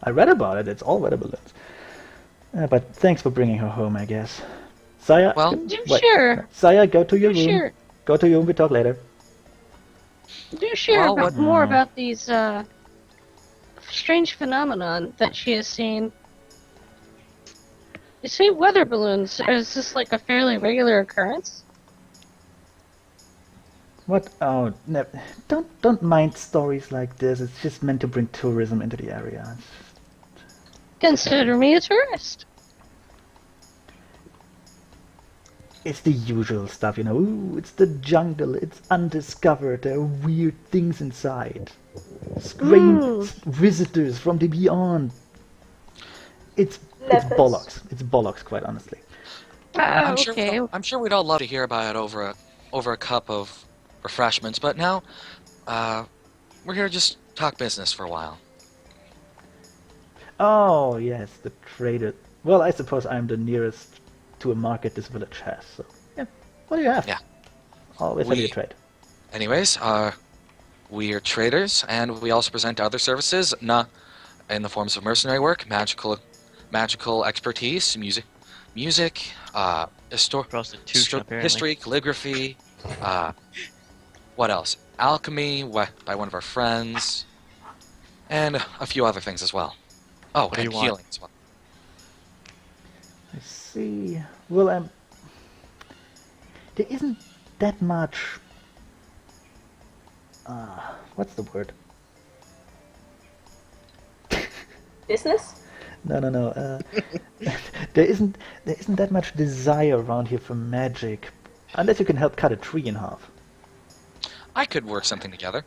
S2: I read about it. It's all weather balloons. But thanks for bringing her home, I guess. Saya,
S3: Well-
S4: Sure.
S2: Saya, go to your room.
S4: Sure.
S2: Go to your room. We talk later.
S4: Do share
S3: Well,
S4: about
S3: what-
S4: more about these strange phenomenon that she has seen. You see weather balloons. Is this like a fairly regular occurrence?
S2: What? Oh, no. Don't mind stories like this. It's just meant to bring tourism into the area.
S4: Consider me a tourist.
S2: It's the usual stuff, you know. Ooh, it's the jungle. It's undiscovered. There are weird things inside. Strange visitors from the beyond. It's
S5: Leopards.
S2: bollocks. It's bollocks, quite honestly.
S4: Okay.
S3: I'm sure we'd all love to hear about it over a cup of refreshments, but now, we're here to just talk business for a while.
S2: Oh yes, the trader. Well, I suppose I'm the nearest to a market this village has. So yeah. What do you have?
S3: Yeah.
S2: Always happy
S3: We-
S2: to trade.
S3: Anyways, we are traders, and we also present other services, in the forms of mercenary work, magical expertise, music,
S6: Prostitution, apparently.
S3: history, calligraphy, what else? Alchemy by one of our friends, and a few other things as well. Oh,
S6: What do
S3: and
S6: you want?
S3: healing as well.
S2: I see. Well, there isn't that much. What's the word?
S5: Business?
S2: No. There isn't that much desire around here for magic, unless you can help cut a tree in half.
S3: I could work something together.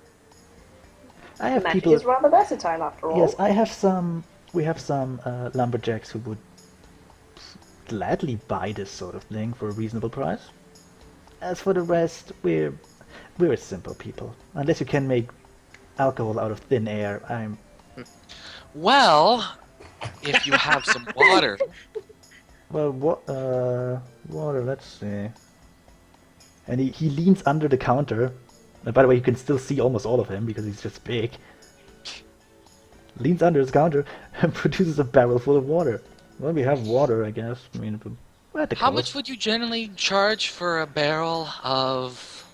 S2: I have
S5: Magic
S2: people.
S5: is rather versatile after all.
S2: Yes, I have some. We have some lumberjacks who would gladly buy this sort of thing for a reasonable price. As for the rest, we're a simple people. Unless you can make alcohol out of thin air, I'm.
S3: Well, if you have some water.
S2: Well, what? Water. Let's see. And he leans under the counter. And by the way, you can still see almost all of him because he's just big. Leans under his counter and produces a barrel full of water. Well, we have water, I guess. I mean, we're at the
S3: How
S2: coast.
S3: much would you generally charge for a barrel of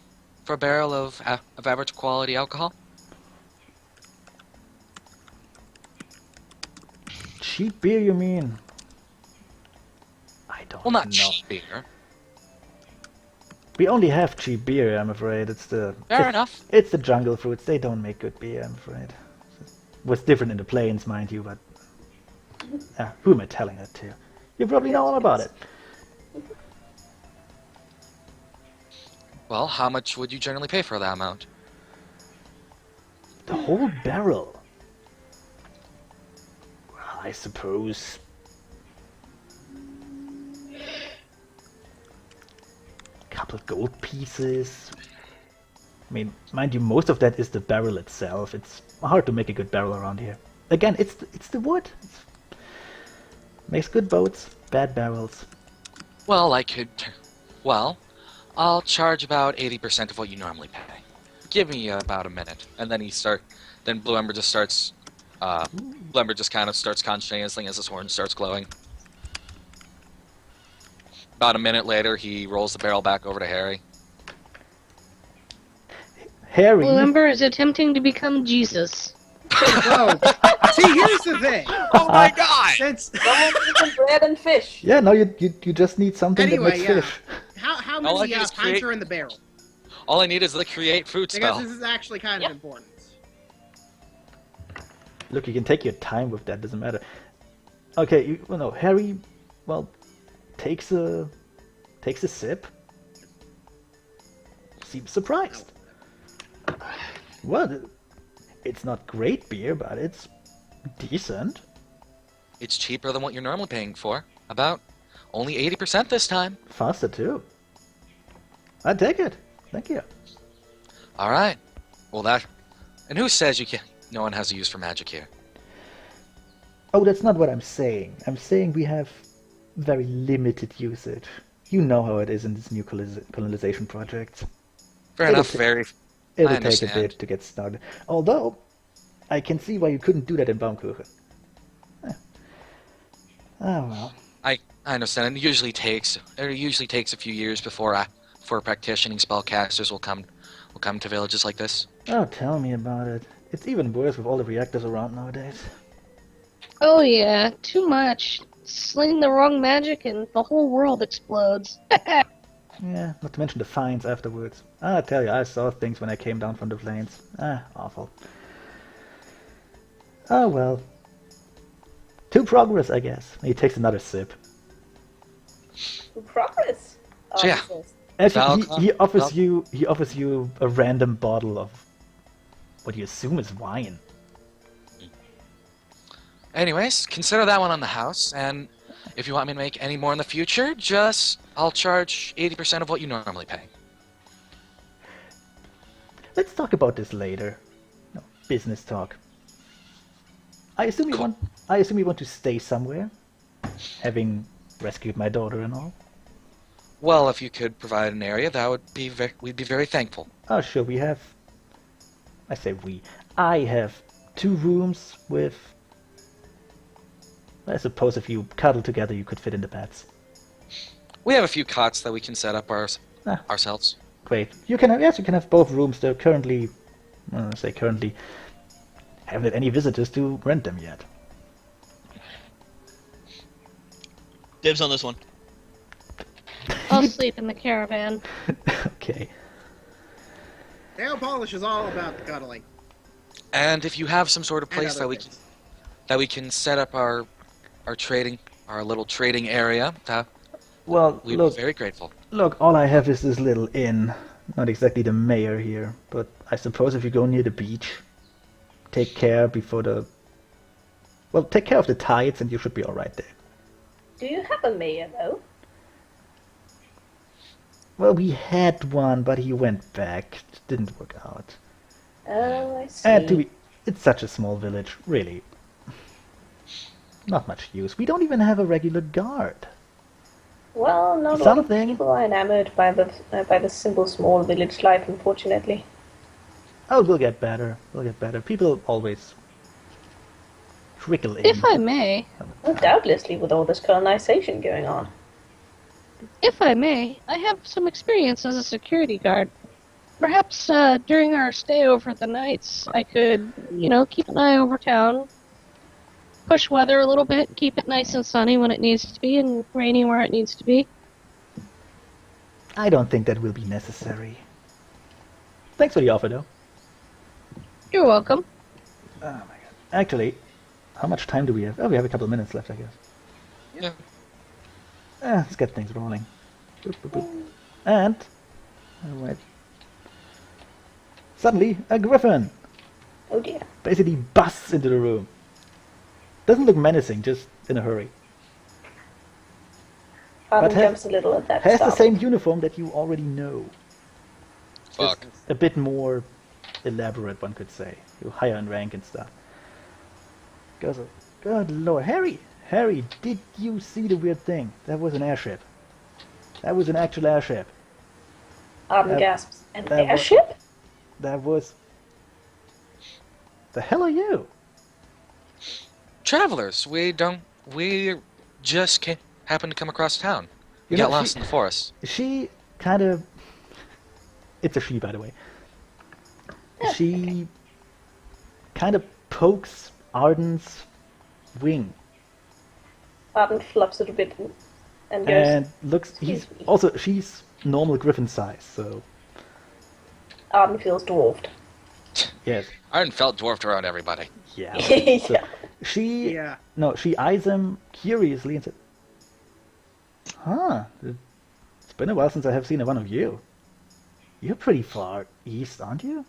S3: average quality alcohol?
S2: Cheap beer, you mean? I don't
S3: Well, not
S2: know.
S3: cheap beer.
S2: We only have cheap beer, I'm afraid.
S3: Fair enough.
S2: It's the jungle fruits. They don't make good beer, I'm afraid. What's different in the plains, mind you, but who am I telling that to? You probably know all about it.
S3: Well, how much would you generally pay for that amount?
S2: The whole barrel. Well, I suppose. Couple gold pieces. I mean, mind you, most of that is the barrel itself. It's hard to make a good barrel around here. Again, it's the wood. Makes good boats, bad barrels.
S3: Well, I'll charge about 80% of what you normally pay. Give me about a minute, and then Blue Ember just starts. Blue Ember just kind of starts concentrating as his horn starts glowing. About a minute later, he rolls the barrel back over to Harry.
S2: Harry.
S4: Blue Ember is attempting to become Jesus.
S1: Whoa. See, here's the thing.
S3: Oh my god!
S1: Since
S5: Someone eating bread and fish.
S2: Yeah, no, you just need something
S1: Anyway,
S2: that makes
S1: yeah.
S2: fish.
S1: how
S3: All I
S1: many
S3: need is
S1: pints
S3: create-
S1: are in the barrel?
S3: All I need is the create fruit
S1: Because
S3: spell.
S1: this is actually kind of important.
S2: Look, you can take your time with that. Doesn't matter. Okay, Harry, well, takes a sip. Seems surprised. Well, it's not great beer, but it's decent.
S3: It's cheaper than what you're normally paying for. About only 80% this time.
S2: Faster too. I take it. Thank you.
S3: All right. Well, that. And who says no one has a use for magic here?
S2: Oh, that's not what I'm saying. I'm saying we have very limited usage. You know how it is in this new colonization project.
S3: Fair
S2: It'll
S3: enough.
S2: ta-
S3: Very.
S2: It'll
S3: I
S2: take a
S3: understand.
S2: bit to get started. Although, I can see why you couldn't do that in Baumkuchen. Oh well.
S3: I understand. It usually takes a few years before practicing spellcasters will come to villages like this.
S2: Oh, tell me about it. It's even worse with all the reactors around nowadays.
S4: Oh yeah, too much. Sling the wrong magic and the whole world explodes.
S2: Yeah, not to mention the fines afterwards. I tell you, I saw things when I came down from the plains. Awful. Oh well. To progress, I guess. He takes another sip.
S5: Progress.
S3: So yeah.
S2: Actually, he offers
S3: Val-
S2: you a random bottle of what you assume is wine.
S3: Anyways, consider that one on the house, and if you want me to make any more in the future, I'll charge 80% of what you normally pay.
S2: Let's talk about this later. No, business talk. I assume you
S3: Cool.
S2: want to stay somewhere, having rescued my daughter and all.
S3: Well, if you could provide an area, we'd be very thankful.
S2: Oh, sure. I have 2 rooms with. I suppose if you cuddle together, you could fit in the beds.
S3: We have a few cots that we can set up
S2: Ah.
S3: ourselves.
S2: Great. You can have both rooms. They're currently, haven't had any visitors to rent them yet.
S6: Dibs on this one.
S4: I'll sleep in the caravan.
S2: Okay.
S1: Nail polish is all about the cuddling.
S3: And if you have some sort of
S1: And
S3: place
S1: other
S3: that
S1: things.
S3: we can set up our our little trading area,
S2: Well,
S3: we'd
S2: look,
S3: be very grateful.
S2: look, all I have is this little inn. Not exactly the mayor here, but I suppose if you go near the beach, take care before the... Well, take care of the tides and you should be alright there.
S5: Do you have a mayor, though?
S2: Well, we had one, but he went back. It didn't work out.
S5: Oh, I see.
S2: And it's such a small village, really. Not much use. We don't even have a regular guard.
S5: Well, not a lot of
S2: Something.
S5: people are enamored by the simple small village life, unfortunately.
S2: Oh, we'll get better. We'll get better. People always trickle in.
S4: If I may,
S5: Well, doubtlessly, with all this colonization going on.
S4: I have some experience as a security guard. Perhaps during our stay over the nights, I could, keep an eye over town, push weather a little bit, keep it nice and sunny when it needs to be, and rainy where it needs to be.
S2: I don't think that will be necessary. Thanks for the offer, though.
S4: You're welcome.
S2: Oh my god. Actually, how much time do we have? Oh, we have a couple of minutes left, I guess.
S3: Yeah.
S2: Let's get things rolling. Boop, boop, boop. And... Alright. Suddenly, a griffin
S5: Oh dear.
S2: basically busts into the room. Doesn't look menacing, just in a hurry.
S5: Arden
S2: But has-
S5: jumps a little at that
S2: Has the
S5: start.
S2: same uniform that you already know.
S3: Fuck.
S2: Just a bit more elaborate, one could say. You're higher in rank and stuff. Goes, good lord. Harry, did you see the weird thing? That was an airship. That was an actual airship.
S5: Arden
S2: That-
S5: gasps. An
S2: that was-
S5: airship?
S2: That was... The hell are you?
S3: Travelers, we just happened to come across town. We
S2: You know,
S3: got lost in the forest.
S2: She kind of... It's a she, by the way. She kind of pokes Arden's wing
S5: Arden fluffs it a bit and goes,
S2: and looks... He's
S5: "Excuse me."
S2: also, she's normal griffin size, so...
S5: Arden feels dwarfed.
S2: Yes.
S3: Arden felt dwarfed around everybody.
S2: Yeah.
S5: Yeah.
S2: So she...
S1: Yeah.
S2: No, she eyes him curiously and said, huh, it's been a while since I have seen one of you. You're pretty far east, aren't you?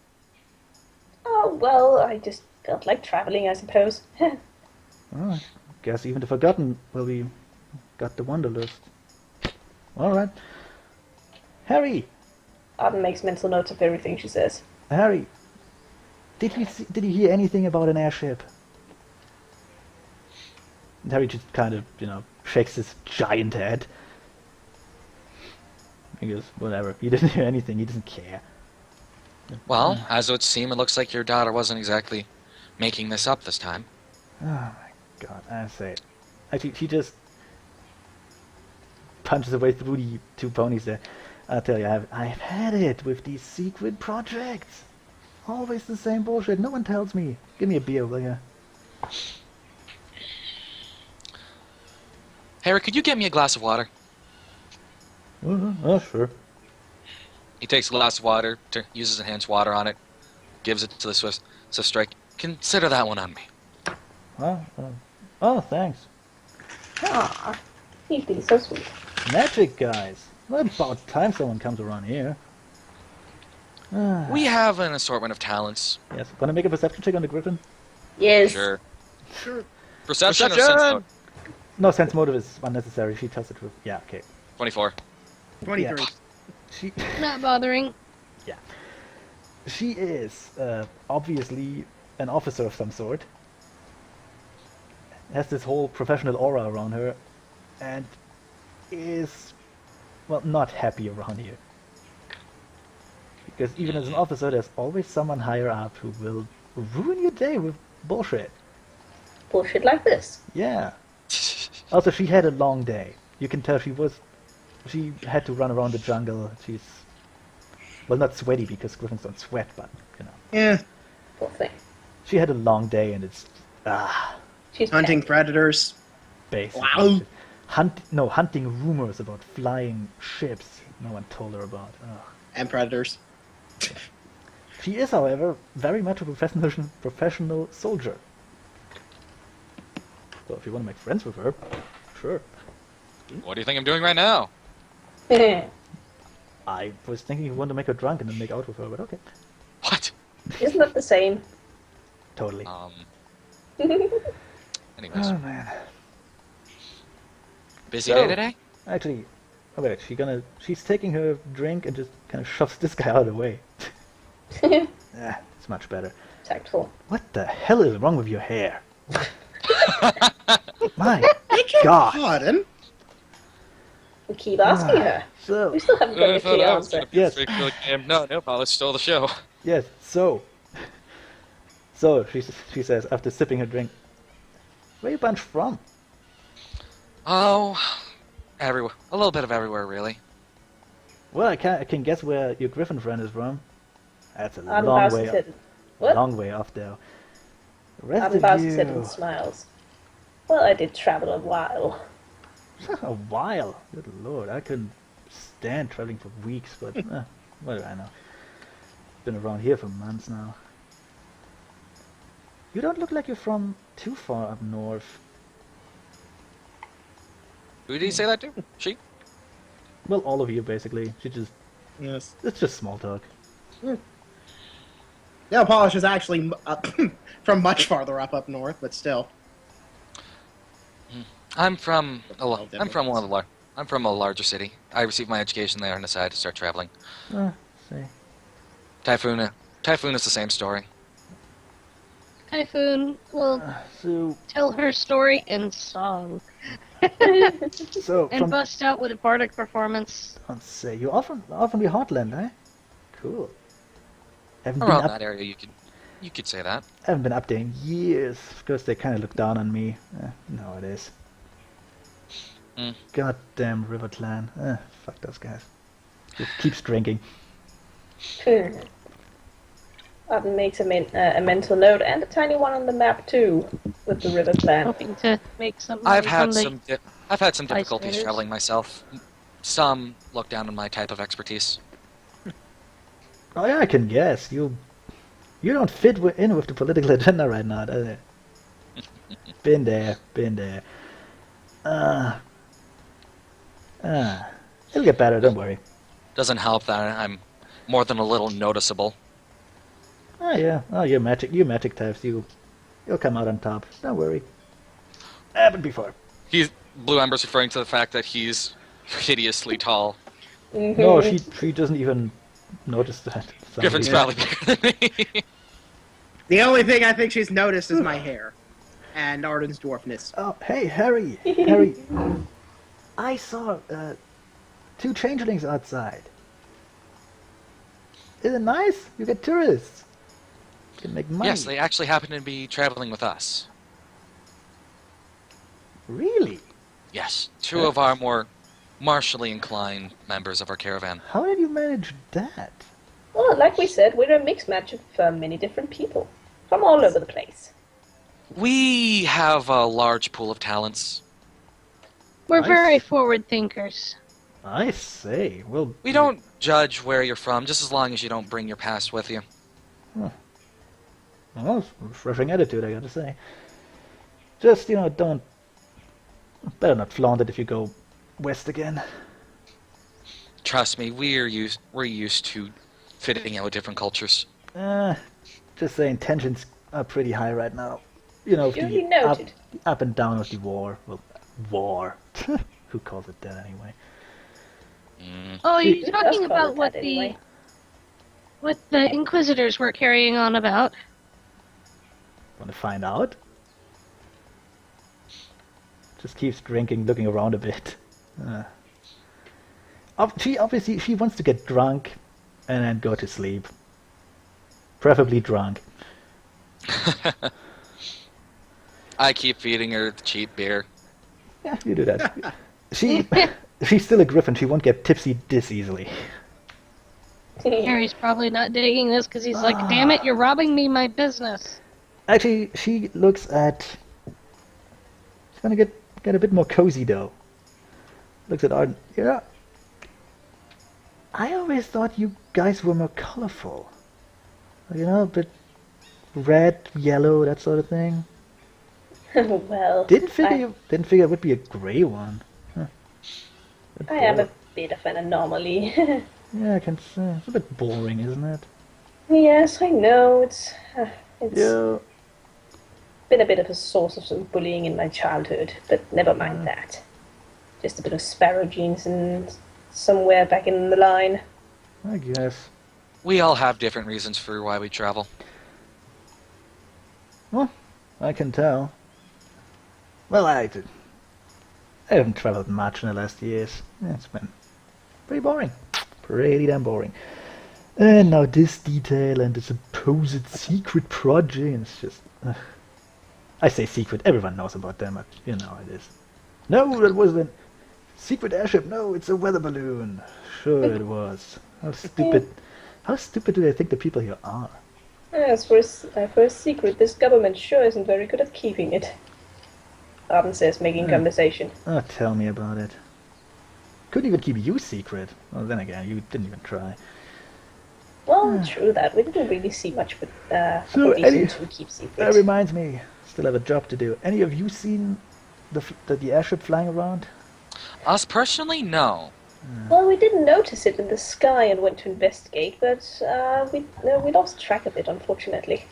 S5: Oh, well, I just felt like traveling, I suppose.
S2: Oh, I guess even the Forgotten will be... got the Wanderlust. Alright. Harry!
S5: Arden makes mental notes of everything she says.
S2: Harry! Did you hear anything about an airship? And Harry just kind of, shakes his giant head. He goes, whatever. He didn't hear anything. He doesn't care.
S3: Well, as it would seem, it looks like your daughter wasn't exactly making this up this time.
S2: Oh my god, I say it. Actually, she just punches away through the two ponies there. I'll tell you, I've had it with these secret projects. Always the same bullshit. No one tells me. Give me a beer, will ya?
S3: Harry, could you get me a glass of water?
S2: Oh, sure.
S3: He takes a glass of water, uses his hands water on it, gives it to the Swift Strike. Consider that one on me.
S2: Oh, thanks.
S5: Ah, he'd be so sweet.
S2: Magic, guys. Well, about time someone comes around here.
S3: We have an assortment of talents.
S2: Yes. Wanna make a perception check on the griffin?
S5: Yes.
S3: Sure.
S1: Sure.
S3: Perception or
S6: Perception!
S3: sense motive?
S2: No, sense motive is unnecessary. She tells the truth. Yeah, okay.
S3: 24.
S1: 23.
S2: Yeah. She...
S4: Not bothering.
S2: She is obviously an officer of some sort. Has this whole professional aura around her, and is, well, not happy around here. Because even as an officer, there's always someone higher up who will ruin your day with bullshit.
S5: Bullshit like this.
S2: Yeah. Also, she had a long day. You can tell she had to run around the jungle. She's, well, not sweaty because griffins don't sweat, but,
S1: Yeah.
S5: Poor thing.
S2: she had a long day and it's,
S5: She's
S1: Hunting
S5: panicked.
S1: predators.
S2: basically.
S1: Wow.
S2: Hunting rumors about flying ships no one told her about. Ugh.
S1: And predators.
S2: She is, however, very much a professional soldier. So if you want to make friends with her, sure.
S3: What do you think I'm doing right now?
S2: I was thinking you want to make her drunk and then make out with her, but okay.
S3: What?
S5: Isn't that the same?
S2: Totally.
S3: Anyways,
S2: Oh man.
S3: busy day today?
S2: Actually, oh wait, she's taking her drink and just kind of shoves this guy out of the way. It's much better.
S5: Tactful.
S2: What the hell is wrong with your hair? My
S1: Beg your
S2: God.
S1: pardon?
S5: We keep asking her.
S2: So,
S5: We still haven't got a clear answer.
S2: Yes.
S3: No, I'll stole the show.
S2: yes, so she says after sipping her drink, where you bunch from?
S3: Oh, everywhere. A little bit of everywhere, really.
S2: Well, I can guess where your Griffin friend is from. That's a
S5: Adam
S2: long
S5: bows
S2: way
S5: his head. What?
S2: long way off though. The rest
S5: Adam
S2: of
S5: bows
S2: you,
S5: his head and smiles. Well, I did travel a while.
S2: a while. Good lord, I couldn't stand traveling for weeks, but what do I know? Been around here for months now. You don't look like you're from too far up north.
S3: Who did he say that to? She?
S2: Well, all of you basically.
S1: Yes.
S2: It's just small talk.
S1: Nail polish is actually from much farther up north, but still.
S3: I'm from a
S1: different.
S3: I'm from a larger city. I received my education there and decided to start traveling.
S2: See.
S3: Typhoon is the same story.
S4: Typhoon will
S2: So,
S4: tell her story in song
S2: so
S4: and
S2: from
S4: bust out with a bardic performance.
S2: let's say you often the Heartland, eh? Cool. Haven't
S3: Around
S2: been up,
S3: that area, you could say that.
S2: haven't been up there in years because they kind of look down on me. No, it is.
S3: Mm.
S2: Goddamn River Clan. Fuck those guys. Just keeps drinking.
S5: Adam makes a mental note and a tiny one on the map too, with the river clan.
S4: Hoping to make some
S3: I've
S4: money
S3: had
S4: from the
S3: I've had some difficulties
S4: bystanders.
S3: traveling myself. Some look down on my type of expertise.
S2: Oh yeah, I can guess. You don't fit in with the political agenda right now, does it? Been there. It'll get better, don't worry.
S3: Doesn't help that I'm more than a little noticeable.
S2: Oh yeah, you're magic types. You'll come out on top. Don't worry. Happened before.
S3: Blue Ember's referring to the fact that he's hideously tall.
S2: No, she doesn't even notice that.
S3: Griffin's probably bigger than me.
S1: The only thing I think she's noticed is my hair. And Arden's dwarfness.
S2: Oh, hey, Harry. Harry. I saw 2 changelings outside. Isn't it nice? You get tourists. You can make money.
S3: Yes, they actually happen to be traveling with us.
S2: Really?
S3: Yes, 2 of our more martially inclined members of our caravan.
S2: How did you manage that?
S5: Well, like we said, we're a mixed match of many different people from all over the place.
S3: We have a large pool of talents.
S4: We're
S2: Nice.
S4: very forward thinkers.
S2: I say. Well,
S3: We don't judge where you're from, just as long as you don't bring your past with you.
S2: Well, it's a refreshing attitude, I gotta say. Just, don't... Better not flaunt it if you go west again.
S3: Trust me, we're used to fitting in with different cultures.
S2: Just saying, tensions are pretty high right now. With
S5: Duly
S2: the
S5: noted.
S2: up and down of the war. Well, war. Who calls it that anyway?
S4: Oh,
S2: She-
S4: you're talking
S5: Who does call
S4: about
S5: it
S4: what
S5: that
S4: the
S5: anyway?
S4: what the Inquisitors were carrying on about.
S2: Want to find out? Just keeps drinking, looking around a bit. She wants to get drunk and then go to sleep. Preferably drunk.
S3: I keep feeding her the cheap beer.
S2: Yeah, you do that. She's still a griffin. She won't get tipsy this easily.
S4: Harry's probably not digging this because he's like, "Damn it, you're robbing me my business."
S2: Actually, she looks at... She's gonna get a bit more cozy, though. Looks at Arden. Yeah. I always thought you guys were more colorful. A bit red, yellow, that sort of thing.
S5: Well,
S2: Didn't figure it would be a grey one. Huh.
S5: I am a bit of an anomaly.
S2: Yeah, I can see. It's a bit boring, isn't it?
S5: Yes, I know. It's
S2: Yeah.
S5: been a bit of a source of some bullying in my childhood, but never mind that. Just a bit of sparrow genes and somewhere back in the line.
S2: I guess.
S3: We all have different reasons for why we travel.
S2: Well, I can tell. Well, I haven't traveled much in the last years. It's been pretty boring. Pretty damn boring. And now this detail and the supposed secret project. It's just... I say secret, everyone knows about them, but you know how it is. No, that wasn't a secret airship. No, it's a weather balloon. Sure it was. How stupid do they think the people here are?
S5: As for a secret, this government sure isn't very good at keeping it. Arden says, making conversation.
S2: Oh, tell me about it. Couldn't even keep you secret. Well, then again, you didn't even try.
S5: Well, true that. We didn't really see much, but
S2: So,
S5: reason to keep secret.
S2: That reminds me, still have a job to do. Any of you seen the airship flying around?
S3: Us personally, no.
S5: Well, we didn't notice it in the sky and went to investigate, but we lost track of it, unfortunately.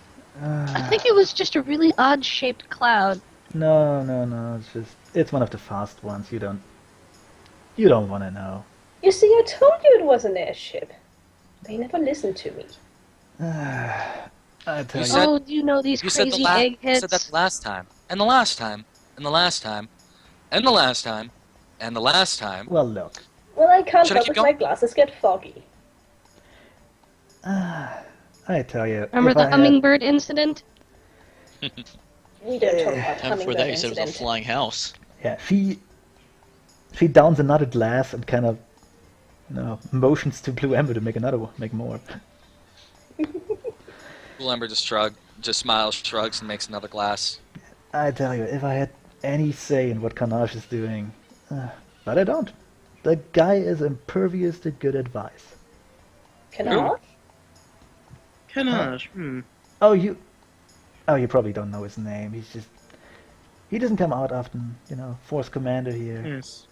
S4: I think it was just a really odd-shaped cloud.
S2: No. It's one of the fast ones. You don't want to know.
S5: You see, I told you it was an airship. They never listened to me.
S2: I tell you.
S3: said-
S4: Oh, do you know these
S3: You said
S4: crazy
S3: you
S4: eggheads?
S3: said that the last time, and the last time, and the last time, and the last time, and the last time.
S2: Well, look.
S5: Well, I can't
S3: Should I
S5: help
S3: keep
S5: it. My
S3: going?
S5: glasses get foggy.
S2: I tell you.
S4: Remember
S2: if
S4: the
S2: I had-
S4: hummingbird incident?
S5: We don't talk about
S6: Time before
S5: hummingbird
S6: that, you said it was a
S5: incident.
S6: flying house.
S2: Yeah, she downs another glass and kind of, motions to Blue Ember to make more.
S3: Blue Ember just smiles, shrugs, and makes another glass.
S2: I tell you, if I had any say in what Carnage is doing, but I don't. The guy is impervious to good advice.
S5: Canard?
S1: Canage.
S2: Oh, you probably don't know his name. He doesn't come out often. Force commander here.
S1: Yes.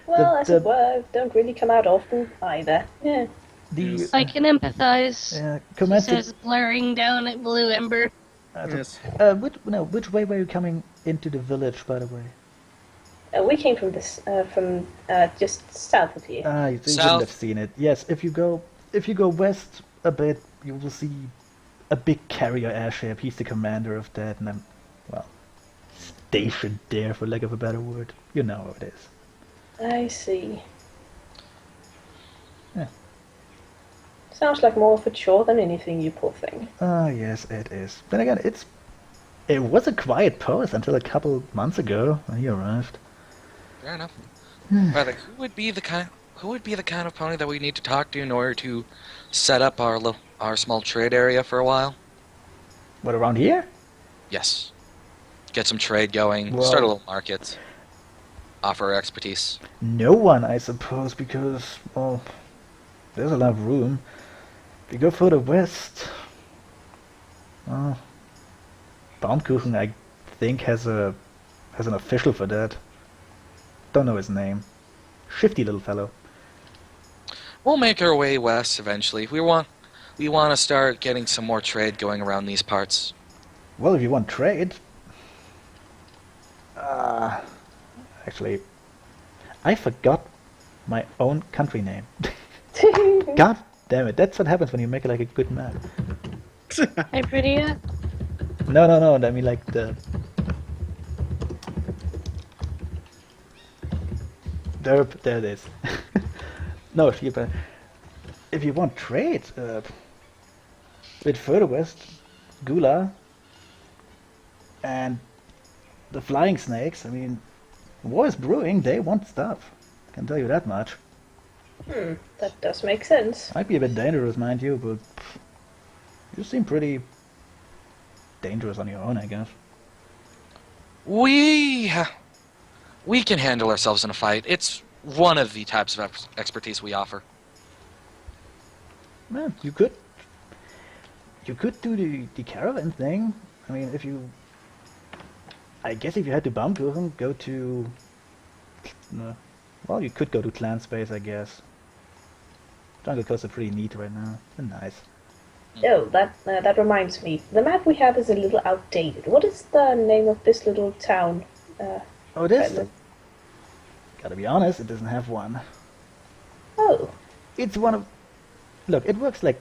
S5: Well,
S2: The-
S5: as it were, don't really come out often either. Yeah.
S2: The
S4: I can empathize. He
S2: commander.
S4: says, blaring down at Blue Ember.
S1: Yes.
S2: Which way were you coming into the village, by the way?
S5: We came from just south of here.
S2: You wouldn't
S3: South.
S2: have seen it. Yes, if you go west a bit, you will see a big carrier airship. He's the commander of that, and I'm, stationed there, for lack of a better word. You know how it is.
S5: I see.
S2: Yeah.
S5: Sounds like more of a chore than anything, you poor thing.
S2: Ah, yes, it is. Then again, it was a quiet post until a couple months ago when he arrived.
S3: Fair enough. Rather, who would be the kind of pony that we need to talk to in order to set up our small trade area for a while?
S2: What, around here?
S3: Yes. Get some trade going.
S2: Well-
S3: Start a little market. Offer our expertise.
S2: No one, I suppose, because, there's a lot of room. If you go further west, Baumkuchen, I think, has an official for that. Don't know his name. Shifty little fellow.
S3: We'll make our way west eventually. We want to start getting some more trade going around these parts.
S2: Well, if you want trade... actually, I forgot my own country name. God damn it, that's what happens when you make like a good map.
S4: Hi, Prettia.
S2: No, I mean like the... Derp, there it is. No, if you want trade, a bit further west, Gula, and the Flying Snakes, I mean, war is brewing, they want stuff. Can tell you that much.
S5: That does make sense.
S2: Might be a bit dangerous, mind you, but you seem pretty dangerous on your own, I guess.
S3: We can handle ourselves in a fight. It's one of the types of expertise we offer.
S2: Well, you could do the caravan thing. I mean, if you I guess if you head to Baumkuchen, go to... well, you could go to Clan Space, I guess. Jungle Coasts are pretty neat right now. They're nice.
S5: Oh, that reminds me. The map we have is a little outdated. What is the name of this little town?
S2: Oh, it is?
S5: Redmond?
S2: Gotta be honest, it doesn't have one.
S5: Oh,
S2: It's one of... Look, it works like...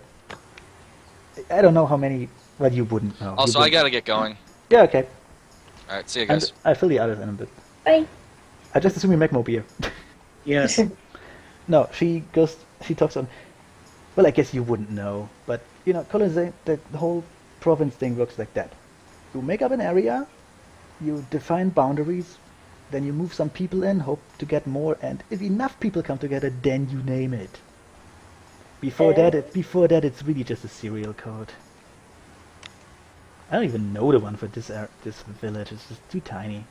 S2: I don't know how many... Well, you wouldn't know.
S3: Also, I gotta get going.
S2: Yeah, okay.
S3: Alright, see you
S2: And
S3: guys.
S2: I'll fill the others in a bit.
S5: bye.
S2: I just assume you make more beer.
S1: Yes.
S2: No, she talks on... Well, I guess you wouldn't know, but, you know, colonization, the whole province thing works like that. You make up an area, you define boundaries, then you move some people in, hope to get more, and if enough people come together, then you name it. Before that, it's really just a serial code. I don't even know the one for this village. It's just too tiny.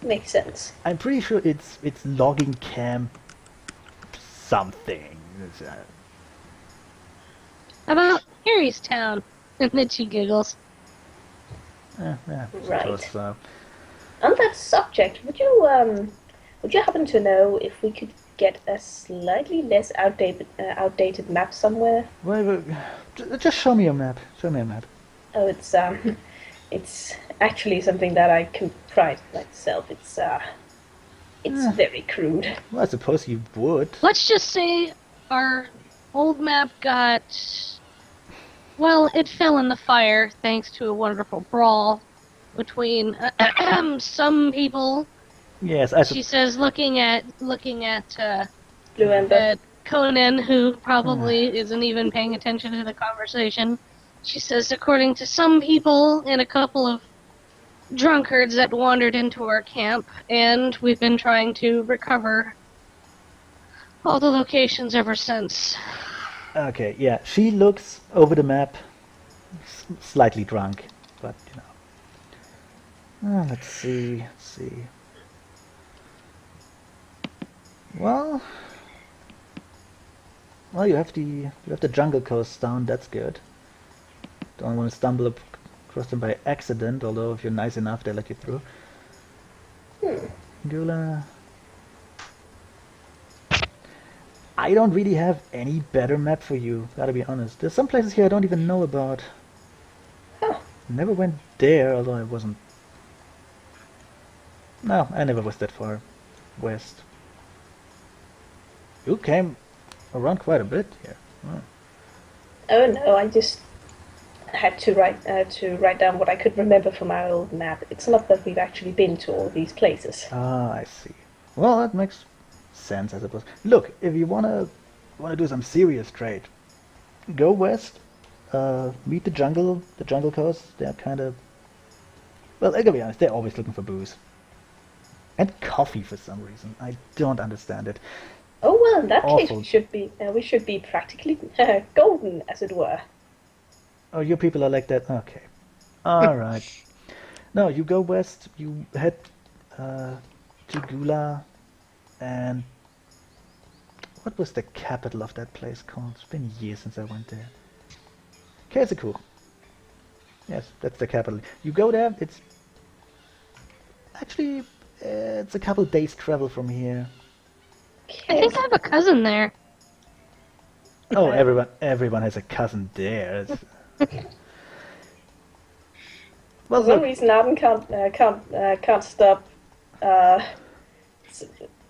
S5: Makes sense.
S2: I'm pretty sure it's logging camp something.
S4: How about Harry's town? And then she giggles.
S2: Yeah,
S5: Right.
S2: suppose so.
S5: On that subject, would you happen to know if we could get a slightly less outdated map somewhere?
S2: Well, just show me a map. Show me a map.
S5: Oh, it's actually something that I can pride myself. It's very crude.
S2: Well, I suppose you would.
S4: Let's just say our old map got... Well, it fell in the fire thanks to a wonderful brawl between some people.
S2: Yes,
S4: She says, looking at
S5: Blue Ember.
S4: Conan, who probably isn't even paying attention to the conversation. She says, according to some people and a couple of drunkards that wandered into our camp, and we've been trying to recover all the locations ever since.
S2: Okay, yeah. She looks over the map, slightly drunk, but you know. Let's see. Well, you have the jungle coast down. That's good. Don't want to stumble across them by accident. Although if you're nice enough, they let you through. Gula. I don't really have any better map for you, gotta be honest. There's some places here I don't even know about. Never went there, although I wasn't... No, I never was that far west. You came around quite a bit here. Oh.
S5: Oh no, I just had to write down what I could remember from our old map. It's not that we've actually been to all these places.
S2: Ah, I see. Well, that makes sense, I suppose. Look, if you wanna do some serious trade, go west. Meet the jungle coast. They're kind of... Well, I gotta be honest, they're always looking for booze. And coffee for some reason. I don't understand it.
S5: Oh well, in that case
S2: Awful.
S5: we should be practically golden, as it were.
S2: Oh, your people are like that? Okay. Alright. No, you go west, you head to Gula, and... What was the capital of that place called? It's been years since I went there. Keseku. Yes, that's the capital. You go there, it's... Actually, it's a couple days travel from here.
S4: I think I have a cousin there.
S2: Oh, everyone has a cousin there. Well,
S5: For some
S2: look,
S5: reason, Arden can't stop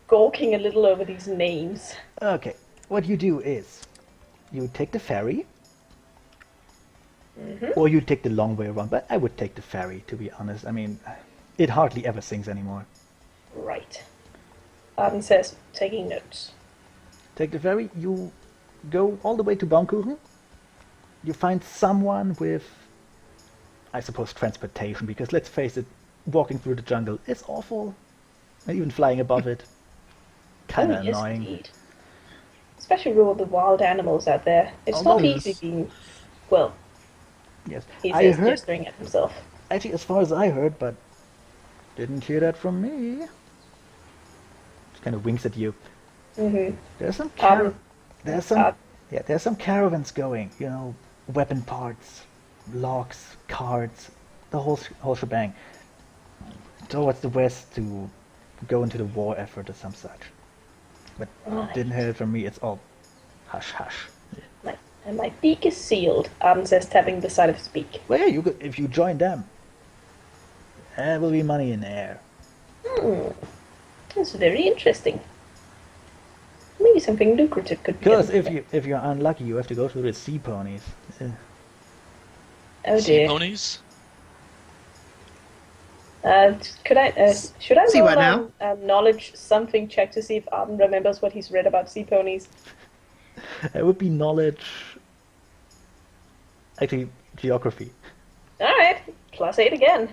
S5: gawking a little over these names.
S2: okay, what you do is, you take the ferry, or you take the long way around, but I would take the ferry, to be honest. I mean, it hardly ever sinks anymore.
S5: Right. Arden says, taking notes.
S2: Take the ferry, you go all the way to Baumkuchen, you find someone with, I suppose, transportation, because let's face it, walking through the jungle is awful, and even flying above it, kind of
S5: Yes,
S2: annoying.
S5: indeed. Especially with all the wild animals out there. It's
S2: Although
S5: not easy being... Well,
S2: Yes,
S5: he
S2: I
S5: says,
S2: heard,
S5: gesturing at himself.
S2: actually, as far as I heard, but didn't hear that from me. Just kind of winks at you. There's some there's some caravans going. You know, weapon parts, logs, cards, the whole shebang. towards the west to go into the war effort or some such. But
S5: Right.
S2: didn't hear it from me. It's all hush hush.
S5: And my beak is sealed, Arden says, tapping the side of his beak.
S2: Well, yeah, you could, if you join them, there will be money in there.
S5: That's very interesting. Maybe something lucrative could be
S2: Because
S5: done.
S2: if you're unlucky, you have to go through the sea ponies.
S5: Oh
S6: Sea
S5: dear.
S6: ponies?
S5: Should I
S1: See
S5: roll
S1: what now?
S5: knowledge something check to see if Arden remembers what he's read about sea ponies?
S2: It would be knowledge. Actually, geography.
S5: Alright, +8 again.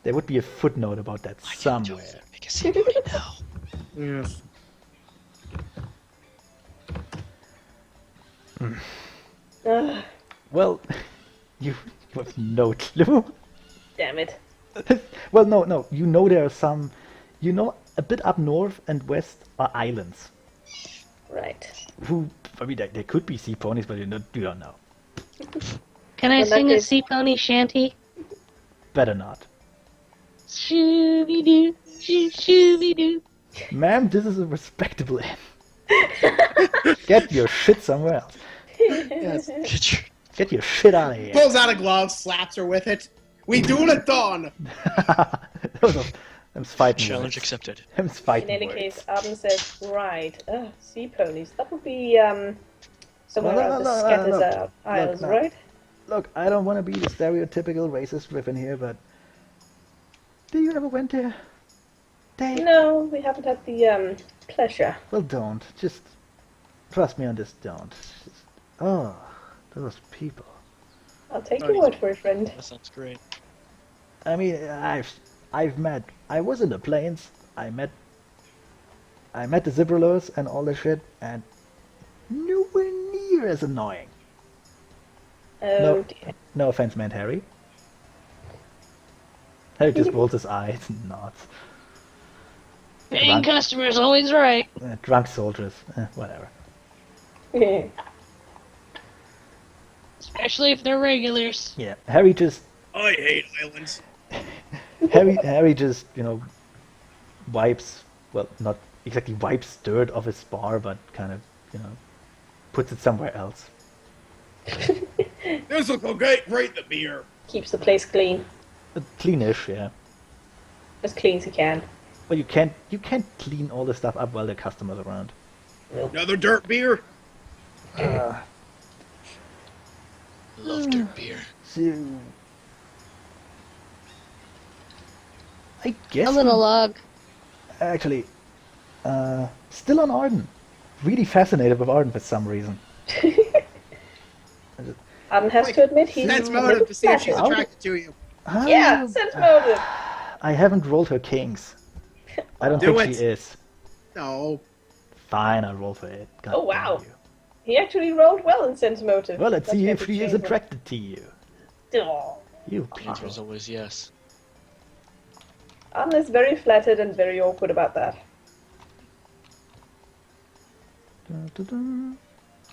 S2: There would be a footnote about that somewhere.
S6: Make a sea pony now.
S1: Mm.
S5: Ugh,
S2: Well, you have no clue.
S5: damn it.
S2: Well, no. You know there are some. You know, a bit up north and west are islands.
S5: Right.
S2: I mean, they could be sea ponies, but you don't know.
S4: Can I
S5: Well, that
S4: sing a
S5: is-
S4: sea pony shanty?
S2: Better not.
S4: Shooby doo, shooby doo.
S2: Ma'am, this is a respectable inn. Get your shit somewhere else.
S1: Yes.
S2: Get your shit out of here.
S1: Pulls out a glove, slaps her with it. We do it done.
S2: I'm fighting
S6: Challenge
S2: words.
S6: accepted.
S2: I'm
S5: In
S2: fighting
S5: any
S2: words.
S5: case, Arden says, right, sea ponies. That would be somewhere
S2: Well,
S5: around the
S2: look,
S5: Scatters Isles,
S2: look.
S5: right?
S2: Look, I don't want to be the stereotypical racist riffin here, but do you ever went there? They
S5: No, we haven't had the pleasure.
S2: Well, don't. Just trust me on this. Don't. Just, oh, those people.
S5: I'll take your word for it, friend.
S6: That sounds great.
S2: I mean, I've met. I was in the plains. I met the Zibberlers and all the shit, and nowhere near as annoying.
S5: Oh
S2: No.
S5: dear.
S2: No offense, meant Harry. Harry just rolls his eyes and nods.
S4: Paying
S2: Drunk.
S4: customer's always right.
S2: Drunk soldiers, whatever.
S4: Especially if they're regulars.
S2: Yeah, Harry just
S1: I hate islands.
S2: Harry just, wipes, well, not exactly wipes dirt off his bar, but kind of, puts it somewhere else.
S1: This will go great, the beer.
S5: Keeps the place clean.
S2: Cleanish, yeah.
S5: As clean as he can.
S2: But you can't clean all the stuff up while the customer's around.
S1: Another dirt beer.
S6: Love dirt beer.
S2: So, I guess
S4: I'm in a log.
S2: actually, still on Arden. Really fascinated with Arden for some reason.
S5: Arden has
S1: Wait,
S5: to admit he's
S1: Sense
S5: a
S1: motive
S5: little
S1: to see if she's
S5: flattered.
S1: attracted to you.
S5: Yeah, sense motive.
S2: I haven't rolled her kings. I don't
S1: Do
S2: think
S1: it.
S2: she is.
S1: No.
S2: Fine, I'll roll for it. God
S5: Oh,
S2: damn
S5: wow.
S2: you.
S5: He actually rolled well in sense motive.
S2: Well, let's
S5: That's
S2: see
S5: going
S2: if
S5: to
S2: she is
S5: change him.
S2: attracted to you.
S5: Aw.
S2: You
S6: The answer is
S2: people.
S6: always yes.
S5: Arden is very flattered and very awkward about that.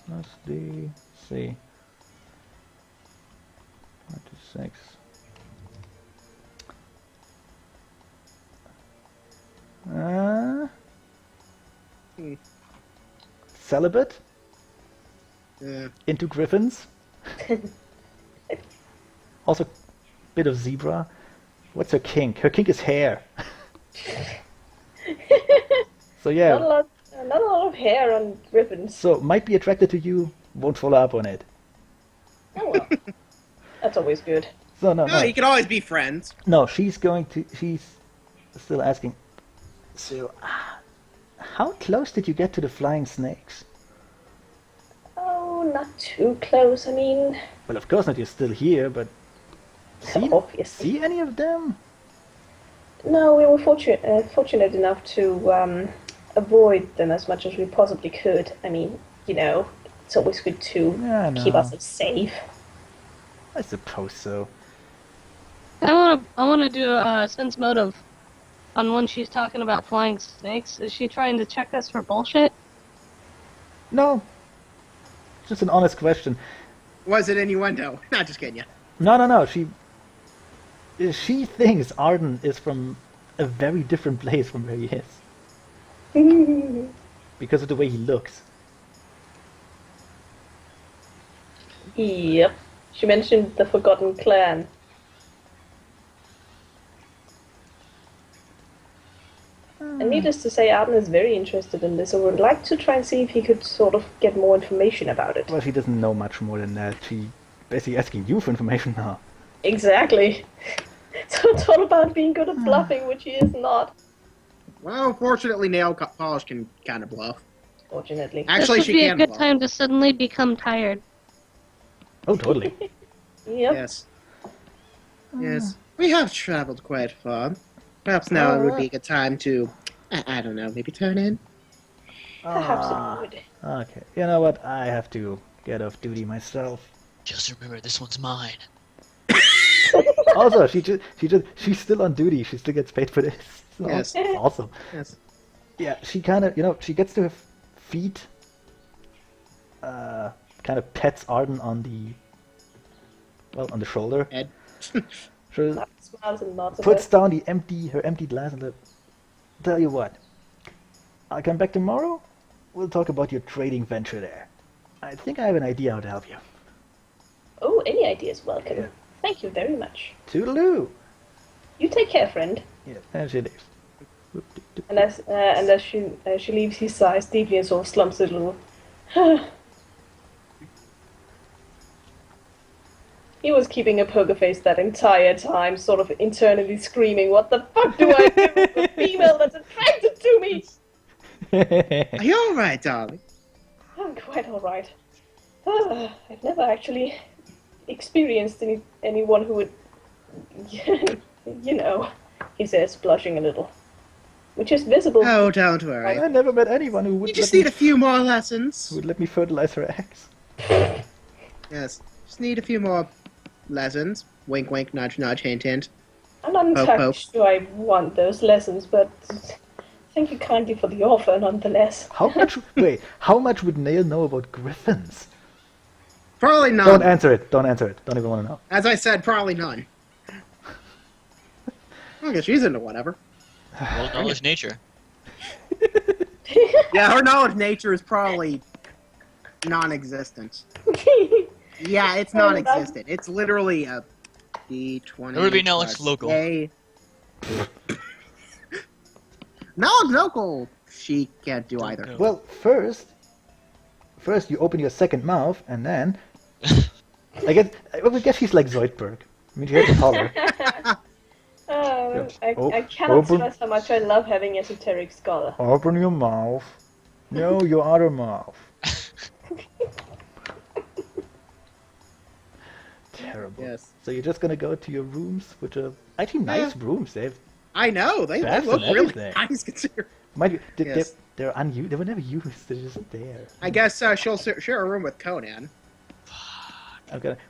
S2: Let's see. 26. Celibate? Into griffins? Also, bit of zebra. What's her kink? Her kink is hair. So
S5: Not a
S2: yeah,
S5: lot, not a lot of hair on griffins.
S2: so might be attracted to you, won't follow up on it.
S5: Oh well. That's always good.
S2: So no,
S1: No,
S2: no.
S1: you can always be friends.
S2: No, she's still asking. So, how close did you get to the flying snakes?
S5: Oh, not too close. I mean,
S2: Well, of course not. You're still here, but
S5: obviously.
S2: see any of them?
S5: No, we were fortunate enough to avoid them as much as we possibly could. I mean, it's always good to
S2: Yeah, I
S5: keep
S2: know.
S5: ourselves safe.
S2: I suppose so.
S4: I wanna do a sense motive on when she's talking about flying snakes. Is she trying to check us for bullshit?
S2: No, just an honest question.
S1: Was it innuendo? Not just kidding you.
S2: No. She thinks Arden is from a very different place from where he is because of the way he looks.
S5: Yep. She mentioned the Forgotten Clan. And needless to say, Arden is very interested in this, and would like to try and see if he could sort of get more information about it.
S2: Well, she doesn't know much more than that. She basically asking you for information now.
S5: Exactly. So it's all about being good at bluffing, which he is not.
S1: Well, fortunately, nail polish can kind of bluff.
S5: Fortunately.
S1: Actually,
S4: this would
S1: she
S4: be a
S1: can
S4: good
S1: bluff.
S4: time to suddenly become tired.
S2: Oh, totally.
S5: Yep.
S1: Yes. Yes. We have traveled quite far. Perhaps now would be a good time to, I don't know, maybe turn in?
S5: Perhaps
S2: Ah,
S5: it would.
S2: okay. You know what? I have to get off duty myself.
S6: Just remember, this one's mine.
S2: Also, she's still on duty. She still gets paid for this. So,
S1: Yes.
S2: awesome.
S1: Yes.
S2: Yeah, she kind of, she gets to her feet, kind of pets Arden on on the shoulder.
S1: Ed.
S2: She
S5: Smiles and nods.
S2: puts down her empty glass and tell you what, I'll come back tomorrow. We'll talk about your trading venture there. I think I have an idea how to help you.
S5: Oh, any ideas welcome.
S2: Yeah.
S5: Thank you very much.
S2: Toodaloo.
S5: You take care, friend.
S2: Yeah, and she leaves.
S5: And as she leaves, he sighs deeply and sort of slumps a little. He was keeping a poker face that entire time, sort of internally screaming, "What the fuck do I do with a female that's attracted to me?"
S1: Are you alright, darling?
S5: I'm quite alright. I've never actually experienced anyone who would, you know, he says, blushing a little. Which is visible.
S1: Oh, don't worry.
S2: I never met anyone who
S1: You
S2: would
S1: just
S2: let
S1: need
S2: me,
S1: a few more lessons.
S2: who would let me fertilize her eggs.
S1: Yes. Just need a few more lessons. Wink, wink, nudge, nudge, hint, hint.
S5: I'm not
S1: Poke,
S5: entirely sure I want those lessons, but thank you kindly for the offer nonetheless.
S2: How much would Nail know about griffins?
S1: Probably none.
S2: Don't answer it. Don't answer it. Don't even want to know.
S1: As I said, probably none. I guess she's into whatever.
S6: Well, knowledge nature.
S1: Yeah, her knowledge of nature is probably non-existent. Yeah, it's non-existent. It's literally a D20.
S6: There would be knowledge
S1: plus
S6: local.
S1: A. Knowledge local. She can't do either.
S6: No.
S2: Well, first you open your second mouth, and then I guess she's like Zoidberg. I mean, she has a collar.
S5: I cannot
S2: Open.
S5: stress how much I love having esoteric scholar.
S2: Open your mouth. No, your other mouth. Terrible.
S1: Yes.
S2: So you're just gonna go to your rooms, which are actually nice rooms.
S1: I know. They
S2: Baths
S1: look
S2: and
S1: really
S2: everything.
S1: nice considering.
S2: Mind you,
S1: Yes.
S2: they're unused. They were never used. They're just there.
S1: I guess she'll share a room with Conan.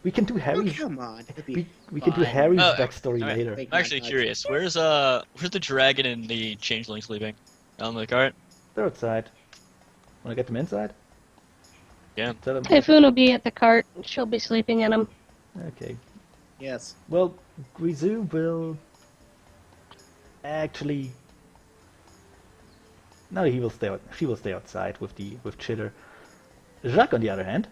S2: We can do
S1: Oh,
S2: Harry's.
S1: come on. It'd be
S2: We can do
S1: fine.
S2: Harry's
S6: Oh,
S2: backstory
S6: alright.
S2: later.
S1: Wait.
S6: I'm actually curious. Where's the dragon and the changeling sleeping? On the cart?
S2: They're outside. Wanna get them inside?
S6: Yeah.
S2: Tell them.
S4: Typhoon will be at the cart. She'll be sleeping in him.
S2: Okay.
S1: Yes.
S2: Well, Grisou will actually. No, he will stay. She will stay outside with Chitter. Jacques, on the other hand,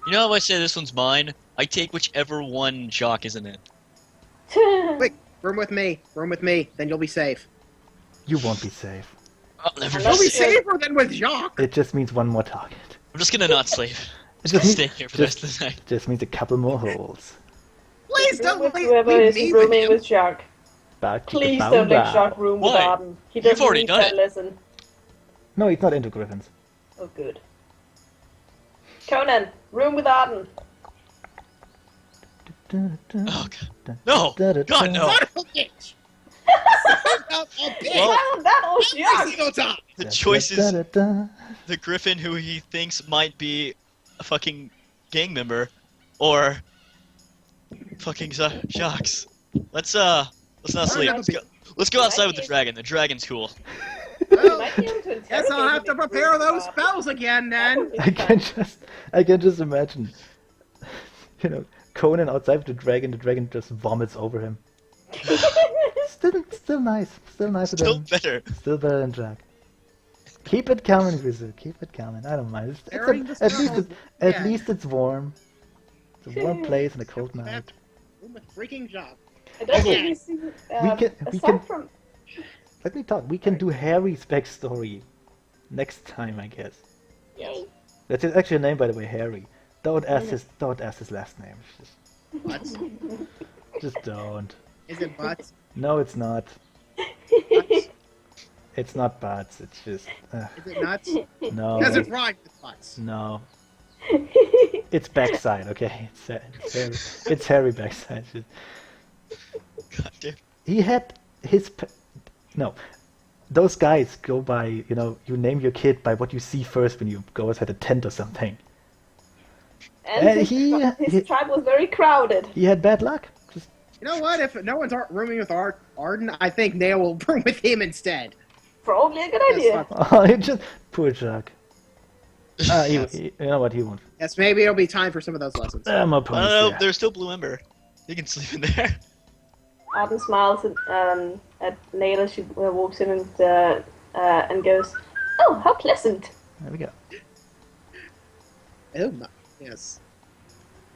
S6: You know how I say this one's mine? I take whichever one Jacques is in it.
S1: Quick, room with me. Room with me. Then you'll be safe.
S2: you won't be safe.
S6: I'll never
S5: I'm
S1: You'll
S5: not
S1: be
S6: be
S5: sure.
S1: safer than with Jacques.
S2: It just means one more target.
S6: I'm just gonna not sleep.
S2: It
S6: Just
S2: just
S6: stay
S2: means,
S6: here for the rest of the night.
S2: just means a couple more holes.
S1: Please don't
S5: with
S1: leave,
S5: whoever
S1: leave
S5: is
S1: me with
S5: rooming
S1: him.
S5: with Jacques.
S2: Bow, chicka,
S5: Please
S2: bow,
S5: don't make
S2: bow.
S5: Jacques room with
S6: Why?
S5: Arden. He
S6: You've
S5: doesn't
S6: already
S5: need
S6: done
S5: that
S6: it.
S5: lesson.
S2: No, he's not into griffins.
S5: Oh, good. Conan, room with Arden.
S6: Oh god. No! God, no!
S1: Son of a bitch. Son of a bitch.
S6: Well,
S5: Well, that was Jacques.
S1: Single time.
S6: The choice is
S2: Da-da-da-da.
S6: the griffin who he thinks might be a fucking gang member, or fucking Jacques. Let's not sleep. Let's go outside with the dragon. The dragon's cool.
S5: You
S1: Well,
S5: might be able to
S1: guess I'll
S5: interrogate
S1: have to
S5: him in
S1: prepare
S5: room
S1: those
S5: with Arden.
S1: spells again
S5: That
S1: then.
S5: would be
S2: I
S5: fun.
S2: can just imagine, Conan outside with the dragon just vomits over him. Still nice. Still nicer
S6: Still
S2: than...
S6: better.
S2: Still better than Jack. Keep it coming, Grizzle. Keep it coming. I don't mind.
S1: Airing the
S2: At least
S1: spells.
S2: at
S1: Yeah.
S2: least it's warm. It's a warm place and a cold night.
S1: Doing a freaking job.
S5: I don't
S2: Okay.
S5: think we see.
S2: we
S5: Aside
S2: can-
S5: from
S2: Let me talk. We can do Harry's backstory next time, I guess.
S5: yay.
S2: That's his actual name, by the way, Harry. Don't ask his last name.
S1: Butts?
S2: Just don't.
S1: Is it butts?
S2: No, it's not.
S1: Butts?
S2: It's not Butts. It's just
S1: Is it nuts?
S2: no.
S1: Does it rhyme with butts?
S2: No. It's backside. Okay. Harry. It's Harry backside.
S6: God damn.
S2: He had his no. Those guys go by, you know, you name your kid by what you see first when you go outside a tent or something.
S5: And his tribe was very crowded.
S2: He had bad luck. Just
S1: You know what? If no one's rooming with Arden, I think Nail will room with him instead.
S5: Probably a good
S1: That's
S5: idea.
S1: fine.
S2: oh, he just poor Jack. You know what he won't.
S1: Yes, maybe it'll be time for some of those lessons.
S2: My
S6: I don't
S2: opponent's
S6: know.
S2: there.
S6: There's still Blue Ember. You can sleep in there.
S5: Arden smiles at Nail as she walks in and goes, "Oh, how pleasant!"
S2: There we go.
S1: Oh my, yes.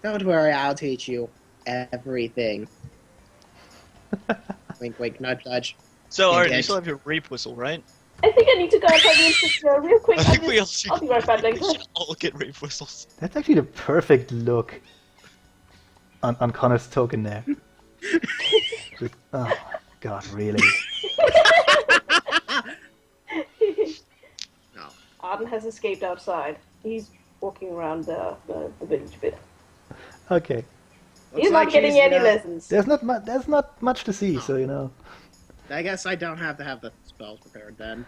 S1: Don't worry, I'll teach you everything. Wink, wink, nudge, nudge.
S6: So, Arden, you
S1: Engage.
S6: still have your rape whistle, right?
S5: I think I need to go outside the entrance real quick.
S6: I think we all should.
S5: I'll be right back.
S6: We should all get rape whistles.
S2: That's actually the perfect look on Connor's token there. Just, oh my god, really?
S1: No.
S5: Arden has escaped outside. He's walking around the village a bit.
S2: Okay.
S5: He's
S1: Looks
S5: not
S1: like
S5: getting
S1: she's,
S5: any lessons.
S2: There's not much to see, so you know.
S1: I guess I don't have to have the spells prepared then.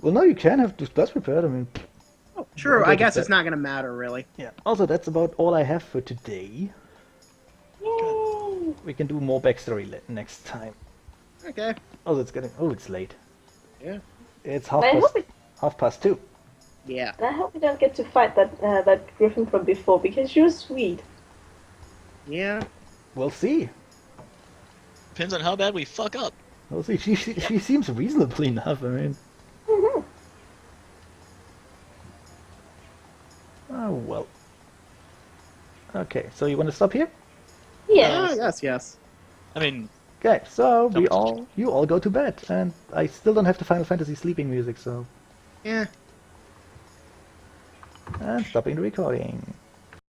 S2: Well, no, you can have the spells prepared. I mean,
S1: True,
S2: Okay,
S1: I guess
S2: but-
S1: it's not gonna matter really.
S2: yeah. Also, that's about all I have for today.
S5: Yay!
S2: We can do more backstory next time.
S1: Okay.
S2: Oh, it's late.
S1: Yeah.
S2: It's
S5: I hope
S2: 2:30.
S1: Yeah.
S5: I hope we don't get to fight that griffin from before because she was sweet.
S1: Yeah.
S2: We'll see.
S6: Depends on how bad we fuck up.
S2: We'll see. She seems reasonably enough. I mean,
S5: Mm-hmm.
S2: oh well. Okay, so you want to stop here?
S5: Yeah.
S1: Ah, yes, yes.
S6: I mean,
S2: Okay, so
S6: No.
S2: you all go to bed, and I still don't have the Final Fantasy sleeping music, so
S1: Yeah.
S2: and stopping the recording.